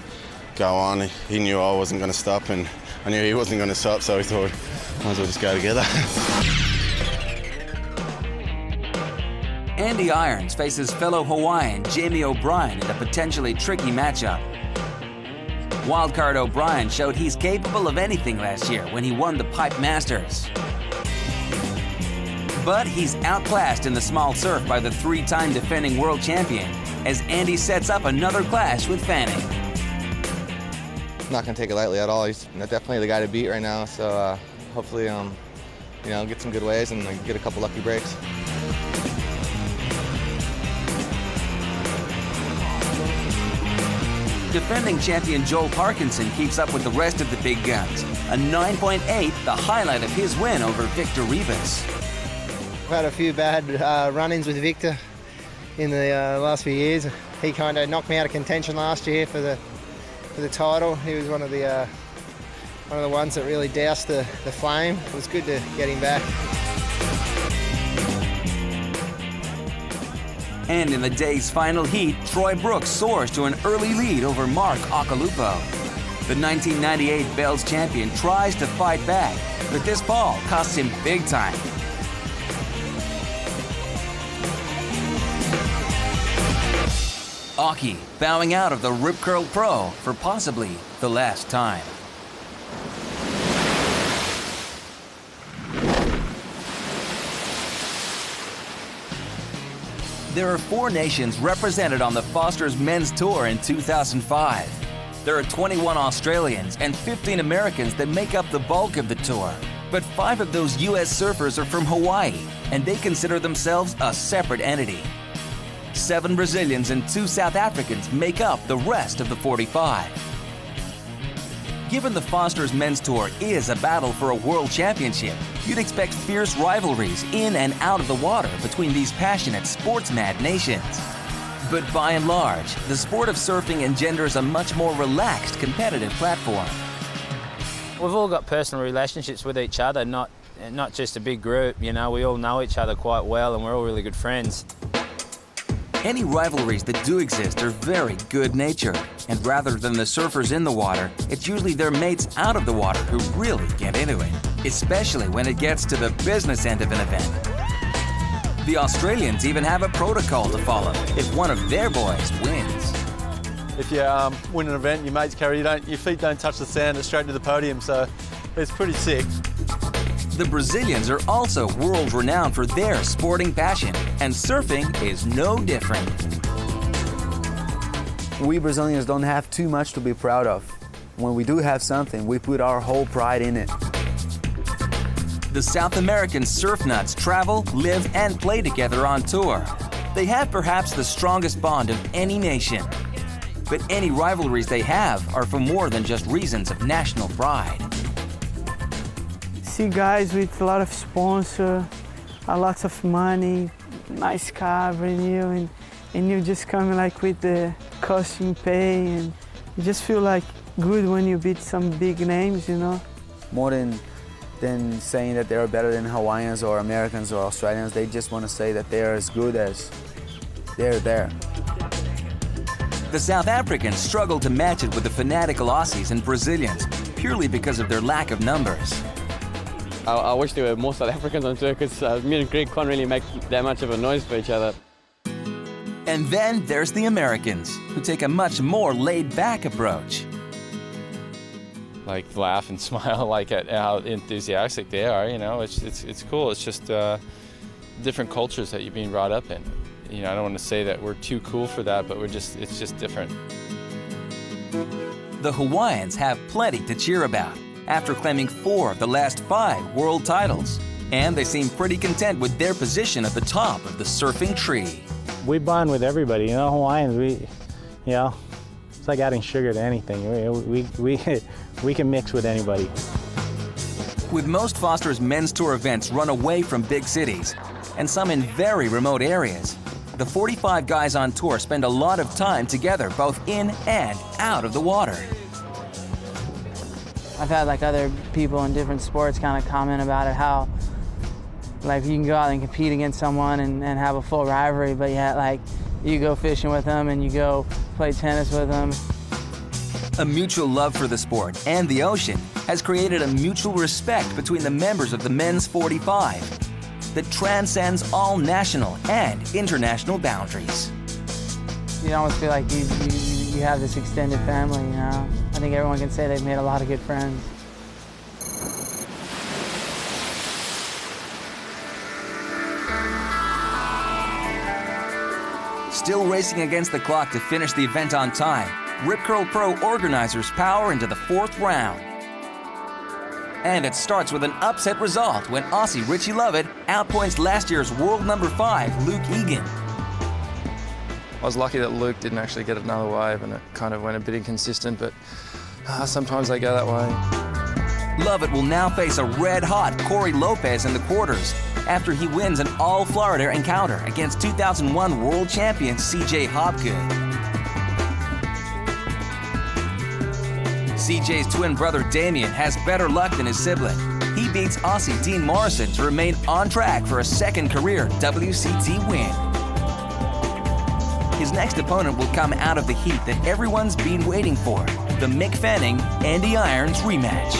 go on. He knew I wasn't going to stop, and I knew he wasn't going to stop, so we thought, might as well just go together. Andy Irons faces fellow Hawaiian Jamie O'Brien in a potentially tricky matchup. Wildcard O'Brien showed he's capable of anything last year when he won the Pipe Masters. But he's outclassed in the small surf by the 3-time defending world champion, as Andy sets up another clash with Fanning. Not going to take it lightly at all. He's definitely the guy to beat right now, so hopefully you know, get some good waves and like, get a couple lucky breaks. Defending champion Joel Parkinson keeps up with the rest of the big guns. A 9.8, the highlight of his win over Victor Ribas. I've had a few bad run-ins with Victor in the last few years. He kind of knocked me out of contention last year for the title. He was one of the ones that really doused the flame. It was good to get him back. And in the day's final heat, Troy Brooks soars to an early lead over Mark Ocalupo. The 1998 Bells champion tries to fight back, but this fall costs him big time. Aki bowing out of the Rip Curl Pro for possibly the last time. There are 4 nations represented on the Foster's Men's Tour in 2005. There are 21 Australians and 15 Americans that make up the bulk of the tour. But 5 of those U.S. surfers are from Hawaii, and they consider themselves a separate entity. 7 Brazilians and 2 South Africans make up the rest of the 45. Given the Foster's Men's Tour is a battle for a world championship, you'd expect fierce rivalries in and out of the water between these passionate, sports-mad nations. But by and large, the sport of surfing engenders a much more relaxed, competitive platform. We've all got personal relationships with each other, not just a big group. You know, we all know each other quite well and we're all really good friends. Any rivalries that do exist are very good-natured, and rather than the surfers in the water, it's usually their mates out of the water who really get into it, especially when it gets to the business end of an event. The Australians even have a protocol to follow if one of their boys wins. If you win an event, your mates carry your feet don't touch the sand, it's straight to the podium, so it's pretty sick. The Brazilians are also world-renowned for their sporting passion, and surfing is no different. We Brazilians don't have too much to be proud of. When we do have something, we put our whole pride in it. The South American surf nuts travel, live, and play together on tour. They have perhaps the strongest bond of any nation. But any rivalries they have are for more than just reasons of national pride. See guys with a lot of sponsor, a lot of money, nice car, brand new, and you just come like with the costume pay, and you just feel like good when you beat some big names, you know. More than saying that they're better than Hawaiians or Americans or Australians, they just want to say that they're as good as they're there. The South Africans struggle to match it with the fanatical Aussies and Brazilians, purely because of their lack of numbers. I wish there were more South Africans on tour because me and Greg can't really make that much of a noise for each other. And then there's the Americans, who take a much more laid-back approach. Like laugh and smile like at how enthusiastic they are, you know, it's cool. It's just different cultures that you're being brought up in. You know, I don't want to say that we're too cool for that, but it's just different. The Hawaiians have plenty to cheer about, after claiming 4 of the last 5 world titles. And they seem pretty content with their position at the top of the surfing tree. We bond with everybody, you know, Hawaiians, it's like adding sugar to anything. We can mix with anybody. With most Foster's Men's Tour events run away from big cities, and some in very remote areas, the 45 guys on tour spend a lot of time together, both in and out of the water. I've had like other people in different sports kind of comment about it, how like you can go out and compete against someone and have a full rivalry, but yet like you go fishing with them and you go play tennis with them. A mutual love for the sport and the ocean has created a mutual respect between the members of the men's 45 that transcends all national and international boundaries. You almost feel like you have this extended family, you know? I think everyone can say they've made a lot of good friends. Still racing against the clock to finish the event on time, Rip Curl Pro organizers power into the 4th round. And it starts with an upset result when Aussie Richie Lovett outpoints last year's world number 5, Luke Egan. I was lucky that Luke didn't actually get another wave, and it kind of went a bit inconsistent, but sometimes they go that way. Lovett will now face a red-hot Corey Lopez in the quarters after he wins an all-Florida encounter against 2001 world champion CJ Hobgood. CJ's twin brother Damien has better luck than his sibling. He beats Aussie Dean Morrison to remain on track for a second career WCT win. His next opponent will come out of the heat that everyone's been waiting for, the Mick Fanning-Andy Irons rematch.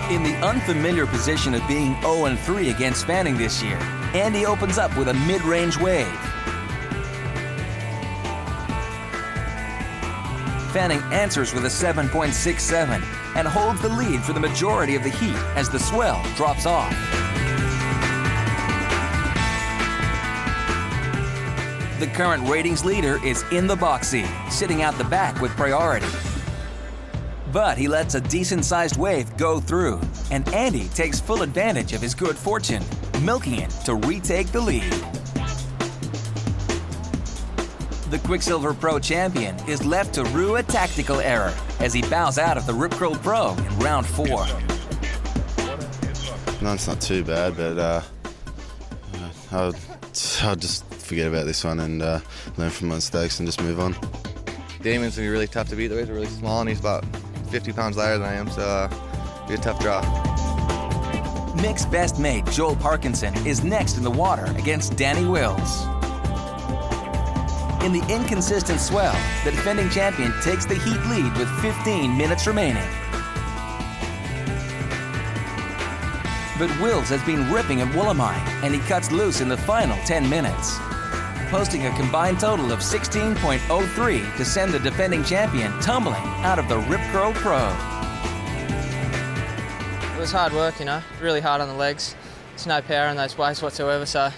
In the unfamiliar position of being 0-3 against Fanning this year, Andy opens up with a mid-range wave. Fanning answers with a 7.67 and holds the lead for the majority of the heat as the swell drops off. The current ratings leader is in the box seat, sitting out the back with priority. But he lets a decent-sized wave go through, and Andy takes full advantage of his good fortune, milking it to retake the lead. The Quicksilver Pro champion is left to rue a tactical error as he bows out of the Rip Curl Pro in round 4. No, it's not too bad, but I'll just forget about this one and learn from my mistakes and just move on. Damien's going to be really tough to beat. The waves are really small, and he's about 50 pounds lighter than I am, so it'll be a tough draw. Mick's best mate, Joel Parkinson, is next in the water against Danny Wills. In the inconsistent swell, the defending champion takes the heat lead with 15 minutes remaining. But Wills has been ripping at Wollomite, and he cuts loose in the final 10 minutes, posting a combined total of 16.03 to send the defending champion tumbling out of the Rip Curl Pro. It was hard work, really hard on the legs. There's no power in those waves whatsoever, so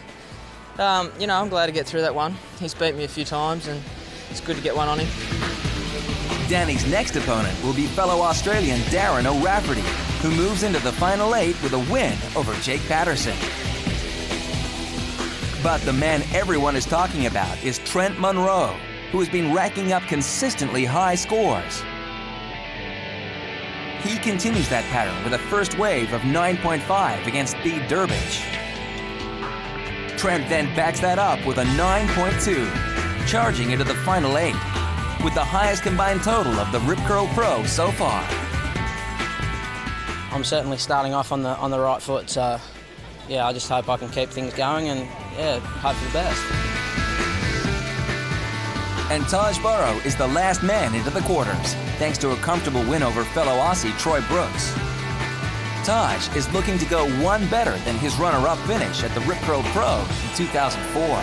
I'm glad to get through that one. He's beat me a few times, and it's good to get one on him. Danny's next opponent will be fellow Australian Darren O'Rafferty, who moves into the final 8 with a win over Jake Patterson. But the man everyone is talking about is Trent Monroe, who has been racking up consistently high scores. He continues that pattern with a first wave of 9.5 against Bede Durbridge. Trent then backs that up with a 9.2, charging into the final 8, with the highest combined total of the Rip Curl Pro so far. I'm certainly starting off on the right foot, so yeah, I just hope I can keep things going and hope for the best. And Taj Burrow is the last man into the quarters, thanks to a comfortable win over fellow Aussie Troy Brooks. Taj is looking to go one better than his runner-up finish at the Rip Curl Pro in 2004.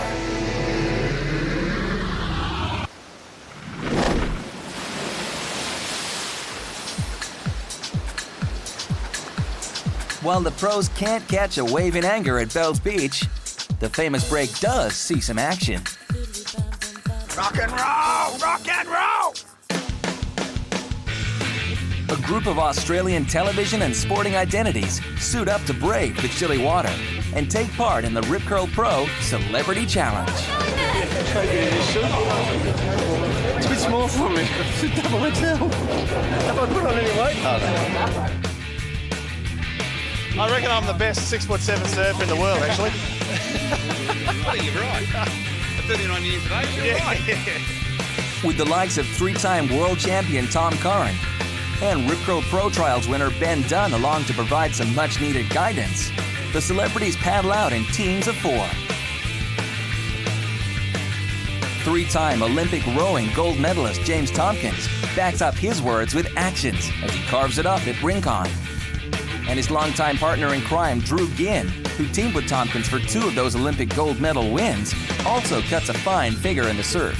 While the pros can't catch a wave in anger at Bells Beach, the famous break does see some action. Rock and roll! Rock and roll! A group of Australian television and sporting identities suit up to brave the chilly water and take part in the Rip Curl Pro Celebrity Challenge. It's a bit small for me. It's double XL. Have I put on any weight? I reckon I'm the best 6'7" surfer in the world, actually. Oh, you're right. At 39 years of age, you're right. With the likes of 3-time world champion Tom Curran and Rip Curl Pro Trials winner Ben Dunn along to provide some much-needed guidance, the celebrities paddle out in teams of 4. 3-time Olympic rowing gold medalist James Tompkins backs up his words with actions as he carves it up at Rincon. And his longtime partner in crime, Drew Ginn, who teamed with Tompkins for 2 of those Olympic gold medal wins, also cuts a fine figure in the surf.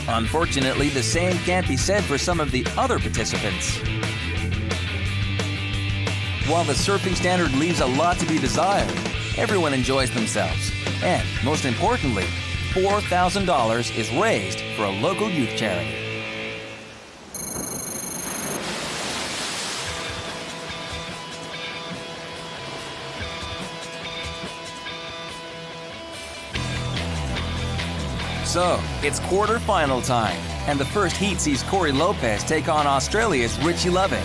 Unfortunately, the same can't be said for some of the other participants. While the surfing standard leaves a lot to be desired, everyone enjoys themselves. And, most importantly, $4,000 is raised for a local youth charity. So, it's quarter-final time, and the first heat sees Corey Lopez take on Australia's Richie Lovett.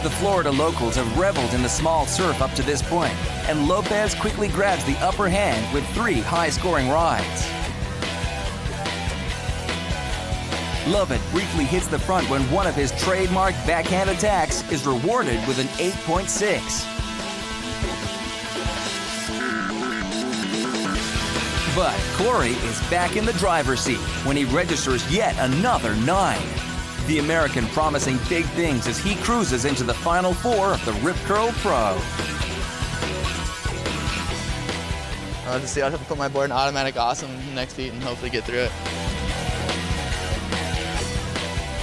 The Florida locals have reveled in the small surf up to this point, and Lopez quickly grabs the upper hand with 3 high-scoring rides. Lovett briefly hits the front when one of his trademark backhand attacks is rewarded with an 8.6. But Corey is back in the driver's seat when he registers yet another 9. The American promising big things as he cruises into the Final 4 of the Rip Curl Pro. I'll just have to put my board in automatic awesome next heat and hopefully get through it.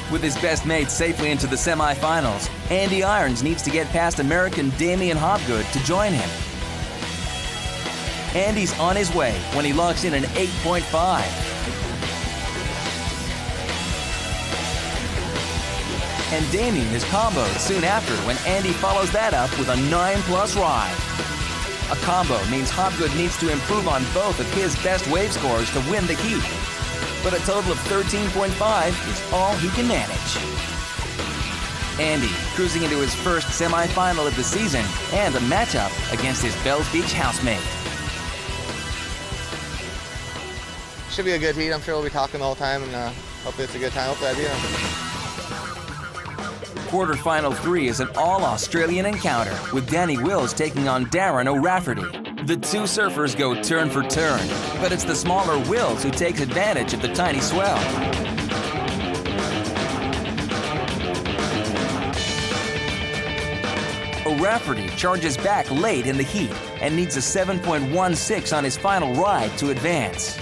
With his best mate safely into the semifinals, Andy Irons needs to get past American Damian Hobgood to join him. Andy's on his way when he logs in an 8.5. And Damian is comboed soon after when Andy follows that up with a 9+ ride. A combo means Hobgood needs to improve on both of his best wave scores to win the heat. But a total of 13.5 is all he can manage. Andy cruising into his first semifinal of the season and a matchup against his Bells Beach housemate. Should be a good heat. I'm sure we'll be talking the whole time, and hopefully it's a good time. Hopefully I beat him. Quarterfinal 3 is an all-Australian encounter, with Danny Wills taking on Darren O'Rafferty. The two surfers go turn for turn, but it's the smaller Wills who takes advantage of the tiny swell. O'Rafferty charges back late in the heat and needs a 7.16 on his final ride to advance.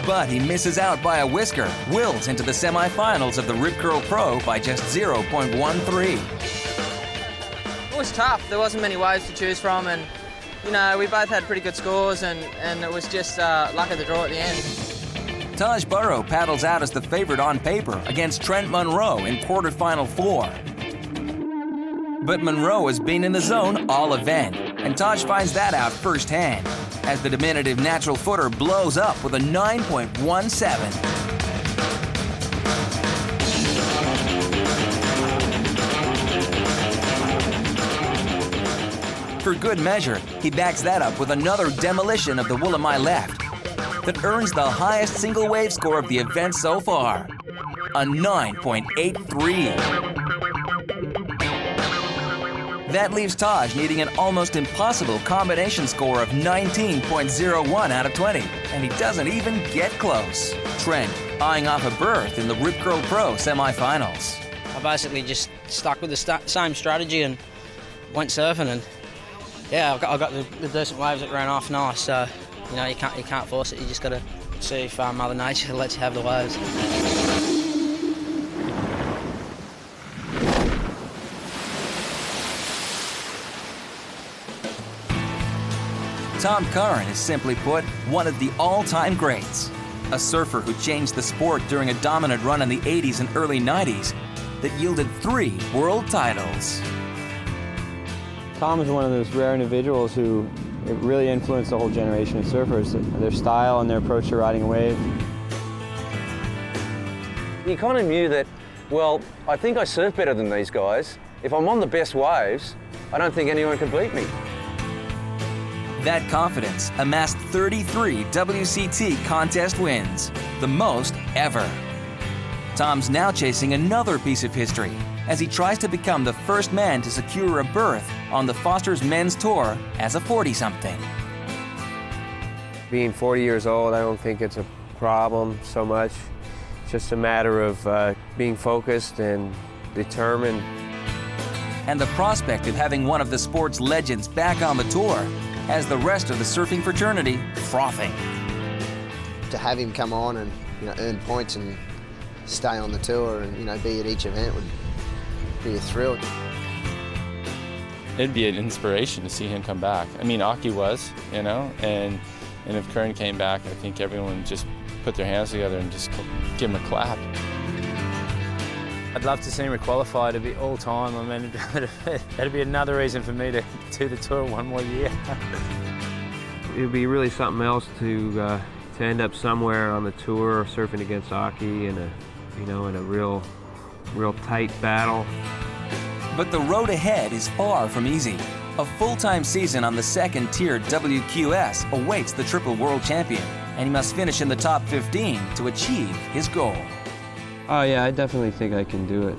But he misses out by a whisker, Wills into the semifinals of the Rip Curl Pro by just 0.13. It was tough. There wasn't many waves to choose from, and you know, we both had pretty good scores, and it was just luck of the draw at the end. Taj Burrow paddles out as the favorite on paper against Trent Monroe in quarterfinal 4. But Monroe has been in the zone all event, and Taj finds that out firsthand as the diminutive natural footer blows up with a 9.17. For good measure, he backs that up with another demolition of the Woolamai left that earns the highest single wave score of the event so far, a 9.83. That leaves Taj needing an almost impossible combination score of 19.01 out of 20, and he doesn't even get close. Trent eyeing off a berth in the Rip Curl Pro semifinals. I basically just stuck with the same strategy and went surfing, and yeah, I got the decent waves that ran off nice. So you know, you can't force it. You just got to see if Mother Nature lets you have the waves. Tom Curran is, simply put, one of the all-time greats. A surfer who changed the sport during a dominant run in the 80s and early 90s that yielded 3 world titles. Tom is one of those rare individuals who really influenced the whole generation of surfers, their style and their approach to riding a wave. You kind of knew that, well, I think I surf better than these guys. If I'm on the best waves, I don't think anyone can beat me. That confidence amassed 33 WCT contest wins, the most ever. Tom's now chasing another piece of history as he tries to become the first man to secure a berth on the Foster's Men's Tour as a 40-something. Being 40 years old, I don't think it's a problem so much. It's just a matter of being focused and determined. And the prospect of having one of the sport's legends back on the tour has the rest of the surfing fraternity frothing. To have him come on and earn points and stay on the tour and be at each event would be a thrill. It'd be an inspiration to see him come back. I mean, Aki was, and if Curran came back, I think everyone would just put their hands together and just give him a clap. I'd love to see him qualify to be all-time. I mean, that'd be another reason for me to do the tour one more year. it'd be really something else to end up somewhere on the tour surfing against Aki in a, in a real tight battle. But the road ahead is far from easy. A full-time season on the second-tier WQS awaits the triple world champion, and he must finish in the top 15 to achieve his goal. Oh yeah, I definitely think I can do it.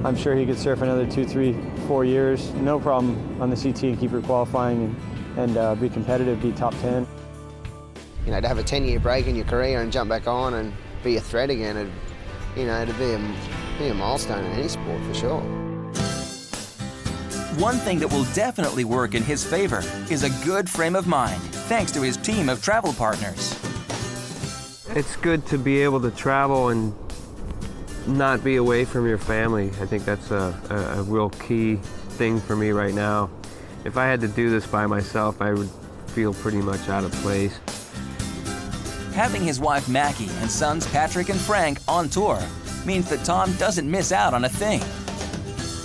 I'm sure he could surf another 2, 3, 4 years, no problem on the CT and keep qualifying and be competitive, be top 10. You know, to have a 10-year break in your career and jump back on and be a threat again, it'd be a milestone in any sport for sure. One thing that will definitely work in his favor is a good frame of mind, thanks to his team of travel partners. It's good to be able to travel and not be away from your family. I think that's a real key thing for me right now. If I had to do this by myself, I would feel pretty much out of place. Having his wife Mackie and sons Patrick and Frank on tour means that Tom doesn't miss out on a thing.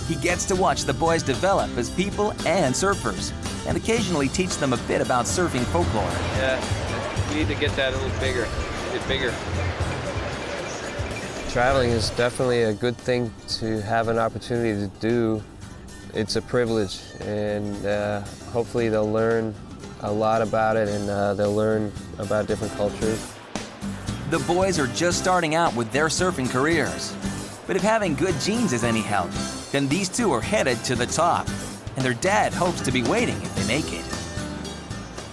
He gets to watch the boys develop as people and surfers, and occasionally teach them a bit about surfing folklore. Yeah, we need to get that a little bigger, get bigger. Traveling is definitely a good thing to have an opportunity to do. It's a privilege, and hopefully they'll learn a lot about it, and they'll learn about different cultures. The boys are just starting out with their surfing careers. But if having good genes is any help, then these two are headed to the top, and their dad hopes to be waiting if they make it.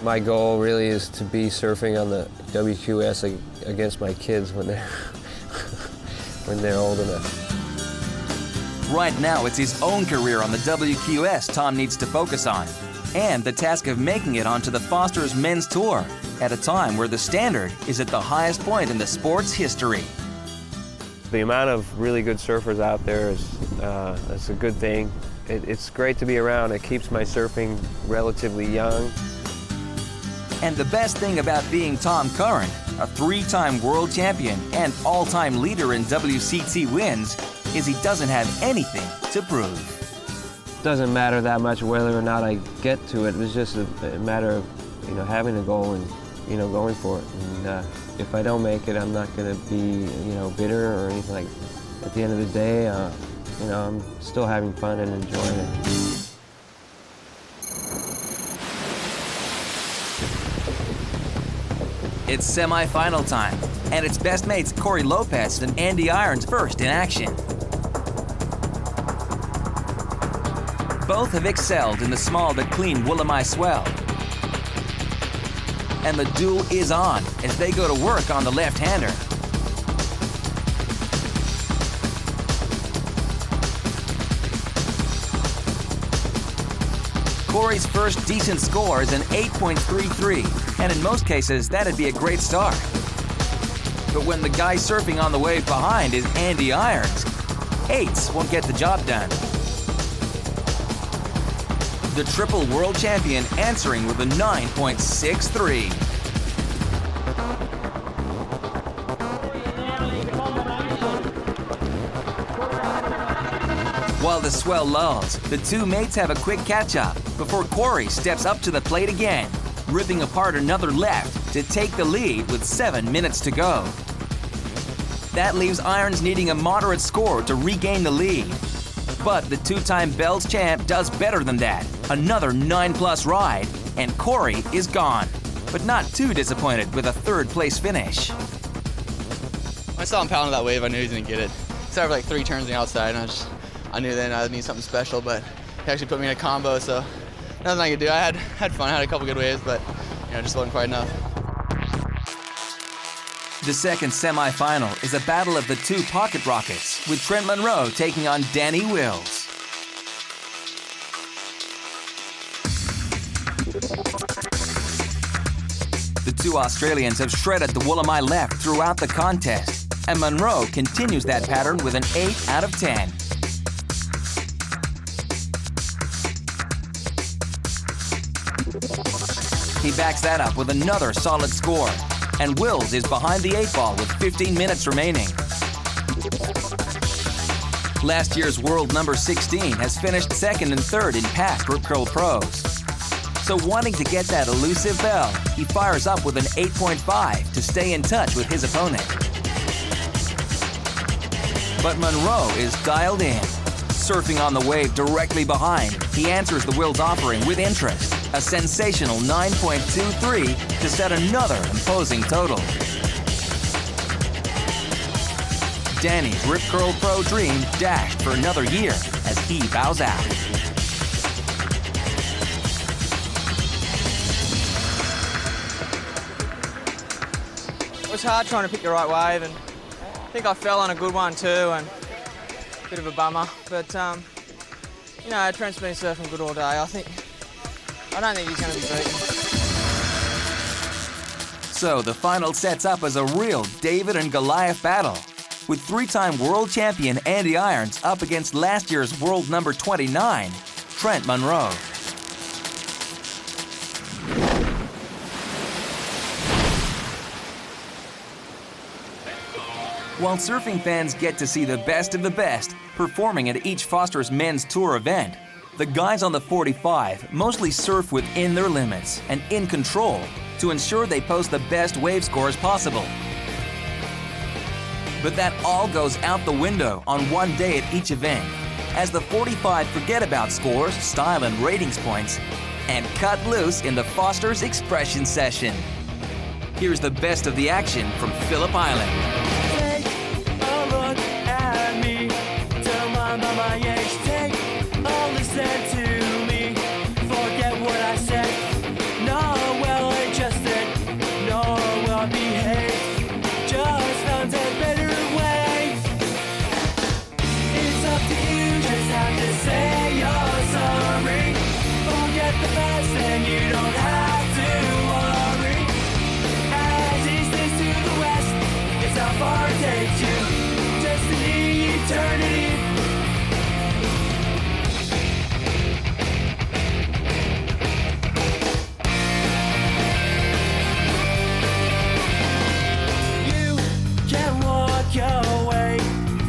My goal really is to be surfing on the WQS against my kids when they're old enough. Right now, it's his own career on the WQS Tom needs to focus on, and the task of making it onto the Foster's Men's Tour at a time where the standard is at the highest point in the sport's history. The amount of really good surfers out there is a good thing. It's great to be around. It keeps my surfing relatively young. And the best thing about being Tom Curran, a 3-time world champion and all-time leader in WCT wins, is he doesn't have anything to prove. It doesn't matter that much whether or not I get to it. It's just a matter of having a goal and going for it. And if I don't make it, I'm not going to be bitter or anything like that. At the end of the day, I'm still having fun and enjoying it. It's semi-final time, and it's best mates Corey Lopez and Andy Irons first in action. Both have excelled in the small but clean Woolamai swell. And the duel is on as they go to work on the left-hander. Corey's first decent score is an 8.33, and in most cases, that'd be a great start. But when the guy surfing on the wave behind is Andy Irons, 8s won't get the job done. The triple world champion answering with a 9.63. While the swell lulls, the two mates have a quick catch-up before Corey steps up to the plate again, ripping apart another left to take the lead with 7 minutes to go. That leaves Irons needing a moderate score to regain the lead. But the 2-time Bells champ does better than that. Another 9+ ride, and Corey is gone. But not too disappointed with a 3rd-place finish. When I saw him pounding that wave, I knew he was going to get it. He started like 3 turns on the outside, and I knew then I'd need something special, but he actually put me in a combo, so nothing I could do. I had fun, I had a couple good waves, but just wasn't quite enough. The second semi-final is a battle of the 2 pocket rockets, with Trent Monroe taking on Danny Wills. The 2 Australians have shredded the Woolamai left throughout the contest, and Monroe continues that pattern with an 8 out of 10. He backs that up with another solid score, and Wills is behind the 8 ball with 15 minutes remaining. Last year's world number 16 has finished 2nd and 3rd in past Rip Curl Pros. So wanting to get that elusive bell, he fires up with an 8.5 to stay in touch with his opponent. But Monroe is dialed in. Surfing on the wave directly behind, he answers the Will's offering with interest. A sensational 9.23 to set another imposing total. Danny's Rip Curl Pro dream dashed for another year as he bows out. It was hard trying to pick the right wave, and I think I fell on a good one too, and a bit of a bummer. But you know, Trent's been surfing good all day. I don't think he's going to be beaten. So the final sets up as a real David and Goliath battle, with three-time world champion Andy Irons up against last year's world number 29, Trent Monroe. While surfing fans get to see the best of the best performing at each Foster's Men's Tour event, the guys on the 45 mostly surf within their limits and in control to ensure they post the best wave scores possible. But that all goes out the window on one day at each event, as the 45 forget about scores, style, and ratings points, and cut loose in the Foster's Expression Session. Here's the best of the action from Phillip Island.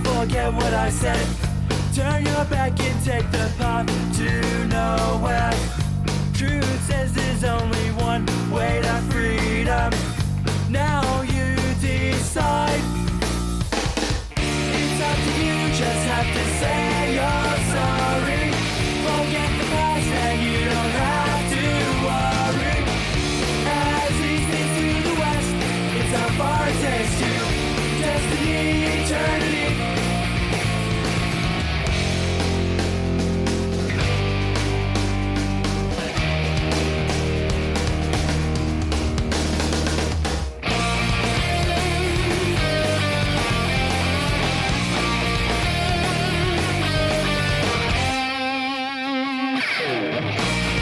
Forget what I said. Turn your back and take the path to nowhere. Truth says there's only one way to freedom. Now you decide. It's up to you, just have to say you're sorry. Forget the past and you don't have to worry. As east is to the west, it's how far it takes you. Destiny, eternity.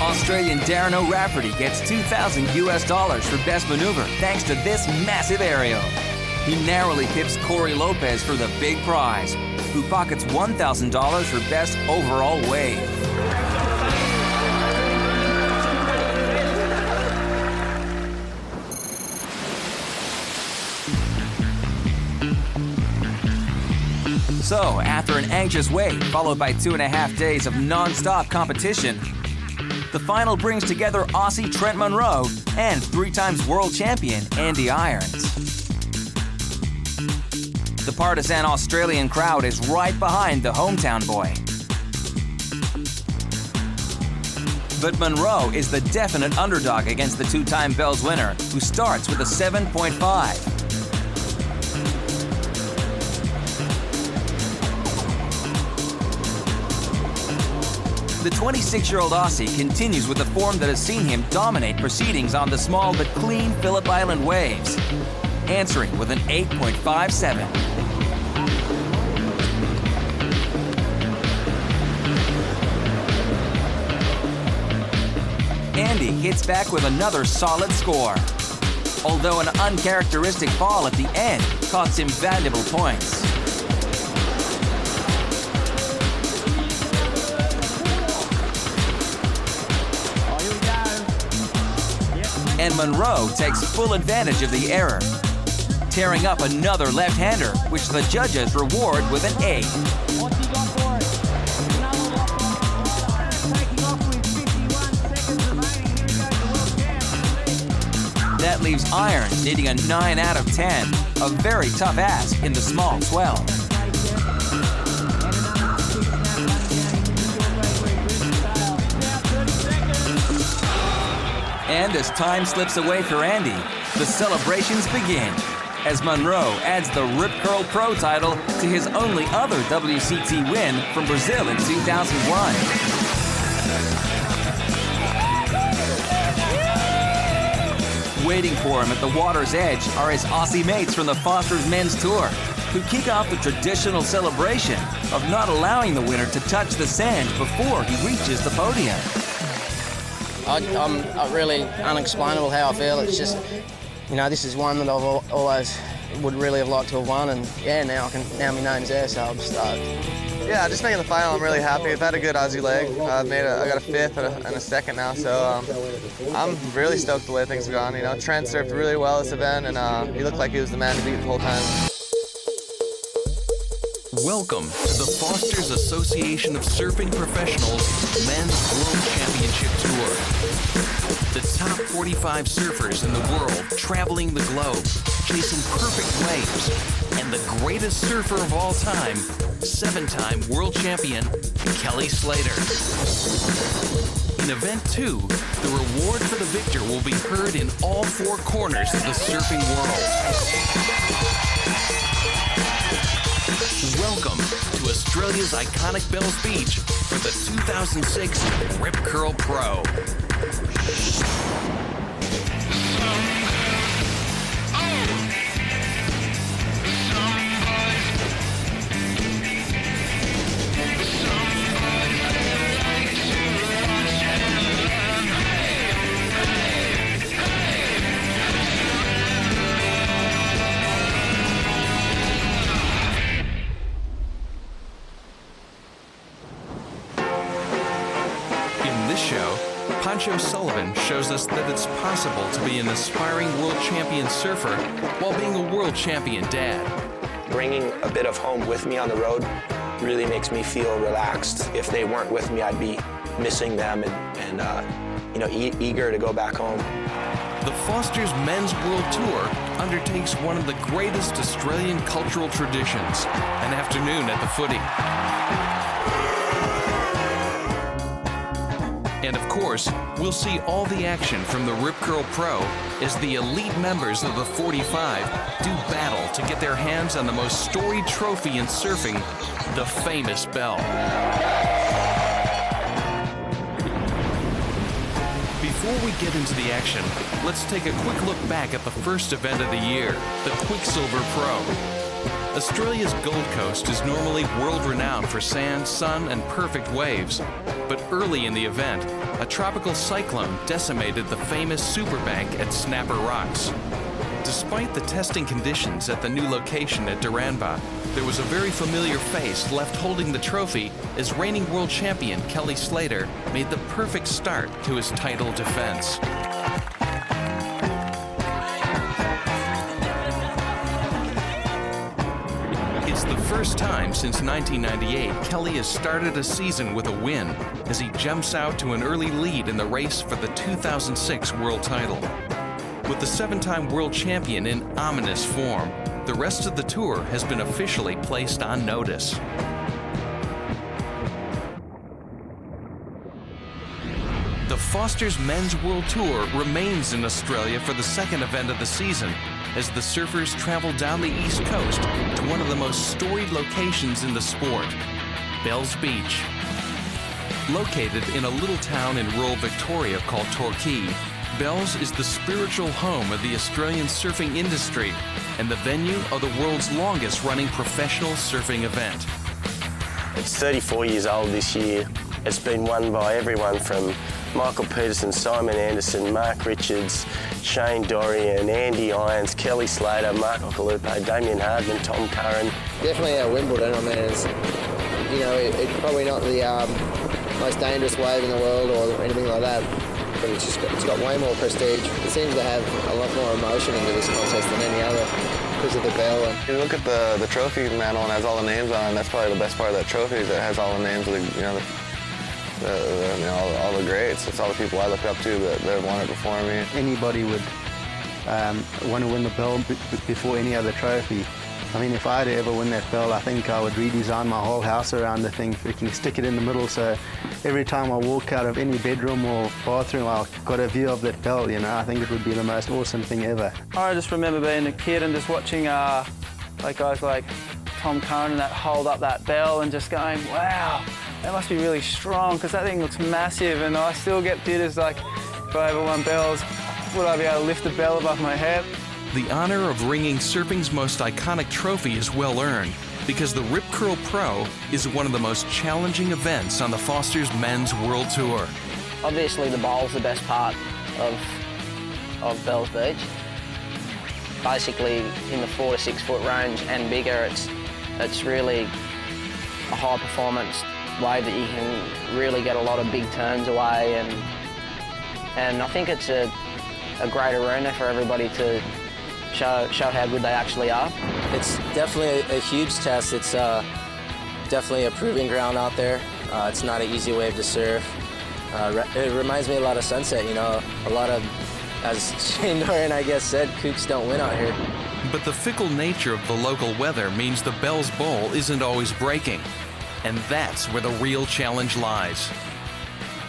Australian Darren O'Rafferty gets $2,000 US for best maneuver thanks to this massive aerial. He narrowly pips Corey Lopez for the big prize, who pockets $1,000 for best overall wave. So, after an anxious wait, followed by 2.5 days of non-stop competition, the final brings together Aussie Trent Monroe and 3-time world champion Andy Irons. The partisan Australian crowd is right behind the hometown boy. But Monroe is the definite underdog against the 2-time Bells winner, who starts with a 7.5. The 26-year-old Aussie continues with the form that has seen him dominate proceedings on the small but clean Phillip Island waves, answering with an 8.57. Andy hits back with another solid score, although an uncharacteristic fall at the end costs him valuable points. And Monroe takes full advantage of the error, tearing up another left-hander, which the judges reward with an 8. That leaves iron needing a 9 out of 10, a very tough ask in the small 12. And as time slips away for Andy, the celebrations begin as Monroe adds the Rip Curl Pro title to his only other WCT win from Brazil in 2001. Waiting for him at the water's edge are his Aussie mates from the Foster's Men's Tour, who kick off the traditional celebration of not allowing the winner to touch the sand before he reaches the podium. I'm really unexplainable how I feel. It's just, you know, this is one that I've always would really have liked to have won, and yeah, now my name's there, so I'm stoked. Yeah, just making the final, I'm really happy. I've had a good Aussie leg. I got a 5th and a 2nd now, so I'm really stoked the way things have gone. You know, Trent surfed really well this event, and he looked like he was the man to beat the whole time. Welcome to the Foster's Association of Surfing Professionals Men's World Championship Tour. The top 45 surfers in the world traveling the globe, chasing perfect waves, and the greatest surfer of all time, 7-time world champion Kelly Slater. In Event 2, the reward for the victor will be heard in all 4 corners of the surfing world. Welcome to Australia's iconic Bells Beach for the 2006 Rip Curl Pro. Pancho Sullivan shows us that it's possible to be an aspiring world champion surfer while being a world champion dad. Bringing a bit of home with me on the road really makes me feel relaxed. If they weren't with me, I'd be missing them and you know, eager to go back home. The Foster's Men's World Tour undertakes one of the greatest Australian cultural traditions, an afternoon at the footy. And of course, we'll see all the action from the Rip Curl Pro as the elite members of the 45 do battle to get their hands on the most storied trophy in surfing, the famous bell. Before we get into the action, let's take a quick look back at the first event of the year, the Quicksilver Pro. Australia's Gold Coast is normally world-renowned for sand, sun, and perfect waves. But early in the event, a tropical cyclone decimated the famous Superbank at Snapper Rocks. Despite the testing conditions at the new location at Duranbah, there was a very familiar face left holding the trophy as reigning world champion Kelly Slater made the perfect start to his title defense. It's the first time since 1998 Kelly has started a season with a win as he jumps out to an early lead in the race for the 2006 world title. With the 7-time world champion in ominous form, the rest of the tour has been officially placed on notice. The Foster's Men's World Tour remains in Australia for the second event of the season as the surfers travel down the East Coast to one of the most storied locations in the sport, Bells Beach. Located in a little town in rural Victoria called Torquay, Bells is the spiritual home of the Australian surfing industry and the venue of the world's longest running professional surfing event. It's 34 years old this year. It's been won by everyone from Michael Peterson, Simon Anderson, Mark Richards, Shane Dorian, Andy Irons, Kelly Slater, Mark Calupe, Damien Hardman, Tom Curran. Definitely our Wimbledon. I mean, it's, you know, it's probably not the most dangerous wave in the world or anything like that, but it's got way more prestige. It seems to have a lot more emotion into this contest than any other because of the bell. And you look at the trophy mantle and it has all the names on it. That's probably the best part of that trophy is it has all the names of all the greats. It's all the people I look up to that have won it before me. Anybody would want to win the bell before any other trophy. I mean, if I had to ever win that bell, I think I would redesign my whole house around the thing, freaking stick it in the middle, so every time I walk out of any bedroom or bathroom, I've got a view of that bell, you know. I think it would be the most awesome thing ever. I just remember being a kid and just watching like guys like Tom Curran and that hold up that bell and just going, wow, that must be really strong, because that thing looks massive, and I still get jitters like, if I ever won bells, would I be able to lift the bell above my head? The honor of ringing surfing's most iconic trophy is well earned because the Rip Curl Pro is one of the most challenging events on the Foster's Men's World Tour. Obviously the bowl's the best part of Bells Beach. Basically in the 4 to 6 foot range and bigger, it's really a high performance wave that you can really get a lot of big turns away, and I think it's a great arena for everybody to show how good they actually are. It's definitely a huge test. It's definitely a proving ground out there. It's not an easy wave to surf. It reminds me a lot of Sunset, you know, a lot of, as Shane Dorian I guess said, kooks don't win out here. But the fickle nature of the local weather means the Bells Bowl isn't always breaking, and that's where the real challenge lies.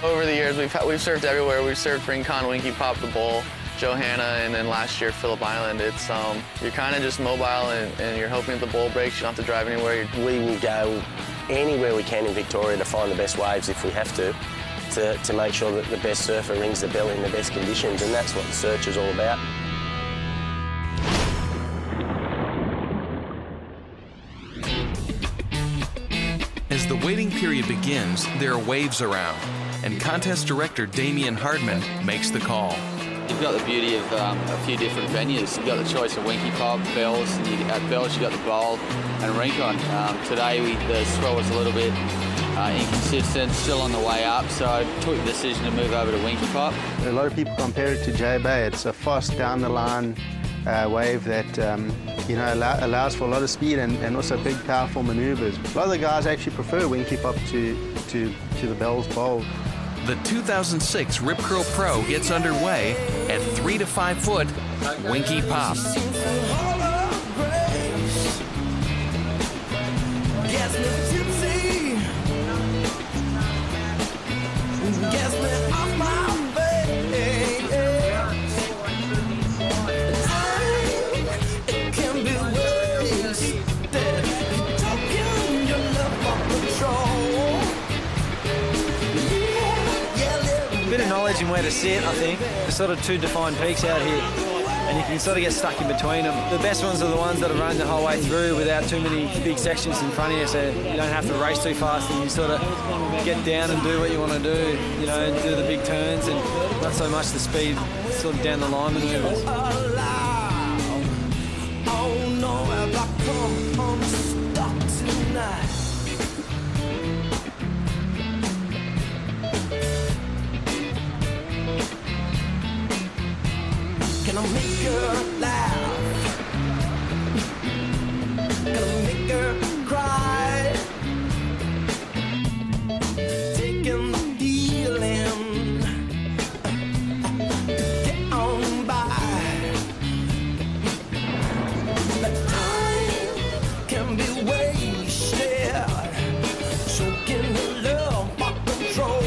Over the years, we've surfed everywhere. We've surfed Rincon, Winky Pop, the Bowl, Johanna, and then last year Phillip Island. It's you're kind of just mobile and you're hoping that the bowl breaks. You don't have to drive anywhere. We will go anywhere we can in Victoria to find the best waves if we have to make sure that the best surfer rings the bell in the best conditions, and that's what the search is all about. As the waiting period begins, there are waves around, and contest director Damien Hardman makes the call. You've got the beauty of a few different venues. You've got the choice of Winky Pop, Bells, and at Bells you've got the Bowl and Rincon. Today the swell was a little bit inconsistent, still on the way up, so I took the decision to move over to Winky Pop. A lot of people compare it to J-Bay. It's a fast down-the-line wave that you know, allows for a lot of speed and also big, powerful maneuvers. A lot of the guys actually prefer Winky Pop to the Bells Bowl. The 2006 Rip Curl Pro gets underway at 3 to 5 foot Winky Pop. Knowledge and where to sit, I think. There's sort of 2 defined peaks out here, and you can sort of get stuck in between them. The best ones are the ones that are run the whole way through without too many big sections in front of you, so you don't have to race too fast and you sort of get down and do what you want to do, you know, and do the big turns and not so much the speed sort of down the line maneuvers. Can I make her laugh? Can I make her cry? Taking the feeling, get on by. But time can be wasted, choking the love for control.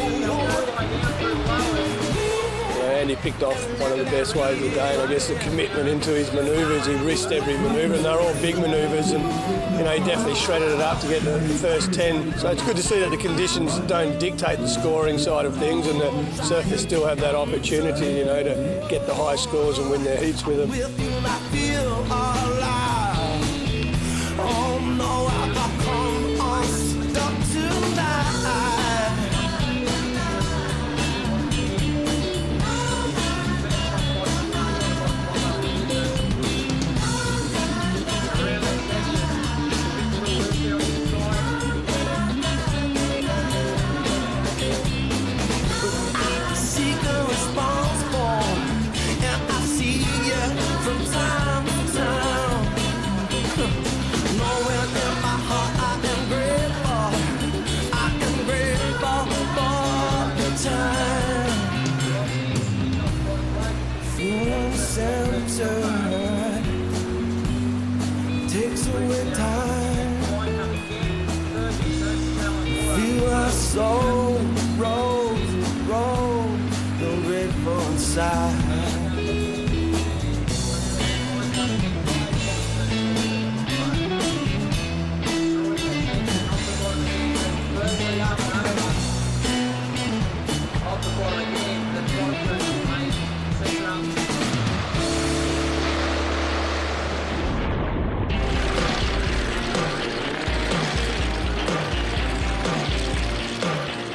Andy picked off one of the best waves of the day, and I guess the commitment into his manoeuvres, he risked every manoeuvre, and they're all big manoeuvres, and you know, he definitely shredded it up to get the first 10. So it's good to see that the conditions don't dictate the scoring side of things, and the surfers still have that opportunity, you know, to get the high scores and win their heats with them. Oh no, I've come unstuck tonight. From time to time, knowing in my hurt takes away time. Feel our soul rolls and rolls, the grateful inside.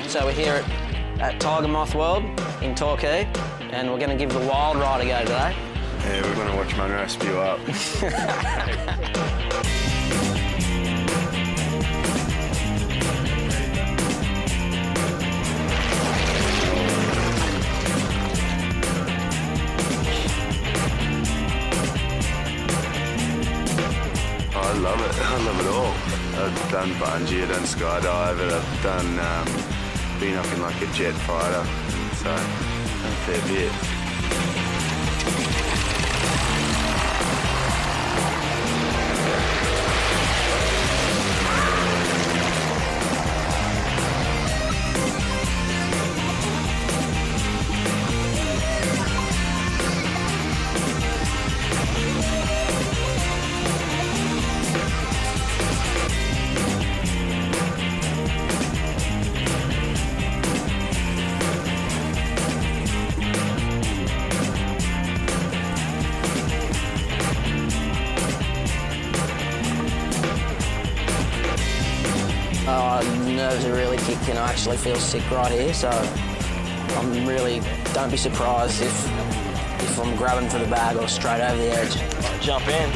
So we're here at Tiger Moth World in Torquay, and we're going to give the wild ride a go today. Yeah, we're going to watch Munro spew up. I love it. I love it all. I've done bungee, I've done skydive, I've done been up in like a jet fighter, so a fair bit. Nerves are really kicked in. I actually feel sick right here, so I'm really, don't be surprised if I'm grabbing for the bag or straight over the edge. Jump in.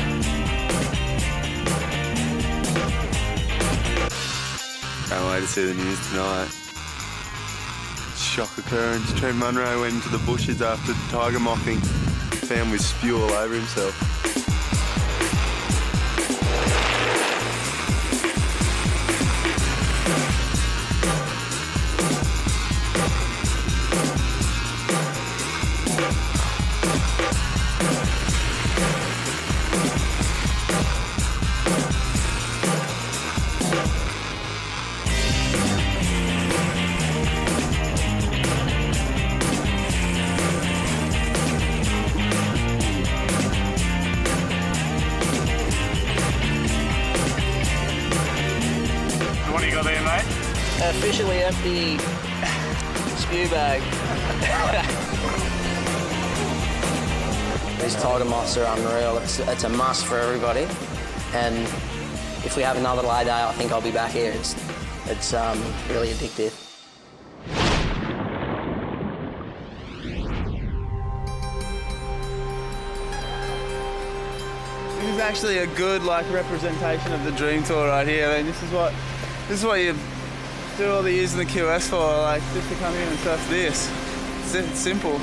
Can't wait to see the news tonight. Shock occurrence. Trent Munro went into the bushes after tiger mothing. Found with spew all over himself. Officially empty spew bag. These tiger moths are unreal. It's a must for everybody. And if we have another lay day, I think I'll be back here. It's really addictive. This is actually a good representation of the dream tour right here. I mean, this is what you do all the years in the QS for, just to come here and surf this. It's simple.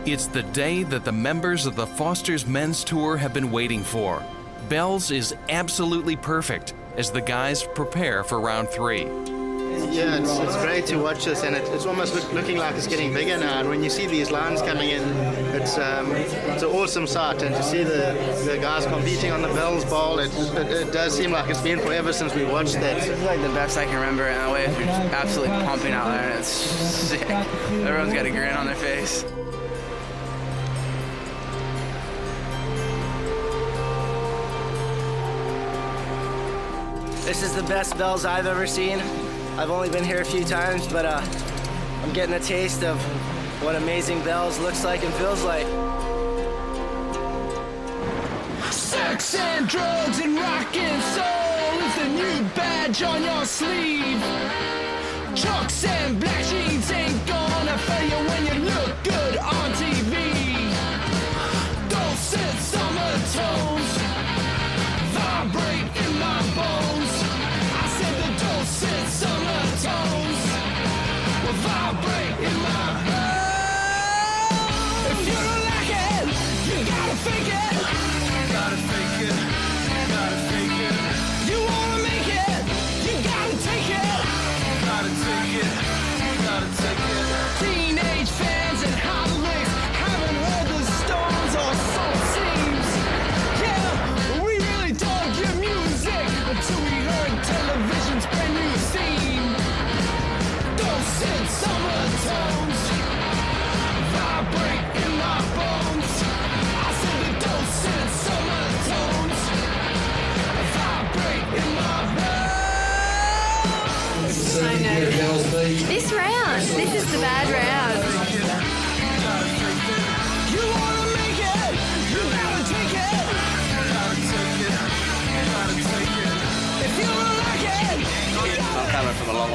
It's the day that the members of the Foster's Men's Tour have been waiting for. Bells is absolutely perfect as the guys prepare for round 3. Yeah, it's great to watch this, and it's almost looking like it's getting bigger now. And when you see these lines coming in, it's an awesome sight. And to see the guys competing on the Bells Bowl, it does seem like it's been forever since we watched that. This is like the best I can remember, and the way it's just absolutely pumping out there, and it's sick. Everyone's got a grin on their face. This is the best Bells I've ever seen. I've only been here a few times, but I'm getting a taste of what amazing Bells looks like and feels like. Sex and drugs and rock and soul is the new badge on your sleeve. Trucks and black jeans ain't gonna fail you when you look good on TV. Dulcet summer tones vibrate in my bones. I said the dulcet summer tones will vibrate in my bones. If you don't like it, you gotta fake it. Gotta fake it. Gotta fake it. You wanna make it, you gotta take it. Gotta take it. Gotta take it. Teenage fans and hot licks haven't heard the Stones or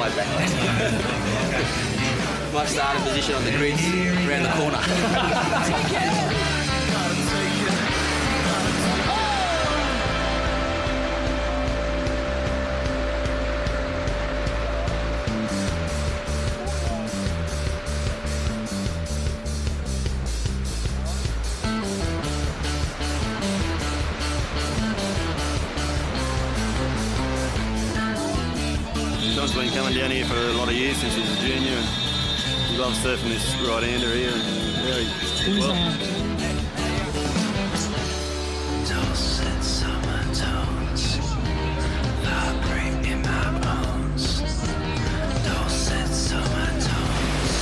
my backhand. My starting position on the grid's around the corner. John's been coming down here for a lot of years since he was a junior, and he loves surfing this right-hander here, and yeah, he well. Dulcet summer tones vibrate in my bones. Dulcet summer tones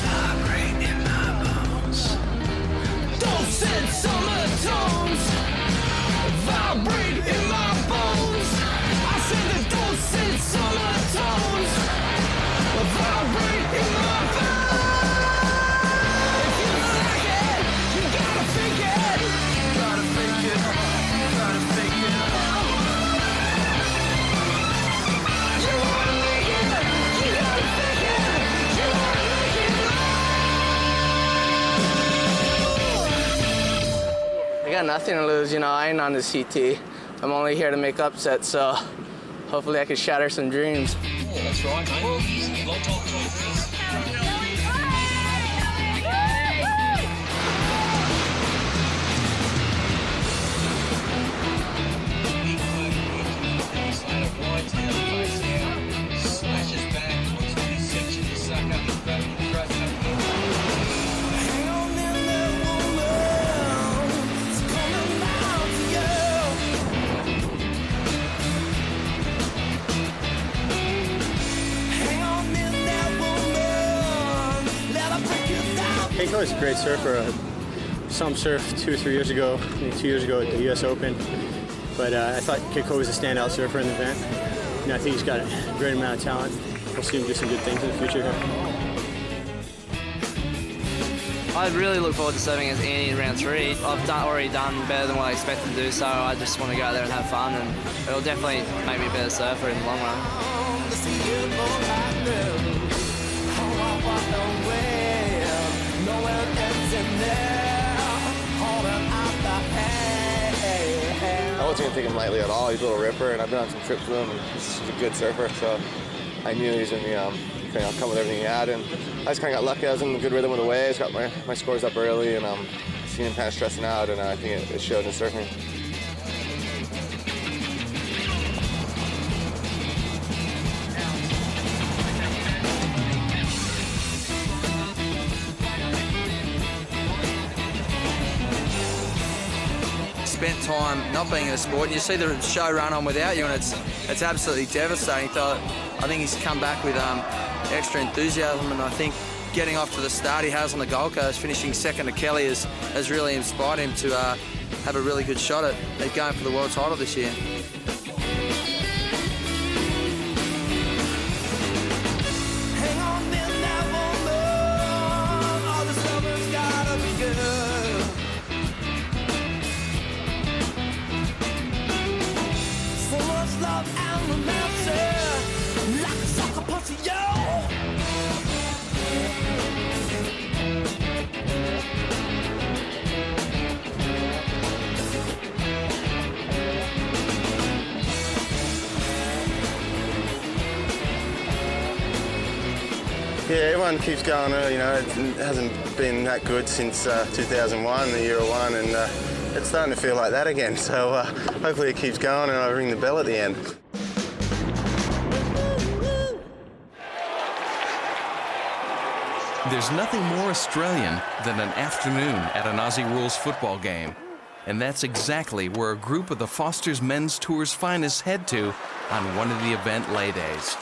vibrate in my bones. Dulcet summer tones vibrate in my bones. I said the dulcet summer tones vibrate in my bones. If you like it, you gotta fake it. Gotta fake it. Gotta fake it. You wanna make it, you gotta fake it. You wanna make it. I got nothing to lose, you know, I ain't on the CT. I'm only here to make upsets, so hopefully I can shatter some dreams. Yeah, that's right, mate. Low top choices. Keiko is a great surfer. Saw him surf 2 or 3 years ago, maybe 2 years ago at the US Open. But I thought Keiko was a standout surfer in the event. You know, I think he's got a great amount of talent. We'll see him do some good things in the future here. I really look forward to serving as Andy in round 3. I've already done better than what I expected to do, so I just want to go out there and have fun, and it'll definitely make me a better surfer in the long run. I wasn't going to take him lightly at all. He's a little ripper, and I've been on some trips with him, and he's a good surfer, so I knew he was going to come with everything he had, and I just kind of got lucky. I was in a good rhythm with the waves, got my scores up early, and seen him kind of stressing out, and I think it showed in his surfing. Spent time not being in the sport, and you see the show run on without you, and it's absolutely devastating. So I think he's come back with extra enthusiasm, and I think getting off to the start he has on the Gold Coast, finishing second to Kelly, has really inspired him to have a really good shot at going for the world title this year. Yeah, everyone keeps going early, you know, it hasn't been that good since 2001, the year one, and it's starting to feel like that again, so hopefully it keeps going and I ring the bell at the end. There's nothing more Australian than an afternoon at an Aussie Rules football game. And that's exactly where a group of the Foster's Men's Tour's finest head to on one of the event lay days.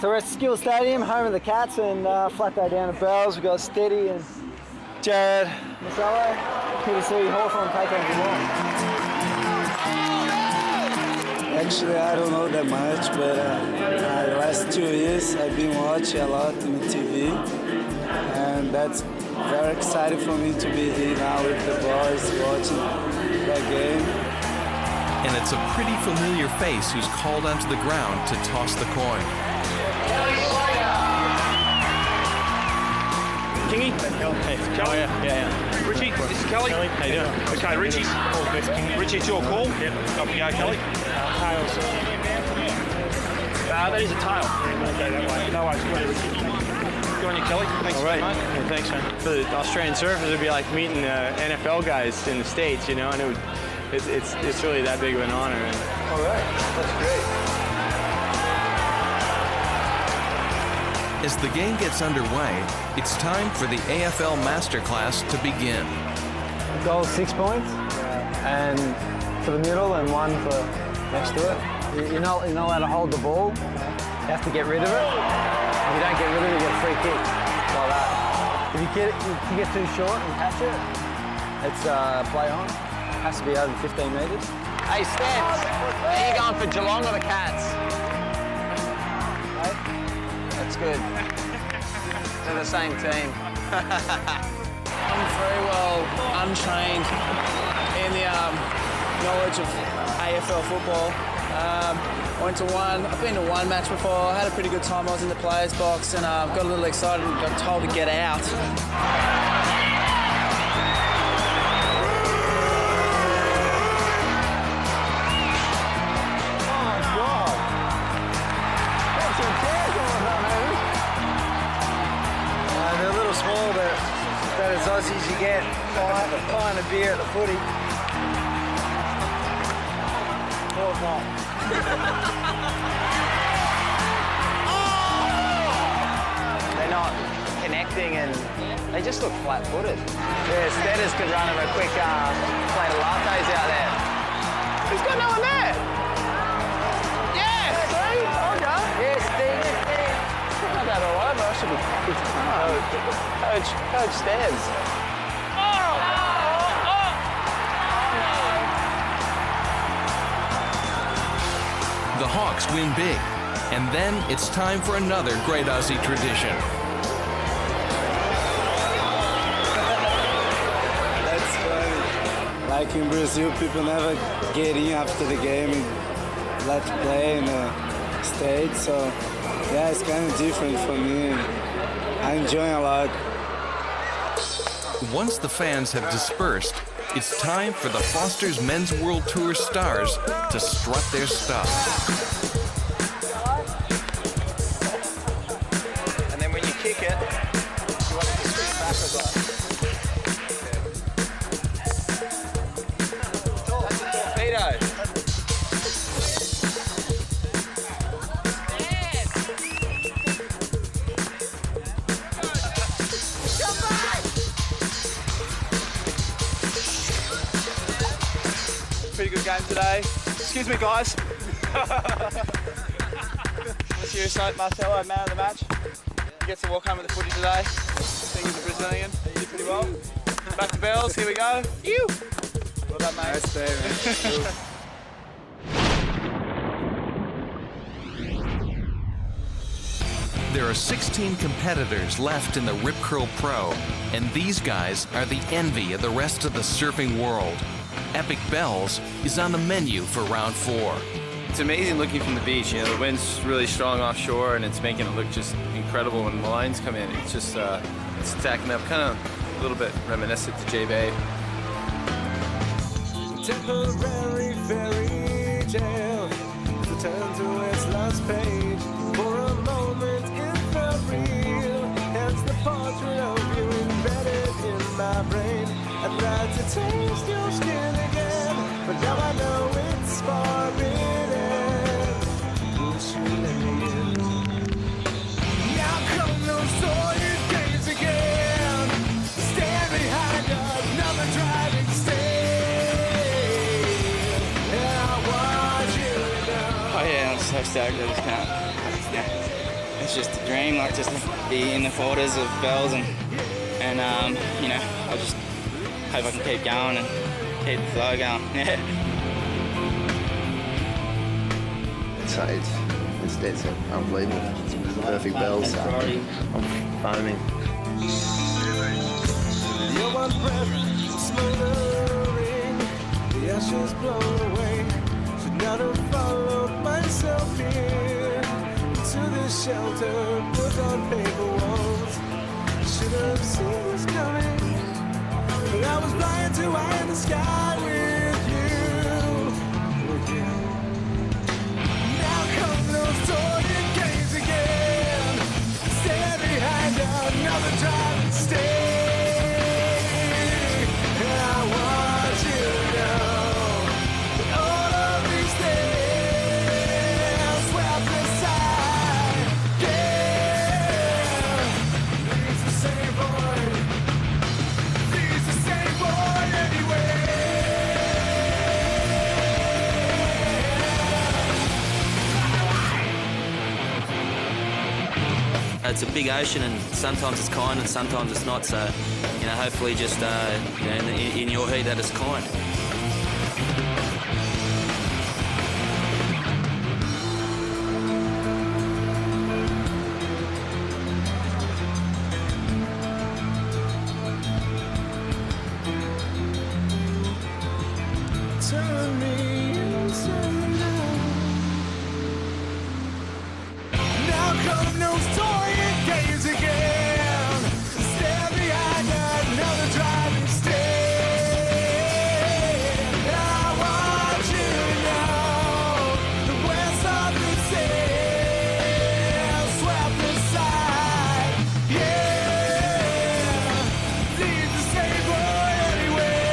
So we're at Skill Stadium, home of the Cats, and flat day down at Bells. We've got Steady and Jared Masello. Here to see Hawthorn take over the ball. Actually, I don't know that much, but the last 2 years I've been watching a lot on TV, and that's very exciting for me to be here now with the boys watching that game. And it's a pretty familiar face who's called onto the ground to toss the coin. Kingy? Hey, Kelly? Yeah. Richie, this is Kelly. How you doing? Okay, Richie. Richie, it's your call. Yep. Up we go, Kelly. Tails. That is a tail. Okay, that way. No worries. Go on, Richie. Go on, you, Kelly. Thanks, All right. mate. Yeah, thanks, man. For the Australian surfers, it'd be like meeting NFL guys in the States, you know, and it's really that big of an honor. And All right, that's great. As the game gets underway, it's time for the AFL Masterclass to begin. Goal 6 points, and for the middle and 1 for next to it. You're not allowed to hold the ball. You have to get rid of it. If you don't get rid of it, you get a free kick. Like that. If you get too short and catch it, it's play on. It has to be over 15 metres. Hey, Stans, are you going for Geelong or the Cats? That's good. They're the same team. I'm very well untrained in the knowledge of AFL football. I've been to one match before. I had a pretty good time. I was in the players' box and got a little excited and got told to get out. They're a little small, but that as Aussies you get buying a beer at the footy. Or not. They're not connecting and they just look flat-footed. Yeah, Steaders could run them a quick plate of lattes out there. Who's got no one there? Yes! See? Okay. Yes, Steve. Not that all over. I should be Coach Steaders. The Hawks win big, and then it's time for another great Aussie tradition. That's funny. Like in Brazil, people never get in after the game and let's play in the States. So yeah, it's kind of different for me. And I enjoy a lot. Once the fans have dispersed, it's time for the Foster's Men's World Tour stars to strut their stuff. And then when you kick it, you want it to swing backwards like. That's a torpedo. Pretty good game today. Excuse me, guys. What's your note, Marcelo, man of the match? He gets to walk home with the footy today. I think he's a Brazilian. He did pretty well. Back to Bells, here we go. Ew! Well done, mate. Nice day, man. There are 16 competitors left in the Rip Curl Pro, and these guys are the envy of the rest of the surfing world. Epic Bells is on the menu for round 4. It's amazing looking from the beach. You know, the wind's really strong offshore and it's making it look just incredible when the lines come in. It's just, it's stacking up, kind of a little bit reminiscent to J-Bay. Temporary fairy tale is a turn to its last page. For a moment it felt real, hence the portrait of you embedded in my brain. I tried to taste your skin again, but now I know it's forbidden. Won't you let me in? Now come those sordid days again. Stand behind another driving and I watch you now. Oh yeah, I'm so stoked. I just can't. Yeah, it's just a dream, like just to be in the quarters of Bells and you know, I just hope I can keep going and keep the flow going. Yeah. It's unbelievable. It's perfect Bells. I'm foaming. Your one breath smoldering, the ashes blown away. have followed myself here to this shelter built on paper walls. I should have seen this coming, but I was blind to eye in the sky with you. Now come those toy games again. Stand behind another driving stage. I want you to know that all of these things swept aside. Yeah, he's the same boy. He's the same boy anyway. It's a big ocean, and sometimes it's kind and sometimes it's not, so you know, hopefully just you know, in your heat that it's kind. Turn me inside out. Now come those toy games again. Stand behind another driving stand. I want you to know the west of the sail swept aside. Yeah, he's the same boy anyway.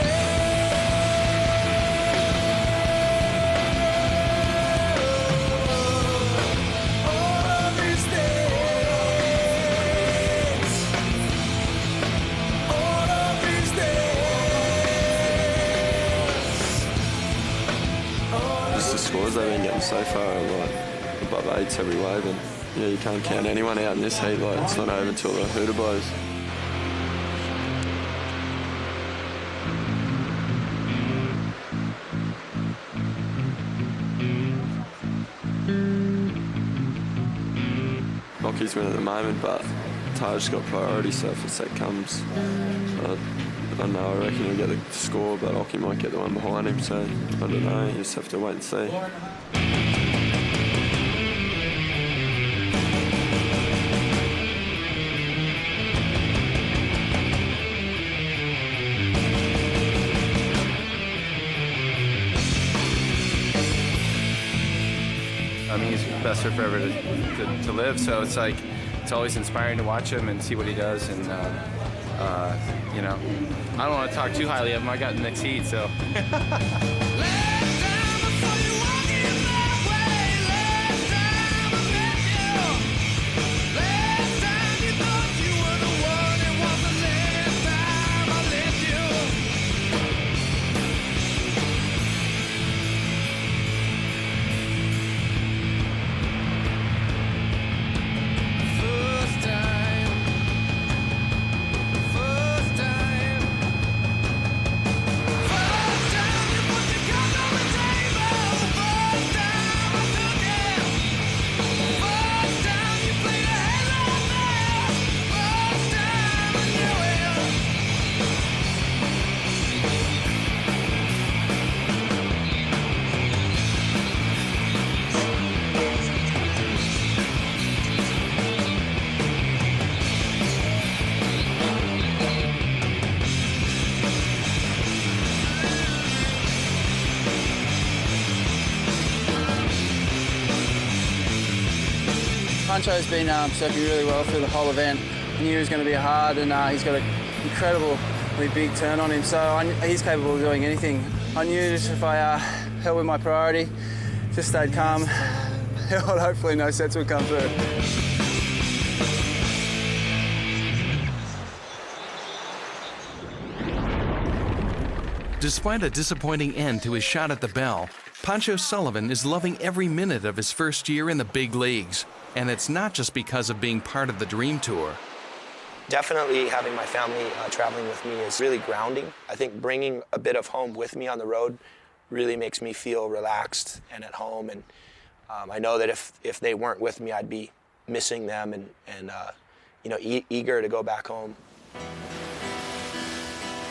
All of these things, all of these things. Just the scores they've been getting so far are like above 8s every wave, and yeah, you can't count anyone out in this heat. Like, it's not over till the hooter blows. Hockey's win at the moment, but Taj's got priority, so if a set comes, I don't know, I reckon he'll get the score, but Hockey might get the one behind him, so I don't know, you just have to wait and see. I mean, he's the best surfer ever to live, so it's like, it's always inspiring to watch him and see what he does, and you know, I don't want to talk too highly of him. I got the next heat, so. Pancho's been surfing really well through the whole event. I knew he was going to be hard, and he's got an incredibly big turn on him, so he's capable of doing anything. I knew just if I held with my priority, just stayed calm, hopefully no sets would come through. Despite a disappointing end to his shot at the bell, Pancho Sullivan is loving every minute of his first year in the big leagues. And it's not just because of being part of the Dream Tour. Definitely having my family traveling with me is really grounding. I think bringing a bit of home with me on the road really makes me feel relaxed and at home. And I know that if they weren't with me, I'd be missing them and you know, eager to go back home.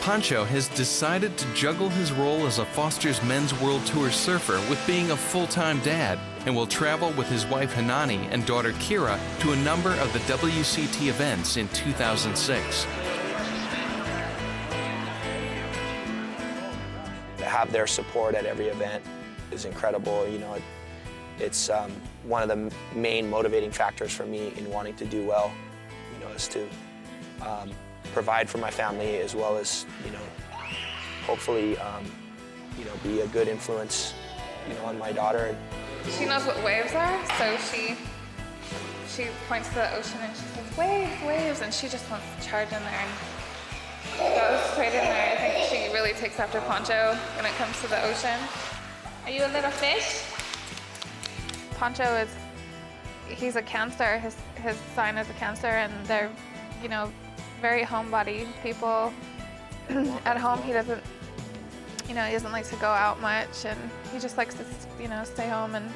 Pancho has decided to juggle his role as a Foster's Men's World Tour surfer with being a full-time dad, and will travel with his wife Hanani and daughter Kira to a number of the WCT events in 2006. To have their support at every event is incredible. You know, it's one of the main motivating factors for me in wanting to do well, you know, is to provide for my family, as well as, you know, hopefully, you know, be a good influence, you know, on my daughter. She knows what waves are, so she points to the ocean and she says, waves, waves, and she just wants to charge in there and goes straight in there. I think she really takes after Pancho when it comes to the ocean. Are you a little fish? Pancho he's a Cancer. His sign is a Cancer, and they're, you know, very homebody people. At home, he doesn't, you know, he doesn't like to go out much, and he just likes to, you know, stay home and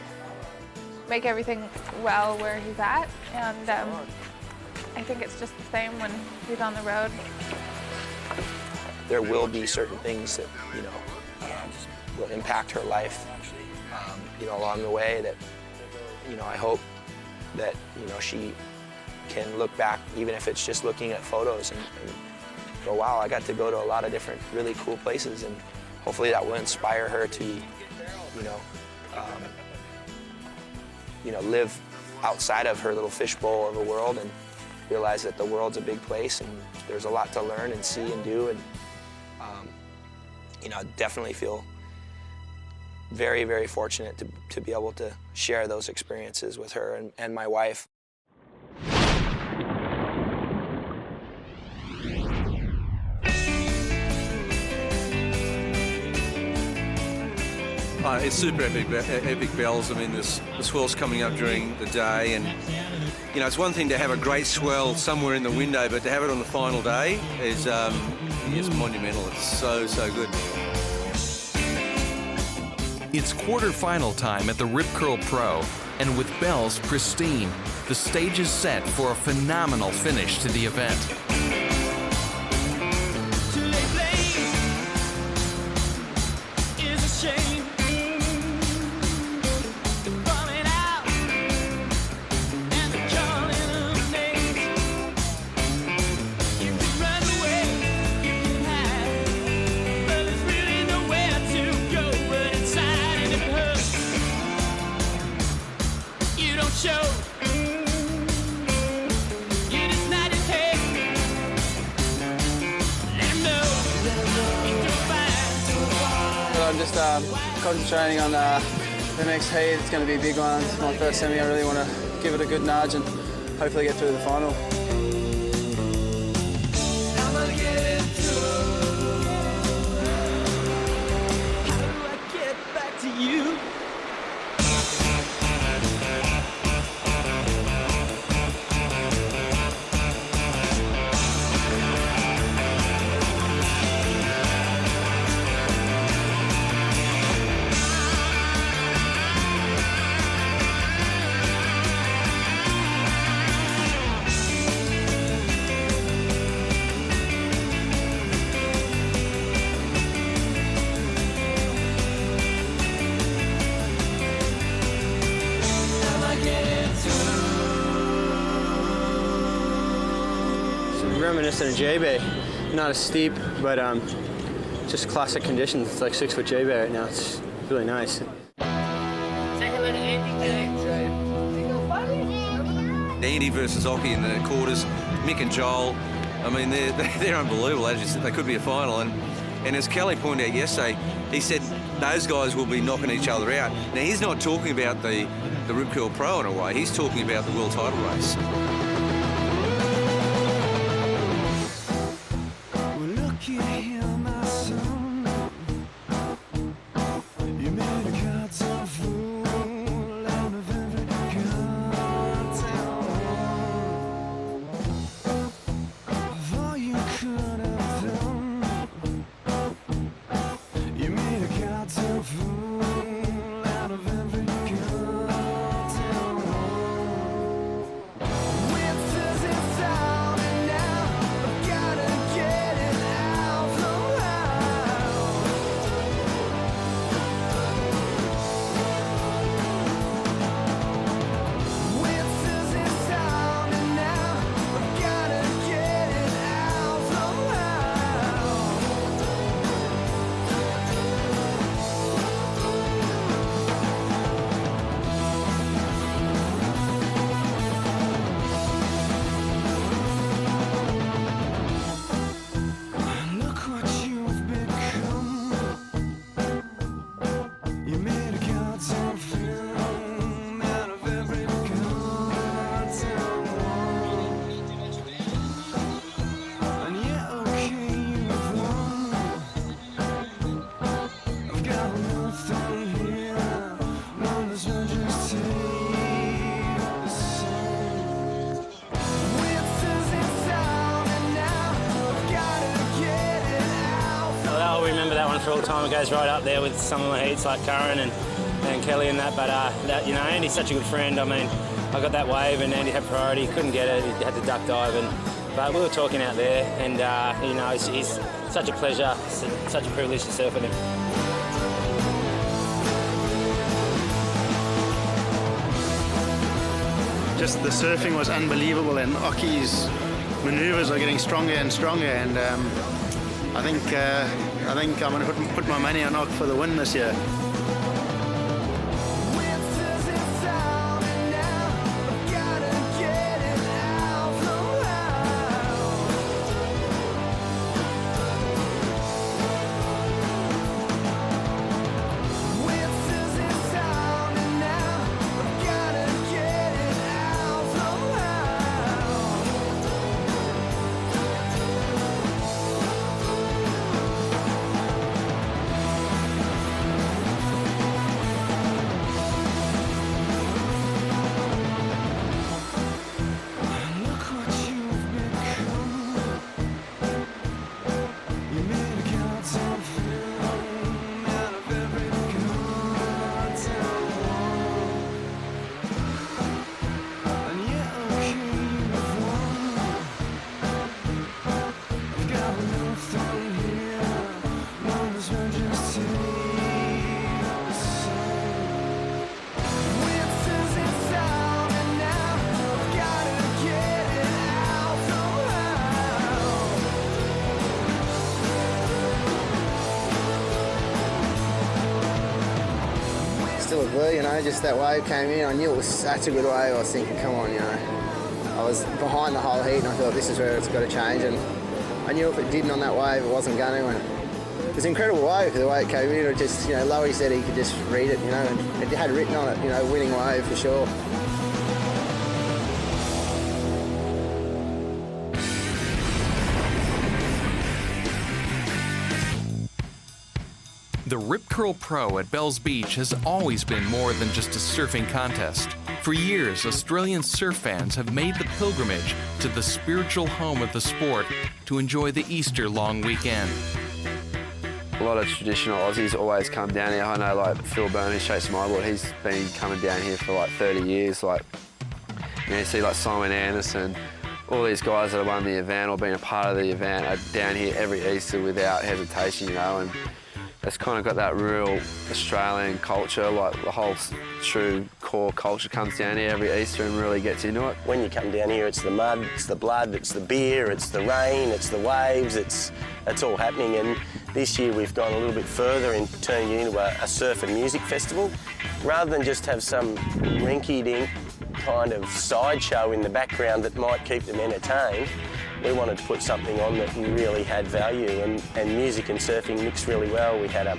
make everything well where he's at. And I think it's just the same when he's on the road. There will be certain things that, you know, will impact her life, you know, along the way that, you know, I hope that, you know, she can look back, even if it's just looking at photos and go, wow, I got to go to a lot of different really cool places, and hopefully that will inspire her to, you know, live outside of her little fishbowl of a world and realize that the world's a big place and there's a lot to learn and see and do. And you know, definitely feel very, very fortunate to be able to share those experiences with her and my wife. It's super epic bells. I mean, the swell's coming up during the day, and you know, it's one thing to have a great swell somewhere in the window, but to have it on the final day is monumental. It's so good. It's quarter-final time at the Rip Curl Pro, and with bells pristine, the stage is set for a phenomenal finish to the event. I'm just concentrating on the next heat. It's going to be a big one. It's my first semi. I really want to give it a good nudge and hopefully get through the final. Reminiscent of J-Bay, not as steep, but just classic conditions. It's like 6-foot J-Bay right now. It's really nice. Andy versus Occy in the quarters, Mick and Joel, I mean, they're unbelievable. They could be a final. And as Kelly pointed out yesterday, he said those guys will be knocking each other out. Now, he's not talking about the Rip Curl Pro in a way. He's talking about the world title race. time it goes right up there with some of my heats like Curran and Kelly and that. But that, you know, Andy's such a good friend. I mean, I got that wave and Andy had priority. Couldn't get it. He had to duck dive. But we were talking out there, and you know, he's such a pleasure, such a privilege to surf with him. Just the surfing was unbelievable, and Oki's manoeuvres are getting stronger and stronger. And I think I'm going to put my money on Ock for the win this year. Still a blur, you know, just that wave came in. I knew it was such a good wave. I was thinking, come on, you know. I was behind the whole heat and I thought this is where it's got to change. And I knew if it didn't on that wave, it wasn't going to. And it was an incredible wave, the way it came in. It just, you know, Lowy said he could just read it, you know, and it had written on it, you know, winning wave for sure. The Rip Curl Pro at Bells Beach has always been more than just a surfing contest. For years, Australian surf fans have made the pilgrimage to the spiritual home of the sport to enjoy the Easter long weekend. A lot of traditional Aussies always come down here. I know, like Phil Byrne, who shapes my board, he's been coming down here for like 30 years. Like, you know, you see like Simon Anderson, all these guys that have won the event or been a part of the event are down here every Easter without hesitation, you know. And it's kind of got that real Australian culture, like the whole true core culture comes down here every Easter and really gets into it. When you come down here, it's the mud, it's the blood, it's the beer, it's the rain, it's the waves, it's all happening. And this year we've gone a little bit further in turning it into a surf and music festival. Rather than just have some rinky-dink kind of sideshow in the background that might keep them entertained, we wanted to put something on that really had value, and music and surfing mixed really well. We had a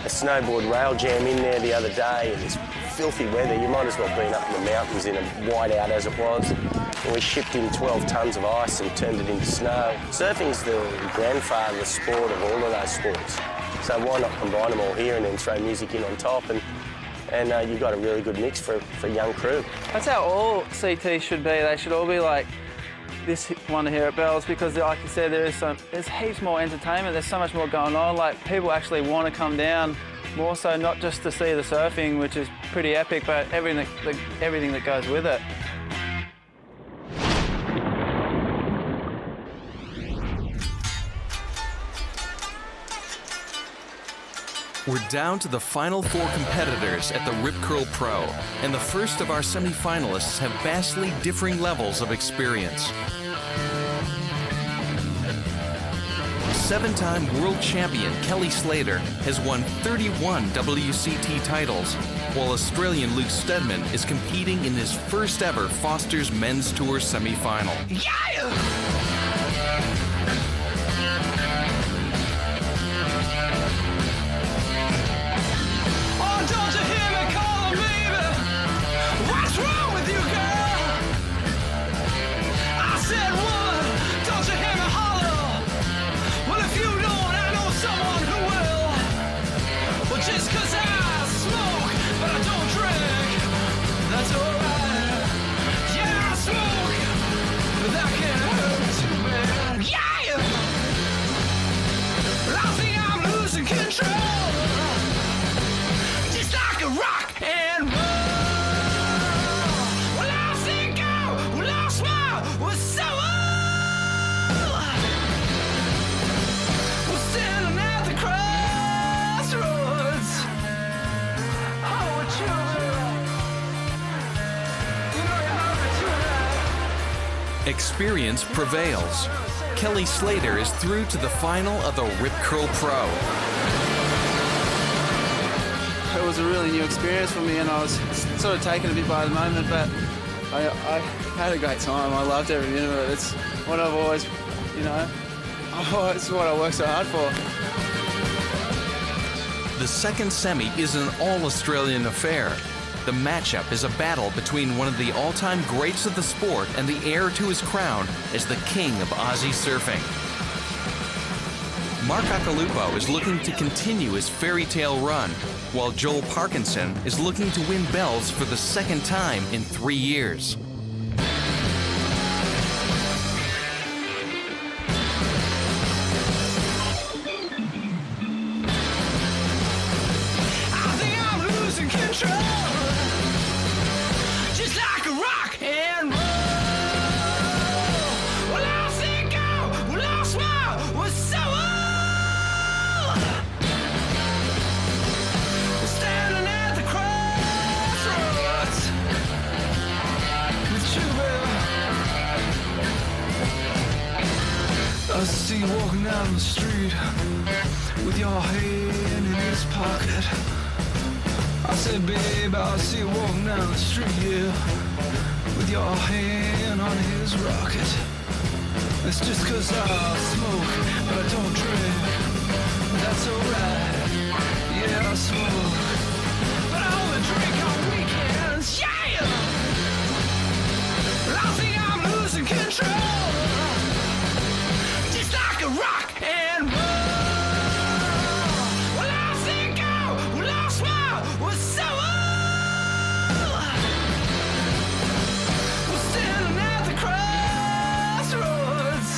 snowboard rail jam in there the other day in this filthy weather. You might as well have been up in the mountains in a whiteout as it was. And we shipped in 12 tonnes of ice and turned it into snow. Surfing's the grandfather sport of all of those sports. So why not combine them all here and then throw music in on top, and you've got a really good mix for a young crew. That's how all CTs should be. They should all be like this one here at Bells, because like you said, there's heaps more entertainment, there's so much more going on. Like, people actually want to come down more so, not just to see the surfing, which is pretty epic, but everything that goes with it. We're down to the final 4 competitors at the Rip Curl Pro, and the first of our semi-finalists have vastly differing levels of experience. 7-time world champion Kelly Slater has won 31 WCT titles, while Australian Luke Steadman is competing in his first ever Foster's Men's Tour semi-final. Yeah! Just 'cause I smoke, but I don't drink, that's alright. Yeah, I smoke, but that can't hurt. Experience prevails. Kelly Slater is through to the final of the Rip Curl Pro. It was a really new experience for me, and I was sort of taken a bit by the moment, but I had a great time. I loved every minute of it. It's what I've always, it's what I work so hard for. The second semi is an all-Australian affair. The matchup is a battle between one of the all-time greats of the sport and the heir to his crown as the king of Aussie surfing. Mark Akalupo is looking to continue his fairy tale run, while Joel Parkinson is looking to win bells for the second time in 3 years. I see you walking down the street with your hand in his pocket. I said, babe, I see you walking down the street, yeah, with your hand on his rocket. It's just 'cause I smoke, but I don't drink. That's alright, yeah, I smoke, but I only drink on weekends, yeah! I think I'm losing control. Rock and roll. Well, I think I lost my soul. We're standing at the crossroads.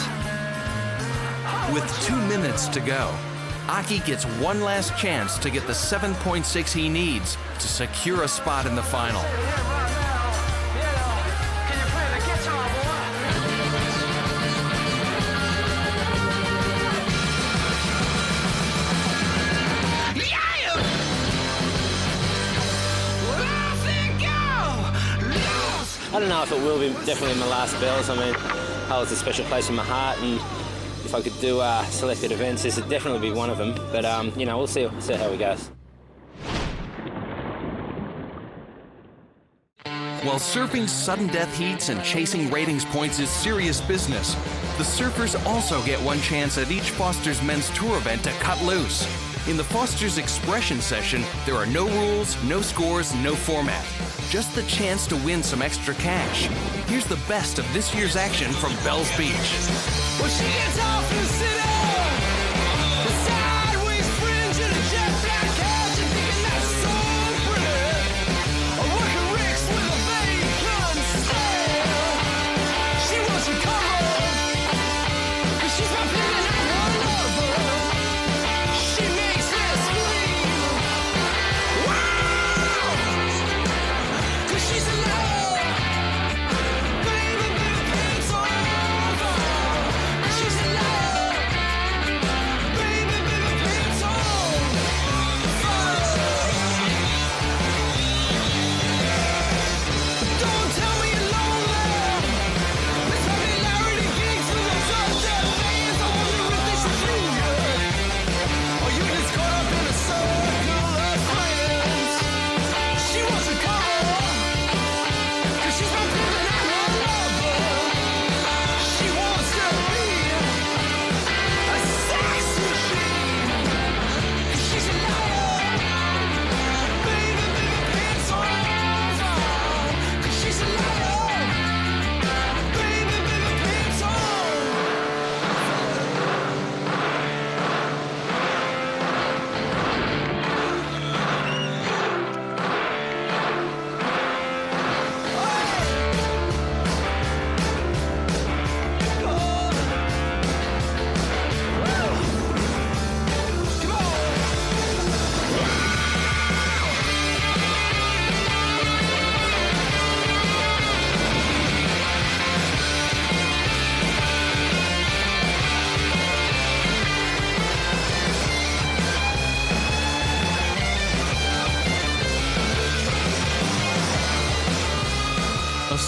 With 2 minutes to go, Aki gets one last chance to get the 7.6 he needs to secure a spot in the final. I don't know if it will be definitely my last bells. I mean, holds a special place in my heart, and if I could do selected events, this would definitely be one of them. But we'll see how it goes. While surfing's sudden death heats and chasing ratings points is serious business, the surfers also get one chance at each Foster's Men's Tour event to cut loose. In the Foster's Expression session, there are no rules, no scores, no format. Just the chance to win some extra cash. Here's the best of this year's action from Bells Beach. Well, she gets off the city, the sideways fringe and a jet black couch, and thinking that's so pretty. A working Ricks with a vacant stare. She wants to come home, but she's my feeling like one lover. She makes me scream. Wow! 'Cause she's in love. Baby, pain's over. She's in love.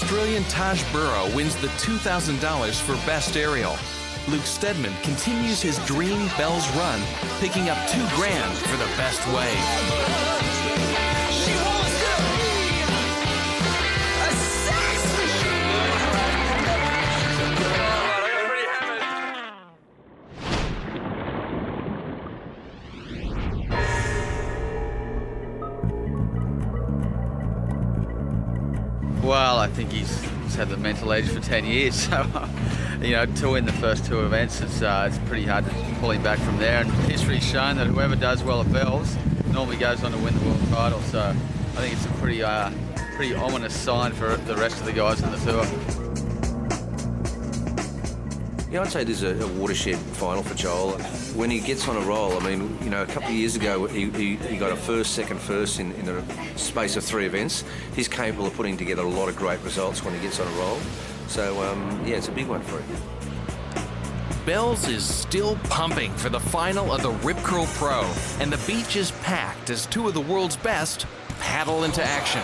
Australian Taj Burrow wins the $2,000 for Best Aerial. Luke Steadman continues his Dream Bells run, picking up $2,000 for the Best Wave. Well, I think he's had the mental edge for 10 years, so you know, to win the first 2 events, it's pretty hard to pull him back from there. And history's shown that whoever does well at Bells normally goes on to win the world title. So I think it's a pretty ominous sign for the rest of the guys in the tour. Yeah, I'd say this is a watershed final for Joel. When he gets on a roll, I mean, you know, a couple of years ago he got a first, second, first in the space of 3 events. He's capable of putting together a lot of great results when he gets on a roll. So, yeah, it's a big one for him. Bells is still pumping for the final of the Rip Curl Pro, and the beach is packed as 2 of the world's best paddle into action.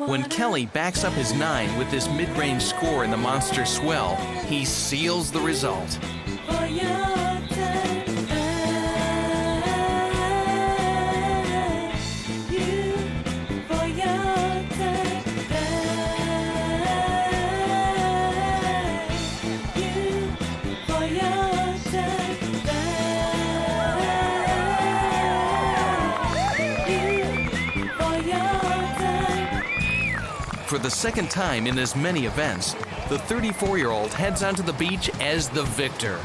When Kelly backs up his 9 with this mid-range score in the Monster Swell, he seals the result. For the second time in as many events, the 34-year-old heads onto the beach as the victor.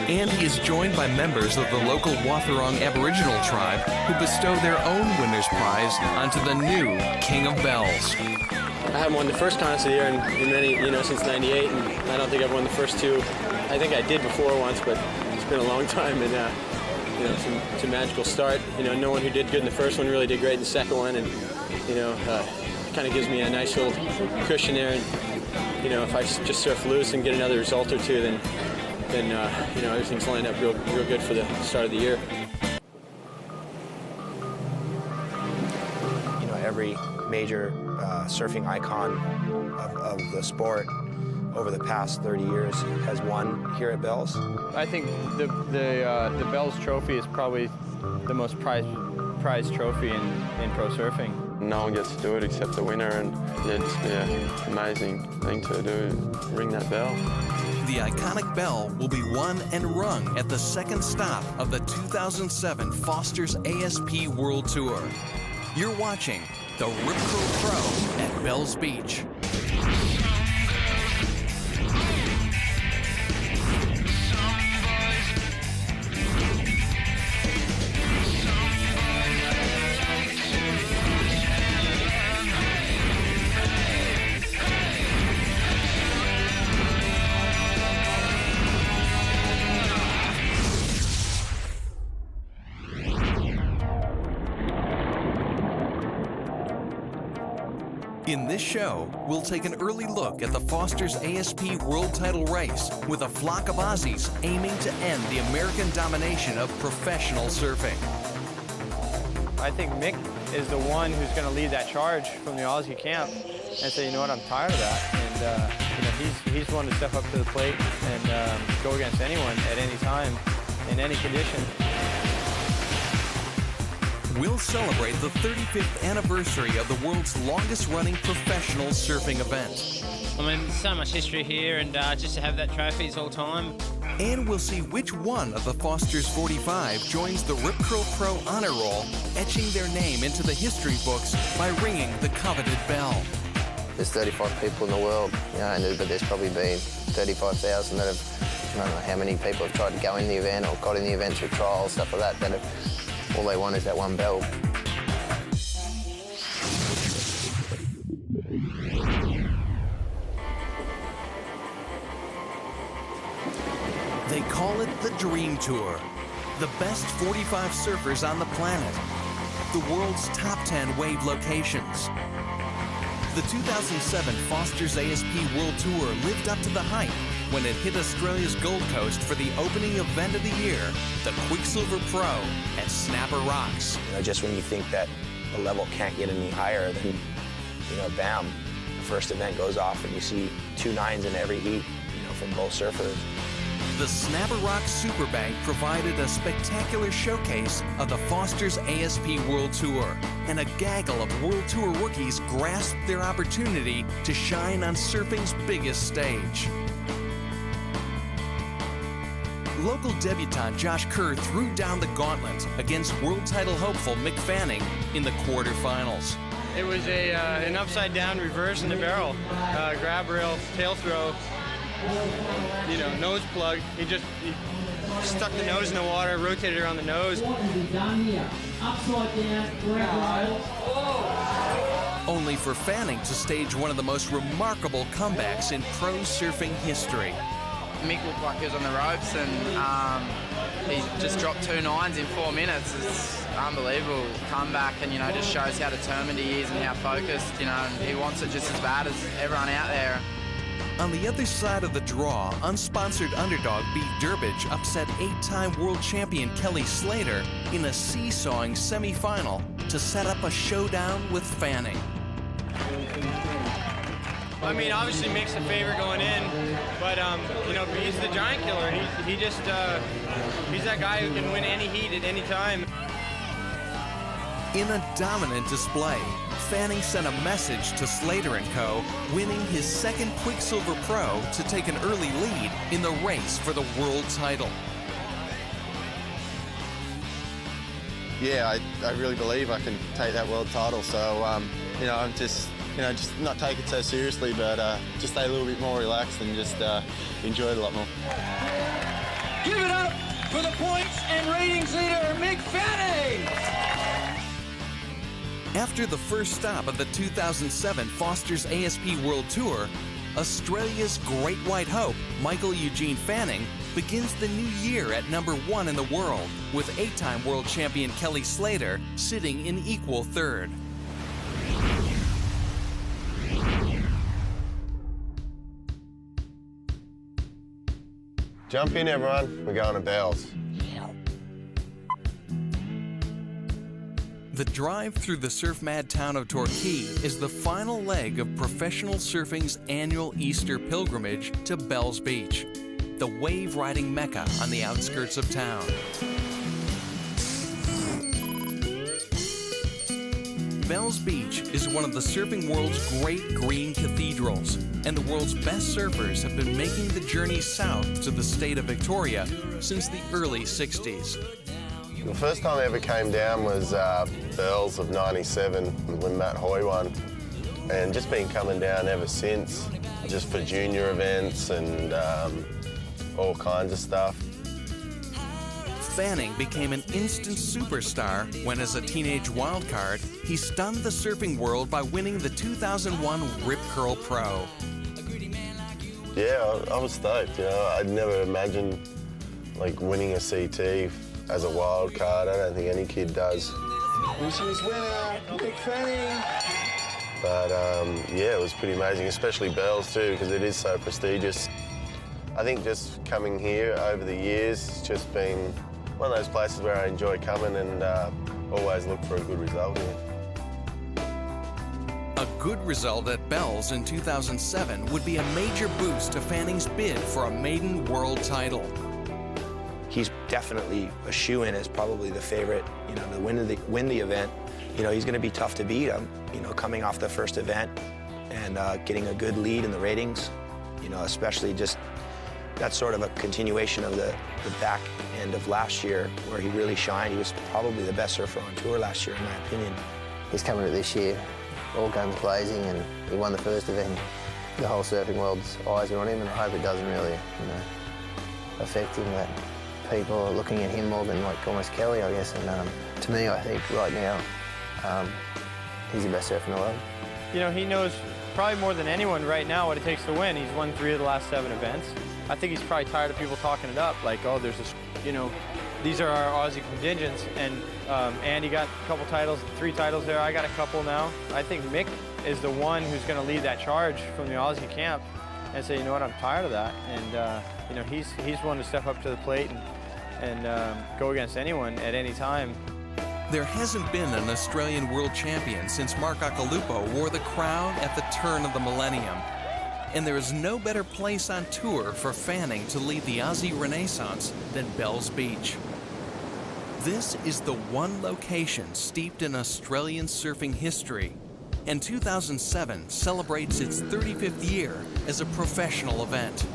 And he is joined by members of the local Wathaurong Aboriginal tribe who bestow their own winner's prize onto the new King of Bells. I haven't won the first contest of the year in many, since '98, and I don't think I've won the first 2. I think I did before once, but it's been a long time, and it's a magical start. No one who did good in the first one really did great in the second one, and it kind of gives me a nice little cushion there. And if I just surf loose and get another result or 2, then everything's lined up real good for the start of the year. Every major surfing icon of the sport over the past 30 years has won here at Bells. I think the Bells Trophy is probably the most prized trophy in pro surfing. No one gets to do it except the winner, and it's an amazing thing to do, ring that bell. The iconic bell will be won and rung at the second stop of the 2007 Foster's ASP World Tour. You're watching the Rip Curl Pro at Bells Beach. In In this show, we'll take an early look at the Foster's ASP World Title race with a flock of Aussies aiming to end the American domination of professional surfing. I think Mick is the one who's going to lead that charge from the Aussie camp and say, you know what, I'm tired of that. And he's the one to step up to the plate and go against anyone at any time, in any condition. We'll celebrate the 35th anniversary of the world's longest-running professional surfing event. I mean, there's so much history here, and just to have that trophy is all time. And we'll see which one of the Foster's 45 joins the Rip Curl Pro Honor Roll, etching their name into the history books by ringing the coveted bell. There's 35 people in the world, you know, but there's probably been 35,000 that have, I don't know how many people have tried to go in the event or got in the event through trials, stuff like that, all they want is that one bell. They call it the Dream Tour. The best 45 surfers on the planet. The world's top 10 wave locations. The 2007 Foster's ASP World Tour lived up to the hype when it hit Australia's Gold Coast for the opening event of the year, the Quicksilver Pro at Snapper Rocks. You know, just when you think that the level can't get any higher, then, you know, bam, the first event goes off and you see 2 9s in every heat, you know, from both surfers. The Snapper Rocks Superbank provided a spectacular showcase of the Foster's ASP World Tour, and a gaggle of World Tour rookies grasped their opportunity to shine on surfing's biggest stage. Local debutant Josh Kerr threw down the gauntlet against world title hopeful Mick Fanning in the quarterfinals. It was an upside-down reverse in the barrel, grab rail, tail throw, you know, nose plug. He stuck the nose in the water, rotated around the nose. Only for Fanning to stage one of the most remarkable comebacks in pro surfing history. Mick looked like he was on the ropes, and he just dropped 2 9s in 4 minutes. It's unbelievable comeback, and you know, just shows how determined he is and how focused. You know, and he wants it just as bad as everyone out there. On the other side of the draw, unsponsored underdog Beat Durbridge upset 8-time world champion Kelly Slater in a seesawing semi-final to set up a showdown with Fanning. I mean, obviously Mick's a favorite going in, but you know, he's the giant killer. He's that guy who can win any heat at any time. In a dominant display, Fanning sent a message to Slater & Co., winning his second Quicksilver Pro to take an early lead in the race for the world title. Yeah, I really believe I can take that world title, so you know, I'm just not take it so seriously, but just stay a little bit more relaxed and just enjoy it a lot more. Give it up for the points and ratings leader, Mick Fanning! After the first stop of the 2007 Foster's ASP World Tour, Australia's Great White Hope, Michael Eugene Fanning, begins the new year at #1 in the world, with 8-time world champion Kelly Slater sitting in equal third. Jump in, everyone. We're going to Bells. The drive through the surf-mad town of Torquay is the final leg of professional surfing's annual Easter pilgrimage to Bells Beach, the wave-riding mecca on the outskirts of town. Bells Beach is one of the surfing world's great green cathedrals, and the world's best surfers have been making the journey south to the state of Victoria since the early 60s. The first time I ever came down was Bells of '97 when Matt Hoy won, and just been coming down ever since, just for junior events and all kinds of stuff. Fanning became an instant superstar when, as a teenage wildcard, he stunned the surfing world by winning the 2001 Rip Curl Pro. Yeah, I was stoked. You know, I'd never imagined like winning a CT as a wild card. I don't think any kid does. This year's winner, Mick Fanning. But yeah, it was pretty amazing, especially Bells too, because it is so prestigious. I think just coming here over the years, it's just been one of those places where I enjoy coming and always look for a good result here. A good result at Bells in 2007 would be a major boost to Fanning's bid for a maiden world title. He's definitely a shoo-in as probably the favorite, you know, to win the event. You know, he's going to be tough to beat. You know, coming off the first event and getting a good lead in the ratings. You know, especially just that's sort of a continuation of the back end of last year where he really shined. He was probably the best surfer on tour last year, in my opinion. He's coming to this year, all guns blazing, and he won the first event. The whole surfing world's eyes are on him, and I hope it doesn't really, you know, affect him. That people are looking at him more than like almost Kelly, I guess. And to me, I think right now, he's the best surfer in the world. You know, he knows probably more than anyone right now what it takes to win. He's won 3 of the last 7 events. I think he's probably tired of people talking it up, like, oh, there's this, you know, these are our Aussie contingents, and Andy got a couple titles, 3 titles there, I got a couple now. I think Mick is the one who's going to lead that charge from the Aussie camp and say, you know what, I'm tired of that. And, you know, he's one to step up to the plate and go against anyone at any time. There hasn't been an Australian world champion since Mark Akalupo wore the crown at the turn of the millennium. And there is no better place on tour for Fanning to lead the Aussie Renaissance than Bells Beach. This is the one location steeped in Australian surfing history, and 2007 celebrates its 35th year as a professional event.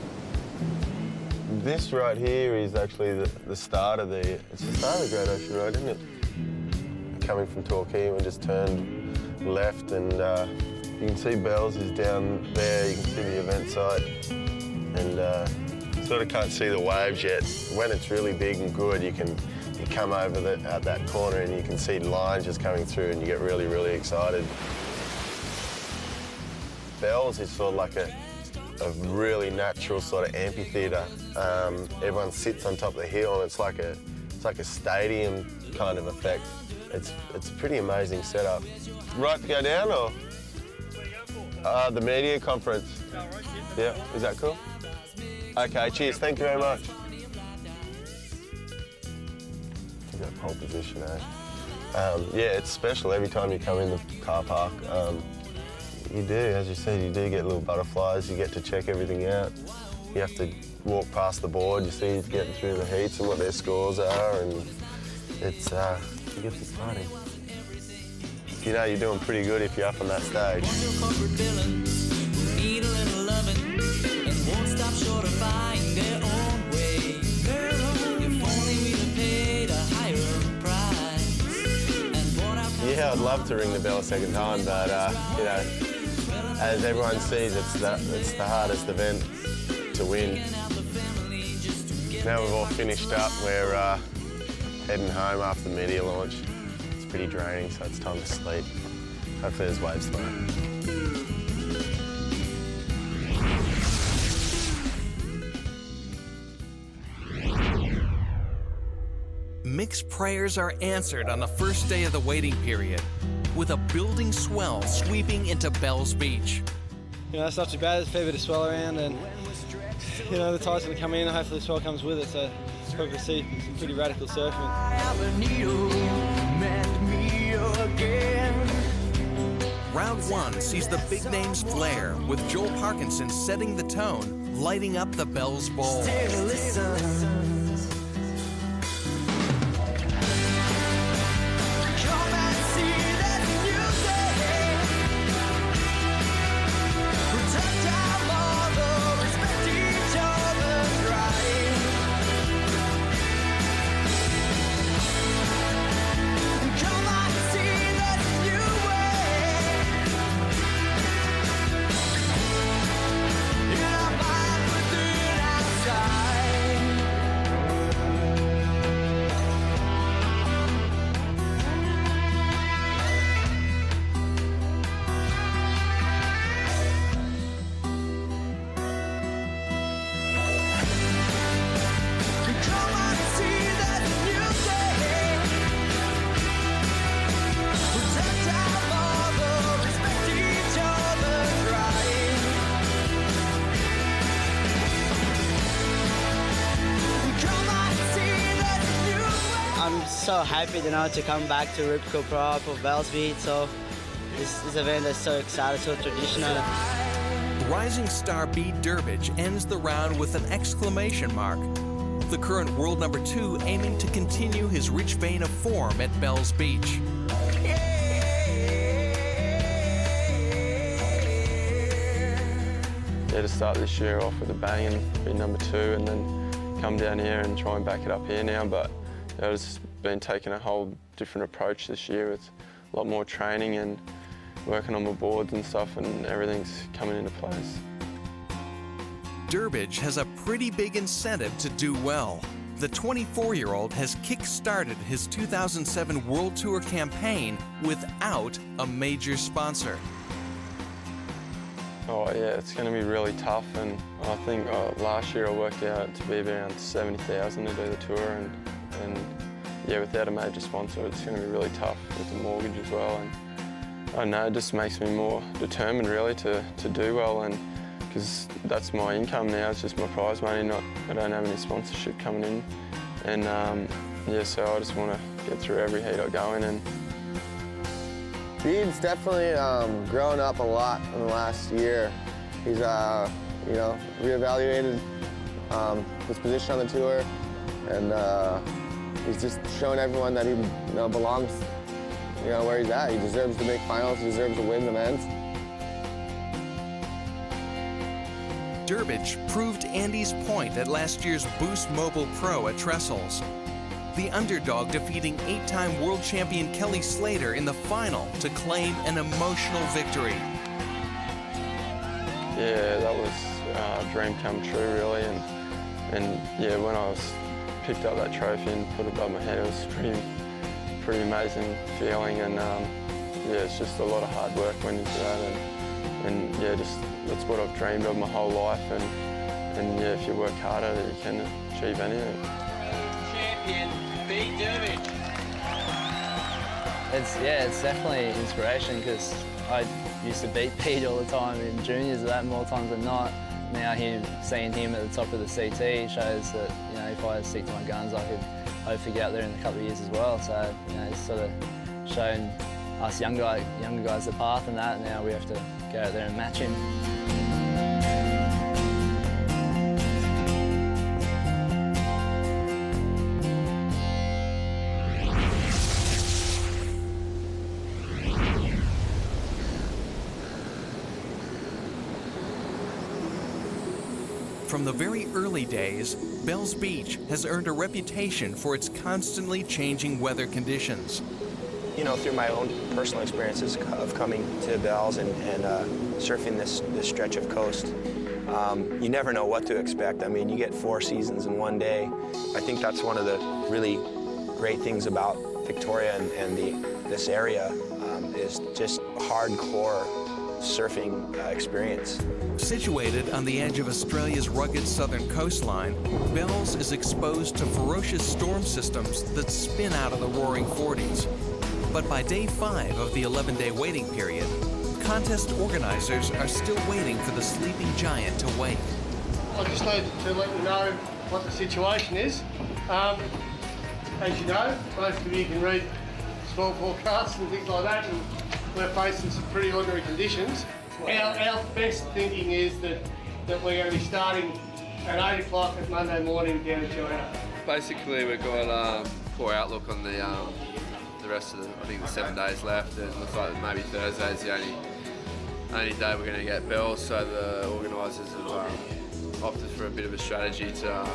This right here is actually the start of it's the start of the Great Ocean Road, isn't it? Coming from Torquay, we just turned left, and you can see Bells is down there. You can see the event site, and sort of can't see the waves yet. When it's really big and good, you come over at that corner and you can see lines just coming through, and you get really, really excited. Bells is sort of like a really natural sort of amphitheatre. Everyone sits on top of the hill, and it's like a stadium kind of effect. It's a pretty amazing setup. Right to go down, or? The media conference. Yeah, is that cool? Okay, cheers, thank you very much. I've got pole position, eh? Yeah, it's special every time you come in the car park. You do, as you said, you do get little butterflies. You get to check everything out. You have to walk past the board. You see who's getting through the heats and what their scores are, and it gets exciting. You know you're doing pretty good if you're up on that stage. Yeah, I'd love to ring the bell a second time, but you know, as everyone sees, it's the hardest event to win. Now we've all finished up, we're heading home after the media launch. It's pretty draining, so it's time to sleep. Hopefully there's waves tomorrow. Mick's prayers are answered on the first day of the waiting period, with a building swell sweeping into Bells Beach. You know, it's not too bad. There's a fair bit of swell around, and you know, the tide's going to come in, and hopefully the swell comes with it, so hope to see some pretty radical surfing. Round 1 sees the big names flare, with Joel Parkinson setting the tone, lighting up the Bells Bowl. just so happy, you know, to come back to Ripco Pro for Bells Beach. So this event is so exciting, so traditional. Rising star Bede Durbridge ends the round with an exclamation mark. The current world #2 aiming to continue his rich vein of form at Bells Beach. Yeah, to start this year off with a bang and be #2 and then come down here and try and back it up here now. But yeah, I've just been taking a whole different approach this year with a lot more training and working on my boards and stuff, and everything's coming into place. Durbridge has a pretty big incentive to do well. The 24-year-old has kick-started his 2007 World Tour campaign without a major sponsor. Oh yeah, it's going to be really tough, and I think last year I worked out to be around 70,000 to do the tour, and yeah, without a major sponsor, it's going to be really tough with the mortgage as well. And I don't know, it just makes me more determined really to do well, and because that's my income now, it's just my prize money, I don't have any sponsorship coming in. And yeah, so I just want to get through every heat I go in. And Bede's definitely grown up a lot in the last year. He's, you know, reevaluated his position on the tour, and he's just shown everyone that he belongs, where he's at. He deserves to make finals. He deserves to win the men's. Durbridge proved Andy's point at last year's Boost Mobile Pro at Trestles. The underdog defeating 8-time world champion Kelly Slater in the final to claim an emotional victory. Yeah, that was a dream come true really, and yeah, when I picked up that trophy and put it above my head, it was pretty amazing feeling, and yeah, it's just a lot of hard work went into that, and yeah, just that's what I've dreamed of my whole life, and yeah, if you work harder, you can achieve anything. Champion, Bede Durbridge. It's definitely inspiration, because I used to beat Bede all the time in juniors, that more times than not. Now seeing him at the top of the CT shows that if I stick to my guns, I could hopefully get out there in a couple of years as well. So it's sort of shown us younger guys the path and that. And now we have to go out there and match him. From the very early days, Bells Beach has earned a reputation for its constantly changing weather conditions. Through my own personal experiences of coming to Bells and surfing this stretch of coast, you never know what to expect. I mean, you get 4 seasons in one day. I think that's one of the really great things about Victoria and this area is just hardcore surfing experience. Situated on the edge of Australia's rugged southern coastline, Bells is exposed to ferocious storm systems that spin out of the roaring 40s. But by day 5 of the 11-day waiting period, contest organizers are still waiting for the sleeping giant to wake. I just need to let you know what the situation is. As you know, most of you can read storm forecasts and things like that, and we're facing some pretty ordinary conditions. Our best thinking is that we're going to be starting at 8 o'clock at Monday morning down at Joanna. Basically, we've got poor outlook on the rest of the 7 days left, and it looks like maybe Thursday's the only day we're going to get Bells, so the organisers have opted for a bit of a strategy to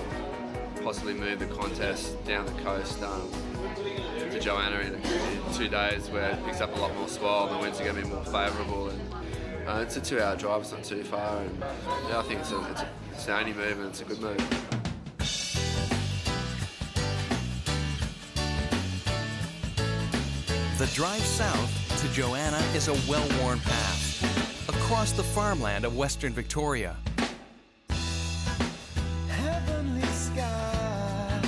possibly move the contest down the coast to Joanna in 2 days, where it picks up a lot more swell and the winds are going to be more favourable. And it's a 2-hour drive, it's not too far, and yeah, I think it's the only move, and it's a good move. The drive south to Joanna is a well-worn path across the farmland of Western Victoria. Heavenly sky.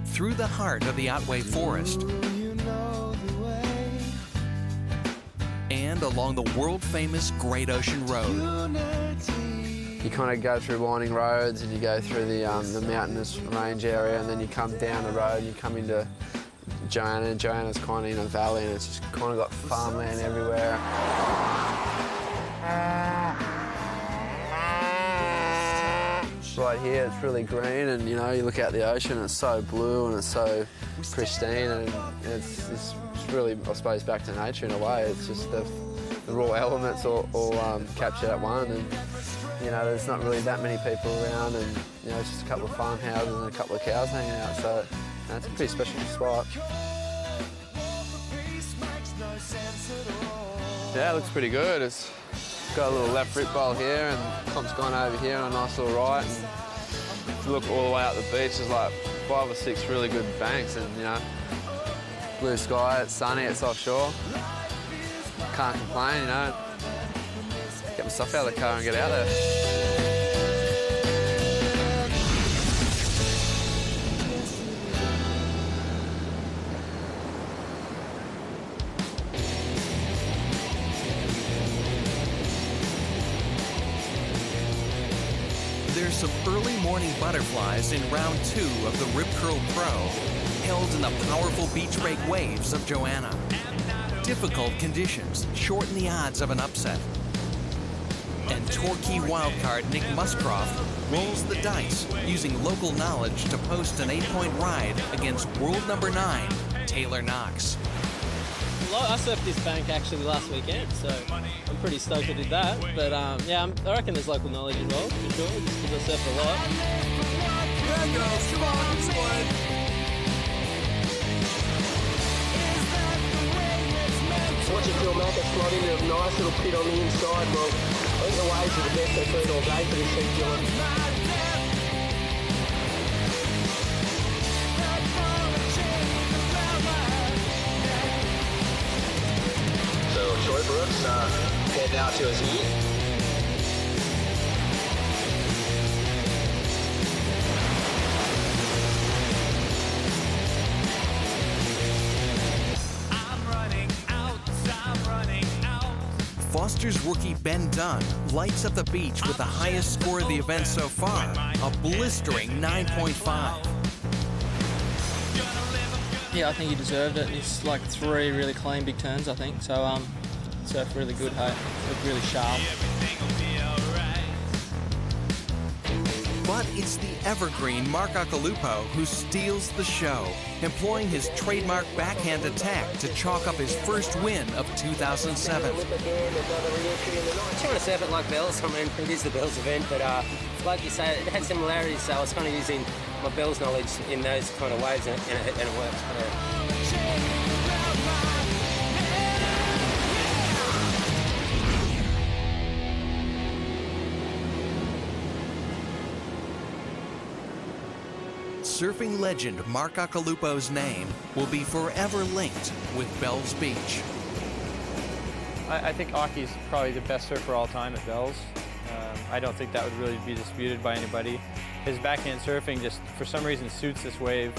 Through the heart of the Otway Forest, and along the world-famous Great Ocean Road. You kind of go through winding roads, and you go through the mountainous range area, and then you come down the road and you come into Joanna, and Joanna's kind of in a valley, and it's just kind of got farmland everywhere. Right here, it's really green, and you know, you look out the ocean, it's so blue and it's so pristine, and it's really, I suppose, back to nature in a way. It's just the raw elements all captured at one, and you know, there's not really that many people around, and you know, it's just a couple of farmhouses and a couple of cows hanging out, so you know, it's a pretty special spot. Yeah, it looks pretty good. It's got a little left rip bowl here, and Comp's gone over here on a nice little right, and if you look all the way out the beach, there's like 5 or 6 really good banks, and you know, blue sky, it's sunny, it's offshore. Can't complain, you know. Get my stuff out of the car and get out there. There's some early morning butterflies in round 2 of the Rip Curl Pro, held in the powerful beach break waves of Joanna. Difficult conditions shorten the odds of an upset. And Torquay wildcard Nick Muscroft rolls the dice, using local knowledge to post an 8-point ride against world number 9, Taylor Knox. I surfed this bank actually last weekend, so I'm pretty stoked I did that. But yeah, I reckon there's local knowledge involved, for sure, just because I surf a lot. Watching Phil Macker slot into a nice little pit on the inside. Well, I think the waves are the best they've been all day for this heat, Dylan. So Troy Brooks heading out to his heat. Foster's rookie Ben Dunn lights up the beach with the highest score of the event so far, a blistering 9.5. Yeah, I think he deserved it. It's like 3 really clean big turns, I think. So surfed really good, hey. Looked really sharp. But it's the evergreen Mark Akalupo who steals the show, employing his trademark backhand attack to chalk up his first win of 2007. I'm trying to surf it like Bells. I mean, it is the Bells event, but like you say, it had similarities, so I was kind of using my Bells knowledge in those kind of waves, and it works. Surfing legend Mark Akalupo's name will be forever linked with Bells Beach. I think Aki's probably the best surfer all time at Bells. I don't think that would really be disputed by anybody. His backhand surfing just, for some reason, suits this wave.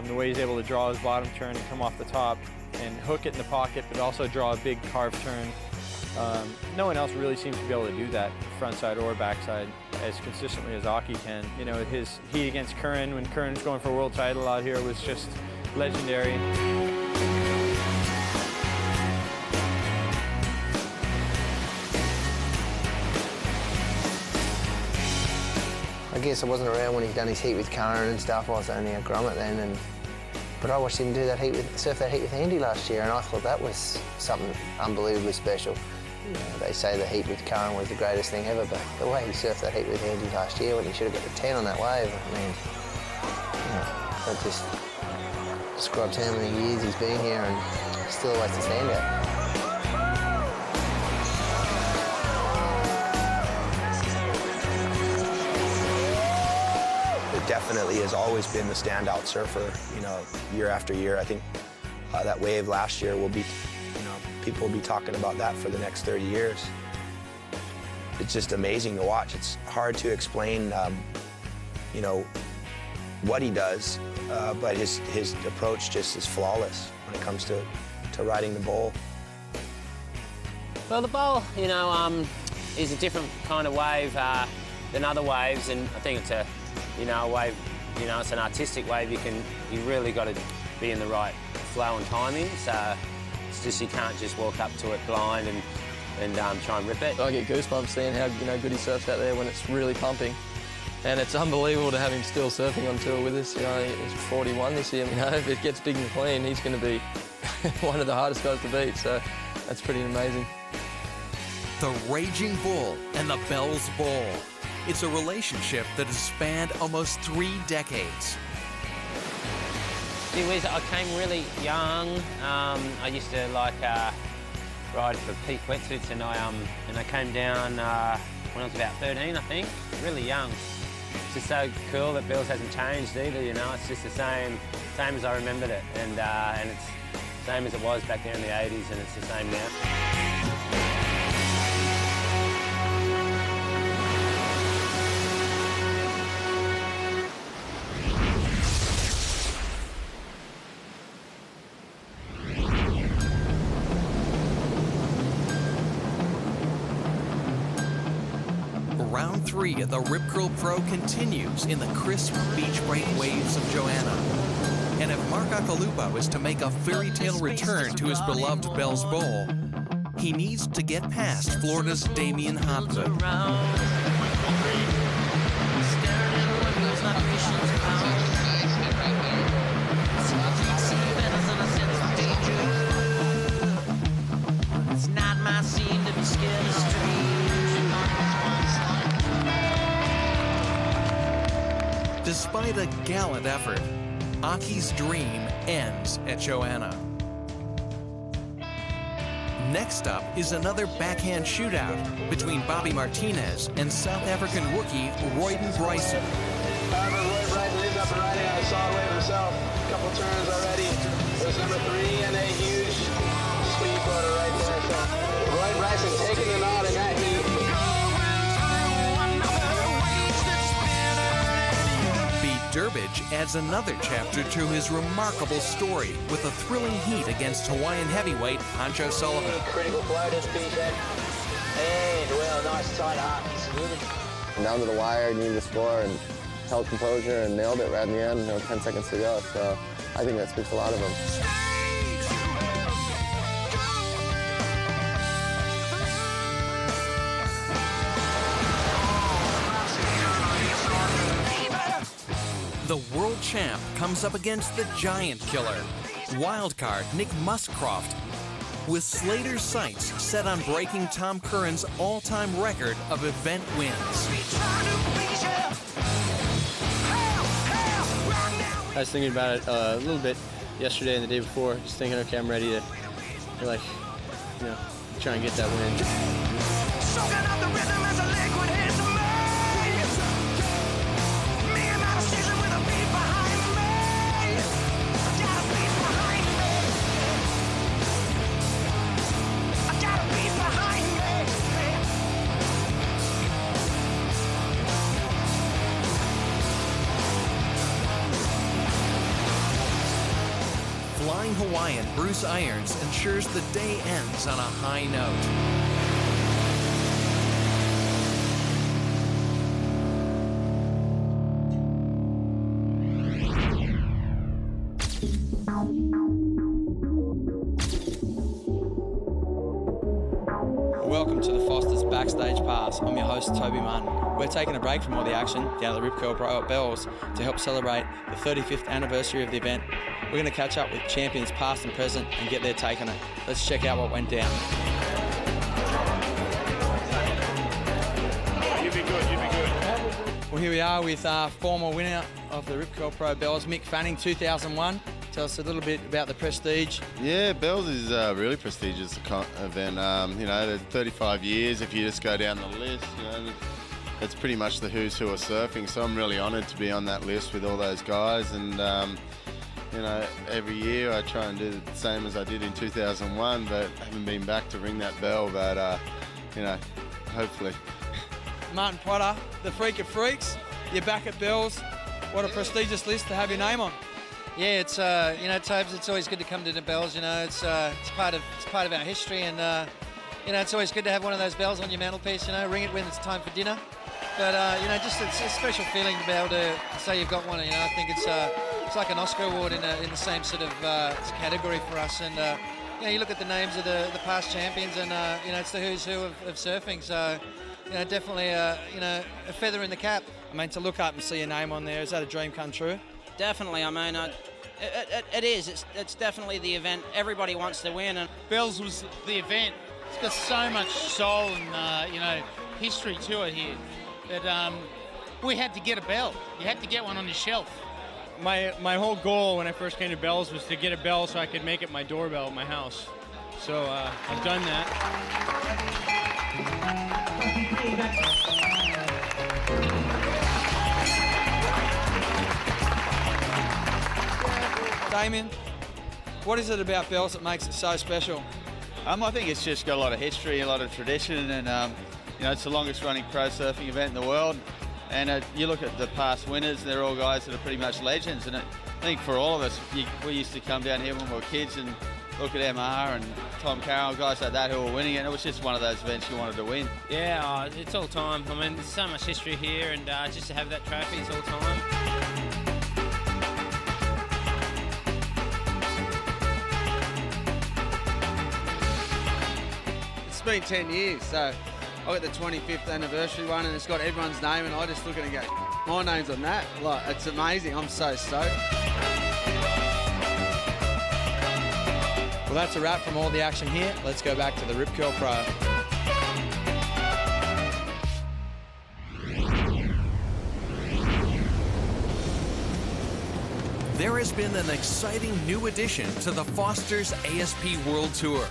The way he's able to draw his bottom turn and come off the top and hook it in the pocket, but also draw a big carved turn. No one else really seems to be able to do that, frontside or backside, as consistently as Aki can. You know, his heat against Curran, when Curran's going for a world title out here, was just legendary. I guess I wasn't around when he done his heat with Curran and stuff. I was only a grommet then, but I watched him do that surf that heat with Andy last year, and I thought that was something unbelievably special. You know, they say the heat with Curran was the greatest thing ever, but the way he surfed that heat with Andy last year, when he should have got a 10 on that wave, I mean, you know, that just describes how many years he's been here and still always the standout. Definitely has always been the standout surfer, you know, year after year. I think that wave last year will be, you know, people will be talking about that for the next 30 years. It's just amazing to watch. It's hard to explain, you know, what he does, but his approach just is flawless when it comes to riding the bowl. Well, the bowl, you know, is a different kind of wave than other waves, and I think it's a, you know, a wave, you know, it's an artistic wave. You really got to be in the right flow and timing. So it's just you can't just walk up to it blind and try and rip it. I get goosebumps seeing how good he surfs out there when it's really pumping. And it's unbelievable to have him still surfing on tour with us. You know, he's 41 this year. You know, if it gets big and clean, he's going to be one of the hardest guys to beat. So that's pretty amazing. The Raging Bull and the Bells Bowl. It's a relationship that has spanned almost 3 decades. Gee whiz, I came really young. I used to like ride for peak wetsuits, and I came down when I was about 13, I think. Really young. It's just so cool that Bells hasn't changed either. You know, it's just the same as I remembered it, and it's the same as it was back there in the 80s, and it's the same now. Round 3 of the Rip Curl Pro continues in the crisp beach break waves of Joanna. And if Mark Akalupa is to make a fairy tale return to his beloved Bells Bowl, he needs to get past Florida's Damian Hopgood. It's not my scene to be scared of strange. Despite a gallant effort, Aki's dream ends at Joanna. Next up is another backhand shootout between Bobby Martinez and South African rookie Royden Bryson. However, Roy Bryson is up and riding on a solid wave himself. A couple turns already. It was number 3 and a huge speed floater right there. So Roy Bryson taking the nod in that heat. Durbridge adds another chapter to his remarkable story with a thrilling heat against Hawaiian heavyweight Pancho Sullivan. Critical floaters, P-Shed. And, well, nice tight arc. Down to the wire, needed to score, and held composure and nailed it right in the end. 10 seconds to go. So I think that speaks a lot of him. The world champ comes up against the giant killer, wildcard Nick Muscroft, with Slater's sights set on breaking Tom Curran's all-time record of event wins. I was thinking about it a little bit yesterday and the day before, just thinking, okay, I'm ready to, try and get that win. Flying Hawaiian Bruce Irons ensures the day ends on a high note. Welcome to the Foster's Backstage Pass. I'm your host, Toby Martin. We're taking a break from all the action down at the Rip Curl Pro at Bells to help celebrate the 35th anniversary of the event. We're going to catch up with champions past and present and get their take on it. Let's check out what went down. You'd be good. Well, here we are with former winner of the Rip Curl Pro Bells, Mick Fanning, 2001. Tell us a little bit about the prestige. Yeah, Bells is a really prestigious event. 35 years, if you just go down the list, it's pretty much the who's who of surfing. So I'm really honoured to be on that list with all those guys. And, every year I try and do the same as I did in 2001, but I haven't been back to ring that bell, but, hopefully. Martin Potter, the freak of freaks. You're back at Bells. What a prestigious list to have your name on. Yeah, it's Tobes, it's always good to come to the Bells. It's part of our history, and it's always good to have one of those bells on your mantelpiece. Ring it when it's time for dinner. But just it's a special feeling to be able to say you've got one. I think it's it's like an Oscar award in the same sort of category for us. And you know, you look at the names of the past champions, and you know, it's the who's who of surfing. So you know, definitely you know, a feather in the cap. I mean, to look up and see your name on there, is that a dream come true? Definitely. I mean, it is. It's definitely the event everybody wants to win. And Bells was the event. It's got so much soul and you know, history to it here that we had to get a bell. You had to get one on your shelf. My whole goal when I first came to Bells was to get a bell so I could make it my doorbell at my house. So I've done that. Damien, what is it about Bells that makes it so special? I think it's just got a lot of history, a lot of tradition, and you know, it's the longest running pro surfing event in the world. And you look at the past winners, they're all guys that are pretty much legends. And I think for all of us, we used to come down here when we were kids and look at MR and Tom Carroll, guys like that who were winning it. And it was just one of those events you wanted to win. Yeah, it's all time. I mean, there's so much history here, and just to have that trophy is all time. It's been 10 years, so I got the 25th anniversary one, and it's got everyone's name, and I just look at it and go, my name's on that. Like, it's amazing. I'm so stoked. Well, that's a wrap from all the action here. Let's go back to the Rip Curl Pro. There has been an exciting new addition to the Foster's ASP World Tour.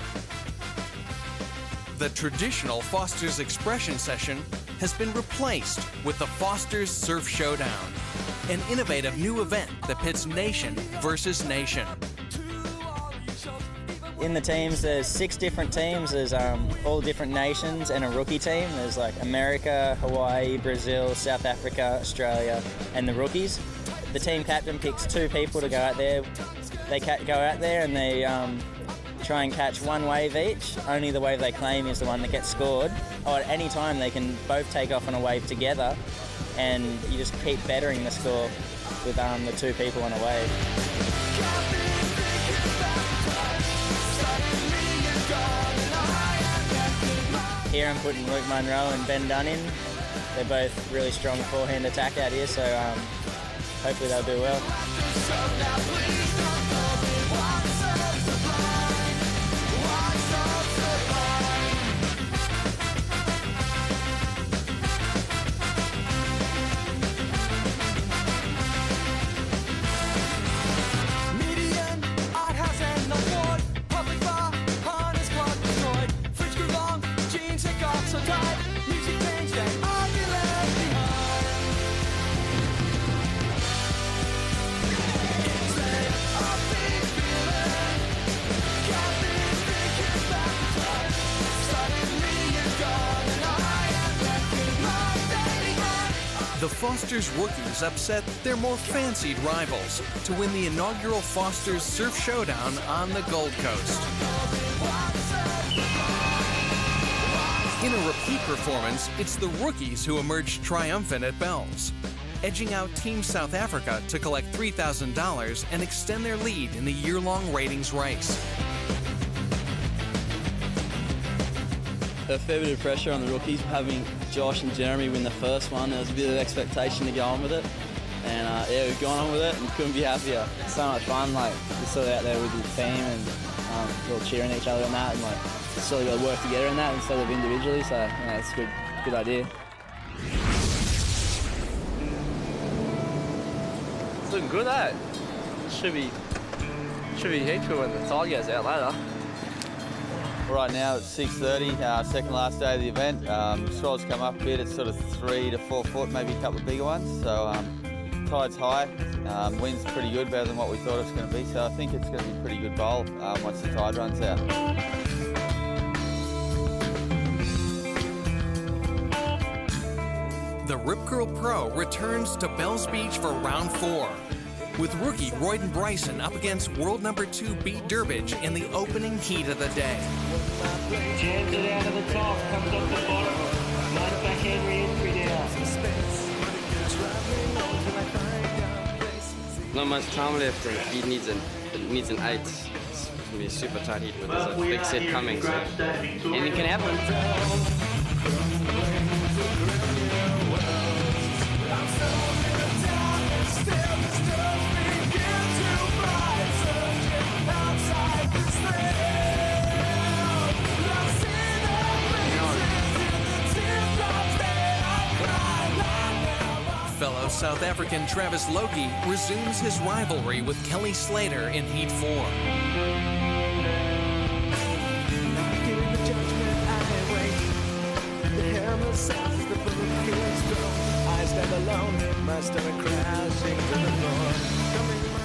The traditional Foster's Expression Session has been replaced with the Foster's Surf Showdown, an innovative new event that pits nation versus nation. In the teams, there's 6 different teams. There's all different nations and a rookie team. There's like America, Hawaii, Brazil, South Africa, Australia, and the rookies. The team captain picks 2 people to go out there. They go out there and they try and catch 1 wave each. Only the wave they claim is the one that gets scored. Or at any time they can both take off on a wave together, and you just keep bettering the score with the 2 people on a wave. Here I'm putting Luke Munro and Ben Dunn in. They're both really strong forehand attack out here, so hopefully they'll do well. The Foster's rookies upset their more fancied rivals to win the inaugural Foster's Surf Showdown on the Gold Coast. In a repeat performance, it's the rookies who emerged triumphant at Bells, edging out Team South Africa to collect $3,000 and extend their lead in the year-long ratings race. A fair bit of pressure on the rookies, having Josh and Jeremy win the first one. There was a bit of expectation to go on with it, and yeah, we've gone on with it and couldn't be happier. It's so much fun, like you're sort of out there with your team and we're all cheering each other on that, and like sort of got to work together in that instead of individually. So yeah, it's a good idea. It's looking good, eh? Should be heaps good when the tide goes out later. Right now it's 6:30, second last day of the event. Swells come up a bit, it's sort of 3 to 4 foot, maybe a couple of bigger ones. So tide's high, wind's pretty good, better than what we thought it was going to be. So I think it's going to be a pretty good bowl once the tide runs out. The Rip Curl Pro returns to Bells Beach for round 4, with rookie Royden Bryson up against world number 2 Pete Durbridge in the opening heat of the day. Jams it out of the top, comes off the bottom. Nice backhand re-entry down. not much time left, and he needs an 8. It's gonna be a super tight heat, but there's a big set coming, so anything can happen. Fellow South African Travis Logie resumes his rivalry with Kelly Slater in Heat 4.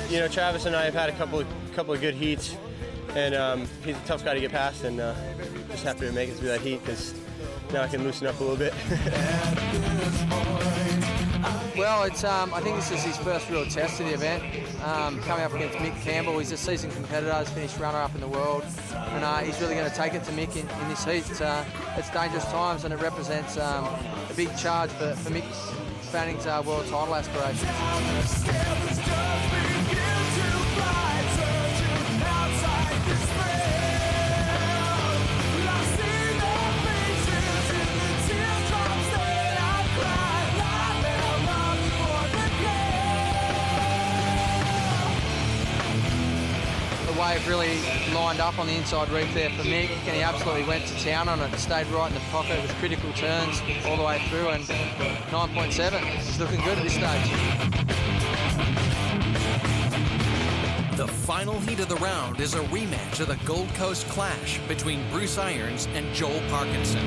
You know, Travis and I have had a couple of good heats, and he's a tough guy to get past, and just happy to make it through that heat because now I can loosen up a little bit. Well, it's I think this is his first real test of the event. Coming up against Mick Campbell, he's a seasoned competitor, has finished runner-up in the world, and he's really going to take it to Mick in this heat. It's dangerous times, and it represents a big charge for Mick Fanning's world title aspirations. Wave really lined up on the inside reef there for Mick, and he absolutely went to town on it, stayed right in the pocket with critical turns all the way through, and 9.7. He's looking good at this stage. The final heat of the round is a rematch of the Gold Coast clash between Bruce Irons and Joel Parkinson.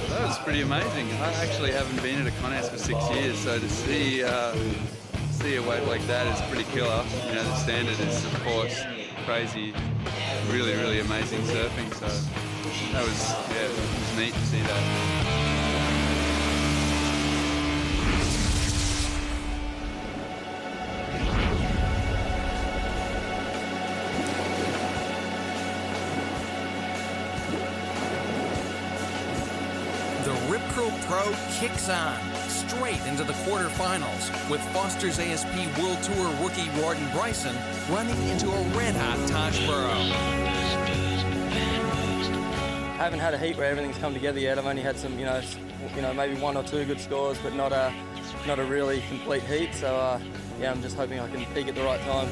That was pretty amazing. I actually haven't been at a Connas for 6 years, so to see a wave like that is pretty killer. You know, the standard is, of course, crazy, really, really amazing surfing. So that was, yeah, it was neat to see that. Pro kicks on straight into the quarterfinals with Foster's ASP World Tour rookie Jordan Bryson running into a red-hot Taj Burrow. I haven't had a heat where everything's come together yet. I've only had some, you know, maybe 1 or 2 good scores, but not a really complete heat. So yeah, I'm just hoping I can peak at the right time.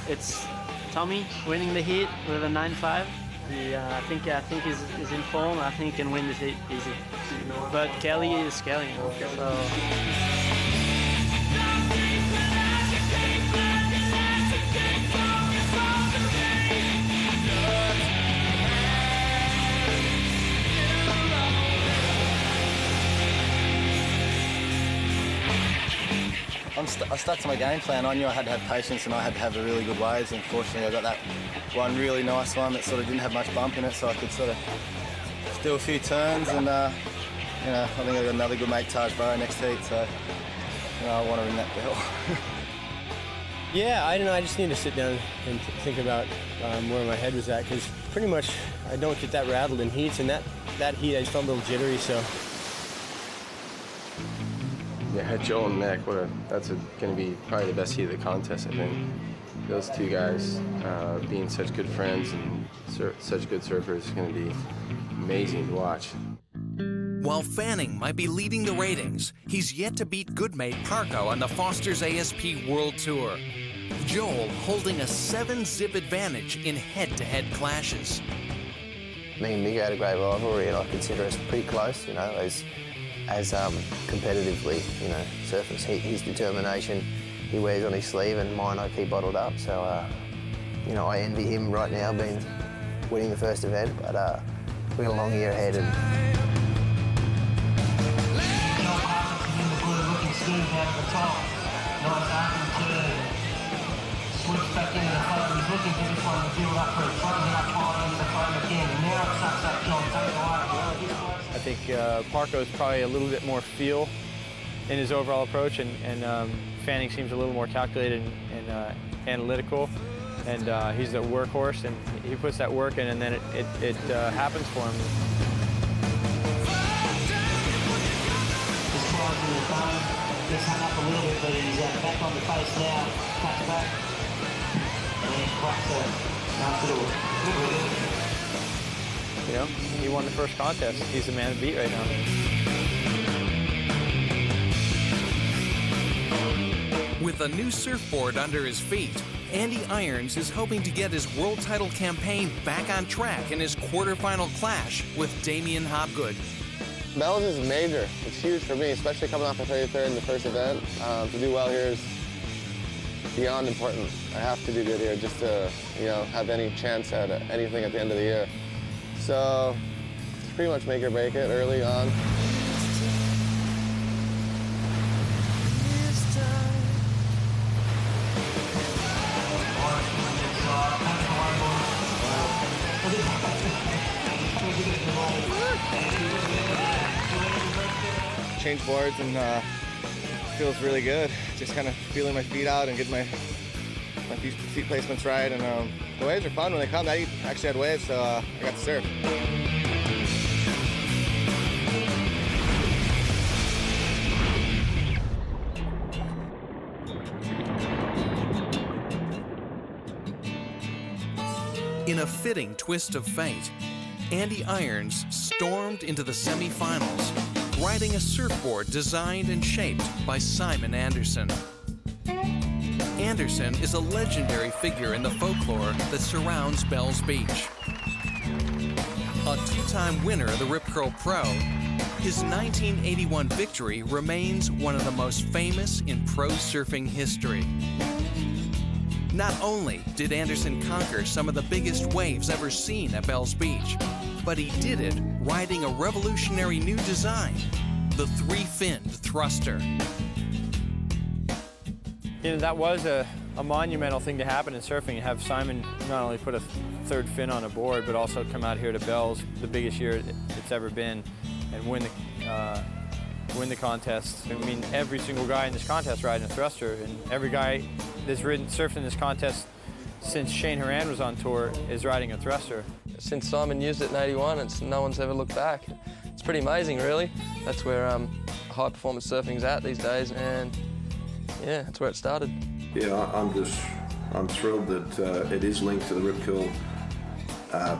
It's Tommy winning the heat with a 9.5. I think he's in form. I think he can win this heat easy. But Kelly is scaling, so. I stuck to my game plan. I knew I had to have patience and I had to have the really good waves, and fortunately I got that one really nice one that sort of didn't have much bump in it, so I could sort of do a few turns, and you know, I think I got another good mate, Taj Burrow, next heat, so you know, I want to ring that bell. Yeah, I don't know. I just need to sit down and think about where my head was at, because pretty much I don't get that rattled in heats, and that heat I just felt a little jittery, so. Yeah, Joel and Nick, that's going to be probably the best heat of the contest, I think. Those two guys being such good friends and such good surfers is going to be amazing to watch. While Fanning might be leading the ratings, he's yet to beat good mate Parko on the Foster's ASP World Tour. Joel holding a 7-zip advantage in head-to-head clashes. Me and Mick had a great rivalry, and I consider us pretty close, you know, as competitively, you know, surfers. His determination, he wears on his sleeve, and mine I keep bottled up. So, you know, I envy him right now, winning the first event, but we've got a long year ahead. And switch back into the front. He's looking for this one to build up for it. Throws it up high into the front again. And now it sucks up John. Take away. I think Parko's probably a little bit more feel in his overall approach, and Fanning seems a little more calculated and analytical. And he's a workhorse, and he puts that work in, and then it happens for him. Just tries in the bone, gets hung up a little bit, but he's back on the face now. Cuts back, and he cracks a nice little You know, he won the first contest. He's the man to beat right now. With a new surfboard under his feet, Andy Irons is hoping to get his world title campaign back on track in his quarterfinal clash with Damien Hopgood. Bells is major. It's huge for me, especially coming off a 33rd in the first event. To do well here is beyond important. I have to do good here just to, you know, have any chance at anything at the end of the year. So, it's pretty much make or break it early on. Change boards and feels really good. Just kind of feeling my feet out and getting my feet placements right. And the waves are fun when they come. I actually had waves, so I got to surf. In a fitting twist of fate, Andy Irons stormed into the semifinals, riding a surfboard designed and shaped by Simon Anderson. Anderson is a legendary figure in the folklore that surrounds Bells Beach. A two-time winner of the Rip Curl Pro, his 1981 victory remains one of the most famous in pro surfing history. Not only did Anderson conquer some of the biggest waves ever seen at Bells Beach, but he did it riding a revolutionary new design, the three-finned thruster. You know, that was a monumental thing to happen in surfing, to have Simon not only put a third fin on a board, but also come out here to Bells, the biggest year it's ever been, and win the contest. I mean, every single guy in this contest riding a thruster, and every guy that's surfed in this contest since Shane Horan was on tour is riding a thruster. Since Simon used it in '81, no one's ever looked back. It's pretty amazing, really. That's where high performance surfing's at these days, and yeah, that's where it started. Yeah, I'm thrilled that it is linked to the Rip Curl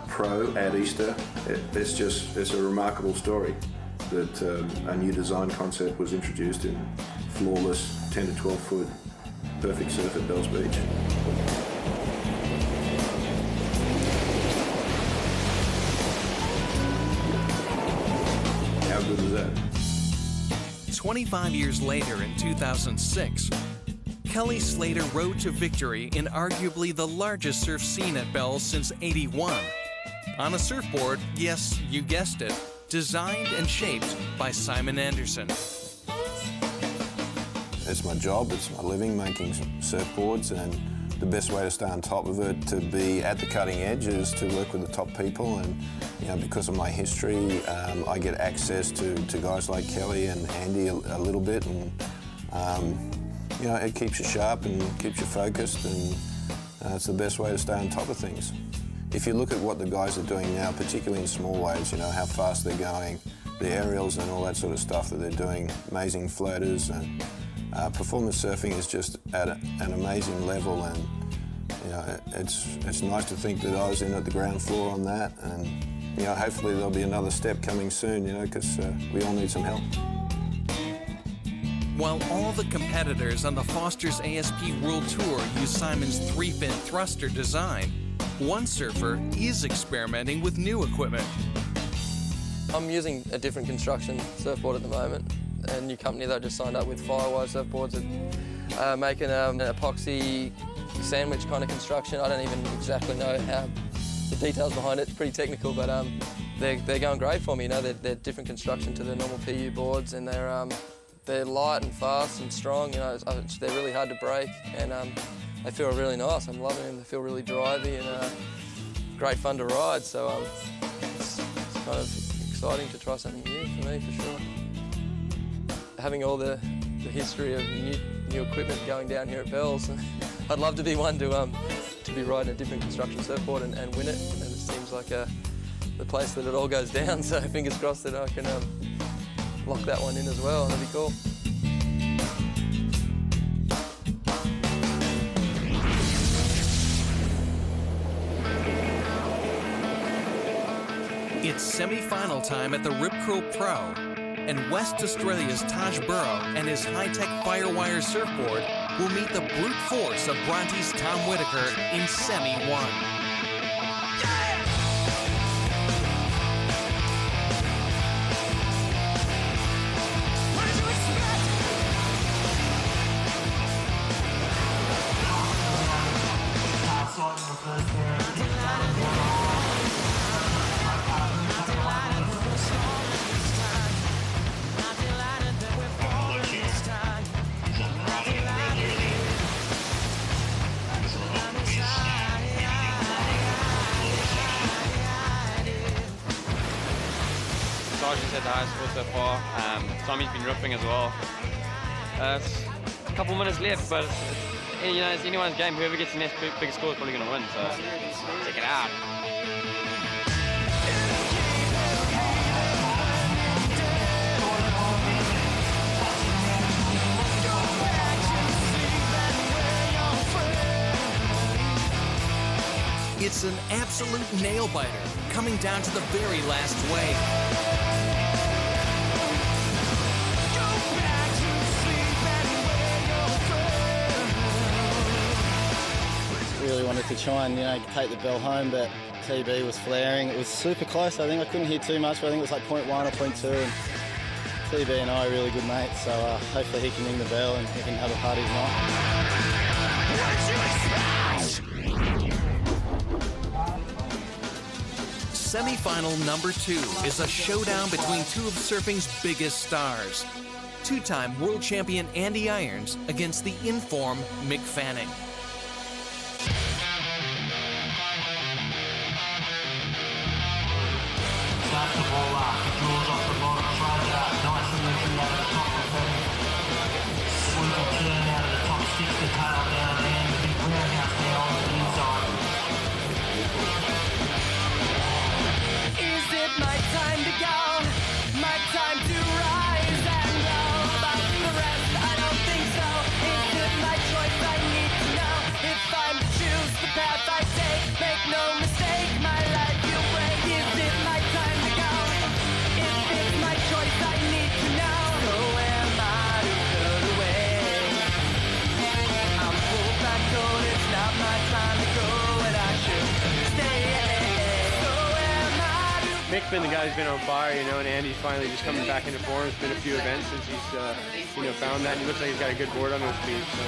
Pro at Easter. It's a remarkable story that a new design concept was introduced in flawless 10 to 12 foot perfect surf at Bells Beach. How good is that? 25 years later, in 2006, Kelly Slater rode to victory in arguably the largest surf scene at Bells since '81. On a surfboard, yes, you guessed it, designed and shaped by Simon Anderson. It's my job, it's my living, making surfboards, and the best way to stay on top of it, to be at the cutting edge, is to work with the top people. And you know, because of my history, I get access to guys like Kelly and Andy a little bit, and you know, it keeps you sharp and keeps you focused, and it's the best way to stay on top of things. If you look at what the guys are doing now, particularly in small waves, you know, how fast they're going, the aerials and all that sort of stuff that they're doing, amazing floaters, and performance surfing is just at an amazing level, and you know, it's nice to think that I was in at the ground floor on that, and you know, hopefully there'll be another step coming soon, you know, because we all need some help. While all the competitors on the Foster's ASP World Tour use Simon's three-fin thruster design, one surfer is experimenting with new equipment. I'm using a different construction surfboard at the moment, a new company that I just signed up with, Firewire surfboards. making an epoxy sandwich kind of construction. I don't even exactly know how the details behind it. It's pretty technical, but they're going great for me. You know, they're different construction to the normal PU boards, and they're light and fast and strong. You know, they're really hard to break, and they feel really nice. I'm loving them. They feel really drivey and great fun to ride. So it's kind of exciting to try something new for me, for sure. Having all the history of new equipment going down here at Bells, I'd love to be one to be riding a different construction surfboard and win it. And it seems like the place that it all goes down. So fingers crossed that I can lock that one in as well. That'd be cool. It's semi-final time at the Rip Curl Pro, and West Australia's Taj Burrow and his high-tech Firewire surfboard will meet the brute force of Bronte's Tom Whitaker in semi-1. Sergeant's had the highest score so far. Tommy's been ripping as well. It's a couple minutes left, but you know, it's anyone's game. Whoever gets the next biggest score is probably going to win. So check it out. It's an absolute nail-biter, coming down to the very last wave. Really wanted to try and, take the bell home, but TB was flaring. It was super close. I think I couldn't hit too much, but I think it was like 0.1 or 0.2. And TB and I are really good mates, so hopefully he can ring the bell and we can have a party tonight. Semi-final number 2 is a showdown between two of surfing's biggest stars. Two-time world champion Andy Irons against the in-form Mick Fanning. Starts the ball up, draws off the bottom, throws it up, nice and looking out of the top of the sweeping turn out of the top, sticks the tail down and the big roundhouse now on the inside. Is it my time to go? My time to rise and go? But the rest, I don't think so. Is it my choice? I need to know. If I'm to choose the path I take, make no mistake, my life will break. Is it my time to go? If it's my choice, I need to know. So am I to turn away? I'm pulled back on, it's not my time to go, and I should stay. Mick's been the guy who's been on fire, and Andy's finally just coming back into form. It's been a few events since he's, found that. And he looks like he's got a good board on his feet. So.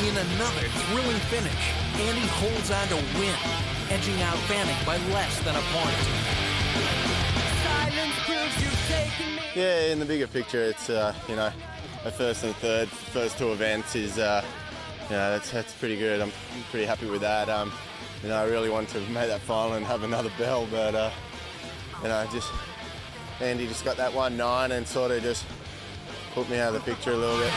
In another thrilling finish, Andy holds on to win, edging out Fanning by less than a point. Yeah, in the bigger picture, it's a first and third, first two events is. That's pretty good. I'm pretty happy with that. I really want to make that final and have another bell, but Andy just got that 1-9 and sort of just put me out of the picture a little bit.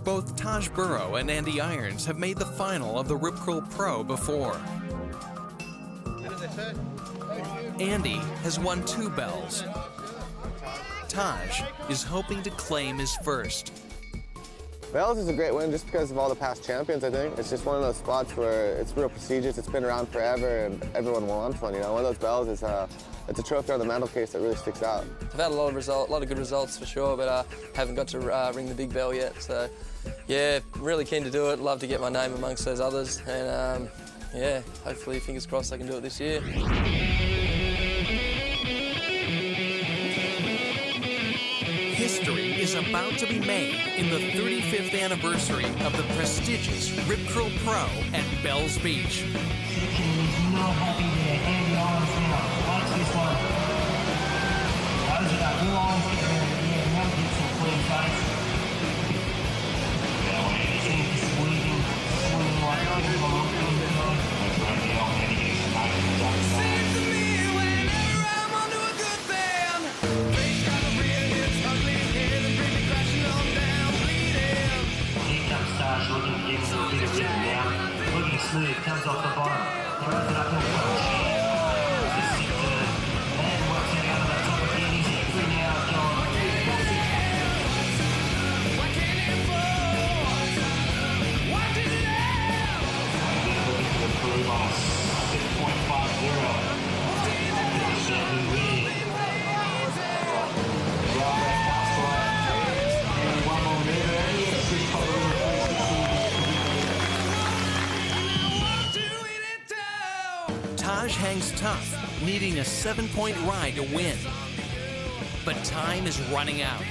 Both Taj Burrow and Andy Irons have made the final of the Rip Curl Pro before. Andy has won 2 bells. Taj is hoping to claim his first. Bells is a great win just because of all the past champions, I think. It's just one of those spots where it's real prestigious, it's been around forever, and everyone wants one, One of those bells is it's a trophy on the mantelpiece that really sticks out. I've had a lot of good results for sure, but haven't got to ring the big bell yet. So, yeah, really keen to do it. Love to get my name amongst those others, and yeah, hopefully, fingers crossed, I can do it this year. History is about to be made in the 35th anniversary of the prestigious Rip Curl Pro at Bells Beach. Not happy there. Hand the arms now. Watch this one. Those are the blue arms get around the ear. Now get some clean face. Now he's in swinging like a little monkey. That's right, the old man gets some nice seems to me whenever I'm onto a good band. Face got a real hips, ugly head, and bring me crashing on down, bleeding. Here comes Taj looking to give him a bit of rhythm now. Looking smooth, comes off the bottom. Throws it up and punch. The sit turn. And works it out of the top again. He's hit free now, John. What can it fall? What did it have? Looking to improve on a 6.50. Seven win. Grab that fast one. And one more meter. Yes, he's probably in the 360. Taj hangs tough, needing a 7-point ride to win. But time is running out.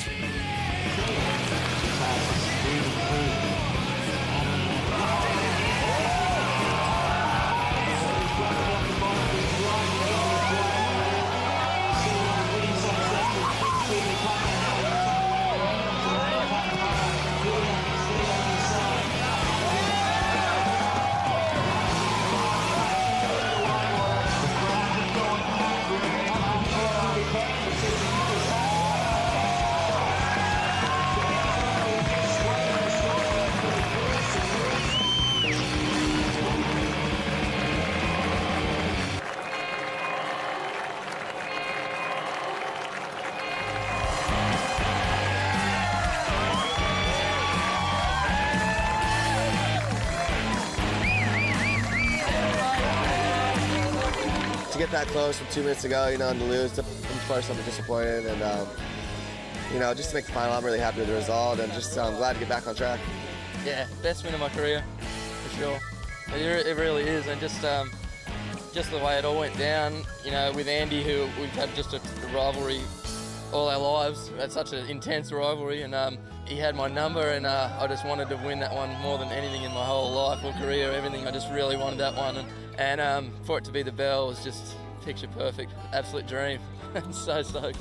To get that close from 2 minutes ago, and to lose, of course, I'm disappointed. And, just to make the final, I'm really happy with the result, and just glad to get back on track. Yeah, best win of my career, for sure. It really is, and just the way it all went down, with Andy, who we've had just a rivalry all our lives. We had such an intense rivalry, and he had my number, and I just wanted to win that one more than anything in my whole life or career, everything. I just really wanted that one, and for it to be the bell was just picture perfect, absolute dream. So stoked.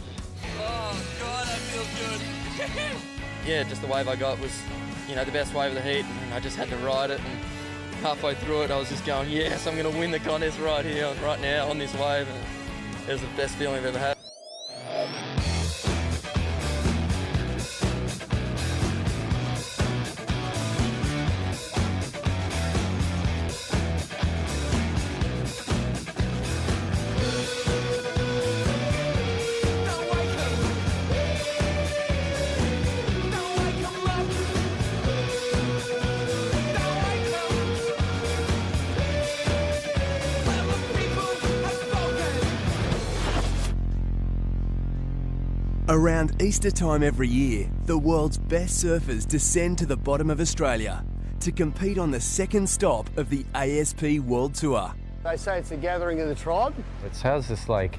Oh, God, that feels good. Yeah, just the wave I got was, the best wave of the heat, and I just had to ride it, and halfway through it I was just going, yes, I'm going to win the contest right here, right now, on this wave, and it was the best feeling I've ever had. Around Easter time every year, the world's best surfers descend to the bottom of Australia to compete on the second stop of the ASP World Tour. They say it's a gathering of the tribe. It has this kind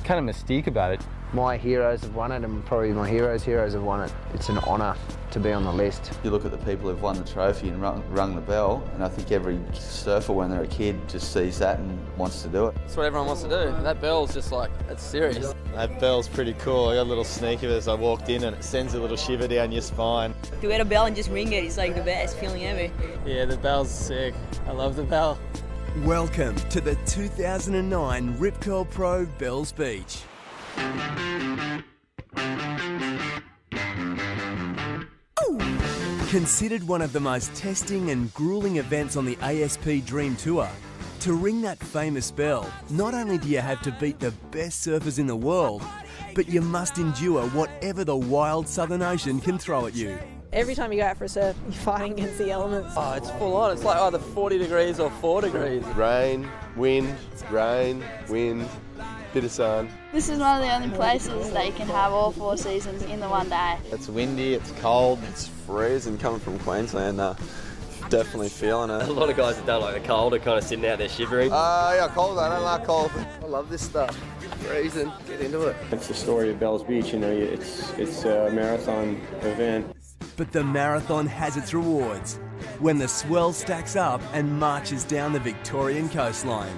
of mystique about it. My heroes have won it, and probably my heroes' heroes have won it. It's an honour to be on the list. You look at the people who've won the trophy and rung the bell, and I think every surfer when they're a kid just sees that and wants to do it. That's what everyone wants to do. That bell's just it's serious. That bell's pretty cool. I got a little sneak of it as I walked in, and it sends a little shiver down your spine. To get a bell and just ring it is the best feeling ever. Yeah, the bell's sick. I love the bell. Welcome to the 2009 Rip Curl Pro Bells Beach. Considered one of the most testing and grueling events on the ASP Dream Tour, to ring that famous bell, not only do you have to beat the best surfers in the world, but you must endure whatever the wild Southern Ocean can throw at you. Every time you go out for a surf, you're fighting against the elements. Oh, it's full on. It's like either 40 degrees or 4 degrees. Rain, wind, bit of sun. This is one of the only places that you can have all 4 seasons in the one day. It's windy, it's cold, it's freezing coming from Queensland. Definitely feeling it. A lot of guys that don't like the cold are kind of sitting out there shivering. Yeah, cold. I don't like cold. I love this stuff. Freezing. Get into it. It's the story of Bells Beach. You know, it's a marathon event. But the marathon has its rewards when the swell stacks up and marches down the Victorian coastline.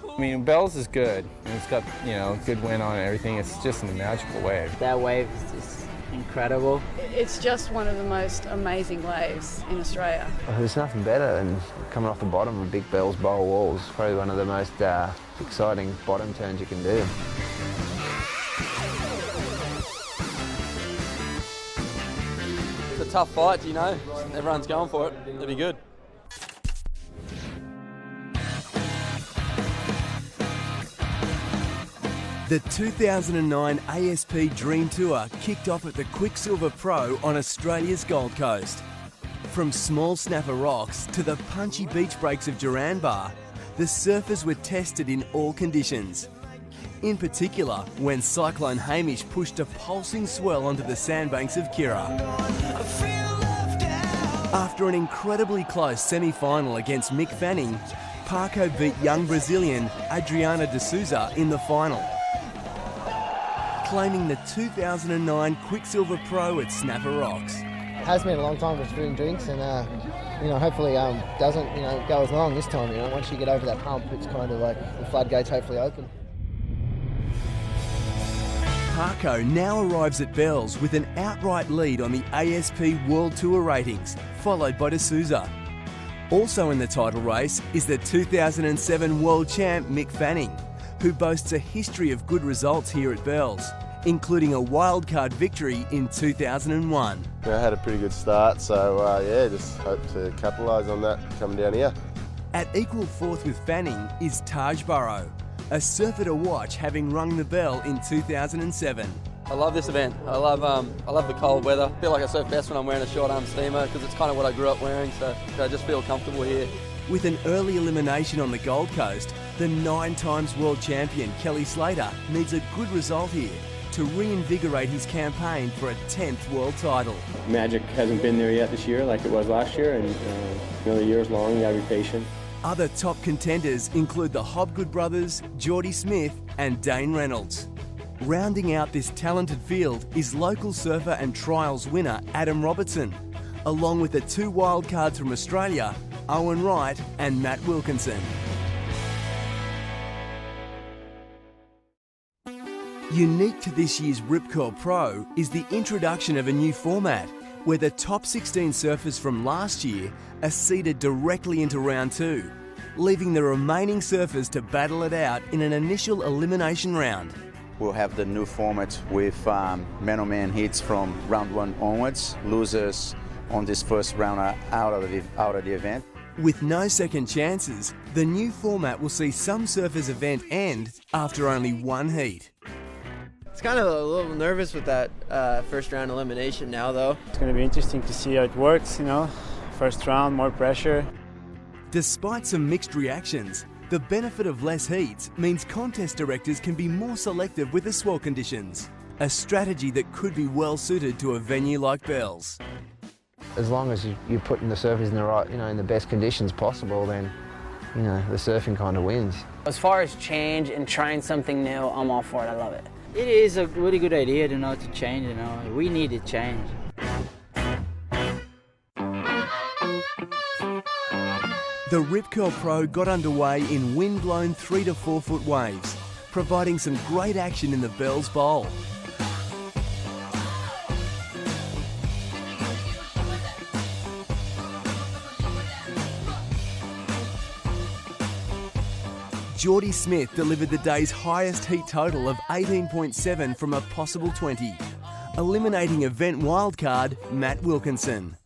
I mean, Bells is good, and it's got, you know, good wind on it and everything. It's just a magical wave. That wave is just incredible. It's just one of the most amazing waves in Australia. There's nothing better than coming off the bottom of Big Bells Bowl Walls. Probably one of the most exciting bottom turns you can do. It's a tough fight, you know. Everyone's going for it. It'll be good. The 2009 ASP Dream Tour kicked off at the Quicksilver Pro on Australia's Gold Coast. From small snapper rocks to the punchy beach breaks of Duranbar, the surfers were tested in all conditions. In particular, when Cyclone Hamish pushed a pulsing swell onto the sandbanks of Kirra. After an incredibly close semi-final against Mick Fanning, Parko beat young Brazilian Adriana de Souza in the final, claiming the 2009 Quicksilver Pro at Snapper Rocks. It has been a long time for spring drinks, and hopefully doesn't go as long this time. Once you get over that hump, it's kind of like the floodgates hopefully open. Parko now arrives at Bells with an outright lead on the ASP World Tour ratings, followed by de Souza. Also in the title race is the 2007 World Champ Mick Fanning, who boasts a history of good results here at Bells, including a wildcard victory in 2001. I had a pretty good start, so just hope to capitalise on that coming down here. At equal fourth with Fanning is Taj Burrow, a surfer to watch having rung the bell in 2007. I love this event. I love the cold weather. I feel like I surf best when I'm wearing a short arm steamer because it's kind of what I grew up wearing, so I just feel comfortable here. With an early elimination on the Gold Coast, the 9-times world champion Kelly Slater needs a good result here to reinvigorate his campaign for a 10th world title. Magic hasn't been there yet this year like it was last year, and the year's long, you gotta be patient. Other top contenders include the Hobgood brothers, Geordie Smith and Dane Reynolds. Rounding out this talented field is local surfer and trials winner Adam Robertson, along with the 2 wildcards from Australia, Owen Wright and Matt Wilkinson. Unique to this year's Rip Curl Pro is the introduction of a new format where the top 16 surfers from last year are seeded directly into round 2, leaving the remaining surfers to battle it out in an initial elimination round. We'll have the new format with man-on-man hits from round 1 onwards, losers on this first round are out of the event. With no second chances, the new format will see some surfers' event end after only 1 heat. It's kind of a little nervous with that first round elimination now, though. It's going to be interesting to see how it works, First round, more pressure. Despite some mixed reactions, the benefit of less heats means contest directors can be more selective with the swell conditions, a strategy that could be well suited to a venue like Bells. As long as you're putting the surfers in the right, in the best conditions possible, then, the surfing kind of wins. As far as change and trying something new, I'm all for it. I love it. It is a really good idea, to change. We need to change. The Rip Curl Pro got underway in wind-blown 3 to 4 foot waves, providing some great action in the Bells Bowl. Geordie Smith delivered the day's highest heat total of 18.7 from a possible 20, eliminating event wildcard Matt Wilkinson.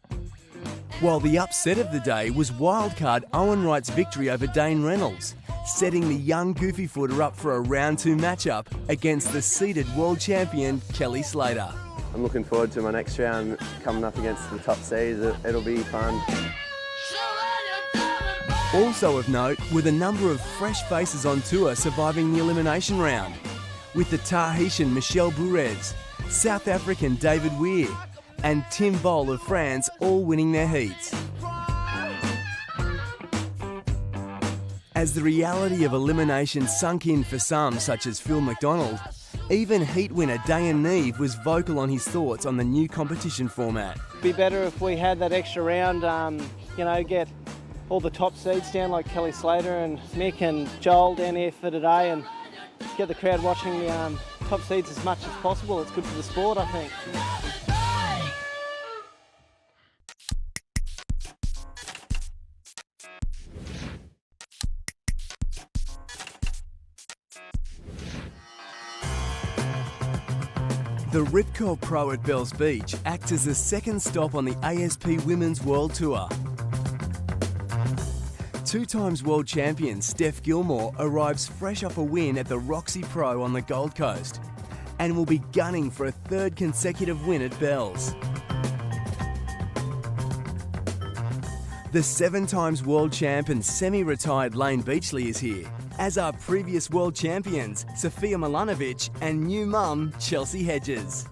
While the upset of the day was wildcard Owen Wright's victory over Dane Reynolds, setting the young goofy footer up for a round 2 matchup against the seeded world champion Kelly Slater. I'm looking forward to my next round coming up against the top seeds. It'll be fun. Also of note were the number of fresh faces on tour surviving the elimination round, with the Tahitian Michelle Bourez, South African David Weir and Tim Boll of France all winning their heats. As the reality of elimination sunk in for some, such as Phil McDonald, even heat winner Dayan Neve was vocal on his thoughts on the new competition format. It'd be better if we had that extra round, you know, get all the top seeds down like Kelly Slater and Mick and Joel down here for today and get the crowd watching the top seeds as much as possible. It's good for the sport, I think. The Ripcord Pro at Bells Beach acts as the second stop on the ASP Women's World Tour. 2 times world champion Steph Gilmore arrives fresh off a win at the Roxy Pro on the Gold Coast and will be gunning for a 3rd consecutive win at Bells. The 7 times world champ and semi-retired Lane Beachley is here, as are previous world champions Sofia Milanovic and new mum Chelsea Hedges.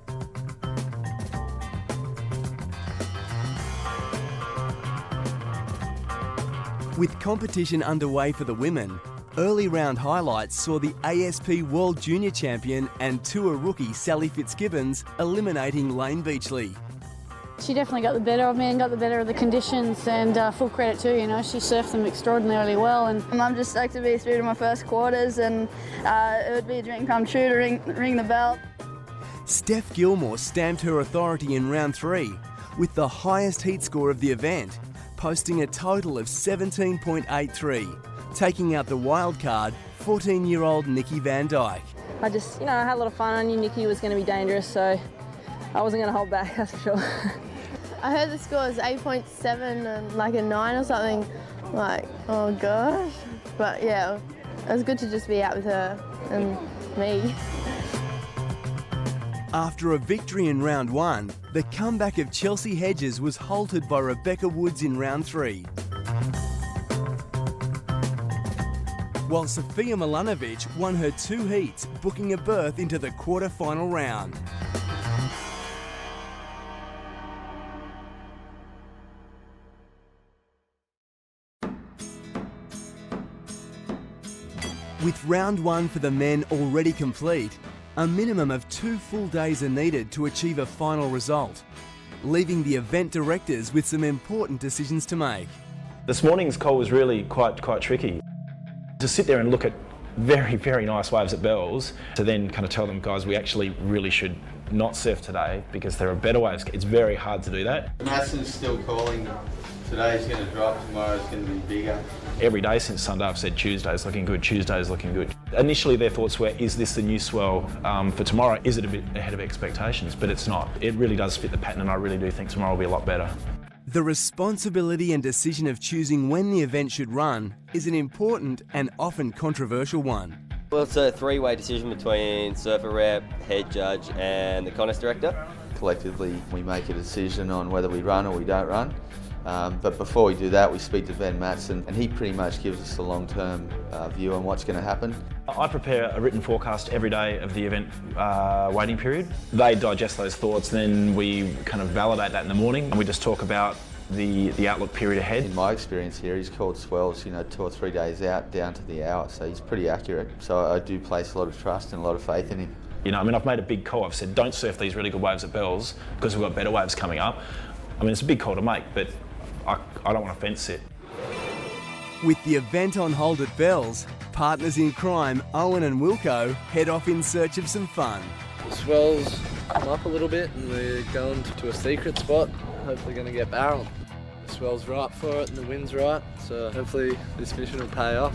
With competition underway for the women, early round highlights saw the ASP World Junior Champion and Tour rookie Sally Fitzgibbons eliminating Lane Beachley. She definitely got the better of me and got the better of the conditions, and full credit too, you know, she surfed them extraordinarily well. And I'm just stoked to be through to my first quarters, and it would be a dream come true to ring the bell. Steph Gilmore stamped her authority in round 3 with the highest heat score of the event, posting a total of 17.83, taking out the wild card 14-year-old Nikki Van Dyke. I just, you know, I had a lot of fun. I knew Nikki was going to be dangerous, so I wasn't going to hold back, that's for sure. I heard the score was 8.7 and like a 9 or something. Like, oh gosh. But yeah, it was good to just be out with her and me. After a victory in round 1, the comeback of Chelsea Hedges was halted by Rebecca Woods in round 3. While Sofia Milanovic won her 2 heats, booking a berth into the quarter-final round. With round 1 for the men already complete, a minimum of 2 full days are needed to achieve a final result, leaving the event directors with some important decisions to make. This morning's call was really quite tricky. To sit there and look at very, very nice waves at Bells, to then kind of tell them, guys, we actually really should not surf today because there are better waves. It's very hard to do that. Masson's still calling. Today's going to drop, tomorrow's going to be bigger. Every day since Sunday I've said Tuesday's looking good, Tuesday's looking good. Initially their thoughts were, is this the new swell for tomorrow? Is it a bit ahead of expectations? But it's not. It really does fit the pattern, and I really do think tomorrow will be a lot better. The responsibility and decision of choosing when the event should run is an important and often controversial one. Well, it's a 3-way decision between surfer rep, head judge and the contest director. Collectively we make a decision on whether we run or we don't run. But before we do that, we speak to Ben Matson, and he pretty much gives us a long-term view on what's going to happen. I prepare a written forecast every day of the event waiting period. They digest those thoughts, then we kind of validate that in the morning, and we just talk about the outlook period ahead. In my experience here, he's called swells, you know, 2 or 3 days out, down to the hour, so he's pretty accurate. So I do place a lot of trust and a lot of faith in him. You know, I mean, I've made a big call. I've said, don't surf these really good waves at Bells because we've got better waves coming up. I mean, it's a big call to make, but I don't want to fence it. With the event on hold at Bells, partners in crime Owen and Wilco head off in search of some fun. The swells come up a little bit and we're going to a secret spot, hopefully going to get barreled. The swell's right for it and the wind's right, so hopefully this fishing will pay off.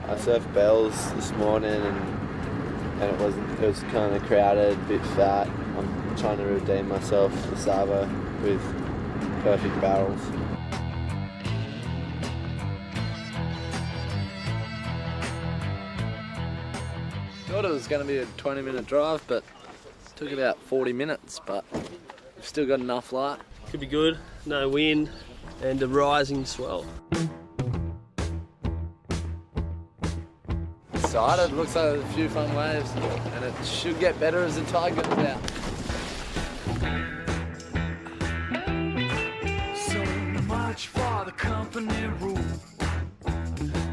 I surfed Bells this morning and it was kind of crowded, a bit fat. I'm trying to redeem myself the Savo with perfect barrels. thought it was going to be a 20-minute drive, but it took about 40 minutes, but we've still got enough light. Could be good, no wind and a rising swell. Excited, looks like there's a few fun waves, and it should get better as the tide goes out. So much for the company rule.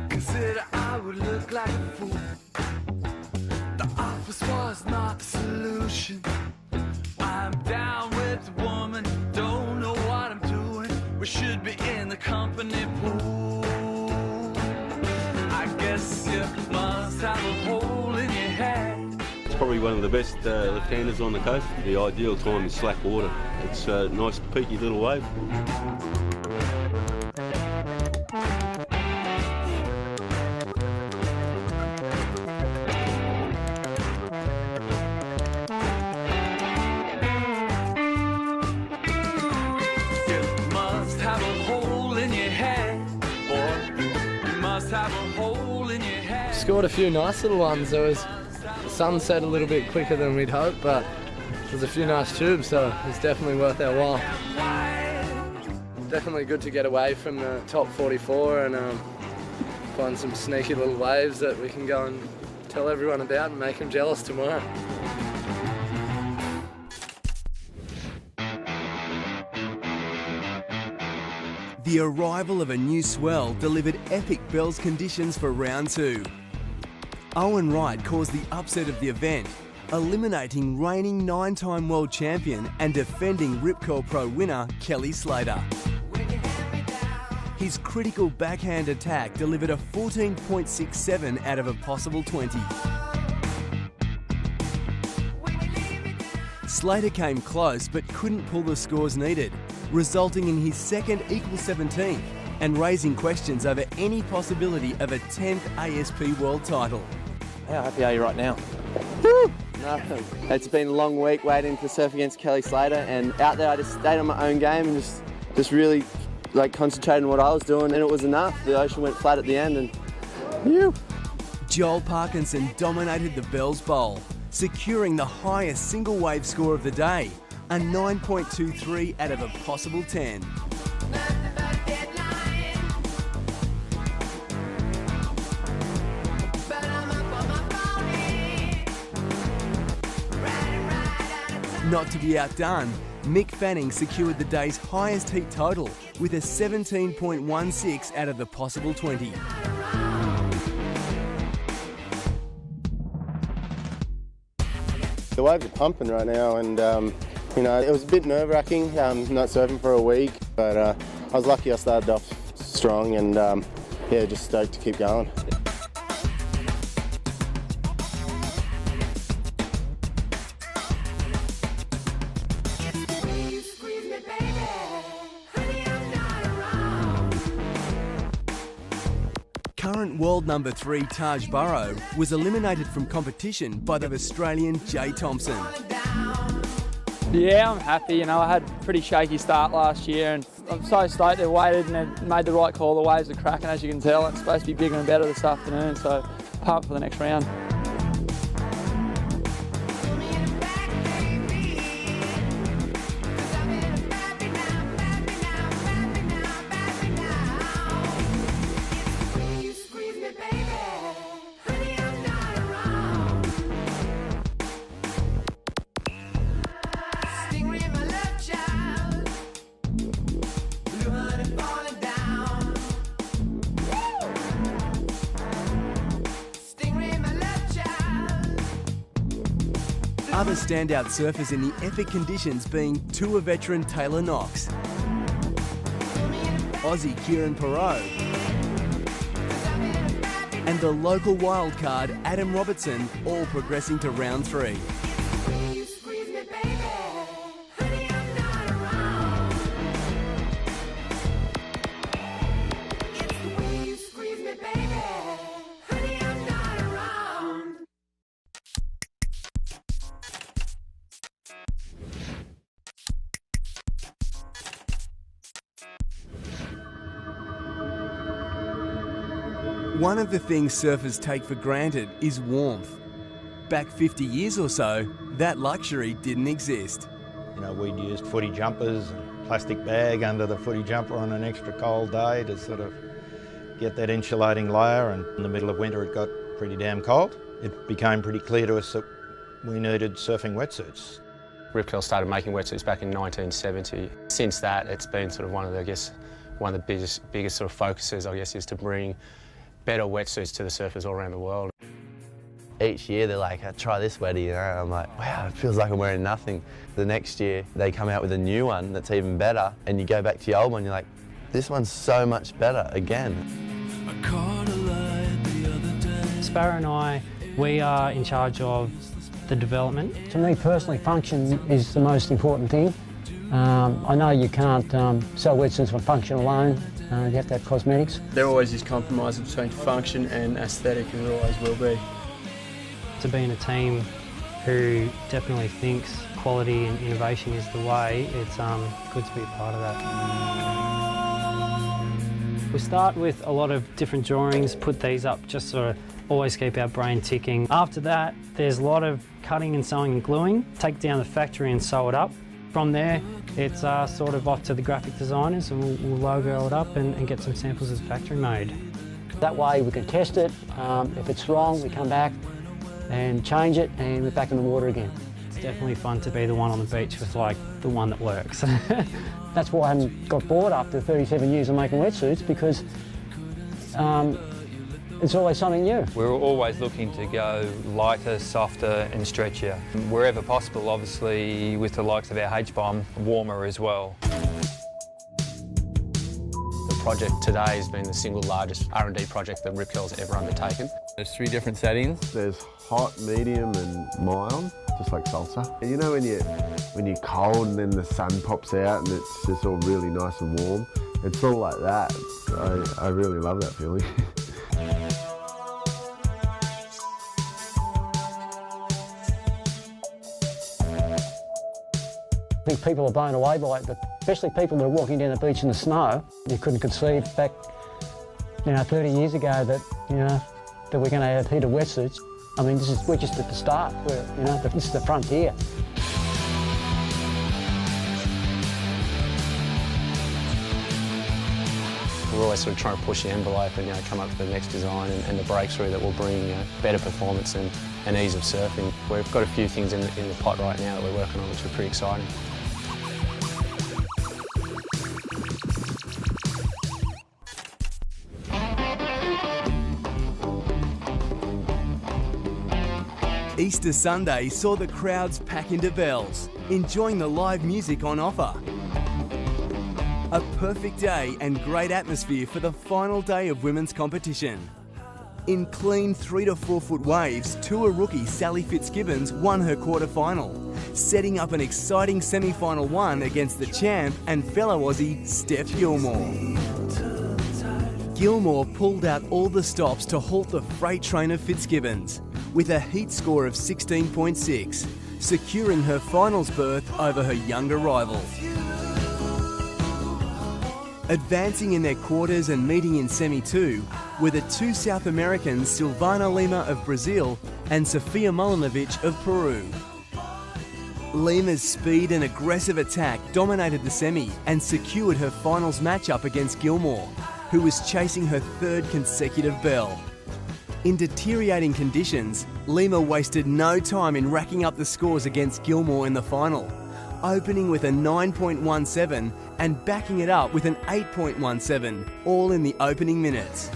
Consider I would look like a fool. The office was not the solution. I'm down with the woman, don't know what I'm doing. We should be in the company pool. I guess you must have a hole in your head. It's probably one of the best left-handers on the coast. The ideal time is slack water. It's a nice peaky little wave. Scored a few nice little ones. The sun set a little bit quicker than we'd hoped, but there's a few nice tubes, so it's definitely worth our while. Definitely good to get away from the top 44 and find some sneaky little waves that we can go and tell everyone about and make them jealous tomorrow. The arrival of a new swell delivered epic bells conditions for round 2. Owen Wright caused the upset of the event, eliminating reigning 9-time world champion and defending Rip Curl Pro winner Kelly Slater. His critical backhand attack delivered a 14.67 out of a possible 20. Slater came close but couldn't pull the scores needed, resulting in his second equal 17th and raising questions over any possibility of a 10th ASP world title. How happy are you right now? Woo! Nothing. It's been a long week waiting to surf against Kelly Slater, and out there I just stayed on my own game and just really concentrated on what I was doing, and it was enough. The ocean went flat at the end, and phew. Joel Parkinson dominated the Bells Bowl, securing the highest single wave score of the day, a 9.23 out of a possible 10. Not to be outdone, Mick Fanning secured the day's highest heat total with a 17.16 out of the possible 20. The waves are pumping right now, and you know, it was a bit nerve-wracking not surfing for a week, but I was lucky I started off strong, and yeah, just stoked to keep going. Current world number 3 Taj Burrow was eliminated from competition by the Australian Jay Thompson. Yeah, I'm happy. You know, I had a pretty shaky start last year, and I'm so stoked they waited and they made the right call. The waves are cracking, as you can tell. It's supposed to be bigger and better this afternoon, so pumped for the next round. Other standout surfers in the epic conditions being Tour veteran Taylor Knox, Aussie Kieran Perot, and the local wildcard Adam Robertson, all progressing to round 3. One of the things surfers take for granted is warmth. back 50 years or so, that luxury didn't exist. You know, we'd used footy jumpers and plastic bag under the footy jumper on an extra cold day to sort of get that insulating layer, and in the middle of winter it got pretty damn cold. It became pretty clear to us that we needed surfing wetsuits. Rip Curl started making wetsuits back in 1970. Since that, it's been sort of one of the biggest sort of focuses, I guess, is to bring better wetsuits to the surfers all around the world. Each year they're like, try this wetty, you know, and I'm like, wow, it feels like I'm wearing nothing. The next year they come out with a new one that's even better, and you go back to your old one, you're like, this one's so much better again. Sparrow and I, we are in charge of the development. To me personally, function is the most important thing. I know you can't sell wetsuits for function alone. You have to have cosmetics. There always is compromise between function and aesthetic, and there always will be. To be in a team who definitely thinks quality and innovation is the way, it's good to be a part of that. We start with a lot of different drawings, put these up, just sort of always keep our brain ticking. After that, there's a lot of cutting and sewing and gluing. Take down the factory and sew it up. From there, it's sort of off to the graphic designers, and we'll logo it up and get some samples of the factory made. That way we can test it. If it's wrong, we come back and change it, and we're back in the water again. It's definitely fun to be the one on the beach with like the one that works. That's why I haven't got bored after 37 years of making wetsuits, because it's always something new. We're always looking to go lighter, softer and stretchier. Wherever possible, obviously, with the likes of our H-bomb, warmer as well. The project today has been the single largest R&D project that Rip Curl's ever undertaken. There's 3 different settings. There's hot, medium and mild, just like salsa. And you know when you're cold and then the sun pops out and it's just all really nice and warm? It's all like that. I really love that feeling. I think people are blown away by it, but especially people that are walking down the beach in the snow. You couldn't conceive back, 30 years ago that, that we're going to have heated wetsuits. I mean, we're just at the start. This is the frontier. We're always sort of trying to push the envelope and come up with the next design and the breakthrough that will bring better performance and ease of surfing. We've got a few things in the pot right now that we're working on, which are pretty exciting. Easter Sunday saw the crowds pack into Bells, enjoying the live music on offer. A perfect day and great atmosphere for the final day of women's competition. In clean 3 to 4 foot waves, tour rookie Sally Fitzgibbons won her quarter-final, setting up an exciting semi-final one against the champ and fellow Aussie Steph Gilmore. Gilmore pulled out all the stops to halt the freight train of Fitzgibbons, with a heat score of 16.6, securing her finals berth over her younger rival. Advancing in their quarters and meeting in semi-2 were the 2 South Americans Silvana Lima of Brazil and Sofia Mulinovic of Peru. Lima's speed and aggressive attack dominated the semi and secured her finals matchup against Gilmore, who was chasing her 3rd consecutive bell. In deteriorating conditions, Lima wasted no time in racking up the scores against Gilmore in the final, opening with a 9.17 and backing it up with an 8.17, all in the opening minutes.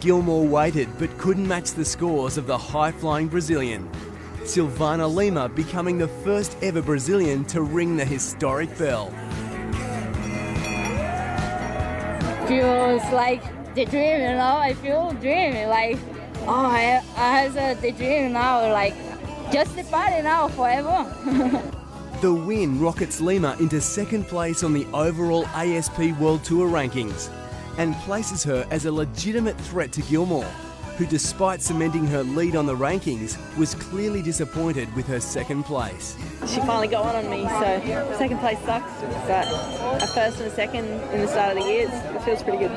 Gilmore waited but couldn't match the scores of the high-flying Brazilian, Silvana Lima becoming the first ever Brazilian to ring the historic bell. Feels like the dream, I feel dreamy, like, oh, I have the dream now, like, just the party now forever. The win rockets Lima into 2nd place on the overall ASP World Tour rankings and places her as a legitimate threat to Gilmore, who, despite cementing her lead on the rankings, was clearly disappointed with her 2nd place. She finally got one on me, so 2nd place sucks, but a 1st and a 2nd in the start of the year, it feels pretty good.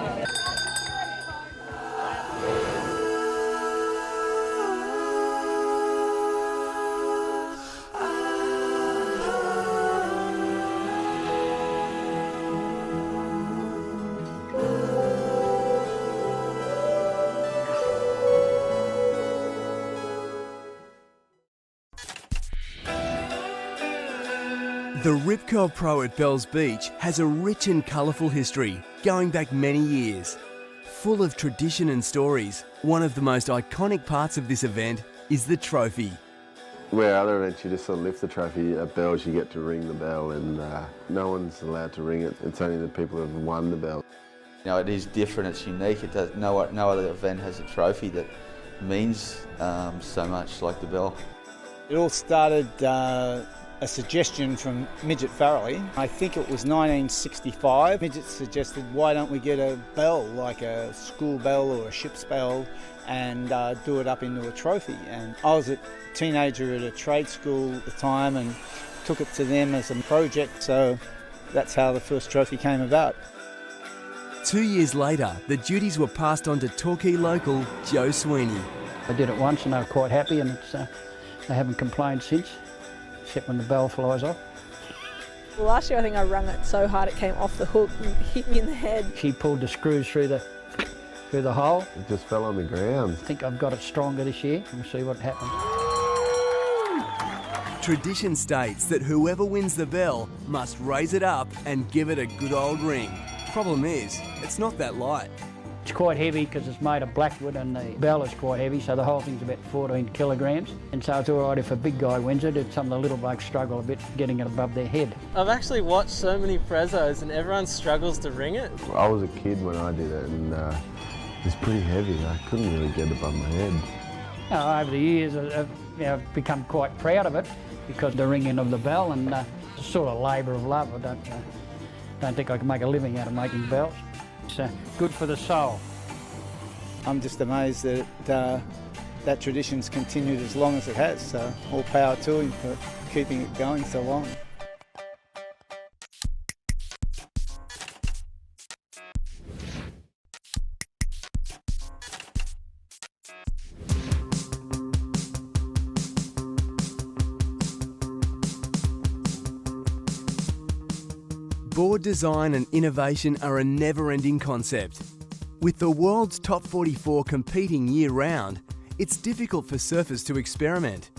The Rip Curl Pro at Bells Beach has a rich and colourful history going back many years. Full of tradition and stories, one of the most iconic parts of this event is the trophy. Where other events you just sort of lift the trophy, at Bells you get to ring the bell, and no one's allowed to ring it. It's only the people who have won the bell. You know, it is different, it's unique. It does, no other event has a trophy that means so much like the bell. It all started a suggestion from Midget Farrelly. I think it was 1965. Midget suggested, why don't we get a bell, like a school bell or a ship's bell, and do it up into a trophy. And I was a teenager at a trade school at the time and took it to them as a project, so that's how the first trophy came about. 2 years later, the duties were passed on to Torquay local Joe Sweeney. I did it once and they were quite happy, and it's, they haven't complained since, except when the bell flies off. Well, last year I think I rung it so hard it came off the hook and hit me in the head. She pulled the screws through the hole. It just fell on the ground. I think I've got it stronger this year. We'll see what happens. Tradition states that whoever wins the bell must raise it up and give it a good old ring. Problem is, it's not that light. It's quite heavy because it's made of blackwood and the bell is quite heavy, so the whole thing's about 14 kilograms. And so it's all right if a big guy wins it, if some of the little blokes struggle a bit getting it above their head. I've actually watched so many prezos and everyone struggles to ring it. I was a kid when I did it, and it's pretty heavy. I couldn't really get it above my head. Over the years, I've become quite proud of it because the ringing of the bell, and it's a sort of labour of love. I don't think I can make a living out of making bells. It's good for the soul. I'm just amazed that that tradition's continued as long as it has, so all power to him for keeping it going so long. Board design and innovation are a never-ending concept. With the world's top 44 competing year-round, it's difficult for surfers to experiment.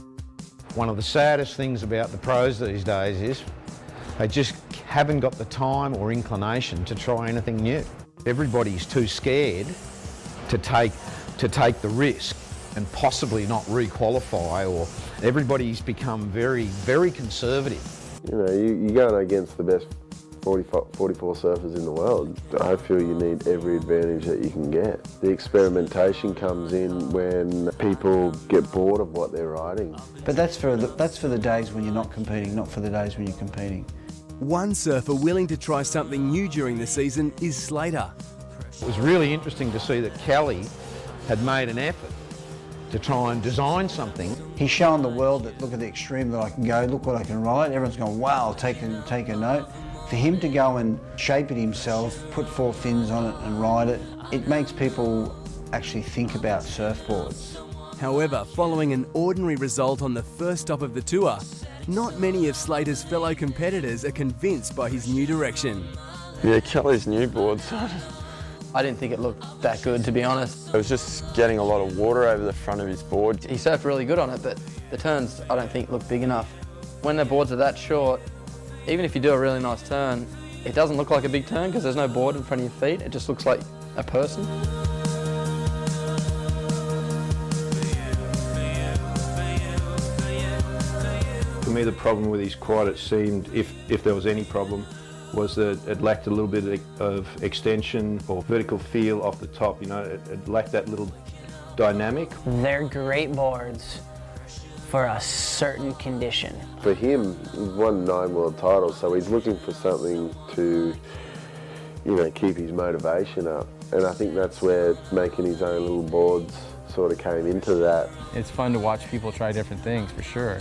One of the saddest things about the pros these days is they just haven't got the time or inclination to try anything new. Everybody's too scared to take the risk and possibly not re-qualify, or everybody's become very, very conservative. You know, you're going against the best 44 surfers in the world. I feel you need every advantage that you can get. The experimentation comes in when people get bored of what they're riding. But that's for the days when you're not competing, not for the days when you're competing. One surfer willing to try something new during the season is Slater. It was really interesting to see that Kelly had made an effort to try and design something. He's shown the world that look at the extreme that I can go, look what I can ride. Everyone's going, wow, take a note. For him to go and shape it himself, put 4 fins on it and ride it, it makes people actually think about surfboards. However, following an ordinary result on the first stop of the tour, not many of Slater's fellow competitors are convinced by his new direction. Yeah, Kelly's new boards. I didn't think it looked that good, to be honest. It was just getting a lot of water over the front of his board. He surfed really good on it, but the turns I don't think look big enough. When the boards are that short, even if you do a really nice turn, it doesn't look like a big turn because there's no board in front of your feet. It just looks like a person. For me, the problem with his quad, it seemed, if there was any problem, was that it lacked a little bit of extension or vertical feel off the top. You know, it lacked that little dynamic. They're great boards for a certain condition. For him, he's won 9 world titles, so he's looking for something to, you know, keep his motivation up. And I think that's where making his own little boards sort of came into that. It's fun to watch people try different things, for sure.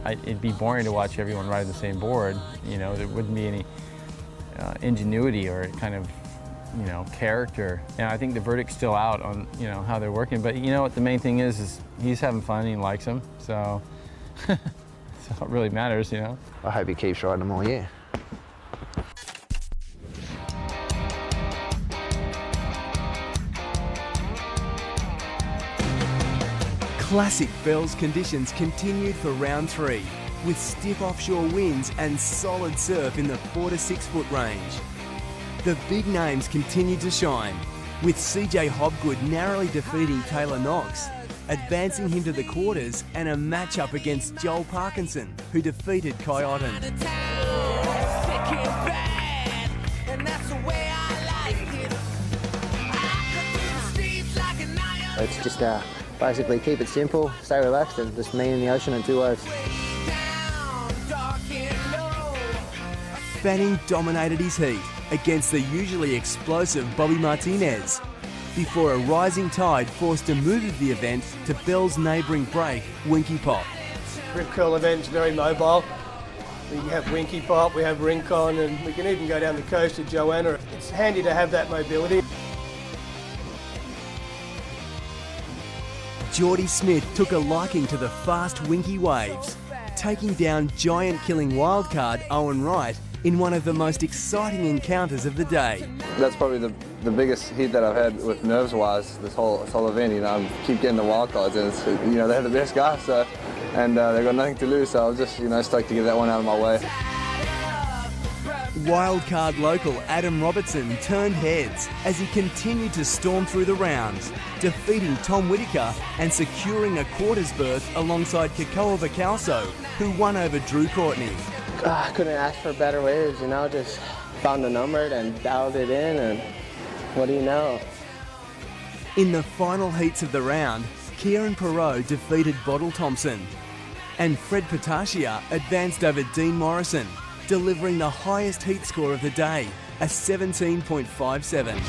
It'd be boring to watch everyone ride the same board. You know, there wouldn't be any ingenuity or kind of, you know, character. And I think the verdict's still out on, you know, how they're working. But you know what the main thing is he's having fun and he likes them. So, so it really matters, you know. I hope he keeps riding them all year. Classic Bells conditions continued for round 3. with stiff offshore winds and solid surf in the 4 to 6 foot range. The big names continue to shine, with CJ Hobgood narrowly defeating Taylor Knox, advancing him to the quarters, and a match-up against Joel Parkinson, who defeated Kai Otten. It's just basically keep it simple, stay relaxed, and just me in the ocean and 2 waves. Fanning dominated his heat against the usually explosive Bobby Martinez, before a rising tide forced a move of the event to Bell's neighbouring break, Winky Pop. Rip curl event's very mobile. We have Winky Pop, we have Rincon, and we can even go down the coast to Joanna. It's handy to have that mobility. Geordie Smith took a liking to the fast winky waves, taking down giant-killing wildcard Owen Wright in one of the most exciting encounters of the day. That's probably the biggest hit that I've had with nerves-wise this whole event. You know, I keep getting the wildcards, and it's, you know, they're the best guys, so, and they've got nothing to lose, so I was just, you know, stoked to get that one out of my way. Wildcard local Adam Robertson turned heads as he continued to storm through the rounds, defeating Tom Whitaker and securing a quarters berth alongside Kakoa Bacalso, who won over Drew Courtney. I couldn't ask for better waves, you know, just found the number and dialed it in, and what do you know? In the final heats of the round, Kieran Perot defeated Bottle Thompson, and Fred Patashia advanced over Dean Morrison, delivering the highest heat score of the day, a 17.57.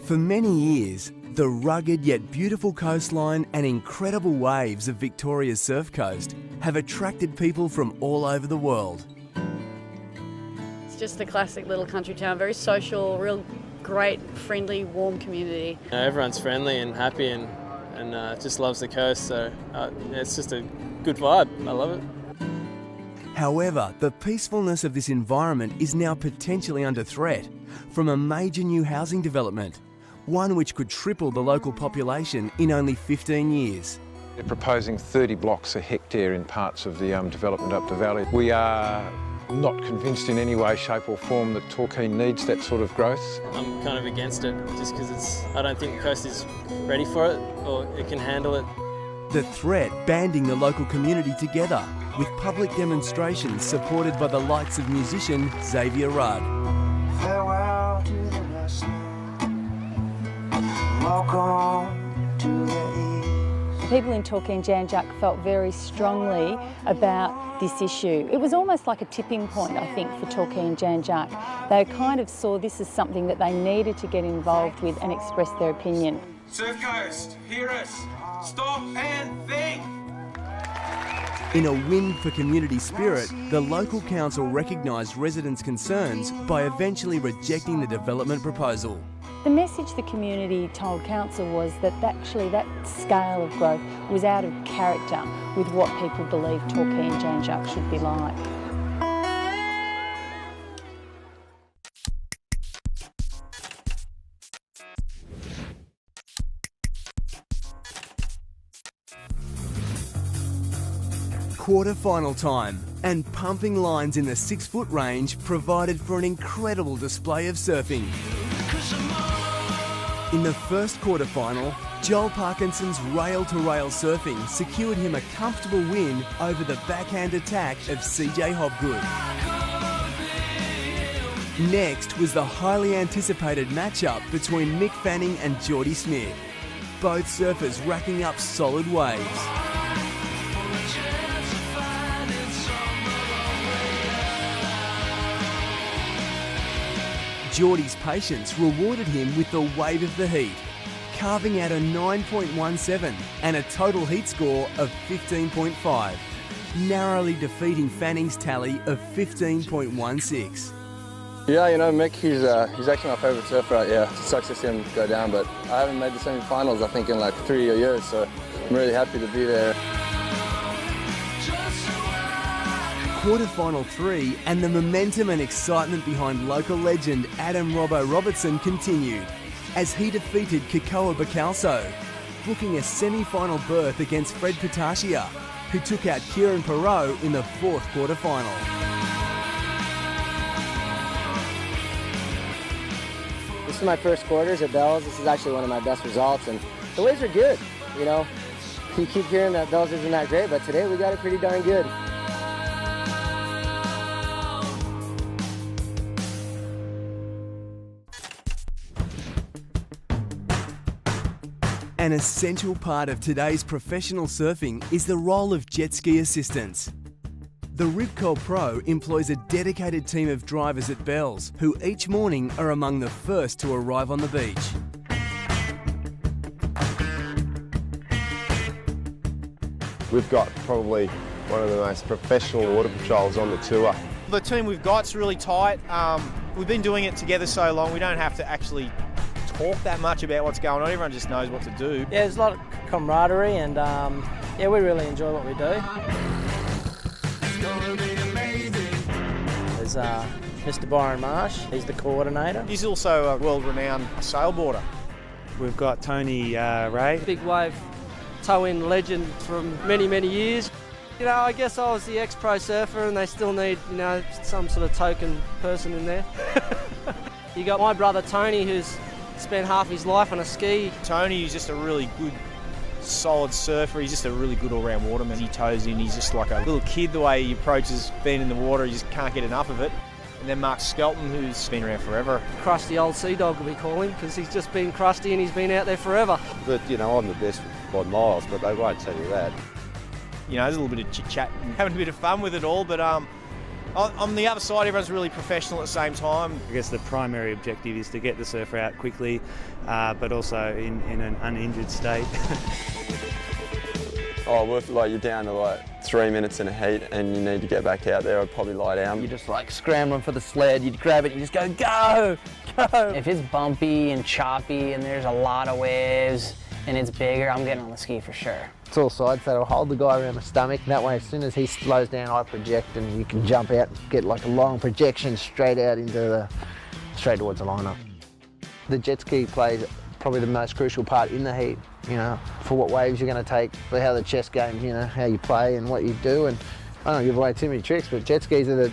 For many years, the rugged yet beautiful coastline and incredible waves of Victoria's surf coast have attracted people from all over the world. It's just a classic little country town, very social, real great, friendly, warm community. Everyone's friendly and happy and just loves the coast, so it's just a good vibe. I love it. However, the peacefulness of this environment is now potentially under threat from a major new housing development, one which could triple the local population in only 15 years. They're proposing 30 blocks a hectare in parts of the development up the valley. We are not convinced in any way, shape or form that Torquay needs that sort of growth. I'm kind of against it just because I don't think the coast is ready for it or it can handle it. The threat banding the local community together with public demonstrations supported by the likes of musician Xavier Rudd. Farewell to the wrestling. Welcome to the east. People in Torquay and Jan Juc felt very strongly about this issue. It was almost like a tipping point, I think, for Torquay and Jan Juc. They kind of saw this as something that they needed to get involved with and express their opinion. Surf Coast, hear us. Stop and think. In a win for community spirit, the local council recognised residents' concerns by eventually rejecting the development proposal. The message the community told council was that actually that scale of growth was out of character with what people believe Torquay and Jan Juc should be like. Quarter-final time, and pumping lines in the 6-foot range provided for an incredible display of surfing. In the first quarter-final, Joel Parkinson's rail-to-rail surfing secured him a comfortable win over the backhand attack of CJ Hobgood. Next was the highly anticipated matchup between Mick Fanning and Geordie Smith, both surfers racking up solid waves. Geordie's patience rewarded him with the wave of the heat, carving out a 9.17 and a total heat score of 15.5, narrowly defeating Fanning's tally of 15.16. Yeah, you know, Mick, he's actually my favourite surfer right here. It sucks to see him go down, but I haven't made the semi-finals, I think, in like 3 years, so I'm really happy to be there. Quarterfinal 3 and the momentum and excitement behind local legend Adam Robbo Robertson continued as he defeated Kikoa Bacalso, booking a semi-final berth against Fred Patasia, who took out Kieran Perot in the fourth quarterfinal. This is my first quarters at Bells. This is actually one of my best results, and the waves are good. You know, you keep hearing that Bells isn't that great, but today we got it pretty darn good. An essential part of today's professional surfing is the role of jet ski assistants. The Rip Curl Pro employs a dedicated team of drivers at Bells who each morning are among the first to arrive on the beach. We've got probably one of the most professional water patrols on the tour. The team we've got's really tight. We've been doing it together so long, we don't have to actually talk that much about what's going on. Everyone just knows what to do. Yeah, there's a lot of camaraderie, and yeah, we really enjoy what we do. There's Mr. Byron Marsh, he's the coordinator. He's also a world-renowned sailboarder. We've got Tony Ray. Big wave tow-in legend from many, many years. You know, I guess I was the ex-pro surfer and they still need, you know, some sort of token person in there. You got my brother Tony, who's spent half his life on a ski. Tony is just a really good, solid surfer. He's just a really good all-round waterman. He tows in, he's just like a little kid the way he approaches being in the water. He just can't get enough of it. And then Mark Skelton, who's been around forever. Crusty old sea dog, we call him, because he's just been crusty and he's been out there forever. But, you know, I'm the best by miles, but they won't tell you that. You know, there's a little bit of chit-chat and having a bit of fun with it all, but on the other side, everyone's really professional at the same time. I guess the primary objective is to get the surfer out quickly, but also in an uninjured state. Oh, if like you're down to like 3 minutes in a heat and you need to get back out there, I'd probably lie down. You're just like scrambling for the sled, you'd grab it and you just go, go, go. If it's bumpy and choppy and there's a lot of waves and it's bigger, I'm getting on the ski for sure. It's all side, so it'll hold the guy around the stomach. That way, as soon as he slows down, I project and you can jump out and get like a long projection straight out into straight towards the lineup. The jet ski plays probably the most crucial part in the heat, you know, for what waves you're going to take, for how the chess game, you know, how you play and what you do. And I don't give away too many tricks, but jet skis are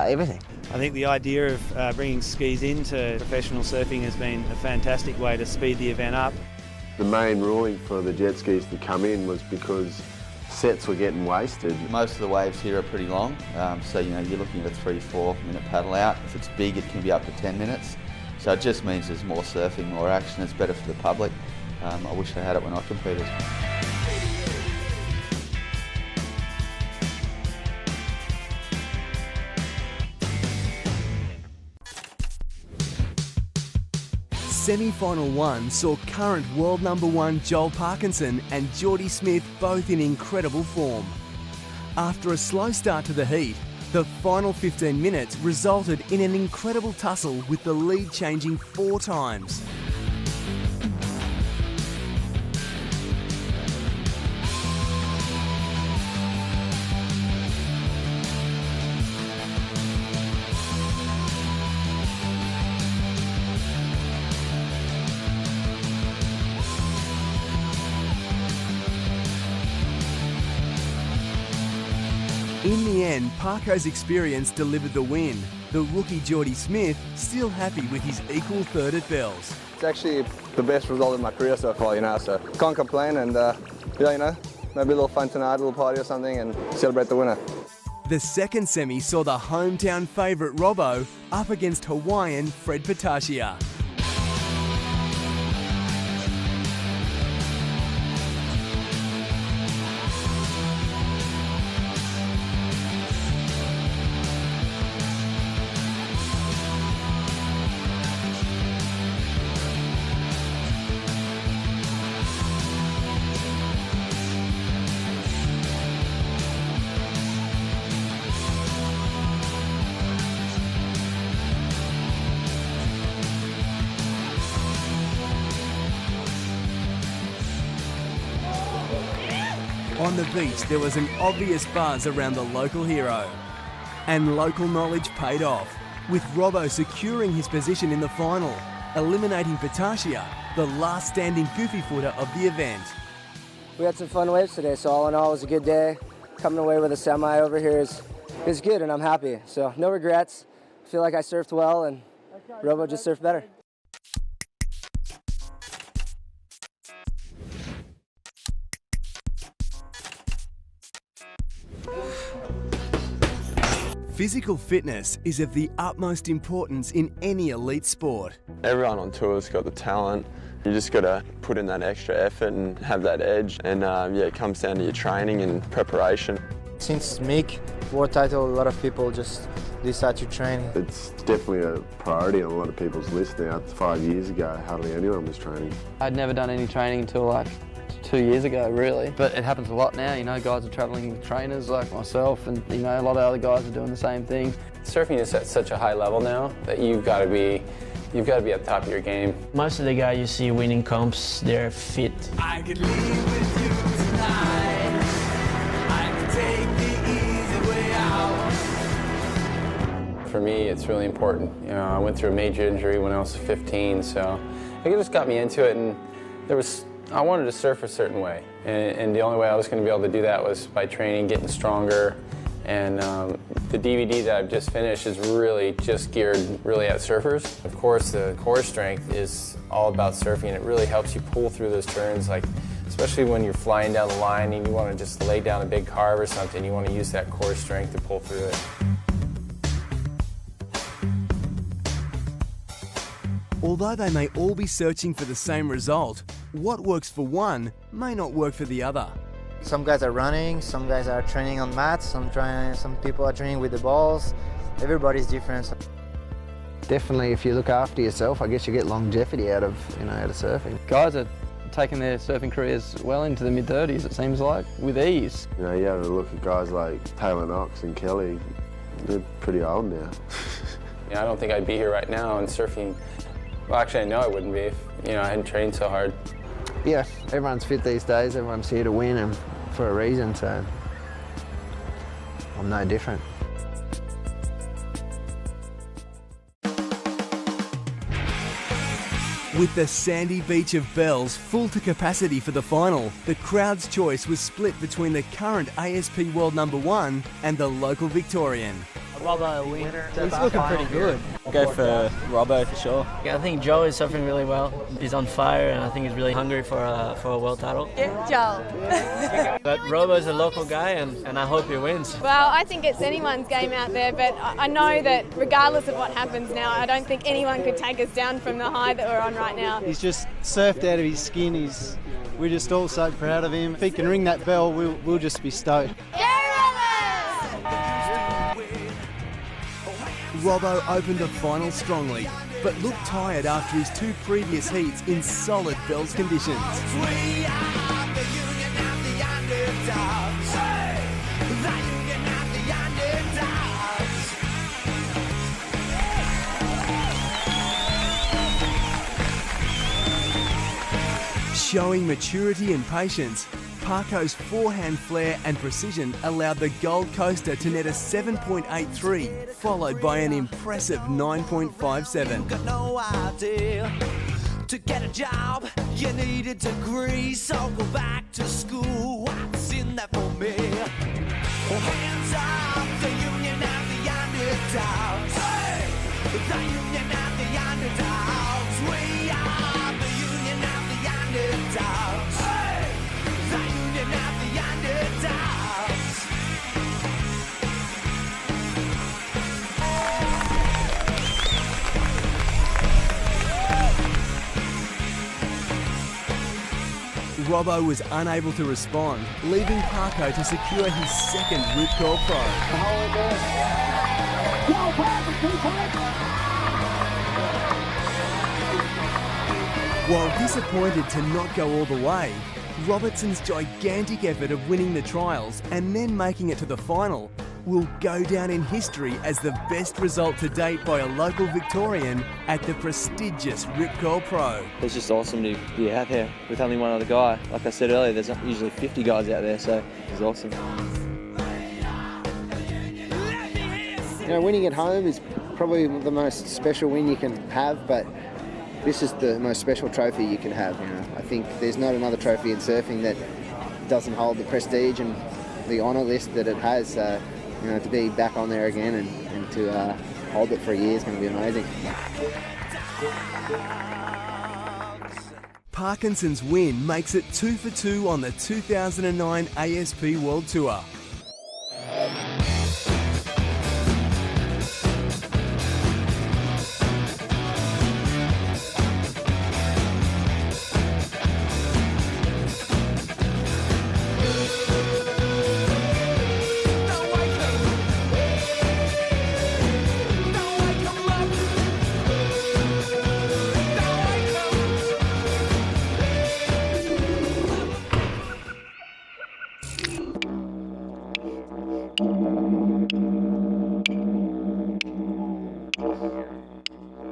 everything. I think the idea of bringing skis into professional surfing has been a fantastic way to speed the event up. The main ruling for the jet skis to come in was because sets were getting wasted. Most of the waves here are pretty long, so you know, you're looking at a 3-4 minute paddle out. If it's big, it can be up to 10 minutes. So it just means there's more surfing, more action. It's better for the public. I wish they had it when I competed. Semi-final 1 saw current world #1 Joel Parkinson and Geordie Smith both in incredible form. After a slow start to the heat, the final 15 minutes resulted in an incredible tussle with the lead changing 4 times. In the end, Parko's experience delivered the win. The rookie Geordie Smith still happy with his equal third at Bells. It's actually the best result of my career so far, you know, so can't complain, and yeah, you know, maybe a little fun tonight, a little party or something, and celebrate the winner. The second semi saw the hometown favourite Robbo up against Hawaiian Fred Patasia. On the beach, there was an obvious buzz around the local hero. And local knowledge paid off, with Robbo securing his position in the final, eliminating Patasia, the last standing goofy footer of the event. We had some fun waves today, so all in all, it was a good day. Coming away with a semi over here is good, and I'm happy. So no regrets. I feel like I surfed well, and Robbo just surfed better. Physical fitness is of the utmost importance in any elite sport. Everyone on tour's got the talent. You just got to put in that extra effort and have that edge. And yeah, it comes down to your training and preparation. Since Mick world title, a lot of people just decide to train. It's definitely a priority on a lot of people's list now. 5 years ago, hardly anyone was training. I'd never done any training until like 2 years ago, really. But it happens a lot now, you know, guys are travelling with trainers like myself, and you know, a lot of other guys are doing the same thing. Surfing is at such a high level now that you've got to be at the top of your game. Most of the guys you see winning comps, they're fit. I could leave with you tonight. I could take the easy way out. For me, it's really important. You know, I went through a major injury when I was 15, so it just got me into it, and I wanted to surf a certain way, and the only way I was going to be able to do that was by training, getting stronger. And the DVD that I've just finished is really just geared really at surfers. Of course, the core strength is all about surfing. It really helps you pull through those turns, like especially when you're flying down the line and you want to just lay down a big carve or something. You want to use that core strength to pull through it. Although they may all be searching for the same result, what works for one may not work for the other. Some guys are running, some guys are training on mats, some people are training with the balls. Everybody's different. Definitely, if you look after yourself, I guess you get longevity out of surfing. Guys are taking their surfing careers well into the mid-30s, it seems like, with ease. You know, you have a look at guys like Taylor Knox and Kelly. They're pretty old now. You know, I don't think I'd be here right now and surfing. Well, actually, I know I wouldn't be if I hadn't trained so hard. Yeah, everyone's fit these days. Everyone's here to win, and for a reason, so I'm no different. With the sandy beach of Bells full to capacity for the final, the crowd's choice was split between the current ASP World #1 and the local Victorian. Robbo winner. He's looking pretty good. I'll go for Robbo for sure. Yeah, I think Joe is surfing really well. He's on fire, and I think he's really hungry for a world title. Yeah, Joe. But Robbo's a local guy, and I hope he wins. Well, I think it's anyone's game out there, but I know that regardless of what happens now, I don't think anyone could take us down from the high that we're on right now. He's just surfed out of his skin. We're just all so proud of him. If he can ring that bell, we'll just be stoked. Robbo opened the final strongly, but looked tired after his 2 previous heats in solid Bells conditions. Showing maturity and patience, Parko's forehand flair and precision allowed the Gold Coaster to net a 7.83, followed by an impressive 9.57. Got no idea. To get a job, you need a degree, so go back to school. What's in that for me? Hands up, the union and the underdogs. Hey! The union and the underdogs. We are the union and the underdogs. Hey! The union and the underdogs. Robbo was unable to respond, leaving Parko to secure his second Rip Curl Pro. While disappointed to not go all the way, Robertson's gigantic effort of winning the trials and then making it to the final will go down in history as the best result to date by a local Victorian at the prestigious Rip Curl Pro. It's just awesome to be out there with only one other guy. Like I said earlier, there's usually 50 guys out there, so it's awesome. You know, winning at home is probably the most special win you can have, but this is the most special trophy you can have. You know, I think there's not another trophy in surfing that doesn't hold the prestige and the honour list that it has. You know, to be back on there again and to hold it for a year is going to be amazing. Parkinson's win makes it 2 for 2 on the 2009 ASP World Tour.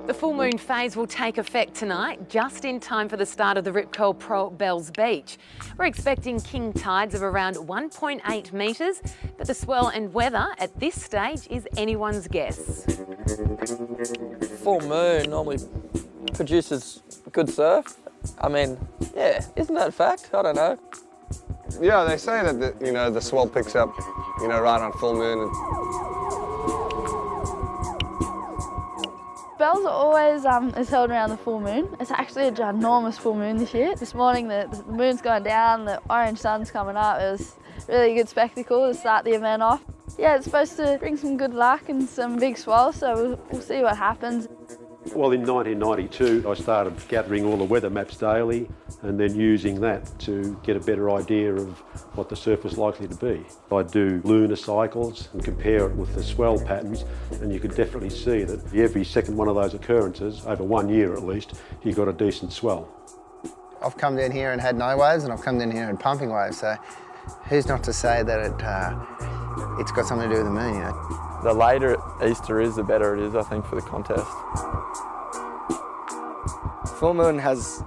The full moon phase will take effect tonight, just in time for the start of the Rip Curl Pro at Bells Beach. We're expecting king tides of around 1.8 metres, but the swell and weather at this stage is anyone's guess. Full moon normally produces good surf. I mean, yeah, isn't that a fact? I don't know. Yeah, they say that the swell picks up, right on full moon. Bells are always is held around the full moon. It's actually a ginormous full moon this year. This morning the moon's going down, the orange sun's coming up. It was a really good spectacle to start the event off. Yeah, it's supposed to bring some good luck and some big swells, so we'll see what happens. Well, in 1992, I started gathering all the weather maps daily and then using that to get a better idea of what the surf was likely to be. I do lunar cycles and compare it with the swell patterns, and you could definitely see that every second one of those occurrences, over 1 year at least, you got a decent swell. I've come down here and had no waves, and I've come down here and pumping waves, so who's not to say that it's got something to do with the moon, The later Easter is, the better it is, I think, for the contest. Full moon has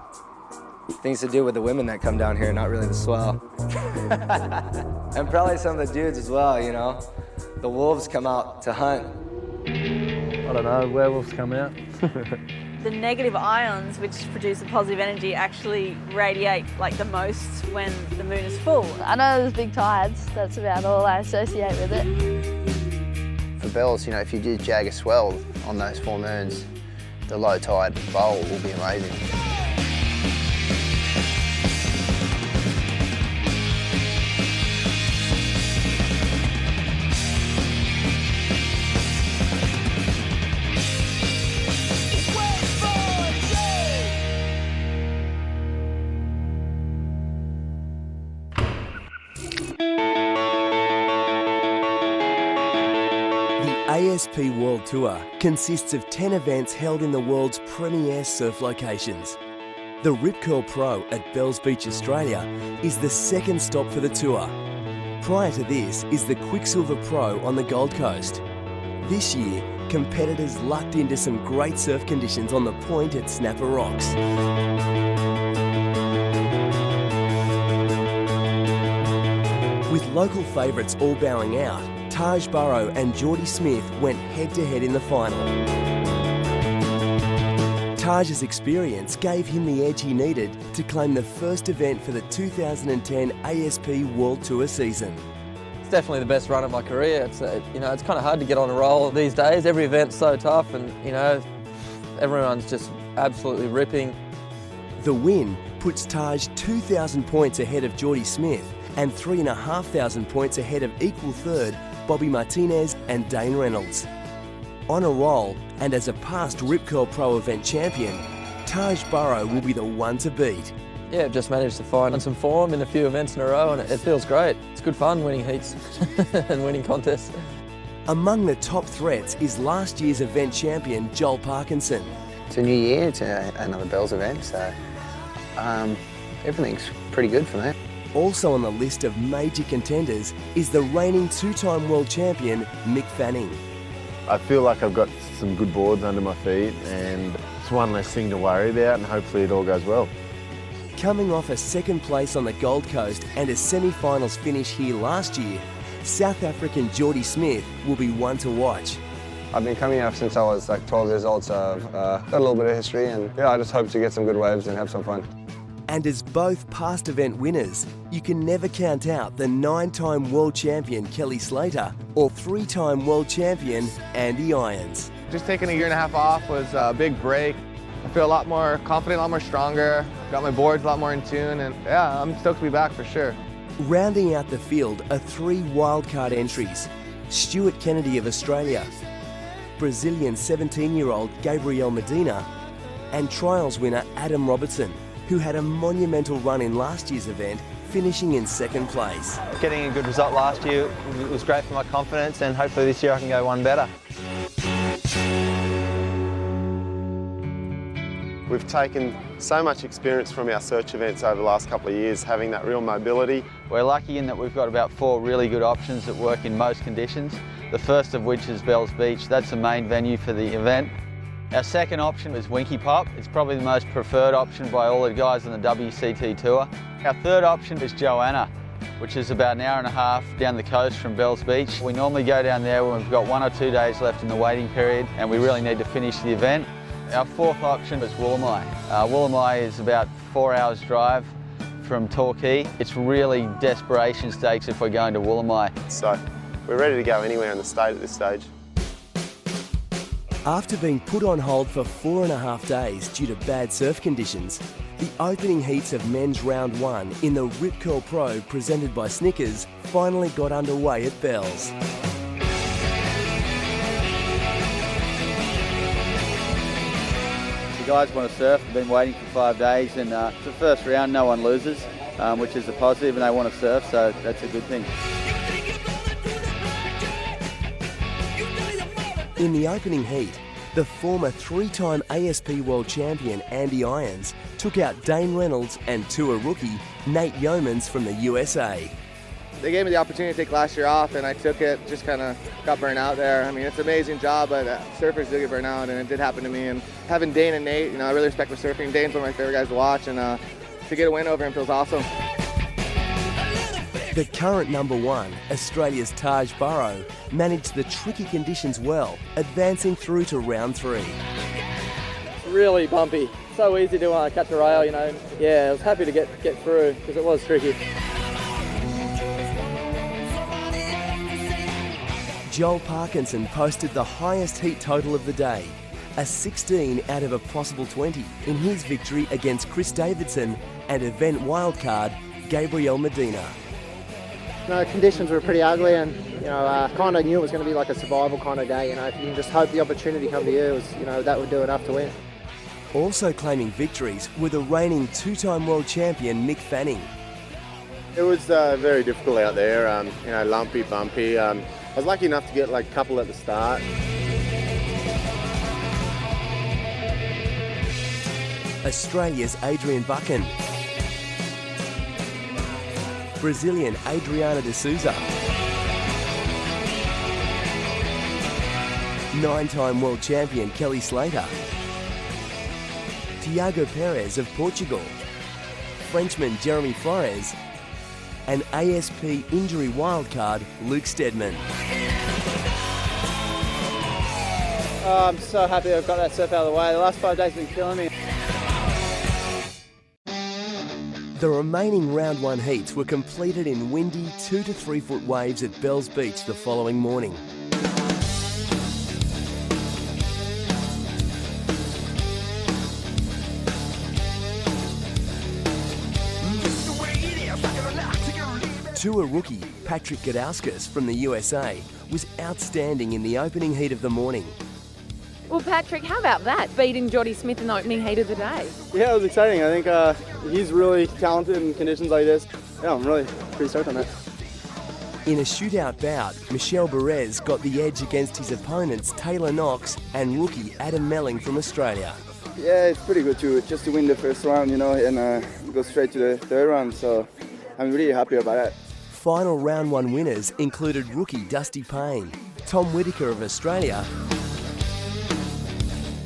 things to do with the women that come down here, not really the swell. And probably some of the dudes as well, The wolves come out to hunt. I don't know, werewolves come out. The negative ions, which produce the positive energy, actually radiate the most when the moon is full. I know there's big tides, that's about all I associate with it. For Bells, if you did jag a swell on those full moons, the low tide bowl will be amazing. ASP World Tour consists of 10 events held in the world's premier surf locations. The Rip Curl Pro at Bells Beach, Australia is the second stop for the tour. Prior to this is the Quicksilver Pro on the Gold Coast. This year, competitors lucked into some great surf conditions on the point at Snapper Rocks. With local favourites all bowing out, Taj Burrow and Geordie Smith went head-to-head in the final. Taj's experience gave him the edge he needed to claim the first event for the 2010 ASP World Tour season. It's definitely the best run of my career. It's kind of hard to get on a roll these days. Every event's so tough, and everyone's just absolutely ripping. The win puts Taj 2,000 points ahead of Geordie Smith and 3,500 points ahead of equal third Bobby Martinez and Dane Reynolds. On a roll, and as a past Rip Curl Pro event champion, Taj Burrow will be the one to beat. Yeah, just managed to find some form in a few events in a row, and it feels great. It's good fun winning heats and winning contests. Among the top threats is last year's event champion Joel Parkinson. It's a new year, it's another Bells event, so everything's pretty good for me. Also on the list of major contenders is the reigning two-time world champion Mick Fanning. I feel like I've got some good boards under my feet and it's one less thing to worry about, and hopefully it all goes well. Coming off a second place on the Gold Coast and a semi-finals finish here last year, South African Geordie Smith will be one to watch. I've been coming up since I was like 12 years old, so I've got a little bit of history, and yeah, I just hope to get some good waves and have some fun. And as both past event winners, you can never count out the 9-time world champion Kelly Slater or 3-time world champion Andy Irons. Just taking a year and a half off was a big break. I feel a lot more confident, a lot more stronger, got my boards a lot more in tune, and yeah, I'm stoked to be back for sure. Rounding out the field are 3 wildcard entries. Stuart Kennedy of Australia, Brazilian 17-year-old Gabriel Medina, and trials winner Adam Robertson, who had a monumental run in last year's event, finishing in second place. Getting a good result last year was great for my confidence, and hopefully this year I can go one better. We've taken so much experience from our search events over the last couple of years, having that real mobility. We're lucky in that we've got about 4 really good options that work in most conditions. The first of which is Bells Beach. That's the main venue for the event. Our second option is Winky Pop. It's probably the most preferred option by all the guys on the WCT Tour. Our third option is Joanna, which is about an hour and a half down the coast from Bells Beach. We normally go down there when we've got 1 or 2 days left in the waiting period and we really need to finish the event. Our fourth option is Woolamai. Woolamai is about 4 hours drive from Torquay. It's really desperation stakes if we're going to Woolamai. So we're ready to go anywhere in the state at this stage. After being put on hold for 4.5 days due to bad surf conditions, the opening heats of men's round 1 in the Rip Curl Pro presented by Snickers finally got underway at Bells. The guys want to surf, they've been waiting for 5 days, and it's the first round, no one loses, which is a positive, and they want to surf, so that's a good thing. In the opening heat, the former 3-time ASP World Champion Andy Irons took out Dane Reynolds and Tour rookie Nate Yeomans from the USA. They gave me the opportunity to take last year off, and I took it, just kind of got burnt out there. I mean, it's an amazing job, but surfers do get burnt out, and it did happen to me. And having Dane and Nate, you know, I really respect for surfing. Dane's one of my favorite guys to watch, and to get a win over him feels awesome. The current #1, Australia's Taj Burrow, managed the tricky conditions well, advancing through to round 3. Really bumpy. So easy to catch a rail, you know. Yeah, I was happy to get through because it was tricky. Joel Parkinson posted the highest heat total of the day, a 16 out of a possible 20, in his victory against Chris Davidson and event wildcard Gabriel Medina. No, conditions were pretty ugly, and you know, kind of knew it was going to be like a survival kind of day. You know, if you can just hope the opportunity come to you, you know, that would do enough to win. Also claiming victories were the reigning 2-time world champion Mick Fanning. It was very difficult out there, you know, lumpy, bumpy. I was lucky enough to get like a couple at the start. Australia's Adrian Buchan, Brazilian Adriana de Souza, 9-time world champion Kelly Slater, Tiago Perez of Portugal, Frenchman Jeremy Flores, and ASP injury wildcard Luke Steadman. Oh, I'm so happy I've got that surf out of the way. The last 5 days have been killing me. The remaining round 1 heats were completed in windy 2 to 3 foot waves at Bells Beach the following morning. Tour rookie Patrick Gadauskas from the USA was outstanding in the opening heat of the morning. Well, Patrick, how about that, beating Geordie Smith in the opening heat of the day? Yeah, it was exciting. I think he's really talented in conditions like this. Yeah, I'm really pretty stoked on that. In a shootout bout, Michel Perez got the edge against his opponents Taylor Knox and rookie Adam Melling from Australia. Yeah, it's pretty good just to win the first round, you know, and go straight to the third round. So I'm really happy about it. Final round 1 winners included rookie Dusty Payne, Tom Whitaker of Australia,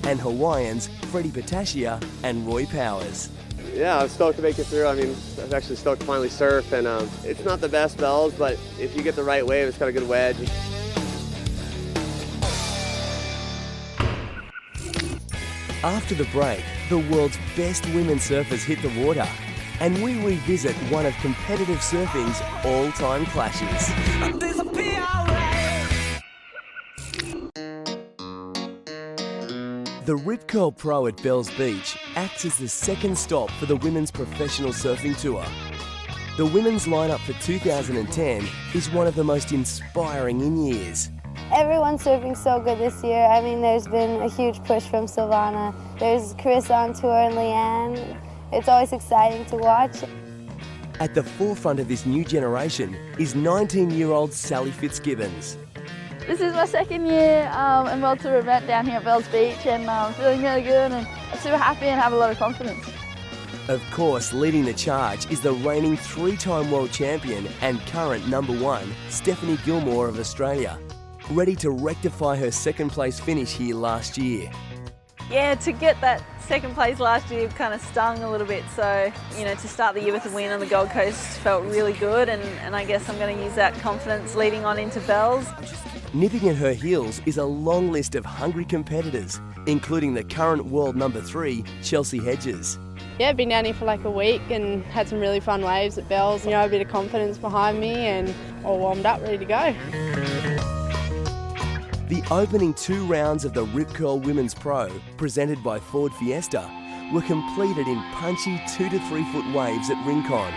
and Hawaiians Freddie Patasia and Roy Powers. Yeah, I'm stoked to make it through. I mean, I'm actually stoked to finally surf, and it's not the best bells, but if you get the right wave, it's got a good wedge. After the break, the world's best women surfers hit the water, and we revisit one of competitive surfing's all-time clashes. The Rip Curl Pro at Bells Beach acts as the second stop for the Women's Professional Surfing Tour. The women's lineup for 2010 is one of the most inspiring in years. Everyone's surfing so good this year. I mean, there's been a huge push from Silvana. There's Chris on tour and Leanne. It's always exciting to watch. At the forefront of this new generation is 19-year-old Sally Fitzgibbons. This is my second year in World Tour event down here at Bells Beach, and I'm feeling really good and I'm super happy and have a lot of confidence. Of course, leading the charge is the reigning 3-time world champion and current #1, Stephanie Gilmore of Australia, ready to rectify her second place finish here last year. Yeah, to get that second place last year kind of stung a little bit, so to start the year with a win on the Gold Coast felt really good, and I guess I'm going to use that confidence leading on into Bells. Nipping at her heels is a long list of hungry competitors, including the current world #3, Chelsea Hedges. Yeah, I've been down here for like a week and had some really fun waves at Bells. A bit of confidence behind me and all warmed up, ready to go. The opening 2 rounds of the Rip Curl Women's Pro, presented by Ford Fiesta, were completed in punchy 2 to 3 foot waves at Rincon.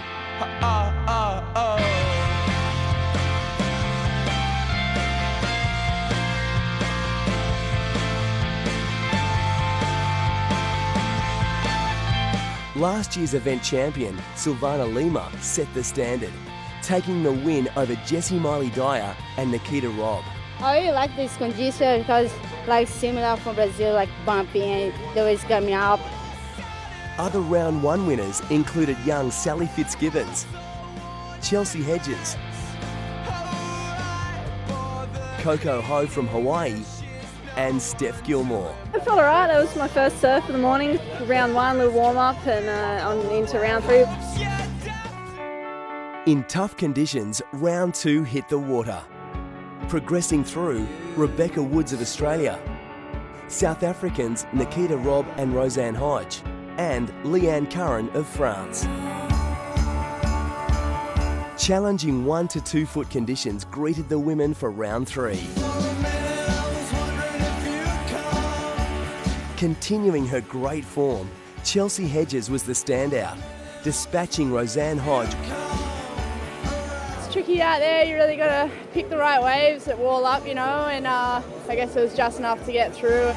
Last year's event champion, Silvana Lima, set the standard, taking the win over Jessie Miley Dyer and Nikita Robb. I really like this condition because like similar from Brazil, like bumpy and the way it's coming up. Other round 1 winners included young Sally Fitzgibbons, Chelsea Hedges, Coco Ho from Hawaii, and Steph Gilmore. I felt alright. That was my first surf in the morning. Round 1, little warm up, and on into round 3. In tough conditions, round 2 hit the water. Progressing through, Rebecca Woods of Australia, South Africans Nikita Robb and Roseanne Hodge, and Leanne Curran of France. Challenging 1 to 2 foot conditions greeted the women for round 3. Continuing her great form, Chelsea Hedges was the standout, dispatching Roseanne Hodge. It's tricky out there. You really got to pick the right waves that wall up, and I guess it was just enough to get through.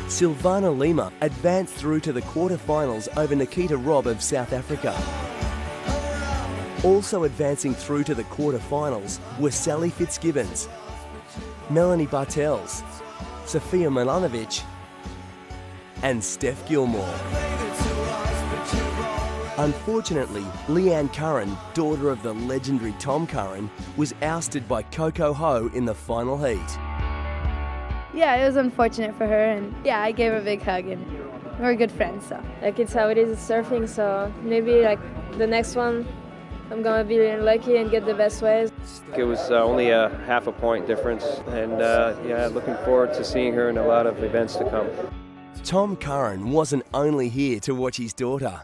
Silvana Lima advanced through to the quarterfinals over Nikita Robb of South Africa. Also advancing through to the quarterfinals were Sally Fitzgibbons, Melanie Bartels, Sofia Milanovic, and Steph Gilmore. Unfortunately, Leanne Curran, daughter of the legendary Tom Curran, was ousted by Coco Ho in the final heat. Yeah, it was unfortunate for her, and yeah, I gave her a big hug, and we're good friends, so. It's how it is in surfing, so maybe the next one I'm gonna be lucky and get the best waves. It was only a half a point difference, and yeah, looking forward to seeing her in a lot of events to come. Tom Curran wasn't only here to watch his daughter.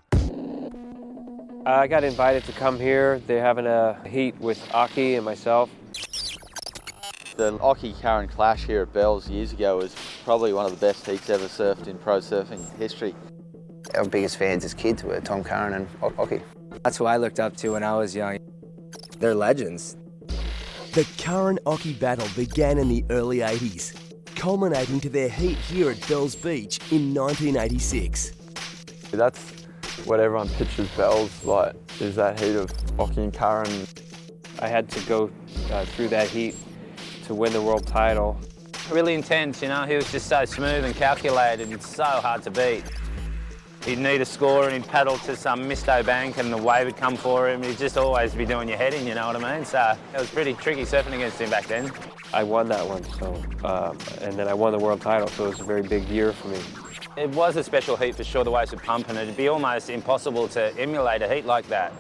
I got invited to come here. They're having a heat with Aki and myself. The Aki-Curran clash here at Bells years ago was probably one of the best heats ever surfed in pro surfing history. Our biggest fans as kids were Tom Curran and Aki. That's who I looked up to when I was young. They're legends. The Curran-Aki battle began in the early 80s, culminating to their heat here at Bells Beach in 1986. That's what everyone pictures Bells like, is that heat of Aki and Curran. I had to go through that heat to win the world title. Really intense, he was just so smooth and calculated and so hard to beat. He'd need a score and he'd paddle to some misto bank and the wave would come for him. He'd just always be doing your head in, you know what I mean? So it was pretty tricky surfing against him back then. I won that one, so and then I won the world title, so it was a very big year for me. It was a special heat for sure, the waves would pump, and it'd be almost impossible to emulate a heat like that.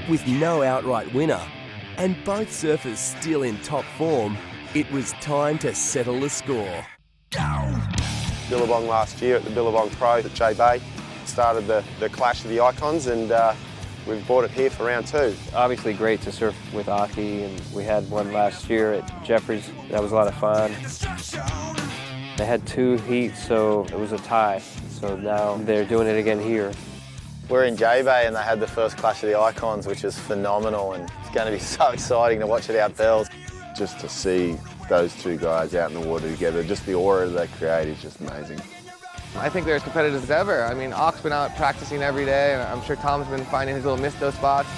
With no outright winner, and both surfers still in top form, it was time to settle the score. Billabong last year at the Billabong Pro at J Bay started the clash of the icons, and we've brought it here for round 2. Obviously great to surf with Aki, and we had one last year at Jeffries. That was a lot of fun. They had 2 heats, so it was a tie. So now they're doing it again here. We're in J Bay and they had the first clash of the icons, which is phenomenal, and it's going to be so exciting to watch it out Bells. Just to see those 2 guys out in the water together, just the aura they create is just amazing. I think they're as competitive as ever. I mean, Ock's been out practicing every day, and I'm sure Tom's been finding his little misto spots.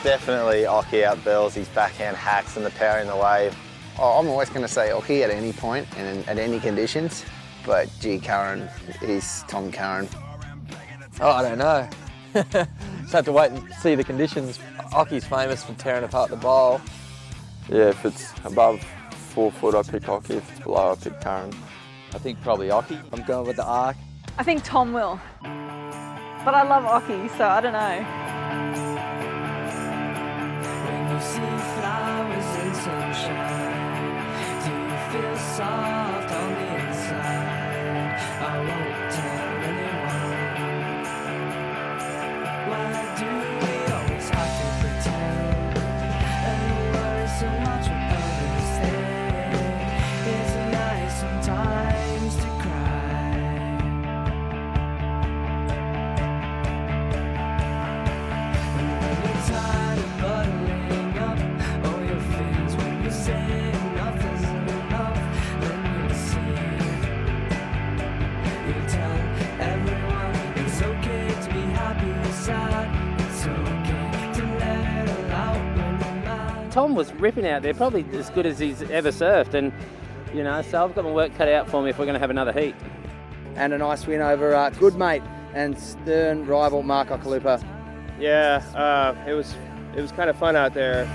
Definitely Ocky out Bells, his backhand hacks and the power in the wave. Oh, I'm always going to say Ocky at any point and at any conditions, but gee, Curran is Tom Curran. Oh, I don't know. Just have to wait and see the conditions. Ocky's famous for tearing apart the bowl. Yeah, if it's above 4 foot, I pick Ocky. If it's below, I pick Curran. I think probably Ocky. I'm going with the Arc. I think Tom will. But I love Ocky, so I don't know. When you see flowers in sunshine, do you feel soft on the inside? I won't tell anyone. Why do we always have to pretend and worry so much what others think? It's nice sometimes to cry. When you're tired of bottling up all your feelings, when you say enough isn't enough, then you'll see. You'll tell everyone it's okay to be happy or sad. It's okay to let it all out when you're mad. Tom was ripping out there, probably as good as he's ever surfed, and you know, so I've got my work cut out for me if we're going to have another heat. And a nice win over good mate and stern rival Mark Okalupa. Yeah, it was kind of fun out there.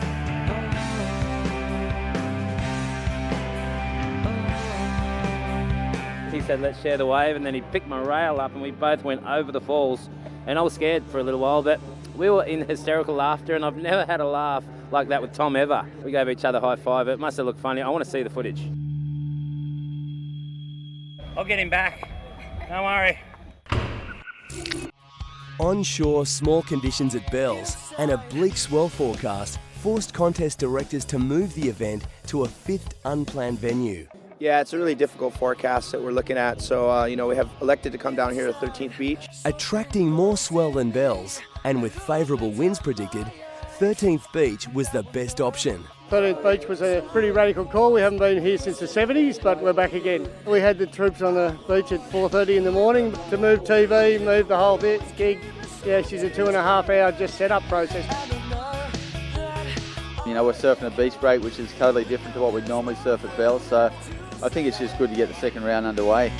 He said, let's share the wave, and then he picked my rail up and we both went over the falls. And I was scared for a little while, but we were in hysterical laughter, and I've never had a laugh like that with Tom ever. We gave each other a high five. It must have looked funny. I want to see the footage. I'll get him back. Don't worry. Onshore, small conditions at Bells and a bleak swell forecast forced contest directors to move the event to a 5th unplanned venue. Yeah, it's a really difficult forecast that we're looking at, so you know, we have elected to come down here to 13th Beach. Attracting more swell than Bells, and with favourable winds predicted, 13th Beach was the best option. 13th Beach was a pretty radical call. We haven't been here since the 70s, but we're back again. We had the troops on the beach at 4:30 in the morning to move TV, move the whole bit, gig. Yeah, she's a 2.5 hour just setup process. You know, we're surfing a beach break, which is totally different to what we'd normally surf at Bells, so I think it's just good to get the second round underway.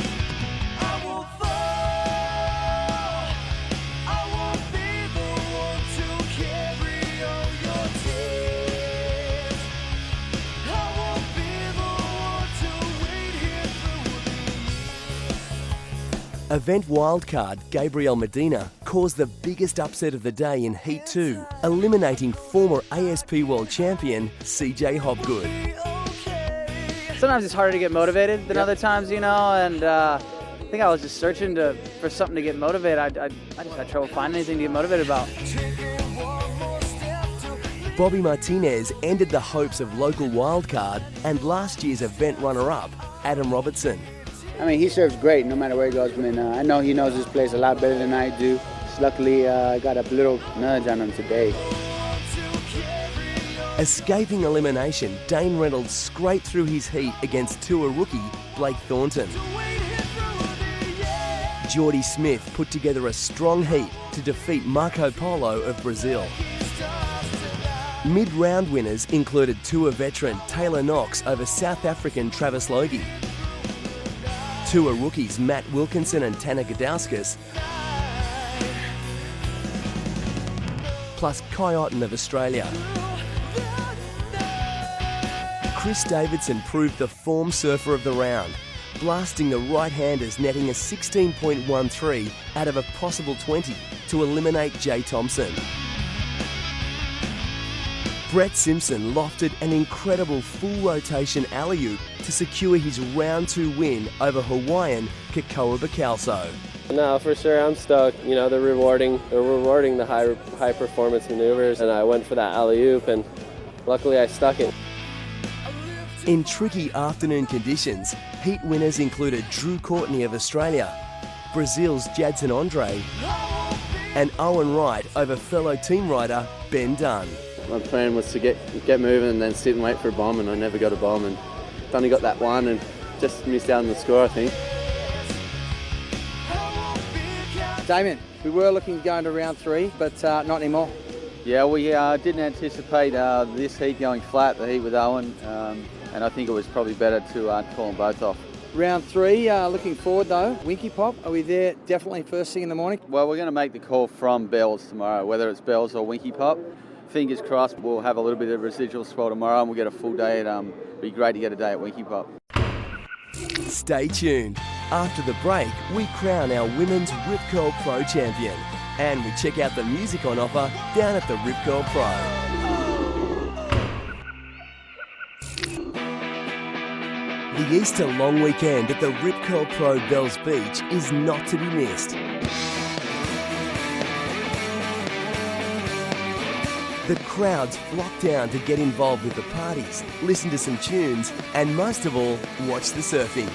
Event wildcard Gabriel Medina caused the biggest upset of the day in Heat 2, eliminating former ASP World Champion CJ Hopgood. Sometimes it's harder to get motivated than other times, you know, and I think I was just searching for something to get motivated. I just had trouble finding anything to get motivated about. Bobby Martinez ended the hopes of local wildcard and last year's event runner-up, Adam Robertson. I mean, he serves great no matter where he goes. I mean, I know he knows this place a lot better than I do. Just luckily, I got a little nudge on him today. Escaping elimination, Dane Reynolds scraped through his heat against tour rookie Blake Thornton. Geordie Smith put together a strong heat to defeat Marco Polo of Brazil. Mid-round winners included tour veteran Taylor Knox over South African Travis Logie. Two are rookies, Matt Wilkinson and Tanner Gadauskas, plus Kai Otten of Australia. Chris Davidson proved the form surfer of the round, blasting the right-handers, netting a 16.13 out of a possible 20 to eliminate Jay Thompson. Brett Simpson lofted an incredible full rotation alley-oop to secure his round 2 win over Hawaiian Kekoa Bacalso. No, for sure, I'm stoked. You know, they're rewarding the high performance maneuvers, and I went for that alley-oop, and luckily I stuck it. In tricky afternoon conditions, heat winners included Drew Courtney of Australia, Brazil's Jadson Andre, and Owen Wright over fellow team rider Ben Dunn. My plan was to get moving and then sit and wait for a bomb, and I never got a bomb, and only got that one and just missed out on the score, I think. Damien, we were looking to go into round 3, but not anymore. Yeah, we didn't anticipate this heat going flat, the heat with Owen, and I think it was probably better to call them both off. Round 3, looking forward though. Winky Pop, are we there definitely first thing in the morning? Well, we're going to make the call from Bells tomorrow, whether it's Bells or Winky Pop. Fingers crossed we'll have a little bit of residual swell tomorrow and we'll get a full day. It'd be great to get a day at Winky Pop. Stay tuned. After the break, we crown our Women's Rip Curl Pro champion, and we check out the music on offer down at the Rip Curl Pro. The Easter long weekend at the Rip Curl Pro Bells Beach is not to be missed. The crowds flock down to get involved with the parties, listen to some tunes, and most of all, watch the surfing.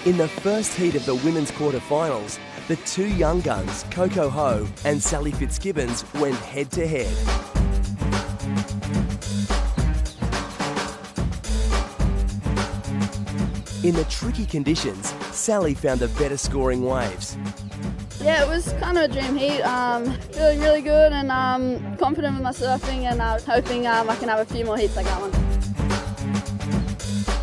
In the first heat of the women's quarterfinals, the two young guns, Coco Ho and Sally Fitzgibbons, went head to head. In the tricky conditions, Sally found the better scoring waves. Yeah, it was kind of a dream heat. Feeling really good and confident with my surfing, and hoping I can have a few more heats like that one.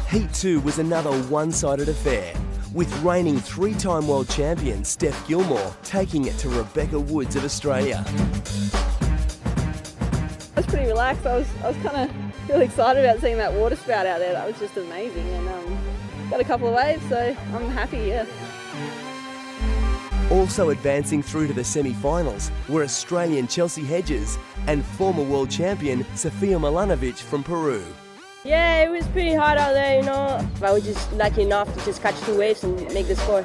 Heat 2 was another one-sided affair, with reigning 3-time world champion Steph Gilmore taking it to Rebecca Woods of Australia. I was pretty relaxed. I was kind of really excited about seeing that water spout out there. That was just amazing, and got a couple of waves, so I'm happy, yeah. Also advancing through to the semi-finals were Australian Chelsea Hedges and former world champion Sofia Milanovic from Peru. Yeah, it was pretty hard out there, you know. I was just lucky enough to just catch 2 waves and make the score.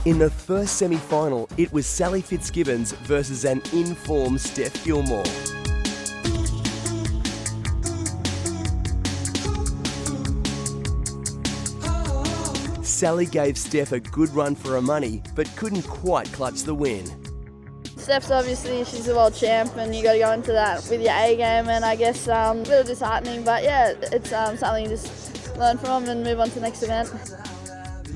In the first semi-final, it was Sally Fitzgibbons versus an in-form Steph Gilmore. Sally gave Steph a good run for her money, but couldn't quite clutch the win. Steph's obviously, she's the world champ, and you got to go into that with your A game, and I guess a little disheartening, but yeah, it's something you just learn from and move on to the next event.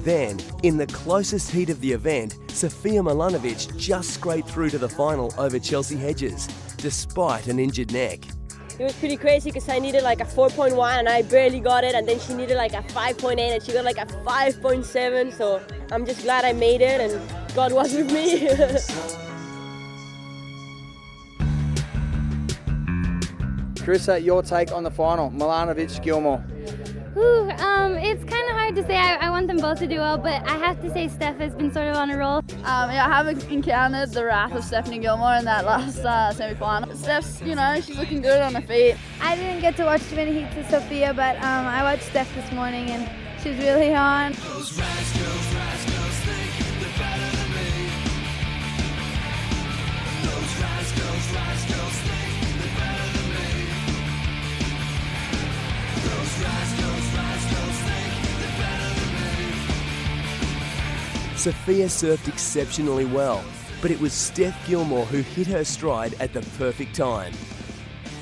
Then, in the closest heat of the event, Sofia Milanovic just scraped through to the final over Chelsea Hedges, despite an injured neck. It was pretty crazy because I needed like a 4.1 and I barely got it, and then she needed like a 5.8 and she got like a 5.7, so I'm just glad I made it and God was with me. Carissa, your take on the final, Milanovic-Gilmore. It's kind of hard to say. I want them both to do well, but I have to say Steph has been sort of on a roll. Yeah, I haven't encountered the wrath of Stephanie Gilmore in that last semi-final. Steph's, you know, she's looking good on her feet. I didn't get to watch too many heats of Sophia, but I watched Steph this morning and she's really on. Sophia surfed exceptionally well, but it was Steph Gilmore who hit her stride at the perfect time.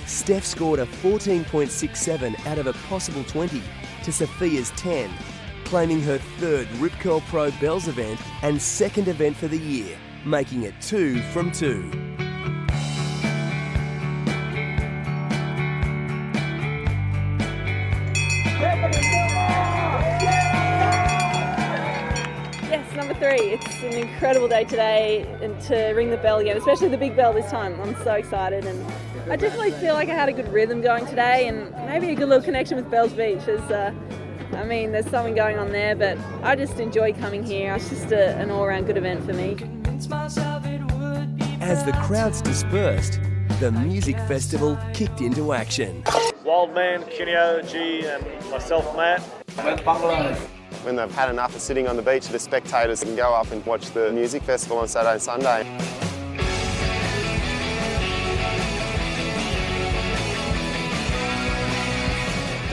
Steph scored a 14.67 out of a possible 20 to Sophia's 10, claiming her third Rip Curl Pro Bells event and second event for the year, making it 2 from 2. Yeah! 3. It's an incredible day today, and to ring the bell again, especially the big bell this time. I'm so excited, and I definitely feel like I had a good rhythm going today, and maybe a good little connection with Bells Beach. I mean, there's something going on there, but I just enjoy coming here. It's just an all-around good event for me. As the crowds dispersed, the music festival kicked into action. Wildman, Kineo, G and myself, Matt. When they've had enough of sitting on the beach, the spectators can go up and watch the music festival on Saturday and Sunday.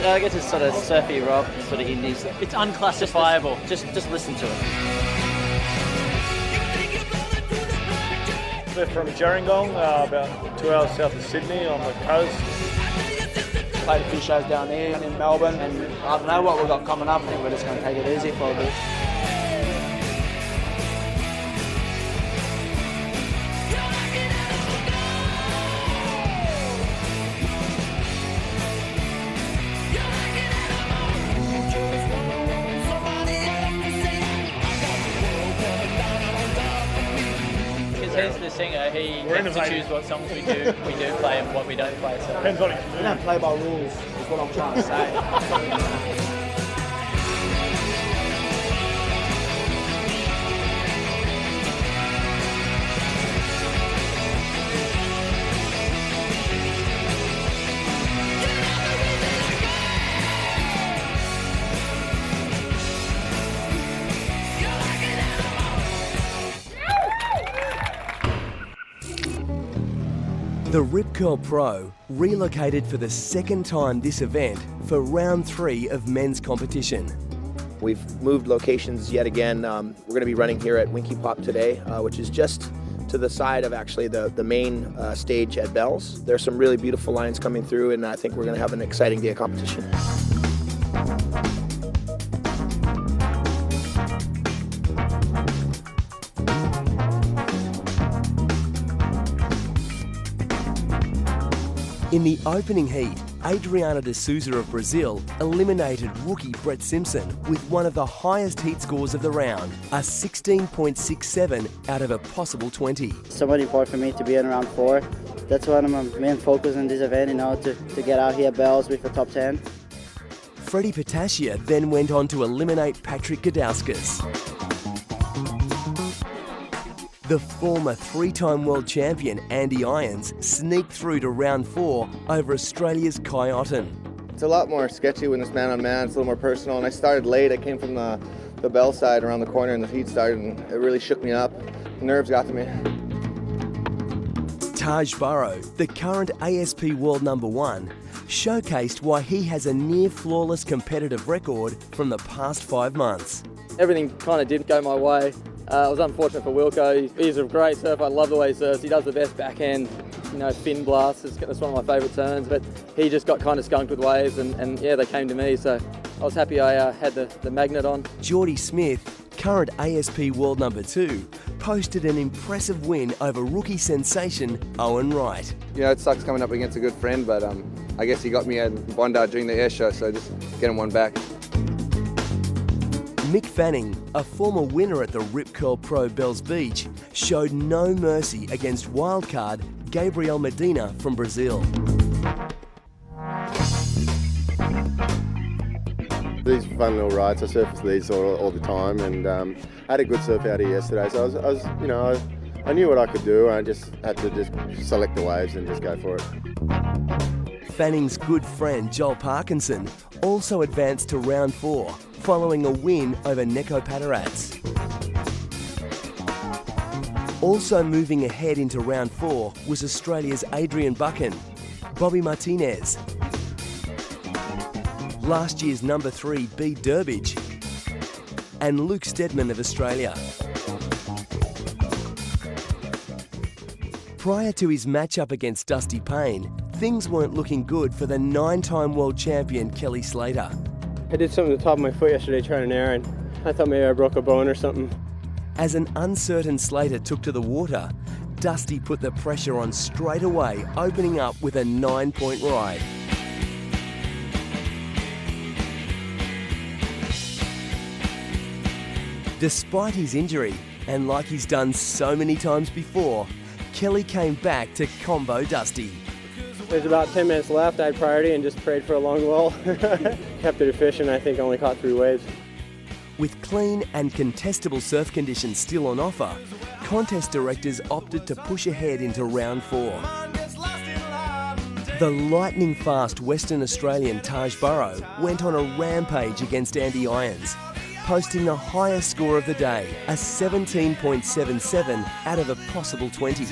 I guess it's sort of surfy rock, sort of indies. It's unclassifiable. Just listen to it. We're from Gerringong, about 2 hours south of Sydney on the coast. Played a few shows down there and in Melbourne, and I don't know what we've got coming up. I think we're just going to take it easy for a bit. He's the singer, he gets to choose what songs we do play and what we don't play. So. Depends on it. We don't play by rules, is what I'm trying to say. The Rip Curl Pro relocated for the second time this event for round 3 of men's competition. We've moved locations yet again. We're going to be running here at Winky Pop today, which is just to the side of actually the main stage at Bells. There's some really beautiful lines coming through, and I think we're going to have an exciting day of competition. In the opening heat, Adriana de Souza of Brazil eliminated rookie Brett Simpson with one of the highest heat scores of the round, a 16.67 out of a possible 20. So much important for me to be in round 4. That's one of my main focus in this event, to get out here at Bells with the top 10. Freddie Patasia then went on to eliminate Patrick Gadauskas. The former 3-time world champion Andy Irons sneaked through to round 4 over Australia's Kai Otten. It's a lot more sketchy when it's man-on-man, it's a little more personal, and I started late. I came from the bell side around the corner and the heat started, and it really shook me up. The nerves got to me. Taj Burrow, the current ASP world #1, showcased why he has a near-flawless competitive record from the past 5 months. Everything kind of did go my way. It was unfortunate for Wilco. He's a great surfer. I love the way he surfs. He does the best backhand, fin blast. That's one of my favourite turns. But he just got kind of skunked with waves, and yeah, they came to me. So I was happy I had the magnet on. Geordie Smith, current ASP world #2, posted an impressive win over rookie sensation Owen Wright. It sucks coming up against a good friend, but I guess he got me at Bondi during the air show, so just get him one back. Mick Fanning, a former winner at the Rip Curl Pro Bells Beach, showed no mercy against wildcard Gabriel Medina from Brazil. These are fun little rides. I surf these all the time, and I had a good surf out here yesterday. So I knew what I could do. I just had to just select the waves and just go for it. Fanning's good friend Joel Parkinson also advanced to round 4, following a win over Neko Patarats. Also moving ahead into round 4 was Australia's Adrian Buchan, Bobby Martinez, last year's #3 Bede Durbidge, and Luke Steadman of Australia. Prior to his matchup against Dusty Payne, things weren't looking good for the 9-time world champion Kelly Slater. I did something to the top of my foot yesterday trying an air, and I thought maybe I broke a bone or something. As an uncertain Slater took to the water, Dusty put the pressure on straight away, opening up with a 9-point ride. Despite his injury, and like he's done so many times before, Kelly came back to combo Dusty. There's about 10 minutes left. I had priority and just prayed for a long lull. Kept it efficient. I think only caught 3 waves. With clean and contestable surf conditions still on offer, contest directors opted to push ahead into round 4. The lightning-fast Western Australian Taj Burrow went on a rampage against Andy Irons, posting the highest score of the day, a 17.77 out of a possible 20.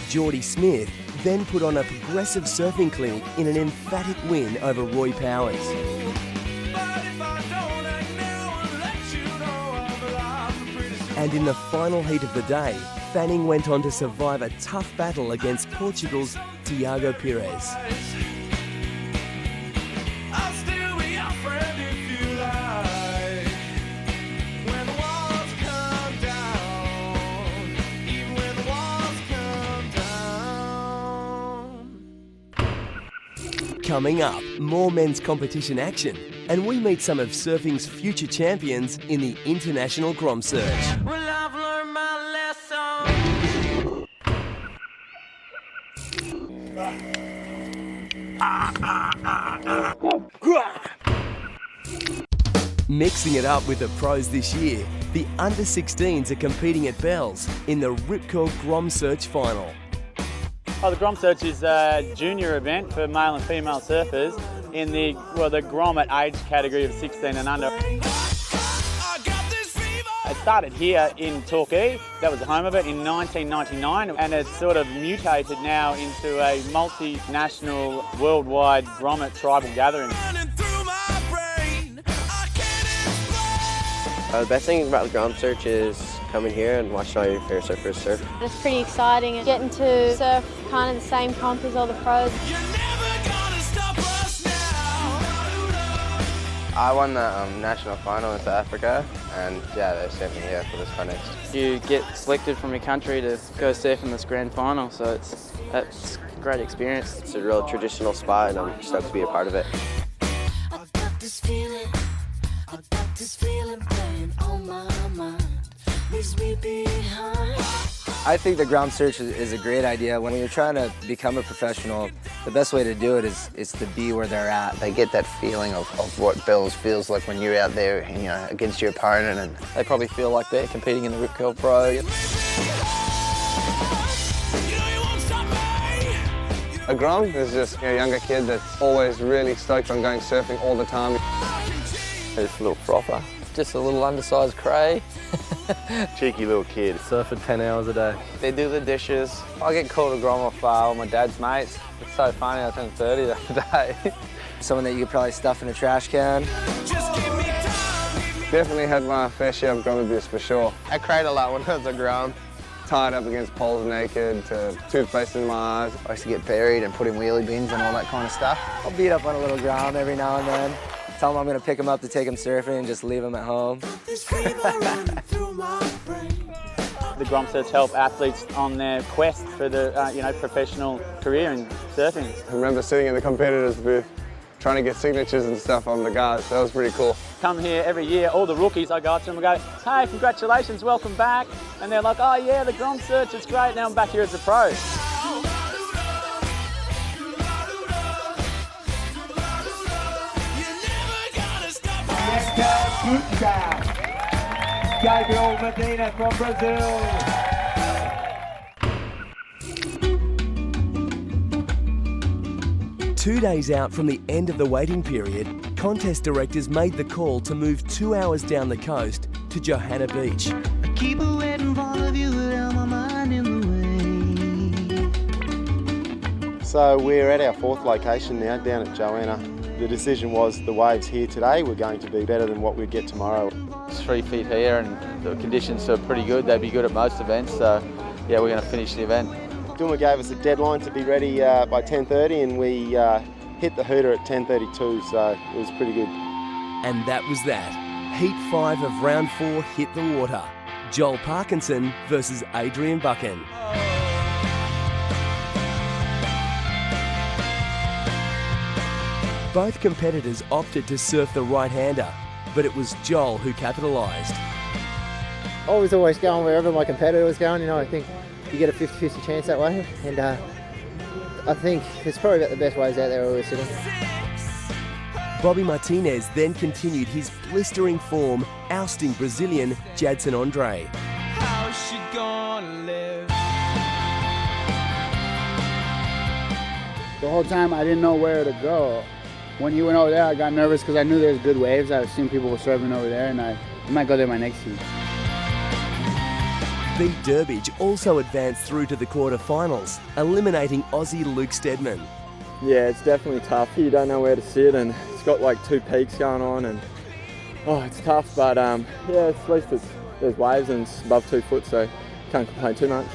Geordie Smith then put on a progressive surfing clinic in an emphatic win over Roy Powers. And in the final heat of the day, Fanning went on to survive a tough battle against Portugal's Tiago Pires. Coming up, more men's competition action, and we meet some of surfing's future champions in the International Grom Search. Well, I've learned my lesson. Mixing it up with the pros this year, the under-16s are competing at Bells in the Rip Curl Grom Search Final. The Grom Search is a junior event for male and female surfers in the Grom at age category of 16 and under. It started here in Torquay, that was the home of it, in 1999, and it's sort of mutated now into a multinational, worldwide grommet tribal gathering. The best thing about the Grom Search is coming here and watching all your favorite surfers surf. It's pretty exciting and getting to surf kind of the same comp as all the pros. I won the national final in South Africa, and yeah, they sent me here for this contest. You get selected from your country to go surf in this grand final, so that's a great experience. It's a real traditional spot, and I'm stoked to be a part of it. I think the Grom Search is a great idea. When you're trying to become a professional, the best way to do it is to be where they're at. They get that feeling of what Bells feels like when you're out there, against your opponent, and they probably feel like they're competing in the Rip Curl Pro. A Grom is just a younger kid that's always really stoked on going surfing all the time. Just a little frother, just a little undersized cray. cheeky little kid. Surf for 10 hours a day. They do the dishes. I get called a Grom off all my dad's mates. It's so funny, I turned 30 the other day. Someone that you could probably stuff in a trash can. Definitely had my fair share of Grom abuse for sure. I cried a lot when I was a Grom. Tied up against poles naked, to toothpaste in my eyes. I used to get buried and put in wheelie bins and all that kind of stuff. I'll beat up on a little Grom every now and then. Tell them I'm going to pick them up to take them surfing and just leave them at home. The Grom Search help athletes on their quest for the professional career in surfing. I remember sitting in the competitors' booth trying to get signatures and stuff on the guys. That was pretty cool. Come here every year, all the rookies, I go up to them and go, hey, congratulations, welcome back. And they're like, oh yeah, the Grom Search, it's great, now I'm back here as a pro. Gabriel Medina from Brazil. Two days out from the end of the waiting period, contest directors made the call to move 2 hours down the coast to Johanna Beach. I keep waiting for you without my mind in the way. So we're at our 4th location now, down at Johanna. The decision was the waves here today were going to be better than what we'd get tomorrow. It's 3 feet here and the conditions are pretty good. They'd be good at most events, so yeah, we're going to finish the event. Duma gave us a deadline to be ready by 10:30 and we hit the hooter at 10:32, so it was pretty good. And that was that. Heat 5 of round 4 hit the water. Joel Parkinson versus Adrian Buchan. Both competitors opted to surf the right-hander, but it was Joel who capitalised. I was always going wherever my competitor was going. You know, I think you get a 50-50 chance that way, and I think it's probably about the best ways out there where we're sitting. Bobby Martinez then continued his blistering form, ousting Brazilian Jadson Andre. How's she gonna live? The whole time I didn't know where to go. When you went over there, I got nervous because I knew there was good waves. I've seen people were serving over there, and I might go there my next heat. Bede Durbidge also advanced through to the quarterfinals, eliminating Aussie Luke Steadman. Yeah, it's definitely tough. You don't know where to sit, and it's got like 2 peaks going on, and it's tough. But yeah, at least there's waves and it's above 2 foot, so can't complain too much.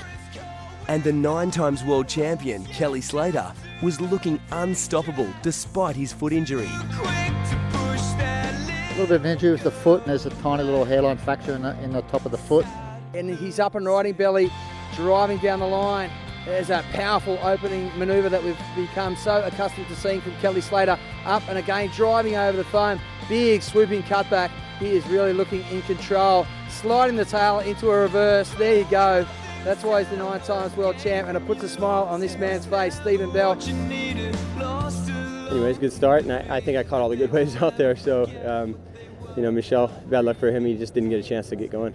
And the 9-times world champion Kelly Slater was looking unstoppable despite his foot injury. A little bit of injury with the foot, and there's a tiny little hairline fracture in the top of the foot. And he's up and riding belly, driving down the line. There's that powerful opening manoeuvre that we've become so accustomed to seeing from Kelly Slater. Up and again, driving over the foam. Big swooping cutback. He is really looking in control. Sliding the tail into a reverse. There you go. That's why he's the 9-times world champ, and it puts a smile on this man's face, Stephen Bell. Anyways, good start, and I think I caught all the good waves out there. So, you know, Michel, bad luck for him. He just didn't get a chance to get going.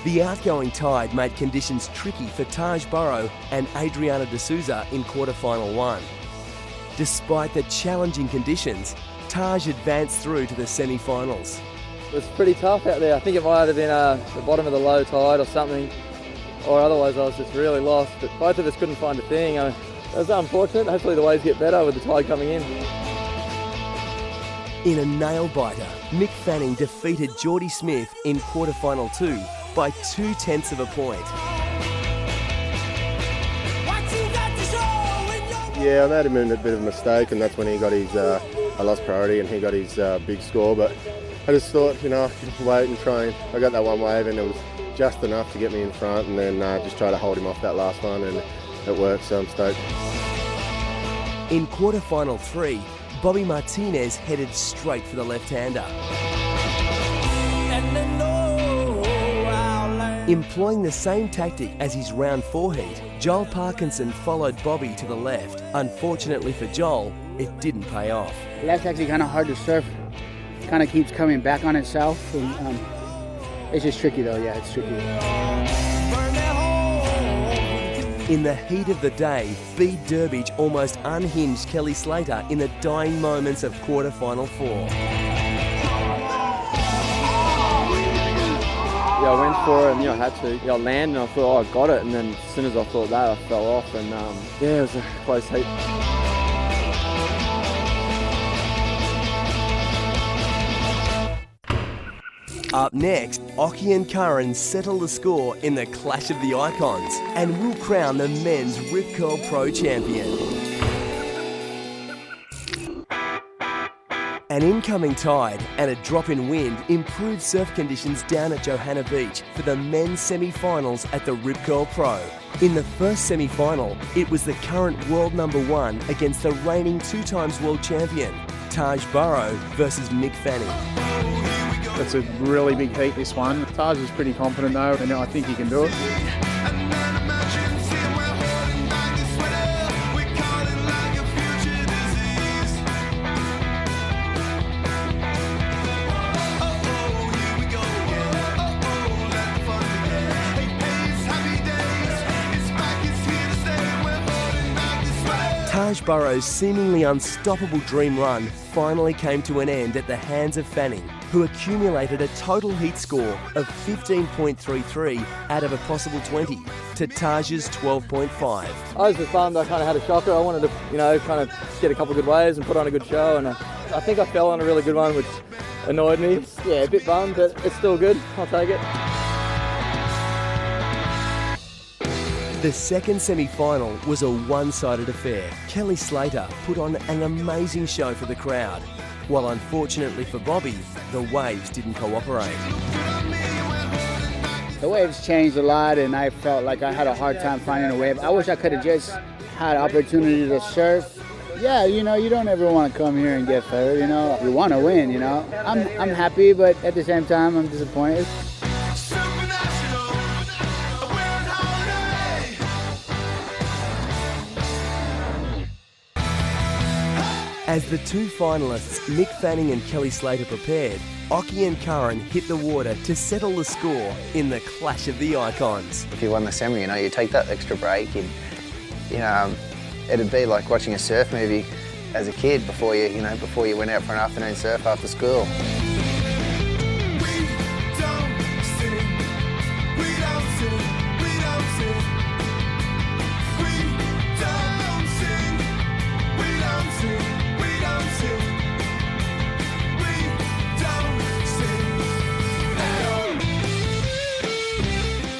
The outgoing tide made conditions tricky for Taj Burrow and Adriana de Souza in quarterfinal 1. Despite the challenging conditions, Taj advanced through to the semi-finals. It was pretty tough out there. I think it might have been the bottom of the low tide or something, or otherwise I was just really lost. But both of us couldn't find a thing. It was unfortunate. Hopefully the waves get better with the tide coming in. In a nail-biter, Mick Fanning defeated Geordie Smith in quarterfinal 2 by 0.2 of a point. Yeah, I made him a bit of a mistake, and that's when he got his, I lost priority and he got his big score, but I just thought, you know, I could wait and try, and I got that one wave and it was just enough to get me in front, and then just try to hold him off that last one, and it worked, so I'm stoked. In quarterfinal 3, Bobby Martinez headed straight for the left-hander. Employing the same tactic as his round 4 heat, Joel Parkinson followed Bobby to the left. Unfortunately for Joel, it didn't pay off. Left's actually kind of hard to surf. Kind of keeps coming back on itself, and it's just tricky though. Yeah, it's tricky. In the heat of the day, Bede Durbidge almost unhinged Kelly Slater in the dying moments of quarterfinal 4. Yeah, I went for it and I had to. I landed and I thought, I got it, and then as soon as I thought that, I fell off, and yeah, it was a close heat. Up next, Ockie and Curran settle the score in the Clash of the Icons and will crown the men's Rip Curl Pro champion. An incoming tide and a drop in wind improved surf conditions down at Johanna Beach for the men's semi-finals at the Rip Curl Pro. In the first semi-final, it was the current world #1 against the reigning 2-times world champion, Taj Burrow versus Mick Fanning. That's a really big heat, this one. Taj is pretty confident though, and I think he can do it. Taj Burrow's seemingly unstoppable dream run finally came to an end at the hands of Fanning, who accumulated a total heat score of 15.33 out of a possible 20 to Taj's 12.5. I was just bummed. I kind of had a shocker. I wanted to, kind of get a couple of good waves and put on a good show, and I think I fell on a really good one, which annoyed me. Yeah, a bit bummed, but it's still good. I'll take it. The second semi-final was a one-sided affair. Kelly Slater put on an amazing show for the crowd, while unfortunately for Bobby, the waves didn't cooperate. The waves changed a lot, and I felt like I had a hard time finding a wave. I wish I could have just had opportunity to surf Yeah, you know, you don't ever want to come here and get third, you know. You want to win, you know. I'm happy, but at the same time, I'm disappointed. As the two finalists, Mick Fanning and Kelly Slater, prepared, Ockie and Curran hit the water to settle the score in the clash of the icons. If you won the semi, you know, you take that extra break, it'd be like watching a surf movie as a kid before you went out for an afternoon surf after school.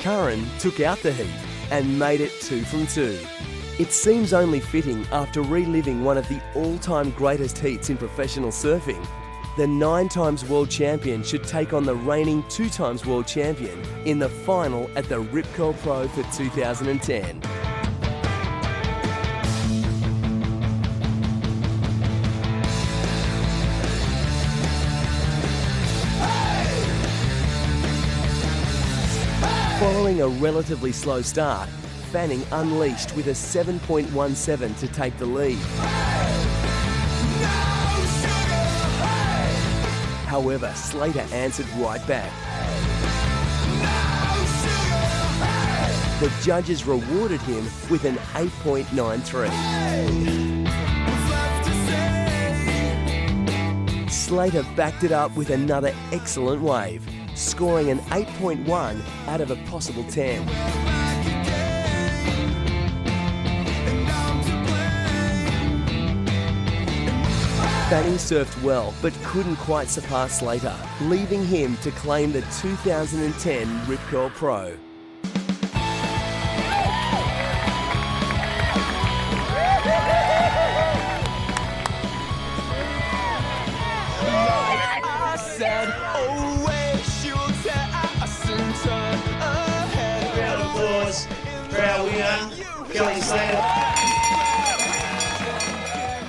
Curran took out the heat and made it 2 from 2. It seems only fitting after reliving one of the all-time greatest heats in professional surfing. The 9-times world champion should take on the reigning 2-times world champion in the final at the Rip Curl Pro for 2010. Following a relatively slow start, Fanning unleashed with a 7.17 to take the lead. However, Slater answered right back. The judges rewarded him with an 8.93. Slater backed it up with another excellent wave, scoring an 8.1 out of a possible 10. Fanning surfed well, but couldn't quite surpass Slater, leaving him to claim the 2010 Rip Curl Pro. Kelly Slater.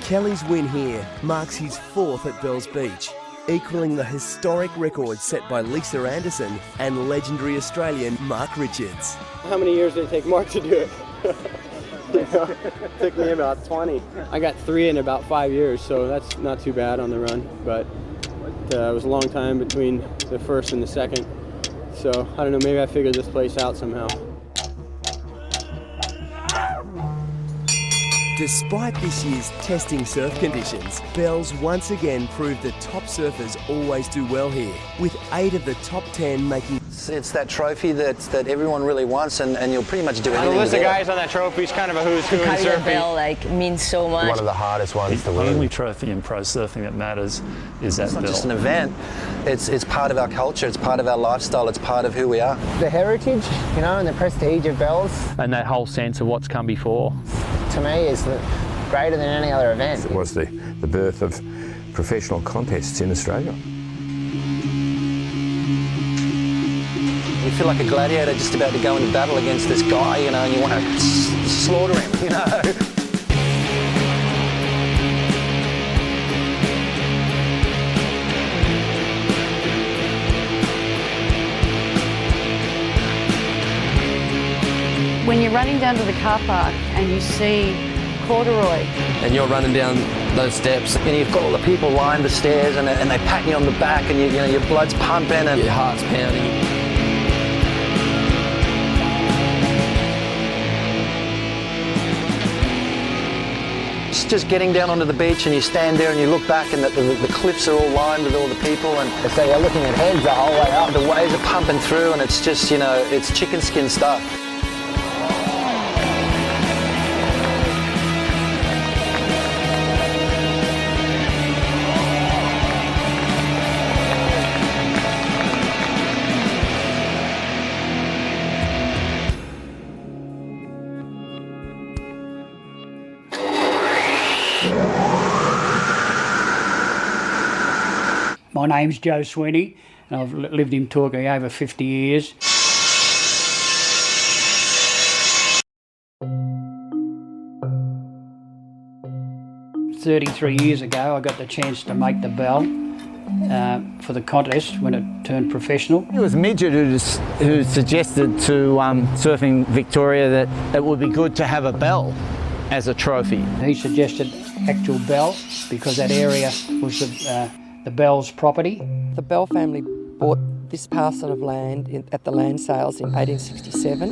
Kelly's win here marks his 4th at Bells Beach, equalling the historic record set by Lisa Anderson and legendary Australian Mark Richards. How many years did it take Mark to do it? It took me about 20. I got 3 in about 5 years, so that's not too bad on the run, but it was a long time between the first and the second. So, I don't know, maybe I figured this place out somehow. Despite this year's testing surf conditions, Bells once again proved that top surfers always do well here, with 8 of the top 10 making... It's that trophy that everyone really wants, and you'll pretty much do anything. The list of guys on that trophy is kind of a who's who in surfing. Bell means so much. One of the hardest ones to The win. only trophy in pro surfing that matters is that It's not bell. just an event, it's part of our culture, it's part of our lifestyle, it's part of who we are. The heritage, you know, and the prestige of Bells, And that whole sense of what's come before. to me, is greater than any other event. It was the birth of professional contests in Australia. You feel like a gladiator just about to go into battle against this guy, you know, and you want to slaughter him, you know. When you're running down to the car park and you see corduroy. And you're running down those steps. And you've got all the people lined the stairs and they pat you on the back and you know, your blood's pumping and your heart's pounding. Just getting down onto the beach and you stand there and you look back and the cliffs are all lined with all the people and So you're looking at heads the whole way up. the waves are pumping through and it's just, you know, it's chicken skin stuff. My name's Joe Sweeney, and I've lived in Torquay over 50 years. 33 years ago, I got the chance to make the bell for the contest when it turned professional. It was Midget who suggested to Surfing Victoria that it would be good to have a bell as a trophy. He suggested actual bell because that area was the Bell's property. The Bell family bought this parcel of land at the land sales in 1867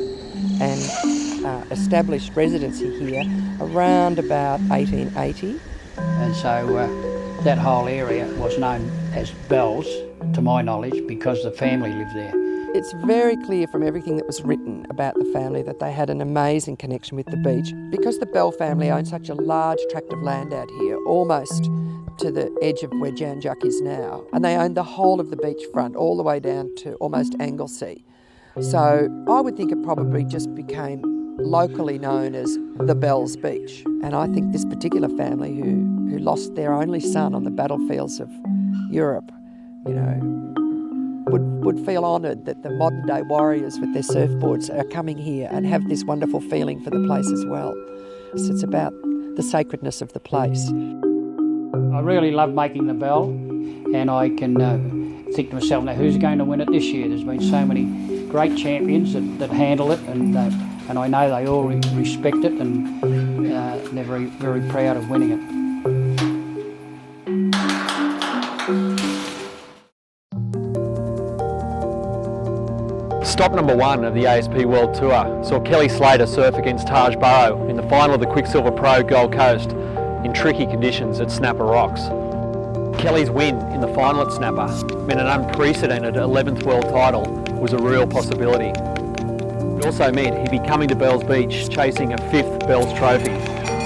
and established residency here around about 1880. And so that whole area was known as Bell's, to my knowledge, because the family lived there. It's very clear from everything that was written about the family that they had an amazing connection with the beach. Because the Bell family owned such a large tract of land out here, almost to the edge of where Jan Juc is now, and they owned the whole of the beachfront all the way down to almost Anglesea. So I would think it probably just became locally known as the Bell's Beach. And I think this particular family who lost their only son on the battlefields of Europe, you know, would feel honoured that the modern day warriors with their surfboards are coming here and have this wonderful feeling for the place as well. So it's about the sacredness of the place. I really love making the bell, and I can think to myself, now who's going to win it this year? There's been so many great champions that handle it, and I know they all respect it, and they're very, very proud of winning it. Stop number 1 of the ASP World Tour saw Kelly Slater surf against Taj Burrow in the final of the Quicksilver Pro Gold Coast in tricky conditions at Snapper Rocks. Kelly's win in the final at Snapper meant an unprecedented 11th world title was a real possibility. It also meant he'd be coming to Bells Beach chasing a 5th Bells Trophy,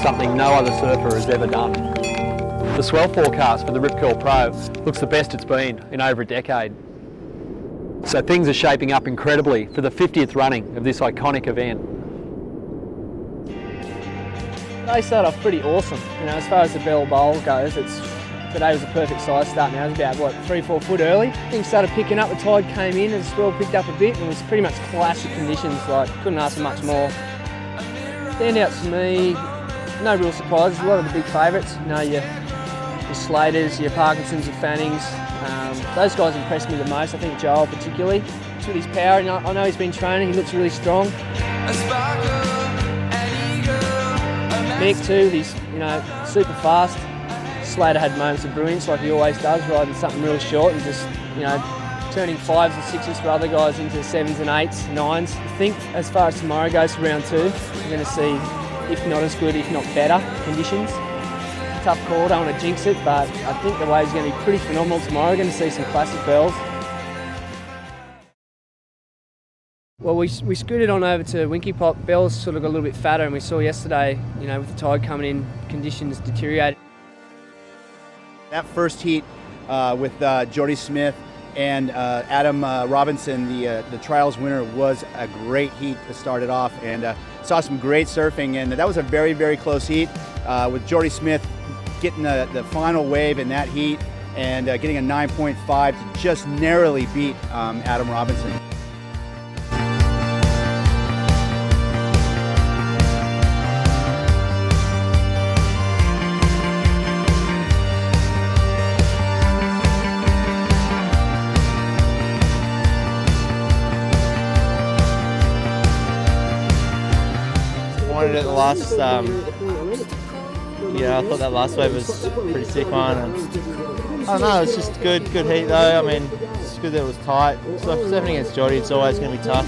something no other surfer has ever done. The swell forecast for the Rip Curl Pro looks the best it's been in over a decade. So things are shaping up incredibly for the 50th running of this iconic event. They start off pretty awesome. You know, as far as the Bell Bowl goes, today was a perfect size start now. It was about, what, 3-4 foot early. Things started picking up, the tide came in and the swell picked up a bit, and it was pretty much classic conditions, like couldn't ask for much more. Standouts to me, no real surprises, a lot of the big favourites, you know, your Slaters, your Parkinsons, your Fannings. Those guys impressed me the most, I think Joel particularly. Just with his power, and I know he's been training, he looks really strong. Mick too, he's, you know, super fast. Slater had moments of brilliance like he always does, riding something really short and just, you know, turning 5s and 6s for other guys into 7s and 8s, 9s. I think as far as tomorrow goes for round 2, we're going to see, if not as good, if not better conditions. Tough call, don't want to jinx it, but I think the wave's going to be pretty phenomenal tomorrow. We're going to see some classic bells. Well, we scooted on over to Winky Pop. Bells sort of got a little bit fatter, and we saw yesterday, you know, with the tide coming in, conditions deteriorated. That first heat with Jordy Smith and Adam Robinson, the trials winner, was a great heat to start it off, and saw some great surfing, and that was a very, very close heat with Jordy Smith getting the final wave in that heat and getting a 9.5 to just narrowly beat Adam Robinson. Wanted it the last, yeah, I thought that last wave was a pretty sick one. And I don't know, it's just good heat though. I mean, it's good that it was tight. So surfing against Jordy, it's always going to be tough.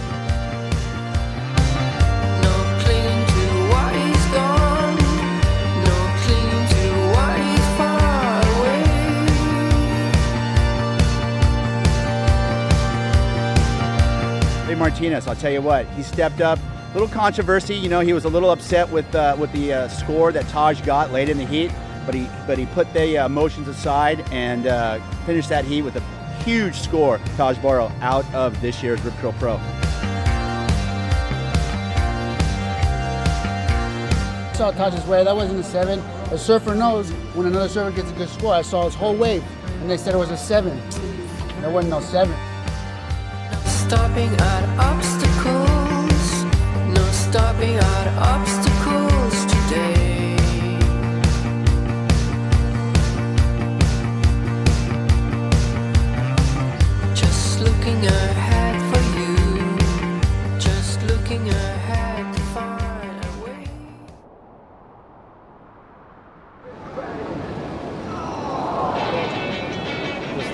Hey Martinez, I'll tell you what, he stepped up. Little controversy, you know, he was a little upset with the score that Taj got late in the heat, but he put the emotions aside and finished that heat with a huge score. Taj Burrow out of this year's Rip Curl Pro. Saw Taj's wave, that wasn't a 7. A surfer knows when another surfer gets a good score. I saw his whole wave, and they said it was a 7. There wasn't no 7. Stopping at obstacles. Stopping at obstacles today.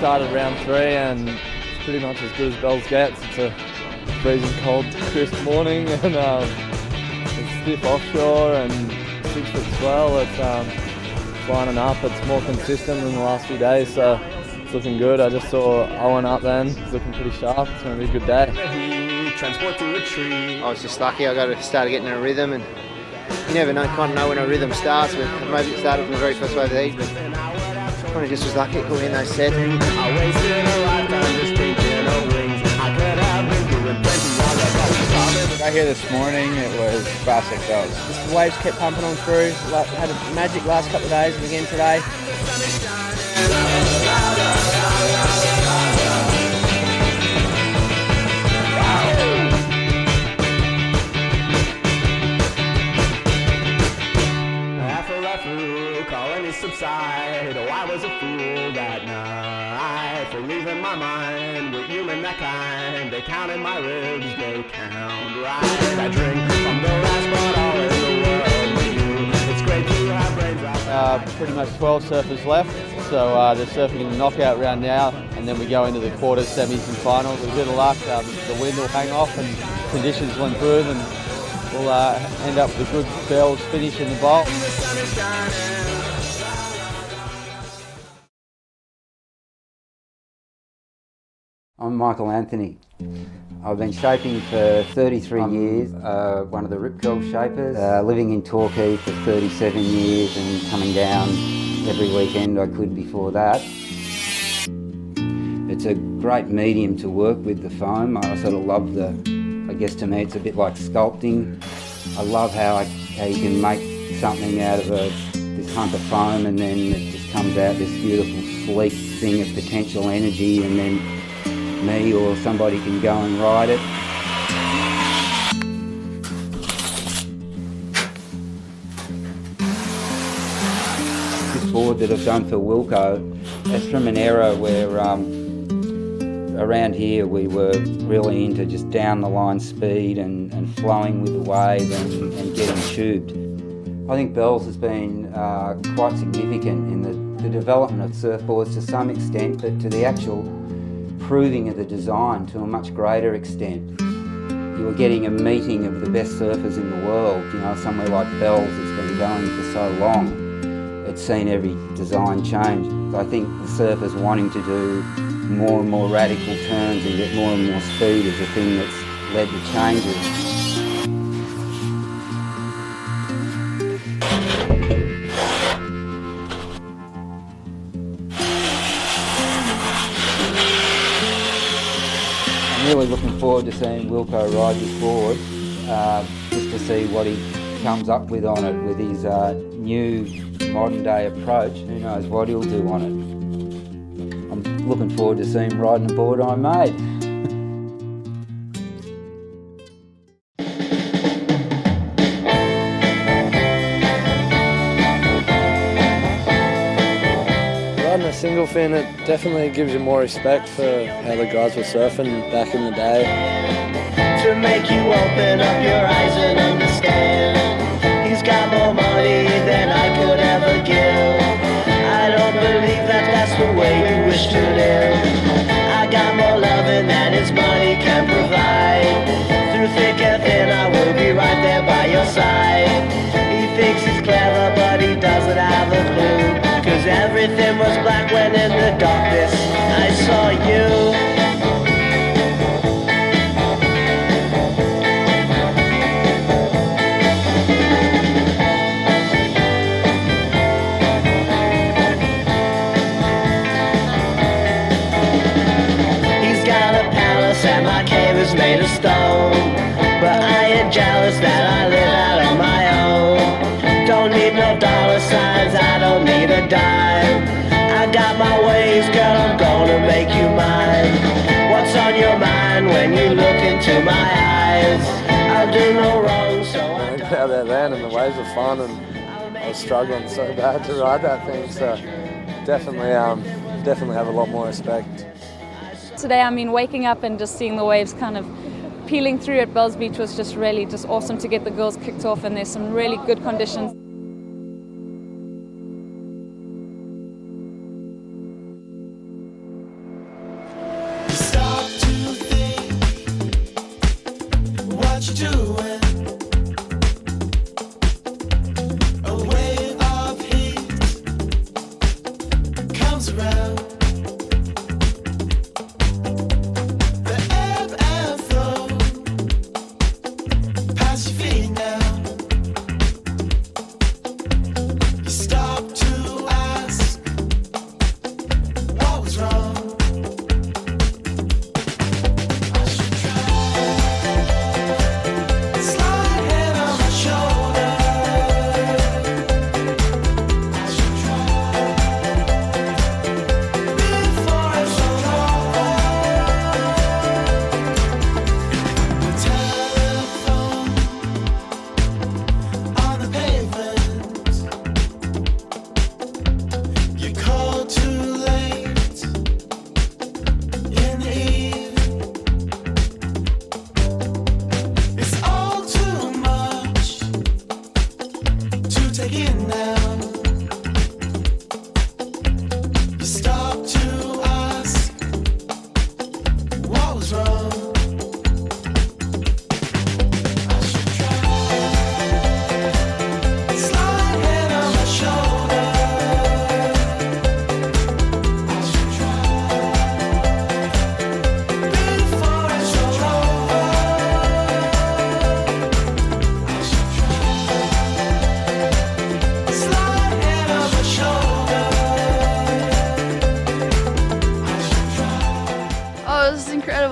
started round 3 and it's pretty much as good as bells gets. It's a freezing cold, crisp morning and it's stiff offshore and 6 foot swell. It's lining up. It's more consistent than the last few days, so it's looking good. I just saw Owen up then. It's looking pretty sharp. It's going to be a good day. Transport to a tree. I was just lucky. I got to start getting in a rhythm, and you never kind of know when a rhythm starts. But maybe it started from the very first wave of the heat, but kind of just was lucky. Caught in those sets. I wasted a lifetime just thinking of wings. I could have been doing plenty of Got here this morning, it was classic bells. The waves kept pumping on through. Had a magic last couple of days and again today. Subside. Oh, I was a fool that night for leaving my mind with you and that kind. They counted my ribs, they count right. I drink from the last bottle in the world with you. It's great to have brains out. Pretty much 12 surfers left, so they're surfing in the knockout round now, and then we go into the quarters, semis and finals. With a bit of luck, the wind will hang off and conditions will improve, and we'll end up with a good bells finish in the bowl. I'm Michael Anthony. I've been shaping for 33 years, one of the Rip Curl shapers, living in Torquay for 37 years and coming down every weekend I could before that. It's a great medium to work with, the foam. I sort of love I guess to me it's a bit like sculpting. I love how you can make something out of this hunk of foam and then it just comes out this beautiful sleek thing of potential energy, and then me or somebody can go and ride it. This board that I've done for Wilco, that's from an era where around here we were really into just down the line speed and flowing with the wave and getting tubed. I think bells has been quite significant in the development of surfboards to some extent, but to the actual proving of the design to a much greater extent. You were getting a meeting of the best surfers in the world, you know, somewhere like Bells that's been going for so long. It's seen every design change. I think the surfers wanting to do more and more radical turns and get more and more speed is the thing that's led to changes. Really looking forward to seeing Wilco ride this board, just to see what he comes up with on it with his new modern day approach. Who knows what he'll do on it. I'm looking forward to seeing him riding the board I made. Riding a single fin, it definitely gives you more respect for how the guys were surfing back in the day. To make you open up your eyes and understand, he's got more money than I could ever give. I don't believe that that's the way you wish to live. I got more loving than his money can provide. Through thick and thin I will be right there by your side. He thinks he's clever but he doesn't have a clue. Cause everything was black when in the darkness I saw you. He's got a palace and my cave is made of stone, but I ain't jealous that I live out on my own. Don't need no dollar signs, I don't need a dime. I got my ways, girl, I'm gonna make you mine. What's on your mind when you look into my eyes? I'll do no wrong, so I got out there then and the waves were fun and I was struggling so bad to ride that thing, so definitely have a lot more respect. Today, I mean, waking up and just seeing the waves kind of peeling through at Bells Beach was just really just awesome to get the girls kicked off, and there's some really good conditions. you doing? A wave of heat comes around. The ebb and flow past your feet now. You stop to ask what was wrong.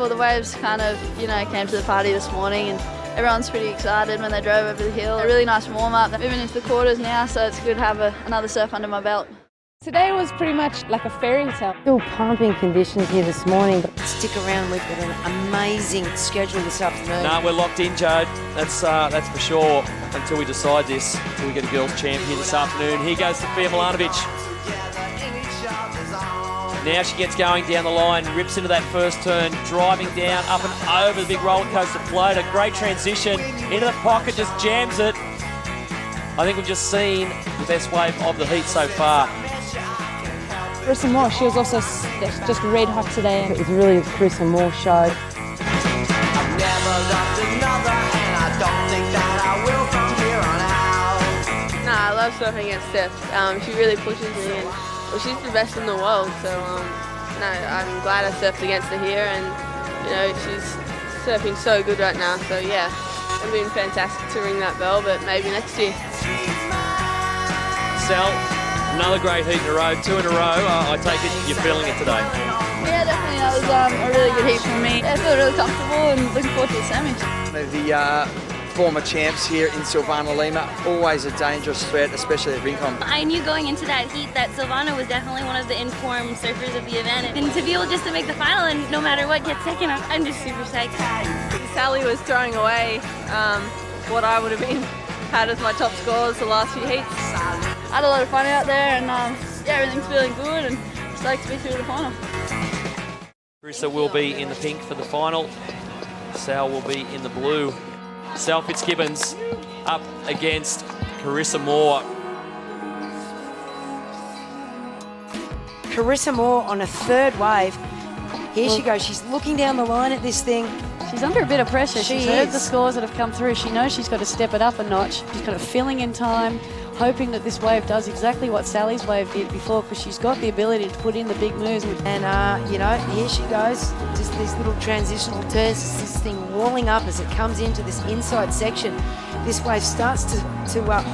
The waves kind of, came to the party this morning, and everyone's pretty excited when they drove over the hill. A really nice warm-up. They're moving into the quarters now, so it's good to have another surf under my belt. Today was pretty much like a fairy tale. Still pumping conditions here this morning, but stick around. We've got an amazing schedule this afternoon. No, we're locked in, Joe. That's for sure. Until we decide this, until we get a girls' champ here this afternoon. Here goes Sofia Milanovic. Now she gets going down the line, rips into that first turn, driving down, up and over the big roller coaster float. A great transition into the pocket, just jams it. I think we've just seen the best wave of the heat so far. Carissa Moore, she was also just red hot today. It was really a Carissa Moore show. I've never loved another, and I don't think that I will from here on out. No, I love surfing against Steph. She really pushes me, and well, she's the best in the world. So no, I'm glad I surfed against her here, and she's surfing so good right now. So yeah, it's been fantastic to ring that bell, but maybe next year. Sal, another great heat in a row, 2 in a row. I take it you're feeling it today. Yeah, definitely. That was a really good heat for me. I feel really comfortable and looking forward to the semis. The former champs here in Silvana Lima, always a dangerous threat, especially at Rincon. I knew going into that heat that Silvana was definitely one of the informed surfers of the event, and to be able just to make the final and no matter what get second, I'm just super psyched. Sally was throwing away what I would have had as my top scores the last few heats. I had a lot of fun out there, and yeah, everything's feeling good, and stoked to be through to the final. Carissa will be in the pink for the final. Sal will be in the blue. Sal Fitzgibbons up against Carissa Moore. Carissa Moore on a third wave. Here she goes. She's looking down the line at this thing. She's under a bit of pressure. She's heard the is. scores that have come through. She knows she's got to step it up a notch. She's kind of filling in time, hoping that this wave does exactly what Sally's wave did before, because she's got the ability to put in the big moves. And, here she goes. Just these little transitional turns. This thing walling up as it comes into this inside section. This wave starts to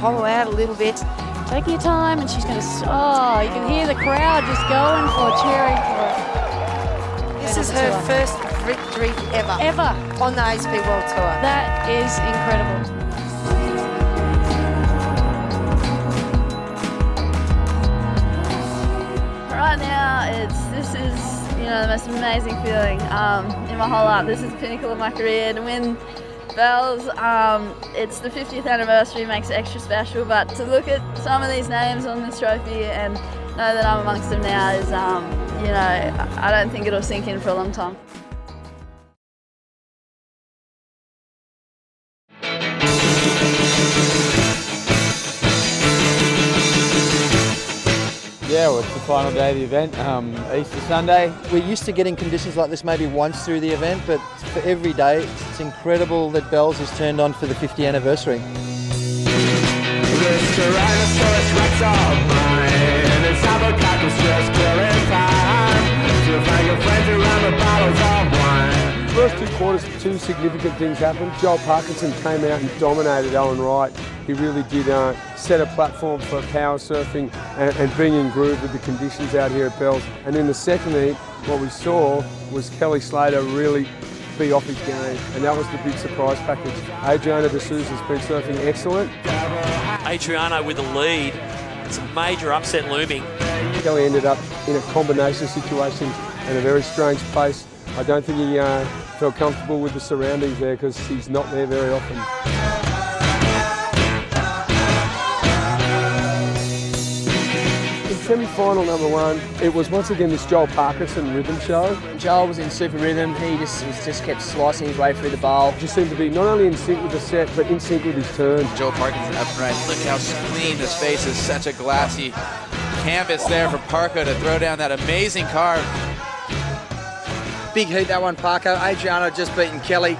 hollow out a little bit. Take your time, and she's going to... Oh, you can hear the crowd just going for cheering for her. This is her first victory ever on the ASP World Tour. That is incredible. Right now, this is the most amazing feeling in my whole life. This is the pinnacle of my career. To win bells, it's the 50th anniversary, makes it extra special. But to look at some of these names on this trophy and know that I'm amongst them now is, I don't think it'll sink in for a long time. Yeah, well, it's the final day of the event, Easter Sunday. We're used to getting conditions like this maybe once through the event, but for every day, it's incredible that Bells has turned on for the 50th anniversary. First 2 quarters, 2 significant things happened. Joel Parkinson came out and dominated Owen Wright. He really did set a platform for power surfing and being in groove with the conditions out here at Bells. And in the second heat, what we saw was Kelly Slater really be off his game, and that was the big surprise package. Adriana de Souza's been surfing excellent. Adriano with the lead. It's a major upset looming. Kelly ended up in a combination situation in a very strange place. I don't think he felt comfortable with the surroundings there because he's not there very often. In semi-final number 1, it was once again this Joel Parkinson rhythm show. Joel was in super rhythm. He just kept slicing his way through the bowl. Just seemed to be not only in sync with the set, but in sync with his turn. Joel Parkinson up and right. Look how clean his face is. Such a glassy canvas there for Parko to throw down that amazing carve. Big heat that one, Parko. Adriano just beaten Kelly.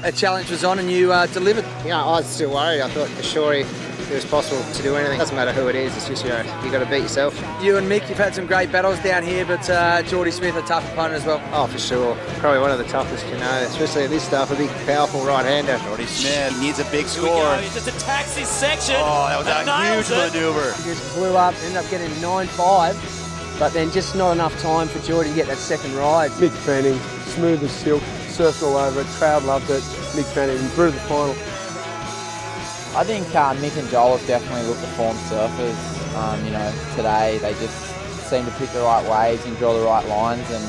A challenge was on and you delivered. Yeah, I was still worried. I thought for sure it was possible to do anything. Doesn't matter who it is, it's just, you got to beat yourself. You and Mick, you've had some great battles down here, but Geordie Smith, a tough opponent as well. Oh, for sure. Probably one of the toughest, especially at this stuff, a big, powerful right-hander. Geordie Smith needs a big score. He just attacks his section. Oh, that was a huge maneuver. He just blew up, ended up getting 9.5, but then just not enough time for Geordie to get that second ride. Mick Fanning, smooth as silk, surfed all over it, crowd loved it. Mick Fanning through to the final. I think Mick and Joel have definitely looked the form surfers. Today they just seem to pick the right waves and draw the right lines, and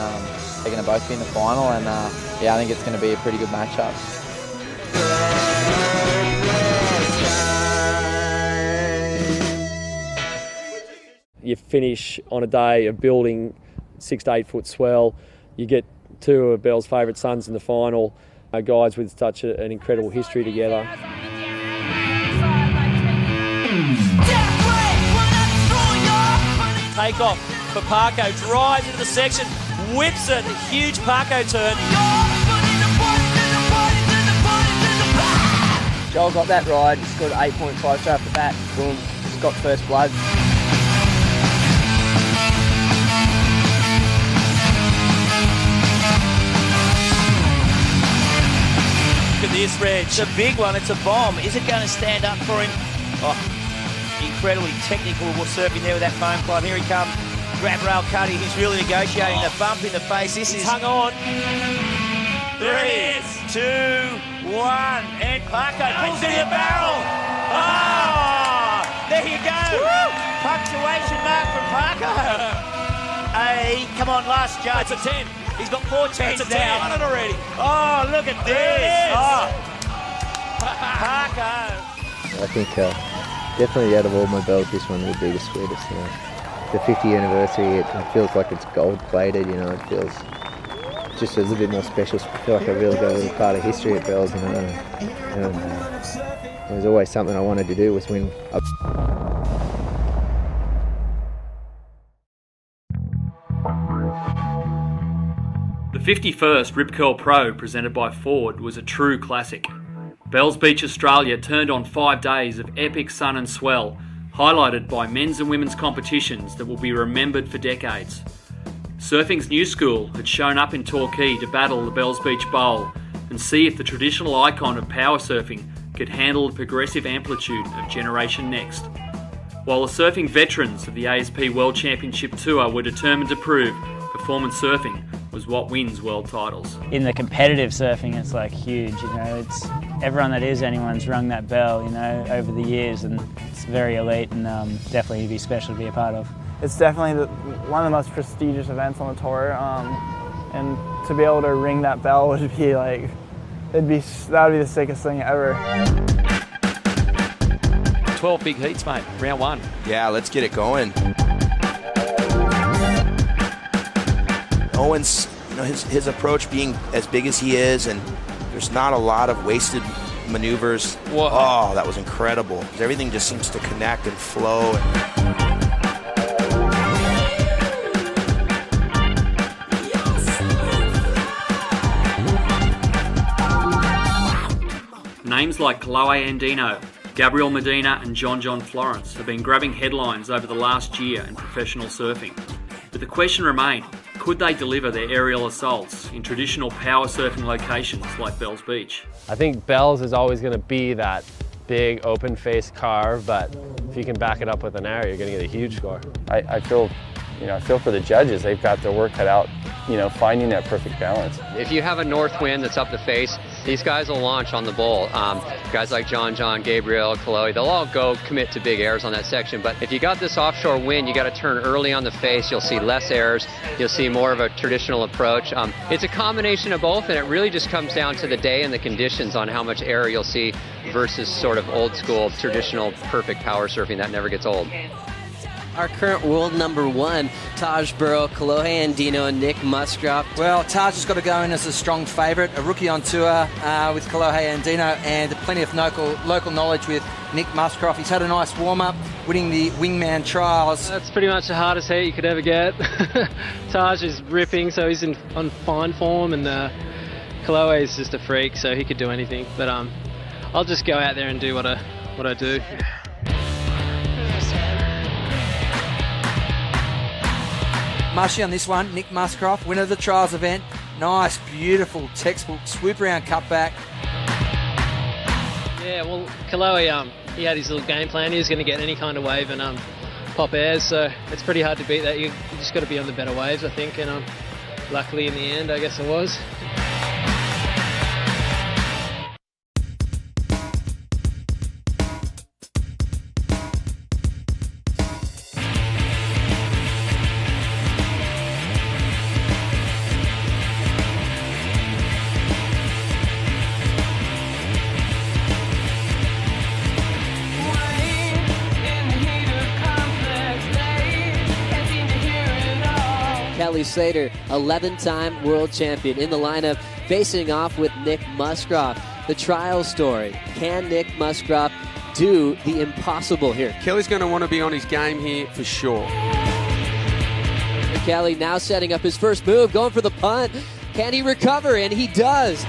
they're going to both be in the final. And I think it's going to be a pretty good matchup. You finish on a day of building 6 to 8 foot swell. You get 2 of Belle's favourite sons in the final. Guys with such an incredible history together. Take off for Parko, drives into the section, whips it, a huge Parko turn. Joel got that ride, scored 8.5 straight off the bat, boom, just got first blood. Look at this, Reg. It's a big one, it's a bomb. Is it going to stand up for him? Oh, incredibly technical surfing there with that foam climb. Here he comes. Grab rail Cuddy, he's really negotiating the bump in the face. This is hung on. There it is. 2, 1, and Parko puts it in the barrel. Oh, there you go. Woo! Punctuation mark from Parko. Come on, last judge. That's a 10. He's got 4 10s That's a 10 now. on it already. Oh, look at this. Oh. Parko. I think definitely out of all my bells, this one would be the sweetest. The 50th anniversary, it feels like it's gold plated. It feels just a little bit more special. I feel like I really got a little part of history at Bells. It was always something I wanted to do, was win. The 51st Rip Curl Pro presented by Ford was a true classic. Bells Beach Australia turned on 5 days of epic sun and swell, highlighted by men's and women's competitions that will be remembered for decades. Surfing's new school had shown up in Torquay to battle the Bells Beach Bowl and see if the traditional icon of power surfing could handle the progressive amplitude of Generation Next. While the surfing veterans of the ASP World Championship Tour were determined to prove performance surfing was what wins world titles. In the competitive surfing, it's like huge, it's everyone that is anyone's rung that bell, over the years, and it's very elite and definitely be special to be a part of. It's definitely one of the most prestigious events on the tour, and to be able to ring that bell would be like, that would be the sickest thing ever. 12 big heats, mate, round 1. Yeah, let's get it going. Owen's, his approach being as big as he is, and there's not a lot of wasted maneuvers. Whoa. Oh, that was incredible. Everything just seems to connect and flow. Names like Chloe Andino, Gabriel Medina and John Florence have been grabbing headlines over the last year in professional surfing. But the question remained, could they deliver their aerial assaults in traditional power surfing locations like Bells Beach? I think Bells is always going to be that big open face carve, but if you can back it up with an air, you're going to get a huge score. I feel for the judges. They've got their work cut out, finding that perfect balance. If you have a north wind that's up the face, these guys will launch on the bowl. Guys like John, Gabriel, Chloe, they'll all go commit to big airs on that section. But if you got this offshore wind, you got to turn early on the face. You'll see less airs. You'll see more of a traditional approach. It's a combination of both, and it really just comes down to the day and the conditions on how much air you'll see versus sort of old school, traditional, perfect power surfing that never gets old. Our current world number one, Taj Burrow, Kolohe Andino, and Nick Musgrove. Well, Taj has got to go in as a strong favourite, a rookie on tour with Kolohe Andino, and plenty of local knowledge with Nick Musgrove. He's had a nice warm-up, winning the Wingman Trials. That's pretty much the hardest heat you could ever get. Taj is ripping, so he's on fine form, and Kolohe is just a freak, so he could do anything. But I'll just go out there and do what I do. Mushy on this one, Nick Musgrove, winner of the trials event. Nice, beautiful, textbook swoop around cutback. Yeah, well, Kolohe, he had his little game plan. He was going to get any kind of wave and pop airs, so it's pretty hard to beat that. You just got to be on the better waves, I think, and luckily in the end, I guess I was. Kelly Slater, 11-time world champion, in the lineup, facing off with Nick Musgrove. The trial story. Can Nick Musgrove do the impossible here? Kelly's going to want to be on his game here for sure. Kelly now setting up his first move, going for the punt. Can he recover? And he does.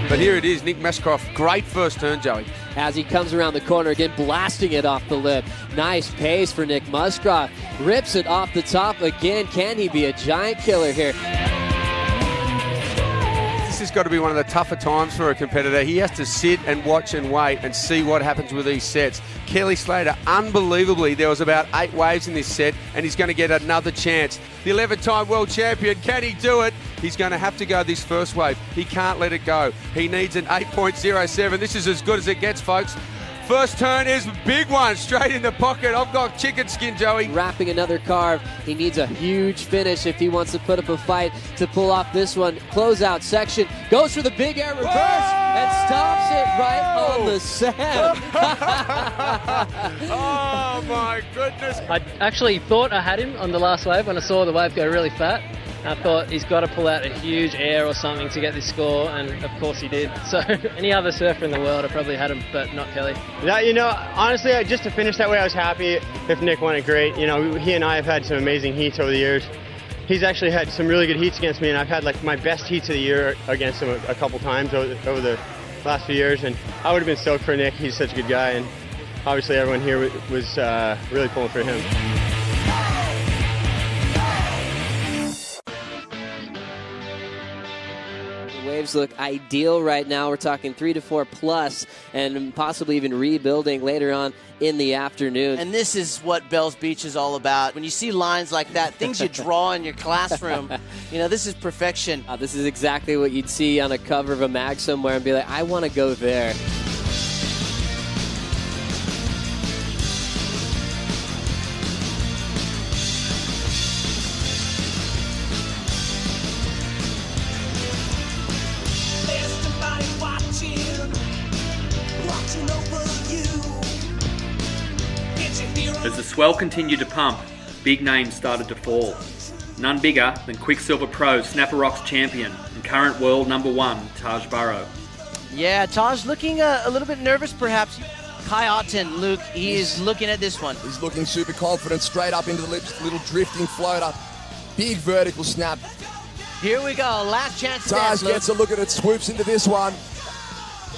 But here it is, Nick Musgrove, great first turn, Joey. As he comes around the corner again, blasting it off the lip. Nice pace for Nick Musgrove. Rips it off the top again. Can he be a giant killer here? This has got to be one of the tougher times for a competitor. He has to sit and watch and wait and see what happens with these sets. Kelly Slater, unbelievably, there was about 8 waves in this set, and he's going to get another chance. The 11-time world champion, can he do it? He's going to have to go this first wave. He can't let it go. He needs an 8.07. This is as good as it gets, folks. First turn is a big one, straight in the pocket. I've got chicken skin, Joey. Wrapping another carve. He needs a huge finish if he wants to put up a fight to pull off this one. Closeout section. Goes for the big air reverse and stops it right on the sand. Oh, my goodness. I actually thought I had him on the last wave when I saw the wave go really fat. I thought he's got to pull out a huge air or something to get this score, and of course he did. So any other surfer in the world, I probably had him, but not Kelly. Yeah, honestly, just to finish that way, I was happy. If Nick won it, great. He and I have had some amazing heats over the years. He's actually had some really good heats against me, and I've had like my best heats of the year against him a couple times over the last few years, and I would have been stoked for Nick. He's such a good guy, and obviously everyone here was really pulling for him. Waves look ideal right now. We're talking 3 to 4 plus, and possibly even rebuilding later on in the afternoon. And this is what Bells Beach is all about. When you see lines like that, things you draw in your classroom, this is perfection. This is exactly what you'd see on a cover of a mag somewhere and be like, I want to go there. As the swell continued to pump, big names started to fall. None bigger than Quicksilver Pro Snapper Rocks champion and current world number 1, Taj Burrow. Yeah, Taj looking a little bit nervous perhaps. Kai Otten, Luke, he is looking at this one. He's looking super confident, straight up into the lips, little drifting floater. Big vertical snap. Here we go, last chance to Taj dance, Luke. gets a look at it, swoops into this one.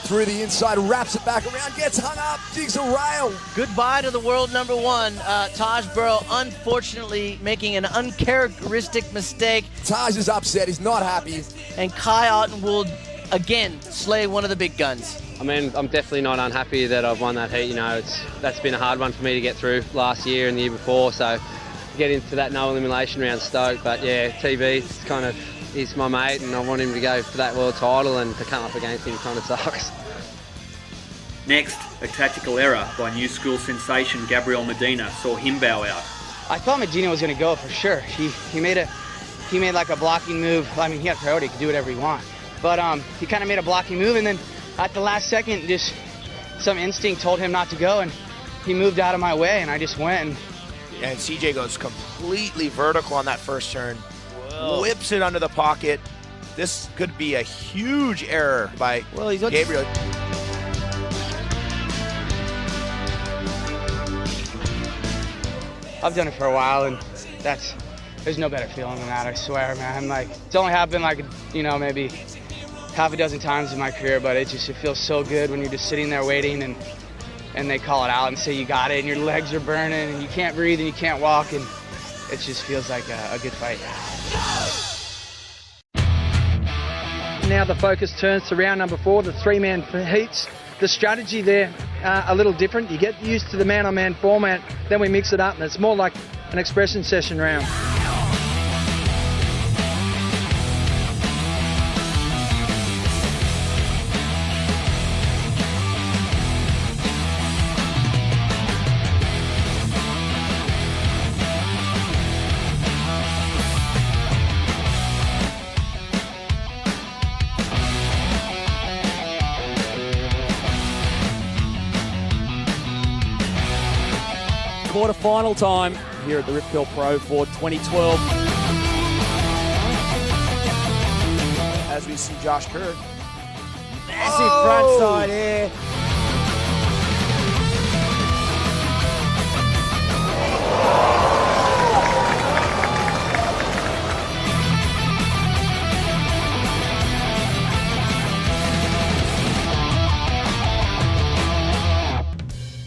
Through the inside, wraps it back around, gets hung up, digs a rail. Goodbye to the world number one. Taj Burrow, unfortunately, making an uncharacteristic mistake. Taj is upset, he's not happy. And Kai Ottenwold, again, slay one of the big guns. I mean, I'm definitely not unhappy that I've won that heat. You know, that's been a hard one for me to get through last year and the year before. So get into that no elimination round, stoked. But yeah, TV he's my mate, and I want him to go for that world title, and to come up against him kind of sucks. Next, a tactical error by new school sensation Gabriel Medina saw him bow out. I thought Medina was going to go for sure. He made like a blocking move. I mean, he had priority, he could do whatever he wants. But he kind of made a blocking move, and then at the last second, just some instinct told him not to go, and he moved out of my way, and I just went. And CJ goes completely vertical on that first turn. Whoa. Whips it under the pocket. This could be a huge error by Gabriel. I've done it for a while, and there's no better feeling than that, I swear, man. Like, it's only happened maybe half a dozen times in my career, but it feels so good when you're just sitting there waiting and they call it out and say you got it, and your legs are burning and you can't breathe and you can't walk, and it just feels like a good fight. Now the focus turns to round number 4, the 3-man heats. The strategy there a little different. You get used to the man-on-man format, then we mix it up, and it's more like an expression session round. Quarter-final time here at the Rip Curl Pro for 2012. As we see Josh Kerr. Massive front side here.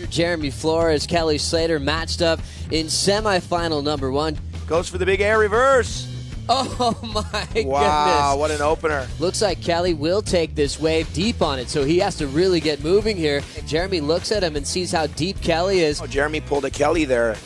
Jeremy Flores, Kelly Slater matched up in semifinal number 1. Goes for the big air reverse. Oh my goodness. Wow, what an opener. Looks like Kelly will take this wave deep on it, so he has to really get moving here. Jeremy looks at him and sees how deep Kelly is. Oh, Jeremy pulled a Kelly there.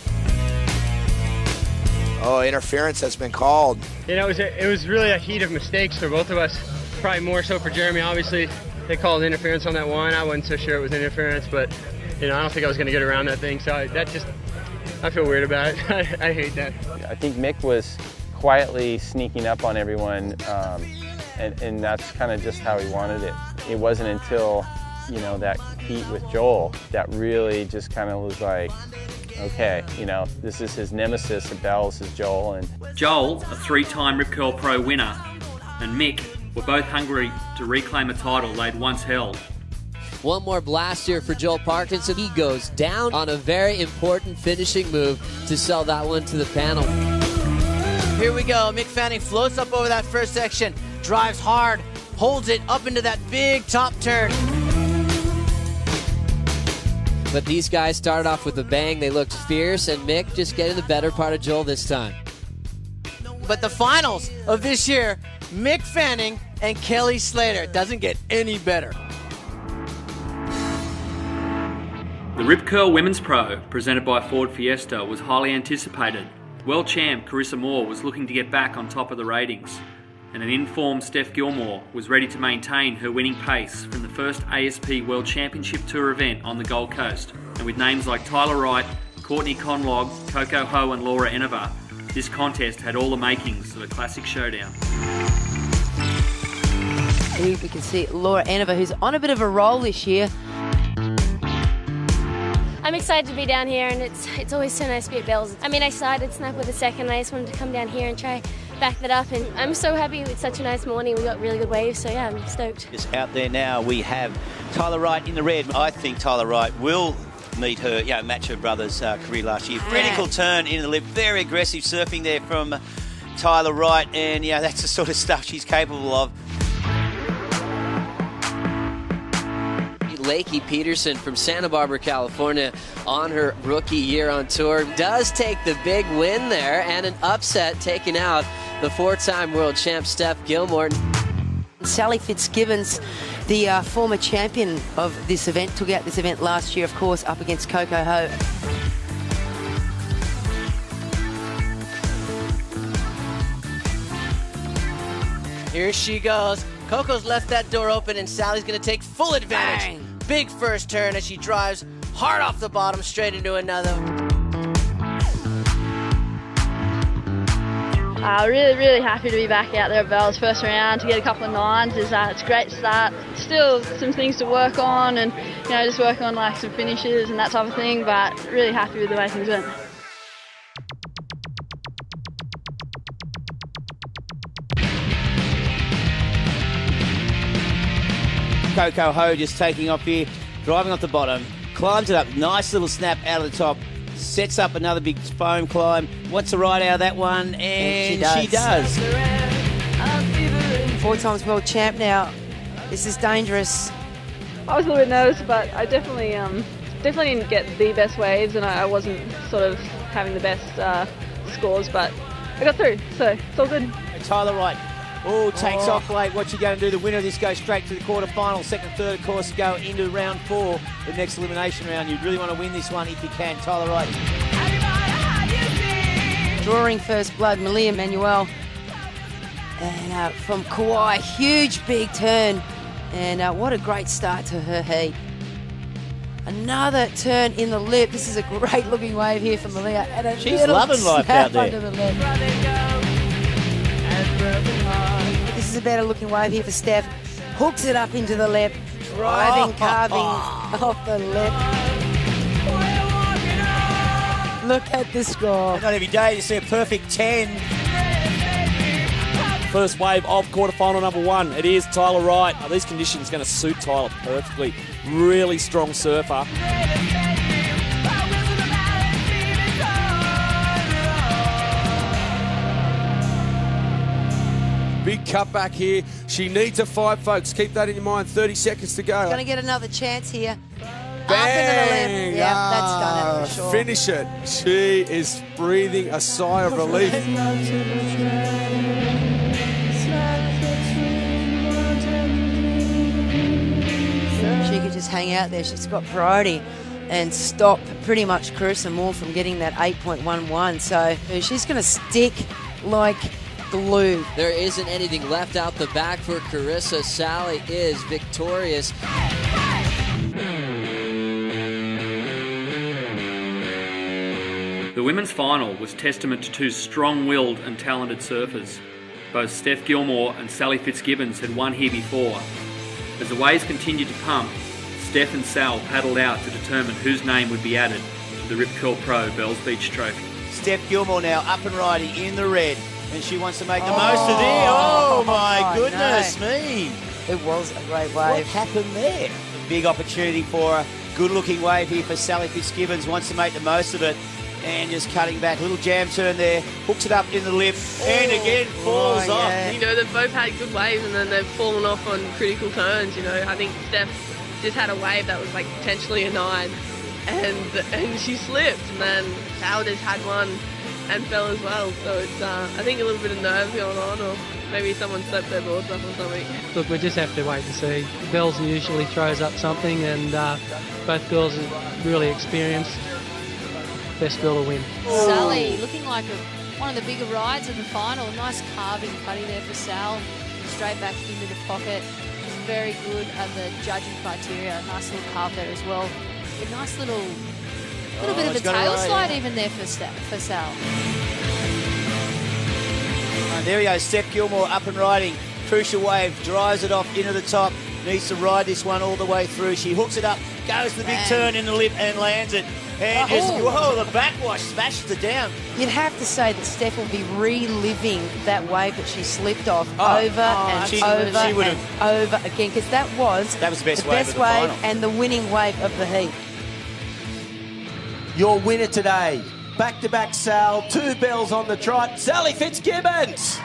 Oh, interference has been called. You know, it was really a heat of mistakes for both of us. Probably more so for Jeremy. Obviously, they called interference on that one. I wasn't so sure it was interference, but I don't think I was going to get around that thing. So I feel weird about it. I hate that. I think Mick was quietly sneaking up on everyone, and that's kind of just how he wanted it. It wasn't until, that heat with Joel that really just kind of was like, okay, this is his nemesis at Bells is Joel. And Joel, a 3-time Rip Curl Pro winner, and Mick were both hungry to reclaim a title they'd once held. One more blast here for Joel Parkinson. He goes down on a very important finishing move to sell that one to the panel. Here we go. Mick Fanning floats up over that first section, drives hard, holds it up into that big top turn. But these guys started off with a bang. They looked fierce, and Mick just getting the better part of Joel this time. But the finals of this year, Mick Fanning and Kelly Slater. It doesn't get any better. The Rip Curl Women's Pro, presented by Ford Fiesta, was highly anticipated. World champ Carissa Moore was looking to get back on top of the ratings, and an informed Steph Gilmore was ready to maintain her winning pace from the first ASP World Championship Tour event on the Gold Coast. And with names like Tyler Wright, Courtney Conlog, Coco Ho and Laura Enova, this contest had all the makings of a classic showdown. We can see Laura Enova, who's on a bit of a roll this year. I'm excited to be down here, and it's always so nice to be at Bells. I mean, I started Snap with a second, and I just wanted to come down here and try back that up, and I'm so happy. It's such a nice morning. We got really good waves, so yeah, I'm stoked. Just out there now, we have Tyler Wright in the red. I think Tyler Wright will meet her, match her brother's career last year. Critical turn into the lip, very aggressive surfing there from Tyler Wright, and yeah, that's the sort of stuff she's capable of. Lakey Peterson from Santa Barbara, California, on her rookie year on tour, does take the big win there, and an upset taking out the four-time world champ Steph Gilmore. Sally Fitzgibbons, the former champion of this event, took out this event last year, of course, up against Coco Ho. Here she goes. Coco's left that door open, and Sally's going to take full advantage. Bang. Big first turn as she drives hard off the bottom straight into another. Really happy to be back out there at Bell's first round. To get a couple of nines is it's a great start. Still some things to work on, and just work on like some finishes and that type of thing, but really happy with the way things went. Coco Ho just taking off here, driving off the bottom, climbs it up, nice little snap out of the top, sets up another big foam climb, wants to ride out of that one, and she does. 4 times world champ now. This is dangerous. I was a little bit nervous, but I definitely didn't get the best waves, and I wasn't sort of having the best scores, but I got through, so it's all good. Tyler Wright. Oh, takes off late. What's she going to do? The winner of this goes straight to the quarterfinal. Second, third, of course, go into round 4, the next elimination round. You really want to win this one if you can. Tyler Wright. Drawing first blood, Malia Manuel. And from Kauai, huge big turn. And what a great start to her heat. Another turn in the lip. This is a great looking wave here for Malia. And she's loving life out there. Under the lip. This is a better looking wave here for Steph. Hooks it up into the lip, driving, carving off the lip. Look at the score. Not every day you see a perfect 10. First wave of quarterfinal number 1. It is Tyler Wright. Now, these conditions are going to suit Tyler perfectly. Really strong surfer. Big cutback here. She needs a 5, folks. Keep that in your mind. 30 seconds to go. Going to get another chance here. Bang! Up into the lip. Yeah, that's done it for sure. Finish it. She is breathing a sigh of relief. She could just hang out there. She's got priority and stop pretty much Carissa Moore from getting that 8.11. So she's going to stick like glue. There isn't anything left out the back for Carissa. Sally is victorious. The women's final was testament to 2 strong-willed and talented surfers. Both Steph Gilmore and Sally Fitzgibbons had won here before. As the waves continued to pump, Steph and Sal paddled out to determine whose name would be added to the Rip Curl Pro Bells Beach Trophy. Steph Gilmore now up and riding in the red, and she wants to make the most of it. Oh my goodness me. It was a great wave. What happened there? Big opportunity for a good-looking wave here for Sally Fitzgibbons. Wants to make the most of it. And just cutting back, little jam turn there, hooks it up in the lip, and again falls off. Yeah. They've both had good waves, and then they've fallen off on critical turns. I think Steph just had a wave that was like potentially a 9, and she slipped, and then Sal just had one and fell as well. So it's I think a little bit of nerves going on, or maybe someone swept their boards up or something. Look, we just have to wait and see. Bells usually throws up something, and both girls are really experienced. Best girl to win. Sally looking like one of the bigger rides of the final. Nice carving putty there for Sal. Straight back into the pocket. Very good at the judging criteria. Nice little carve there as well. A nice little bit of a tail slide even there for Sal. There we go, Steph Gilmore up and riding. Crucial wave, drives it off into the top. Needs to ride this one all the way through. She hooks it up, goes to the big turn in the lip and lands it. And just, whoa, the backwash smashes it down. You'd have to say that Steph will be reliving that wave that she slipped off over again, because that was the best wave of the final. And the winning wave of the heat. Your winner today back-to-back Sal, 2 bells on the trot. Sally Fitzgibbons.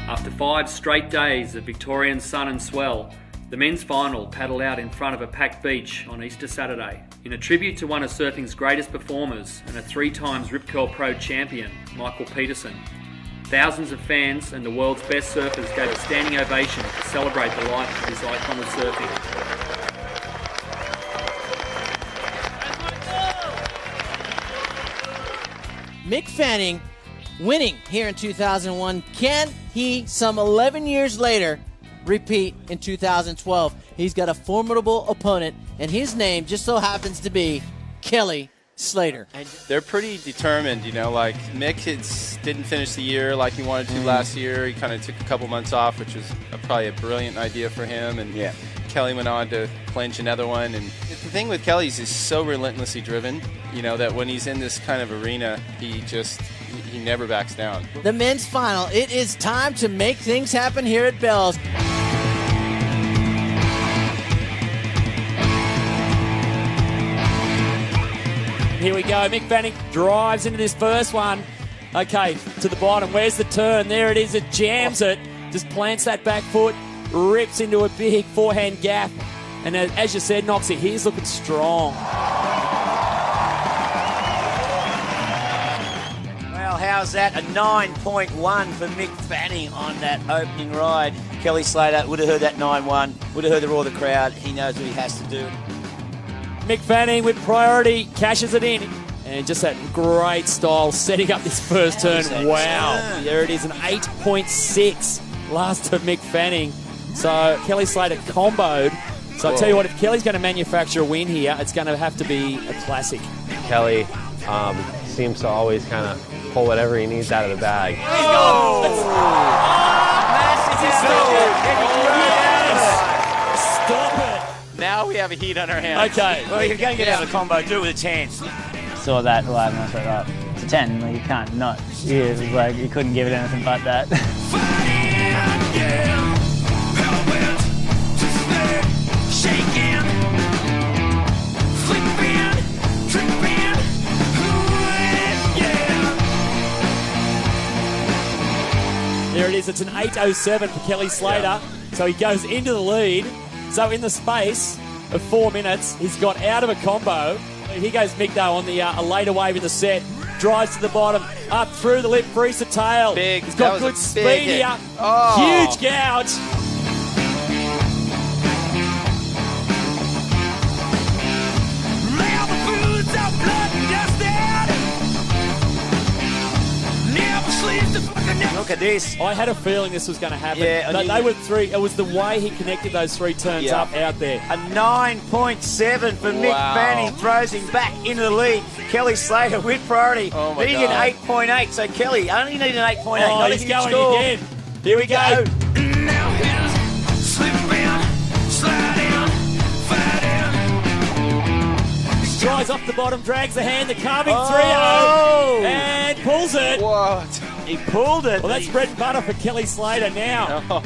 After 5 straight days of Victorian sun and swell, the men's final paddled out in front of a packed beach on Easter Saturday. In a tribute to one of surfing's greatest performers and a 3-times Rip Curl Pro champion, Michael Peterson, thousands of fans and the world's best surfers gave a standing ovation to celebrate the life of this icon of surfing. Mick Fanning winning here in 2001. Can he, some 11 years later, repeat in 2012? He's got a formidable opponent, and his name just so happens to be Kelly Slater. They're pretty determined, you know, like Mick didn't finish the year like he wanted to last year. He kind of took a couple months off, which was probably a brilliant idea for him. And Kelly went on to clinch another one. And the thing with Kelly is he's so relentlessly driven, you know, that when he's in this kind of arena, he never backs down. The men's final. It is time to make things happen here at Bells. Here we go. Mick Fanning drives into this first one. Okay, to the bottom. Where's the turn? There it is. It jams it. Just plants that back foot. Rips into a big forehand gap. And as you said, Noxie, he's looking strong. Well, how's that? A 9.1 for Mick Fanning on that opening ride. Kelly Slater would have heard that 9.1. Would have heard the roar of the crowd. He knows what he has to do. Mick Fanning with priority, cashes it in. And just that great style, setting up this first turn. Wow. There it is, an 8.6 last to Mick Fanning. So Kelly Slater comboed. So I'll tell you what, if Kelly's going to manufacture a win here, it's going to have to be a classic. Kelly seems to always kind of pull whatever he needs out of the bag. Stop it. Now we have a heat on our hands. Okay. Well, you're going to get out of the combo. Do it with its hands. Saw that live and I was like, oh, it's a 10. Like, you can't not. Yeah, it was like you couldn't give it anything but that. There it is. It's an 8.07 for Kelly Slater. So he goes into the lead. So in the space of 4 minutes, he's got out of a combo. Here goes Mick, though, on the a later wave in the set. Drives to the bottom, up through the lip, frees the tail. Big. He's got good speed here. Huge gouge. Look at this. I had a feeling this was going to happen. Yeah, they were 3. It was the way he connected those 3 turns up out there. A 9.7 for Mick Fanning, throws him back into the lead. Kelly Slater with priority. Needing an 8.8. So Kelly only needed an 8.8. Not He's a huge going score. again. Here we go. Drives off the bottom, drags the hand, the carving 3-0, and pulls it. What? He pulled it. Well, that's bread and butter for Kelly Slater now.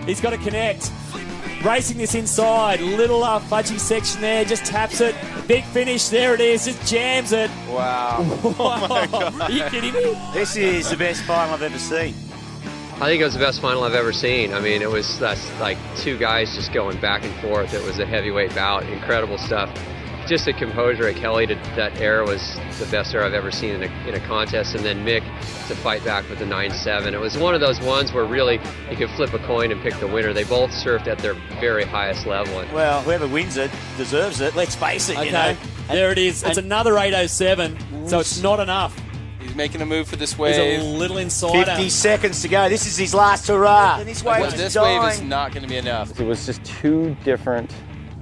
He's got to connect. Racing this inside, little fudgy section there, just taps it. Big finish, there it is, just jams it. Wow. Oh my God. Are you kidding me? This is the best final I've ever seen. I think it was the best final I've ever seen. I mean, that's like 2 guys just going back and forth. It was a heavyweight bout, incredible stuff. Just the composure at Kelly to that era was the best era I've ever seen in a contest, and then Mick to fight back with the 9.7. It was one of those ones where really you could flip a coin and pick the winner. They both surfed at their very highest level. Well, whoever wins it deserves it. Let's face it, Okay, you know. there it is. It's another 8.07, so it's not enough. He's making a move for this He's wave. a little insider. 50 seconds to go. This is his last hurrah. And this wave is This dying. wave is not going to be enough. It was just 2 different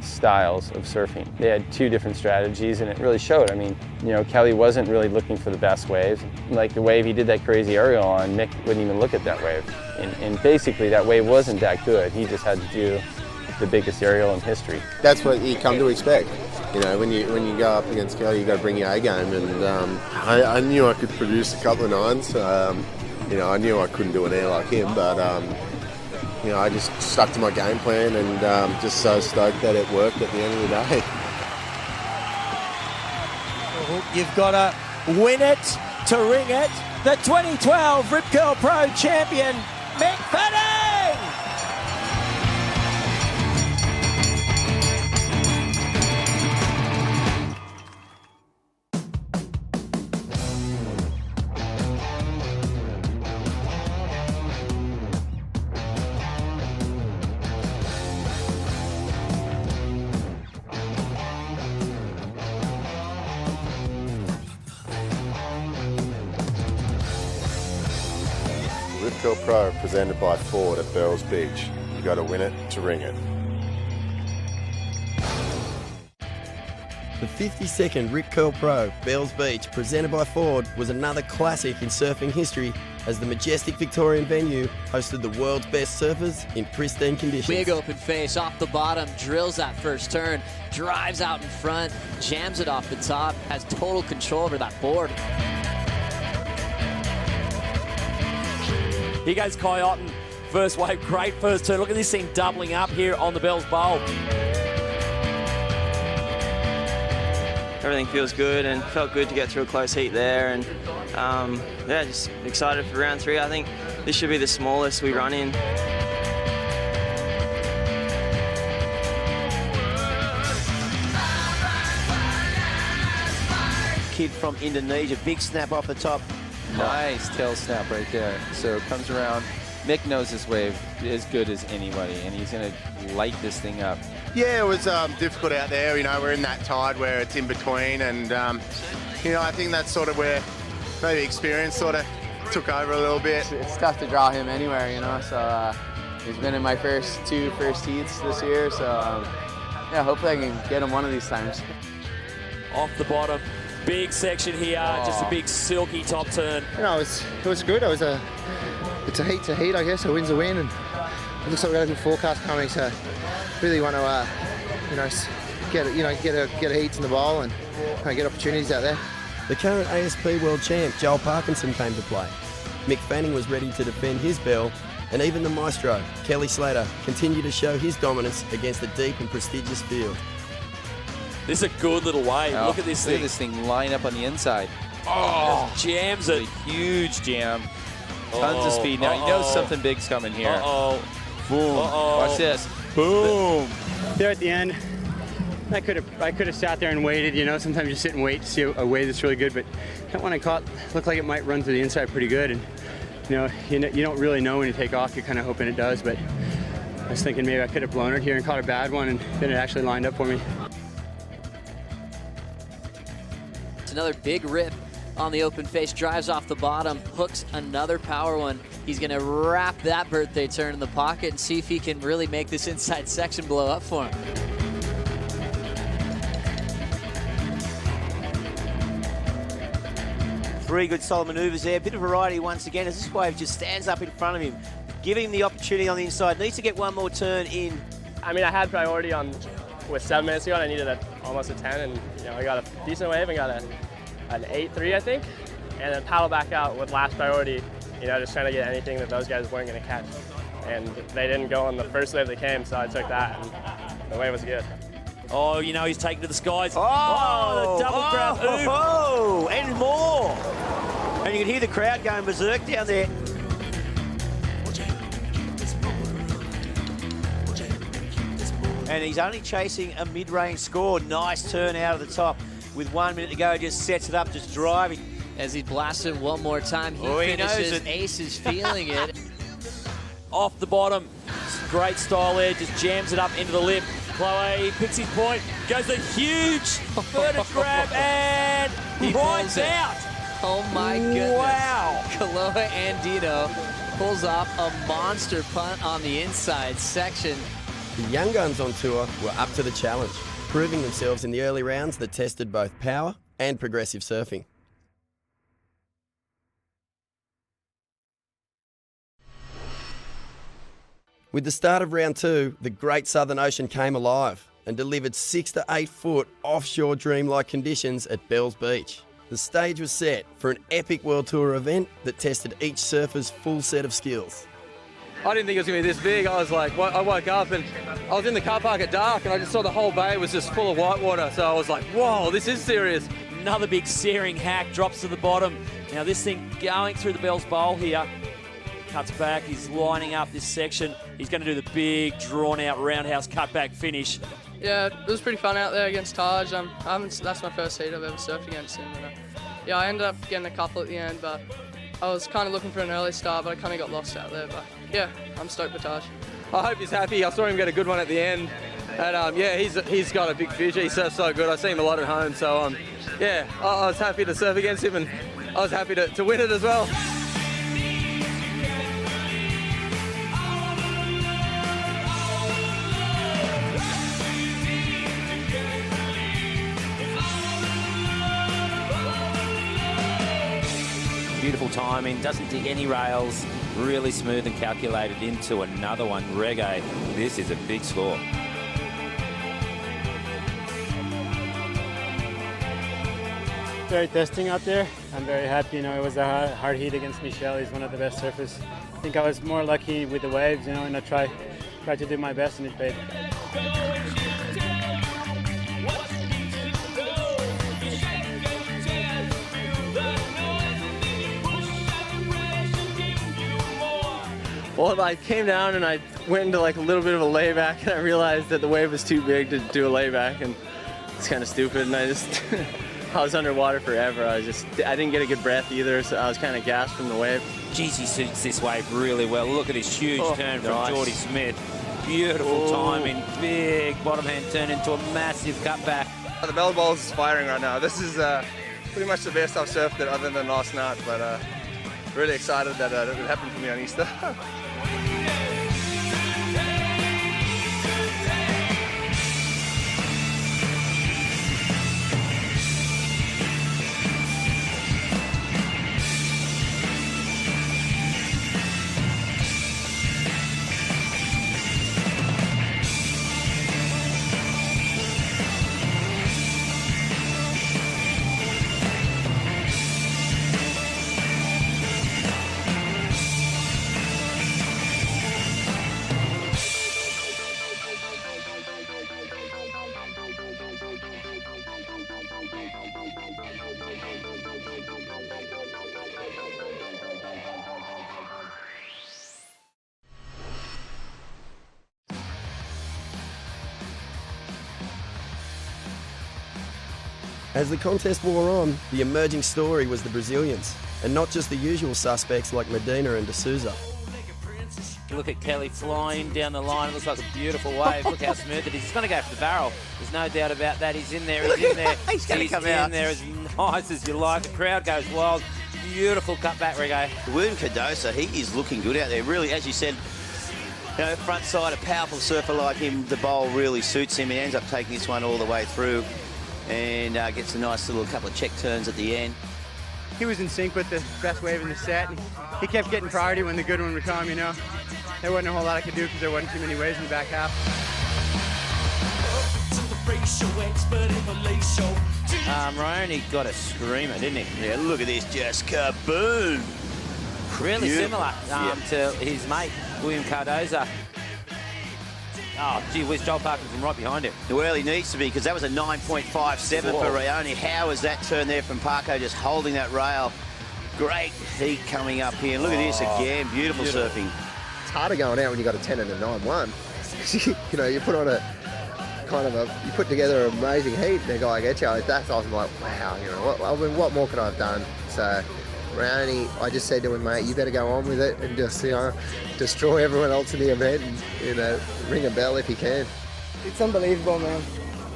styles of surfing. They had 2 different strategies, and it really showed. I mean, you know, Kelly wasn't really looking for the best wave. Like the wave he did that crazy aerial on, Mick wouldn't even look at that wave. And basically that wave wasn't that good. He just had to do the biggest aerial in history. That's what you come to expect. You know, when you go up against Kelly, you got to bring your A game, and I knew I could produce a couple of 9s. You know, I knew I couldn't do an air like him, but you know, I just stuck to my game plan and just so stoked that it worked at the end of the day. You've got to win it to ring it. The 2012 Rip Curl Pro champion, Mick Fanning! Rip Curl Pro presented by Ford at Bells Beach. You got to win it to ring it. The 52nd Rip Curl Pro Bells Beach, presented by Ford, was another classic in surfing history as the majestic Victorian venue hosted the world's best surfers in pristine conditions. Big open face off the bottom, drills that first turn, drives out in front, jams it off the top, has total control over that board. Here goes Kai Otten, first wave, great first turn. Look at this thing doubling up here on the Bells Bowl. Everything feels good and felt good to get through a close heat there, and yeah, just excited for round 3. I think this should be the smallest we run in. Kid from Indonesia, big snap off the top. Nice tail snap right there. So it comes around. Mick knows this wave as good as anybody, and he's going to light this thing up. Yeah, it was difficult out there. You know, we're in that tide where it's in between, and you know, I think that's sort of where maybe experience sort of took over a little bit. It's tough to draw him anywhere, you know. So he's been in my first heats this year. So yeah, hopefully I can get him one of these times. Off the bottom, big section here, just a big silky top turn. You know, it was good. It's a heat to heat, I guess. A win's a win, and it looks like we've got a good forecast coming. So really want to, you know, get a heats in the bowl and get opportunities out there. The current ASP World Champ, Joel Parkinson, came to play. Mick Fanning was ready to defend his bell, and even the maestro, Kelly Slater, continued to show his dominance against the deep and prestigious field. This is a good little wave. Look at this thing. Look at this thing line up on the inside. Oh, jams it. A huge jam. Tons of speed. Now you know something big's coming here. Boom. Watch this. Boom. There at the end, I could have sat there and waited. You know, sometimes you sit and wait to see a wave that's really good, but that one I caught looked like it might run through the inside pretty good. And you don't really know when you take off. You're kind of hoping it does, but I was thinking maybe I could have blown it here and caught a bad one, and then it actually lined up for me. It's another big rip on the open face, drives off the bottom, hooks another power one. He's gonna wrap that birthday turn in the pocket and see if he can really make this inside section blow up for him. Three good solid manoeuvres there. Bit of variety once again as this wave just stands up in front of him, giving him the opportunity on the inside. Needs to get one more turn in. I mean, I had priority with 7 minutes ago, and I needed almost a 10, and I got a decent wave and got an 8-3, I think, and then paddle back out with last priority, just trying to get anything that those guys weren't going to catch. And they didn't go on the first wave they came, so I took that, and the wave was good. Oh, he's taken to the skies. Oh, the double grab oop. Oh, and more. And you can hear the crowd going berserk down there. And he's only chasing a mid-range score. Nice turn out of the top. With 1 minute to go, just sets it up, just driving. As he blasts it one more time, he knows finishes. it. Ace is feeling it. Off the bottom, great style there, just jams it up into the lip. Chloe picks his point, goes a huge vertex grab, and He rides pulls it. out. Oh my goodness. Wow. Chloe Andino pulls off a monster punt on the inside section. The young guns on tour were up to the challenge, proving themselves in the early rounds that tested both power and progressive surfing. With the start of round 2, the Great Southern Ocean came alive and delivered 6 to 8 foot offshore dreamlike conditions at Bells Beach. The stage was set for an epic World Tour event that tested each surfer's full set of skills. I didn't think it was going to be this big. I was like, I woke up and I was in the car park at dark and I just saw the whole bay was just full of whitewater. So I was like, whoa, this is serious. Another big searing hack, drops to the bottom. Now this thing going through the Bell's Bowl here. Cuts back, he's lining up this section. He's going to do the big, drawn-out roundhouse cutback finish. Yeah, it was pretty fun out there against Taj. That's my first heat I've ever surfed against him. And, yeah, I ended up getting a couple at the end, but I was kind of looking for an early start, but I kind of got lost out there. But yeah, I'm stoked for Taj. I hope he's happy. I saw him get a good one at the end. And yeah, he's got a big future. He surfs so good. I see him a lot at home. So yeah, I was happy to surf against him and I was happy to win it as well. Beautiful timing, doesn't dig any rails, really smooth and calculated into another one. Reggae, this is a big score. Very testing out there. I'm very happy. It was a hard heat against Michel. He's one of the best surfers. I think I was more lucky with the waves, and I tried to do my best, and it paid. Well, I came down and I went into like a little bit of a layback and I realized that the wave was too big to do a layback and it's kind of stupid and I was underwater forever. I didn't get a good breath either, so I was kind of gassed from the wave. Geez, he suits this wave really well. Look at this huge turn from Geordie Smith. Beautiful timing, big bottom hand turn into a massive cutback. The Bell Bowls is firing right now. This is pretty much the best I've surfed it other than last night, but really excited that it happened for me on Easter. As the contest wore on, the emerging story was the Brazilians, and not just the usual suspects like Medina and D'Souza. Look at Kelly flying down the line. It looks like a beautiful wave. Look how smooth it is. He's going to go for the barrel. There's no doubt about that. He's in there. He's in there. He's going to come out. He's in there as nice as you like. The crowd goes wild. Beautiful cutback, Reggae. William Cardoso, he is looking good out there. Really, as you said, front side, a powerful surfer like him, the bowl really suits him. He ends up taking this one all the way through and gets a nice little couple of check turns at the end. He was in sync with the best wave in the set. And he kept getting priority when the good one would come, There wasn't a whole lot I could do because there wasn't too many waves in the back half. Ronnie got a screamer, didn't he? Yeah, look at this, just kaboom. Really similar to his mate, William Cardoso. Oh, gee whiz, Joel Parkinson right behind him. Well, he needs to be, because that was a 9.57 for Rayoni. How was that turn there from Parko, just holding that rail? Great heat coming up here. Look at this again, beautiful surfing. It's harder going out when you got a 10 and a 9-1. You put on you put together an amazing heat, and a guy gets you. That's I was like, wow, what more could I have done? So, Rayoni, I just said to him, mate, you better go on with it and just, destroy everyone else in the event and, ring a bell if you can. It's unbelievable, man.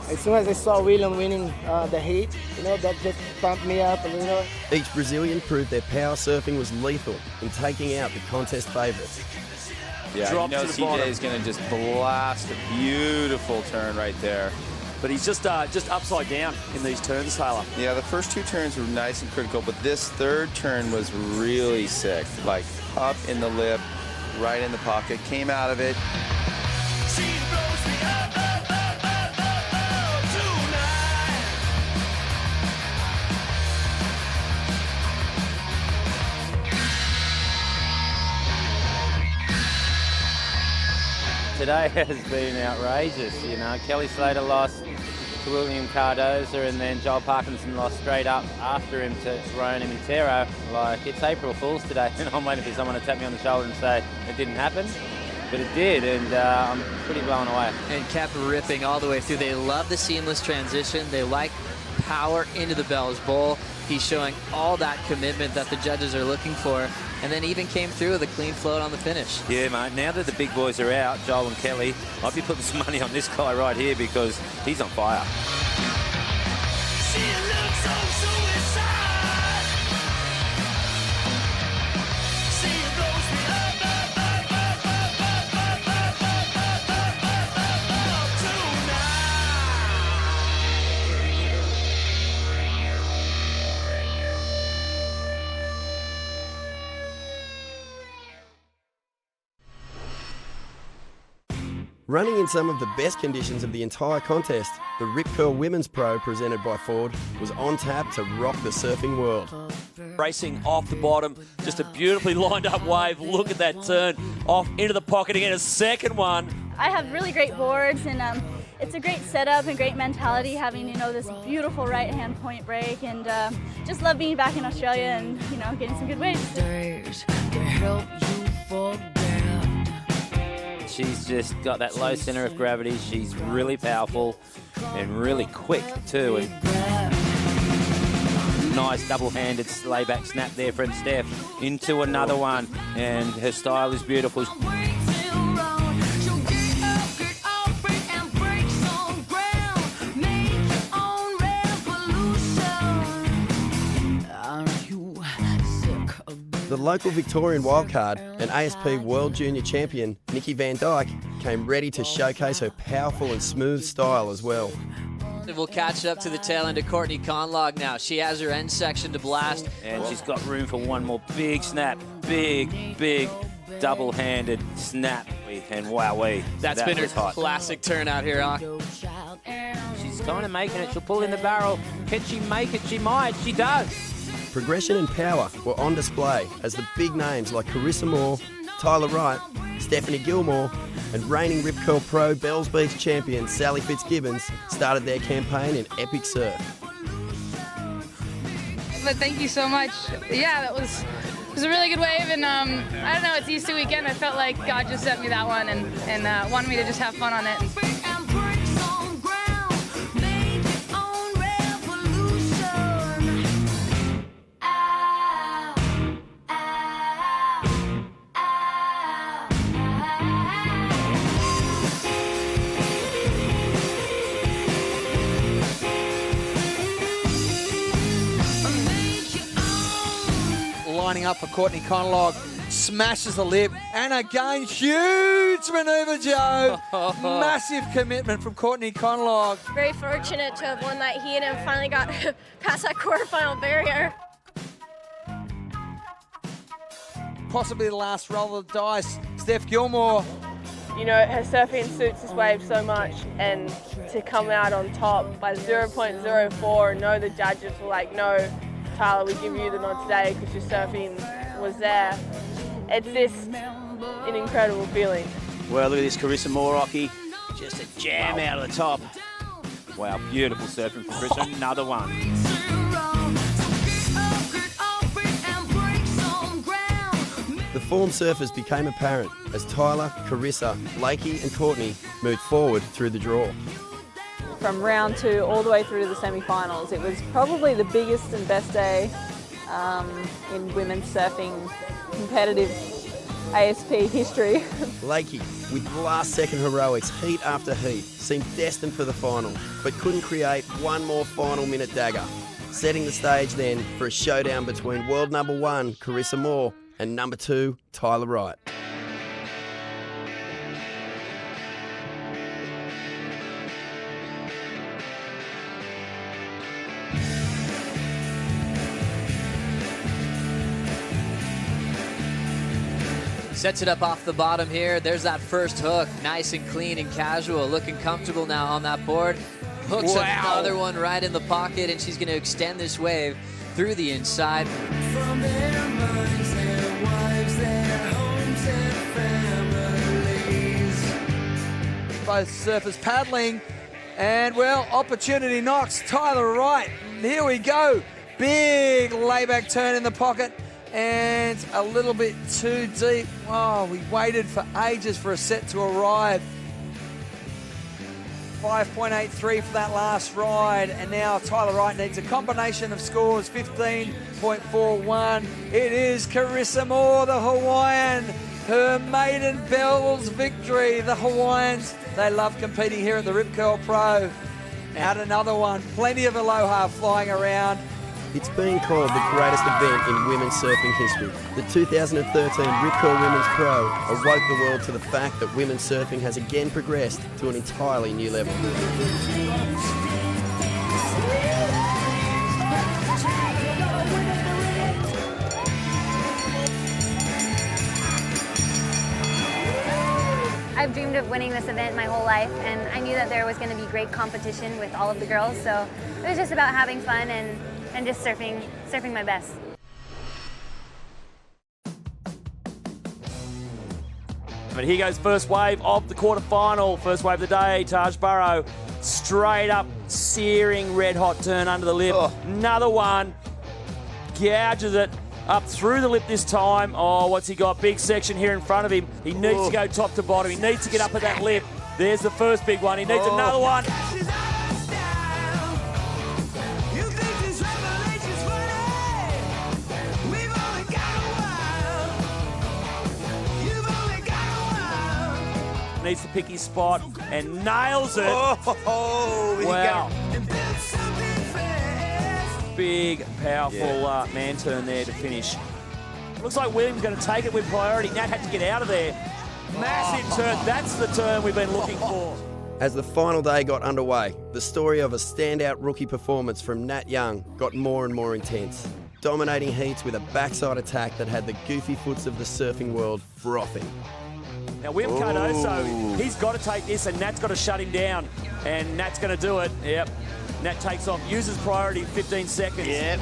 As soon as I saw William winning the heat, that just pumped me up a little. Each Brazilian proved their power surfing was lethal in taking out the contest favourites. Yeah, CJ is going to just blast a beautiful turn right there. But he's just upside down in these turns, Taylor. Yeah, the first two turns were nice and critical, but this third turn was really sick. Like, up in the lip, right in the pocket, came out of it. today has been outrageous. You know, Kelly Slater lost to William Cardoza, and then Joel Parkinson lost straight up after him to Ryan Montero. Like, it's April Fool's today, and I'm waiting for someone to tap me on the shoulder and say it didn't happen. But it did, and I'm pretty blown away. And kept ripping all the way through. They love the seamless transition. They like power into the Bell's Bowl. He's showing all that commitment that the judges are looking for, and then even came through with a clean float on the finish. Yeah, mate, now that the big boys are out, Joel and Kelly, I'd be putting some money on this guy right here because he's on fire. Running in some of the best conditions of the entire contest, the Rip Curl Women's Pro presented by Ford was on tap to rock the surfing world. Racing off the bottom, just a beautifully lined up wave. Look at that turn off into the pocket again, a second one. I have really great boards, and it's a great setup and great mentality having, this beautiful right-hand point break, and just love being back in Australia and, getting some good waves. She's just got that low center of gravity. She's really powerful and really quick too. And nice double-handed layback snap there from Steph into another one. And her style is beautiful. The local Victorian wildcard and ASP World Junior Champion, Nikki Van Dyke, came ready to showcase her powerful and smooth style as well. We'll catch up to the tail end of Courtney Conlog now. She has her end section to blast. And she's got room for one more big snap. Big double-handed snap. And wowee. That's been her classic turn out here, huh? She's kind of making it. She'll pull in the barrel. Can she make it? She might. She does. Progression and power were on display as the big names like Carissa Moore, Tyler Wright, Stephanie Gilmore, and reigning Rip Curl Pro Bells Beach champion Sally Fitzgibbons started their campaign in epic surf. But thank you so much. Yeah, it was a really good wave, and I don't know, it's Easter weekend. I felt like God just sent me that one and wanted me to just have fun on it. Lining up for Courtney Conlog, smashes the lip, and again, huge manoeuvre, Joe. Massive commitment from Courtney Conlog. Very fortunate to have won that heat and finally got past that quarterfinal barrier. Possibly the last roll of the dice, Steph Gilmore. Her surfing suits this wave so much, and to come out on top by 0.04, no, the judges were like, no, Tyler, we give you the nod today because your surfing was there. It's just an incredible feeling. Well, look at this Carissa Moore hockey. Just a jam out of the top. Wow, beautiful surfing from Carissa. Another one. The form surfers became apparent as Tyler, Carissa, Lakey and Courtney moved forward through the draw. From round 2 all the way through to the semi-finals. It was probably the biggest and best day in women's surfing competitive ASP history. Lakey, with last-second heroics, heat after heat, seemed destined for the final, but couldn't create one more final minute dagger, setting the stage then for a showdown between world number 1, Carissa Moore, and number 2, Tyler Wright. Sets it up off the bottom here. There's that first hook. Nice and clean and casual. Looking comfortable now on that board. Hooks another one right in the pocket, and she's going to extend this wave through the inside. From their minds, their wives, their homes and families. both surfers paddling. And, well, opportunity knocks Tyler Wright. Here we go. Big layback turn in the pocket and a little bit too deep. Oh, we waited for ages for a set to arrive. 5.83 for that last ride, and now Tyler Wright needs a combination of scores, 15.41. It is Carissa Moore, the Hawaiian, her maiden bells victory. The Hawaiians, they love competing here at the Rip Curl Pro. Out another one, plenty of aloha flying around. It's been called the greatest event in women's surfing history. The 2013 Rip Curl Women's Pro awoke the world to the fact that women's surfing has again progressed to an entirely new level. I've dreamed of winning this event my whole life, and I knew that there was going to be great competition with all of the girls, so it was just about having fun and just surfing my best. But here goes first wave of the quarterfinal. First wave of the day, Taj Burrow. Straight up, searing red hot turn under the lip. Oh. Another one. Gouges it up through the lip this time. Oh, what's he got? Big section here in front of him. He needs to go top to bottom. He needs to get up at that lip. There's the first big one. He needs another one. Needs to pick his spot and nails it. Oh, wow. Big, powerful man turn there to finish. Looks like William's going to take it with priority. Nat had to get out of there. Massive turn. That's the turn we've been looking for. As the final day got underway, the story of a standout rookie performance from Nat Young got more and more intense, dominating heats with a backside attack that had the goofy foots of the surfing world frothing. Now, William Cardoso, he's got to take this, and Nat's got to shut him down. And Nat's going to do it. Yep. Nat takes off, uses priority, 15 seconds. Yep.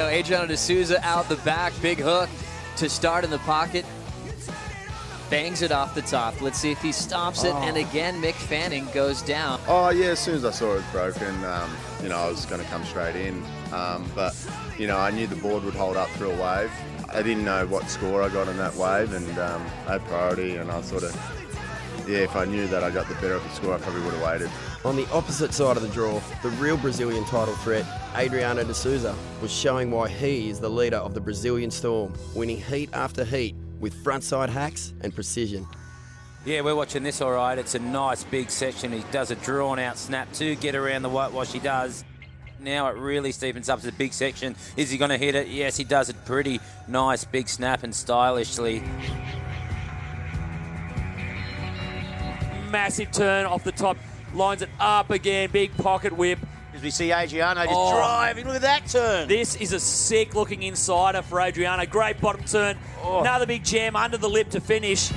Adriano de Souza out the back, big hook to start in the pocket. Bangs it off the top. Let's see if he stops it. And again, Mick Fanning goes down. Oh, yeah, as soon as I saw it was broken, you know, I was going to come straight in. But, you know, I knew the board would hold up through a wave. I didn't know what score I got on that wave, and I had priority, and I sort of, yeah, if I knew that I got the better of the score, I probably would have waited. On the opposite side of the draw, the real Brazilian title threat, Adriano de Souza, was showing why he is the leader of the Brazilian Storm, winning heat after heat with frontside hacks and precision. Yeah, we're watching this all right. It's a nice big section. He does a drawn-out snap to get around the whitewash. He does. Now it really steepens up to the big section. Is he going to hit it? Yes, he does it pretty nice, big snap and stylishly. Massive turn off the top, lines it up again, big pocket whip. As we see Adriano just driving, look at that turn. This is a sick-looking insider for Adriano. Great bottom turn. Another big jam under the lip to finish.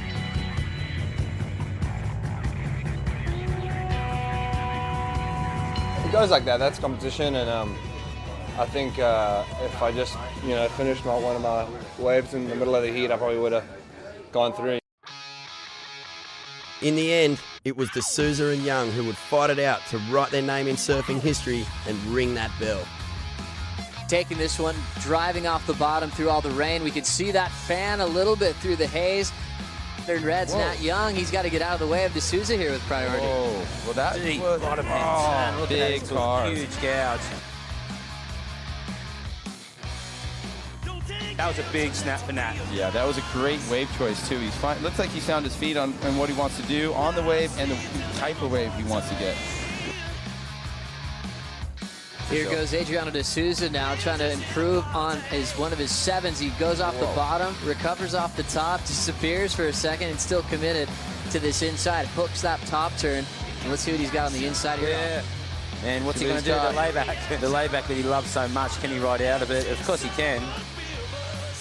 It goes like that. That's competition, and I think if I just, you know, finished one of my waves in the middle of the heat, I probably would have gone through. In the end, it was de Souza and Young who would fight it out to write their name in surfing history and ring that bell. Taking this one, driving off the bottom through all the rain. We could see that fan a little bit through the haze. Third Reds, Nat Young, he's got to get out of the way of de Souza here with priority. Oh, well that deep was bottom end. Look big at car. Huge gouge. That was a big snap for Nat. Yeah, that was a great wave choice too. He's fine. Looks like he found his feet on what he wants to do on the wave and the type of wave he wants to get. Here goes Adriano de Souza now trying to improve on one of his sevens. He goes off the bottom, recovers off the top, disappears for a second, and still committed to this inside. Hooks that top turn. And let's see what he's got on the inside here. Yeah. And what's he going to do? The layback. The layback that he loves so much. Can he ride out of it? Of course he can.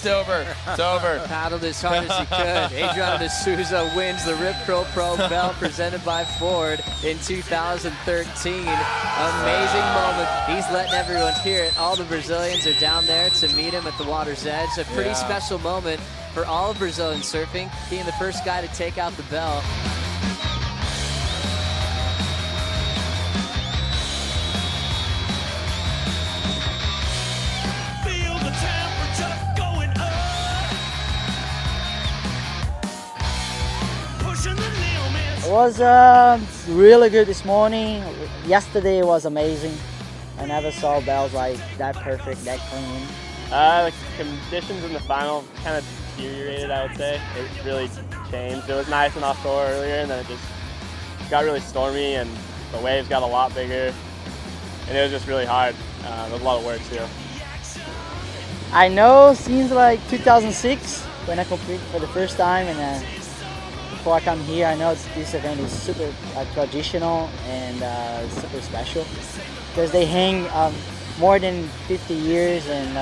It's over. It's over. Paddled as hard as he could. Adriano de Souza wins the Rip Curl Pro Belt presented by Ford in 2013. Amazing moment. He's letting everyone hear it. All the Brazilians are down there to meet him at the water's edge. A pretty special moment for all of Brazilian surfing. Being the first guy to take out the bell. It was really good this morning. Yesterday was amazing. I never saw bells like that perfect, that clean. The conditions in the final kind of deteriorated, I would say. It really changed. It was nice and offshore earlier, and then it just got really stormy, and the waves got a lot bigger, and it was just really hard. There was a lot of work too. I know since like 2006 when I competed for the first time, and before I come here, I know this event is super traditional and super special because they hang more than 50 years, and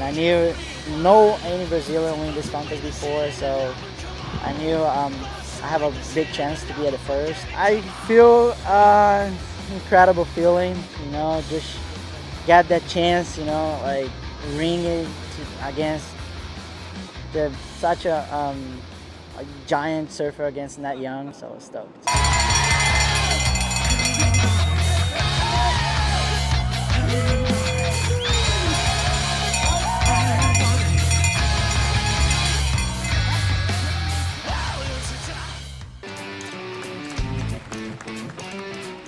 I knew any Brazilian win this contest before, so I knew I have a big chance to be at the first. I feel incredible feeling, you know, just get that chance, you know, like ringing against such a giant surfer against Nat Young, so I was stoked.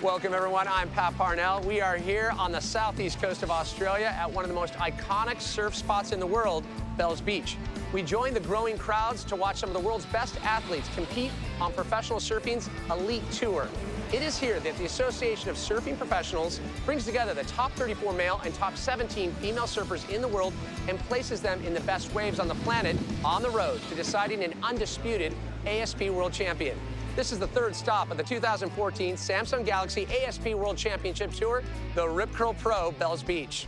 Welcome everyone, I'm Pat Parnell. We are here on the southeast coast of Australia at one of the most iconic surf spots in the world, Bells Beach. We joined the growing crowds to watch some of the world's best athletes compete on professional surfing's elite tour. It is here that the Association of Surfing Professionals brings together the top 34 male and top 17 female surfers in the world and places them in the best waves on the planet on the road to deciding an undisputed ASP World Champion. This is the third stop of the 2014 Samsung Galaxy ASP World Championship Tour, the Rip Curl Pro Bells Beach.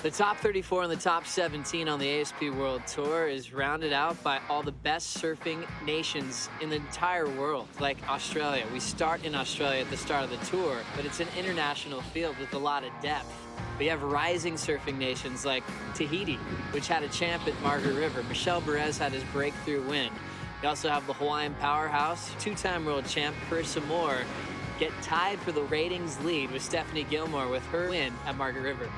The top 34 and the top 17 on the ASP World Tour is rounded out by all the best surfing nations in the entire world, like Australia. We start in Australia at the start of the tour, but it's an international field with a lot of depth. We have rising surfing nations like Tahiti, which had a champ at Margaret River. Michel Perez had his breakthrough win. We also have the Hawaiian powerhouse, two-time world champ Carissa Moore, get tied for the ratings lead with Stephanie Gilmore with her win at Margaret River.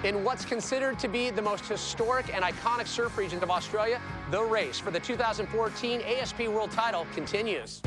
In what's considered to be the most historic and iconic surf region of Australia, the race for the 2014 ASP World title continues.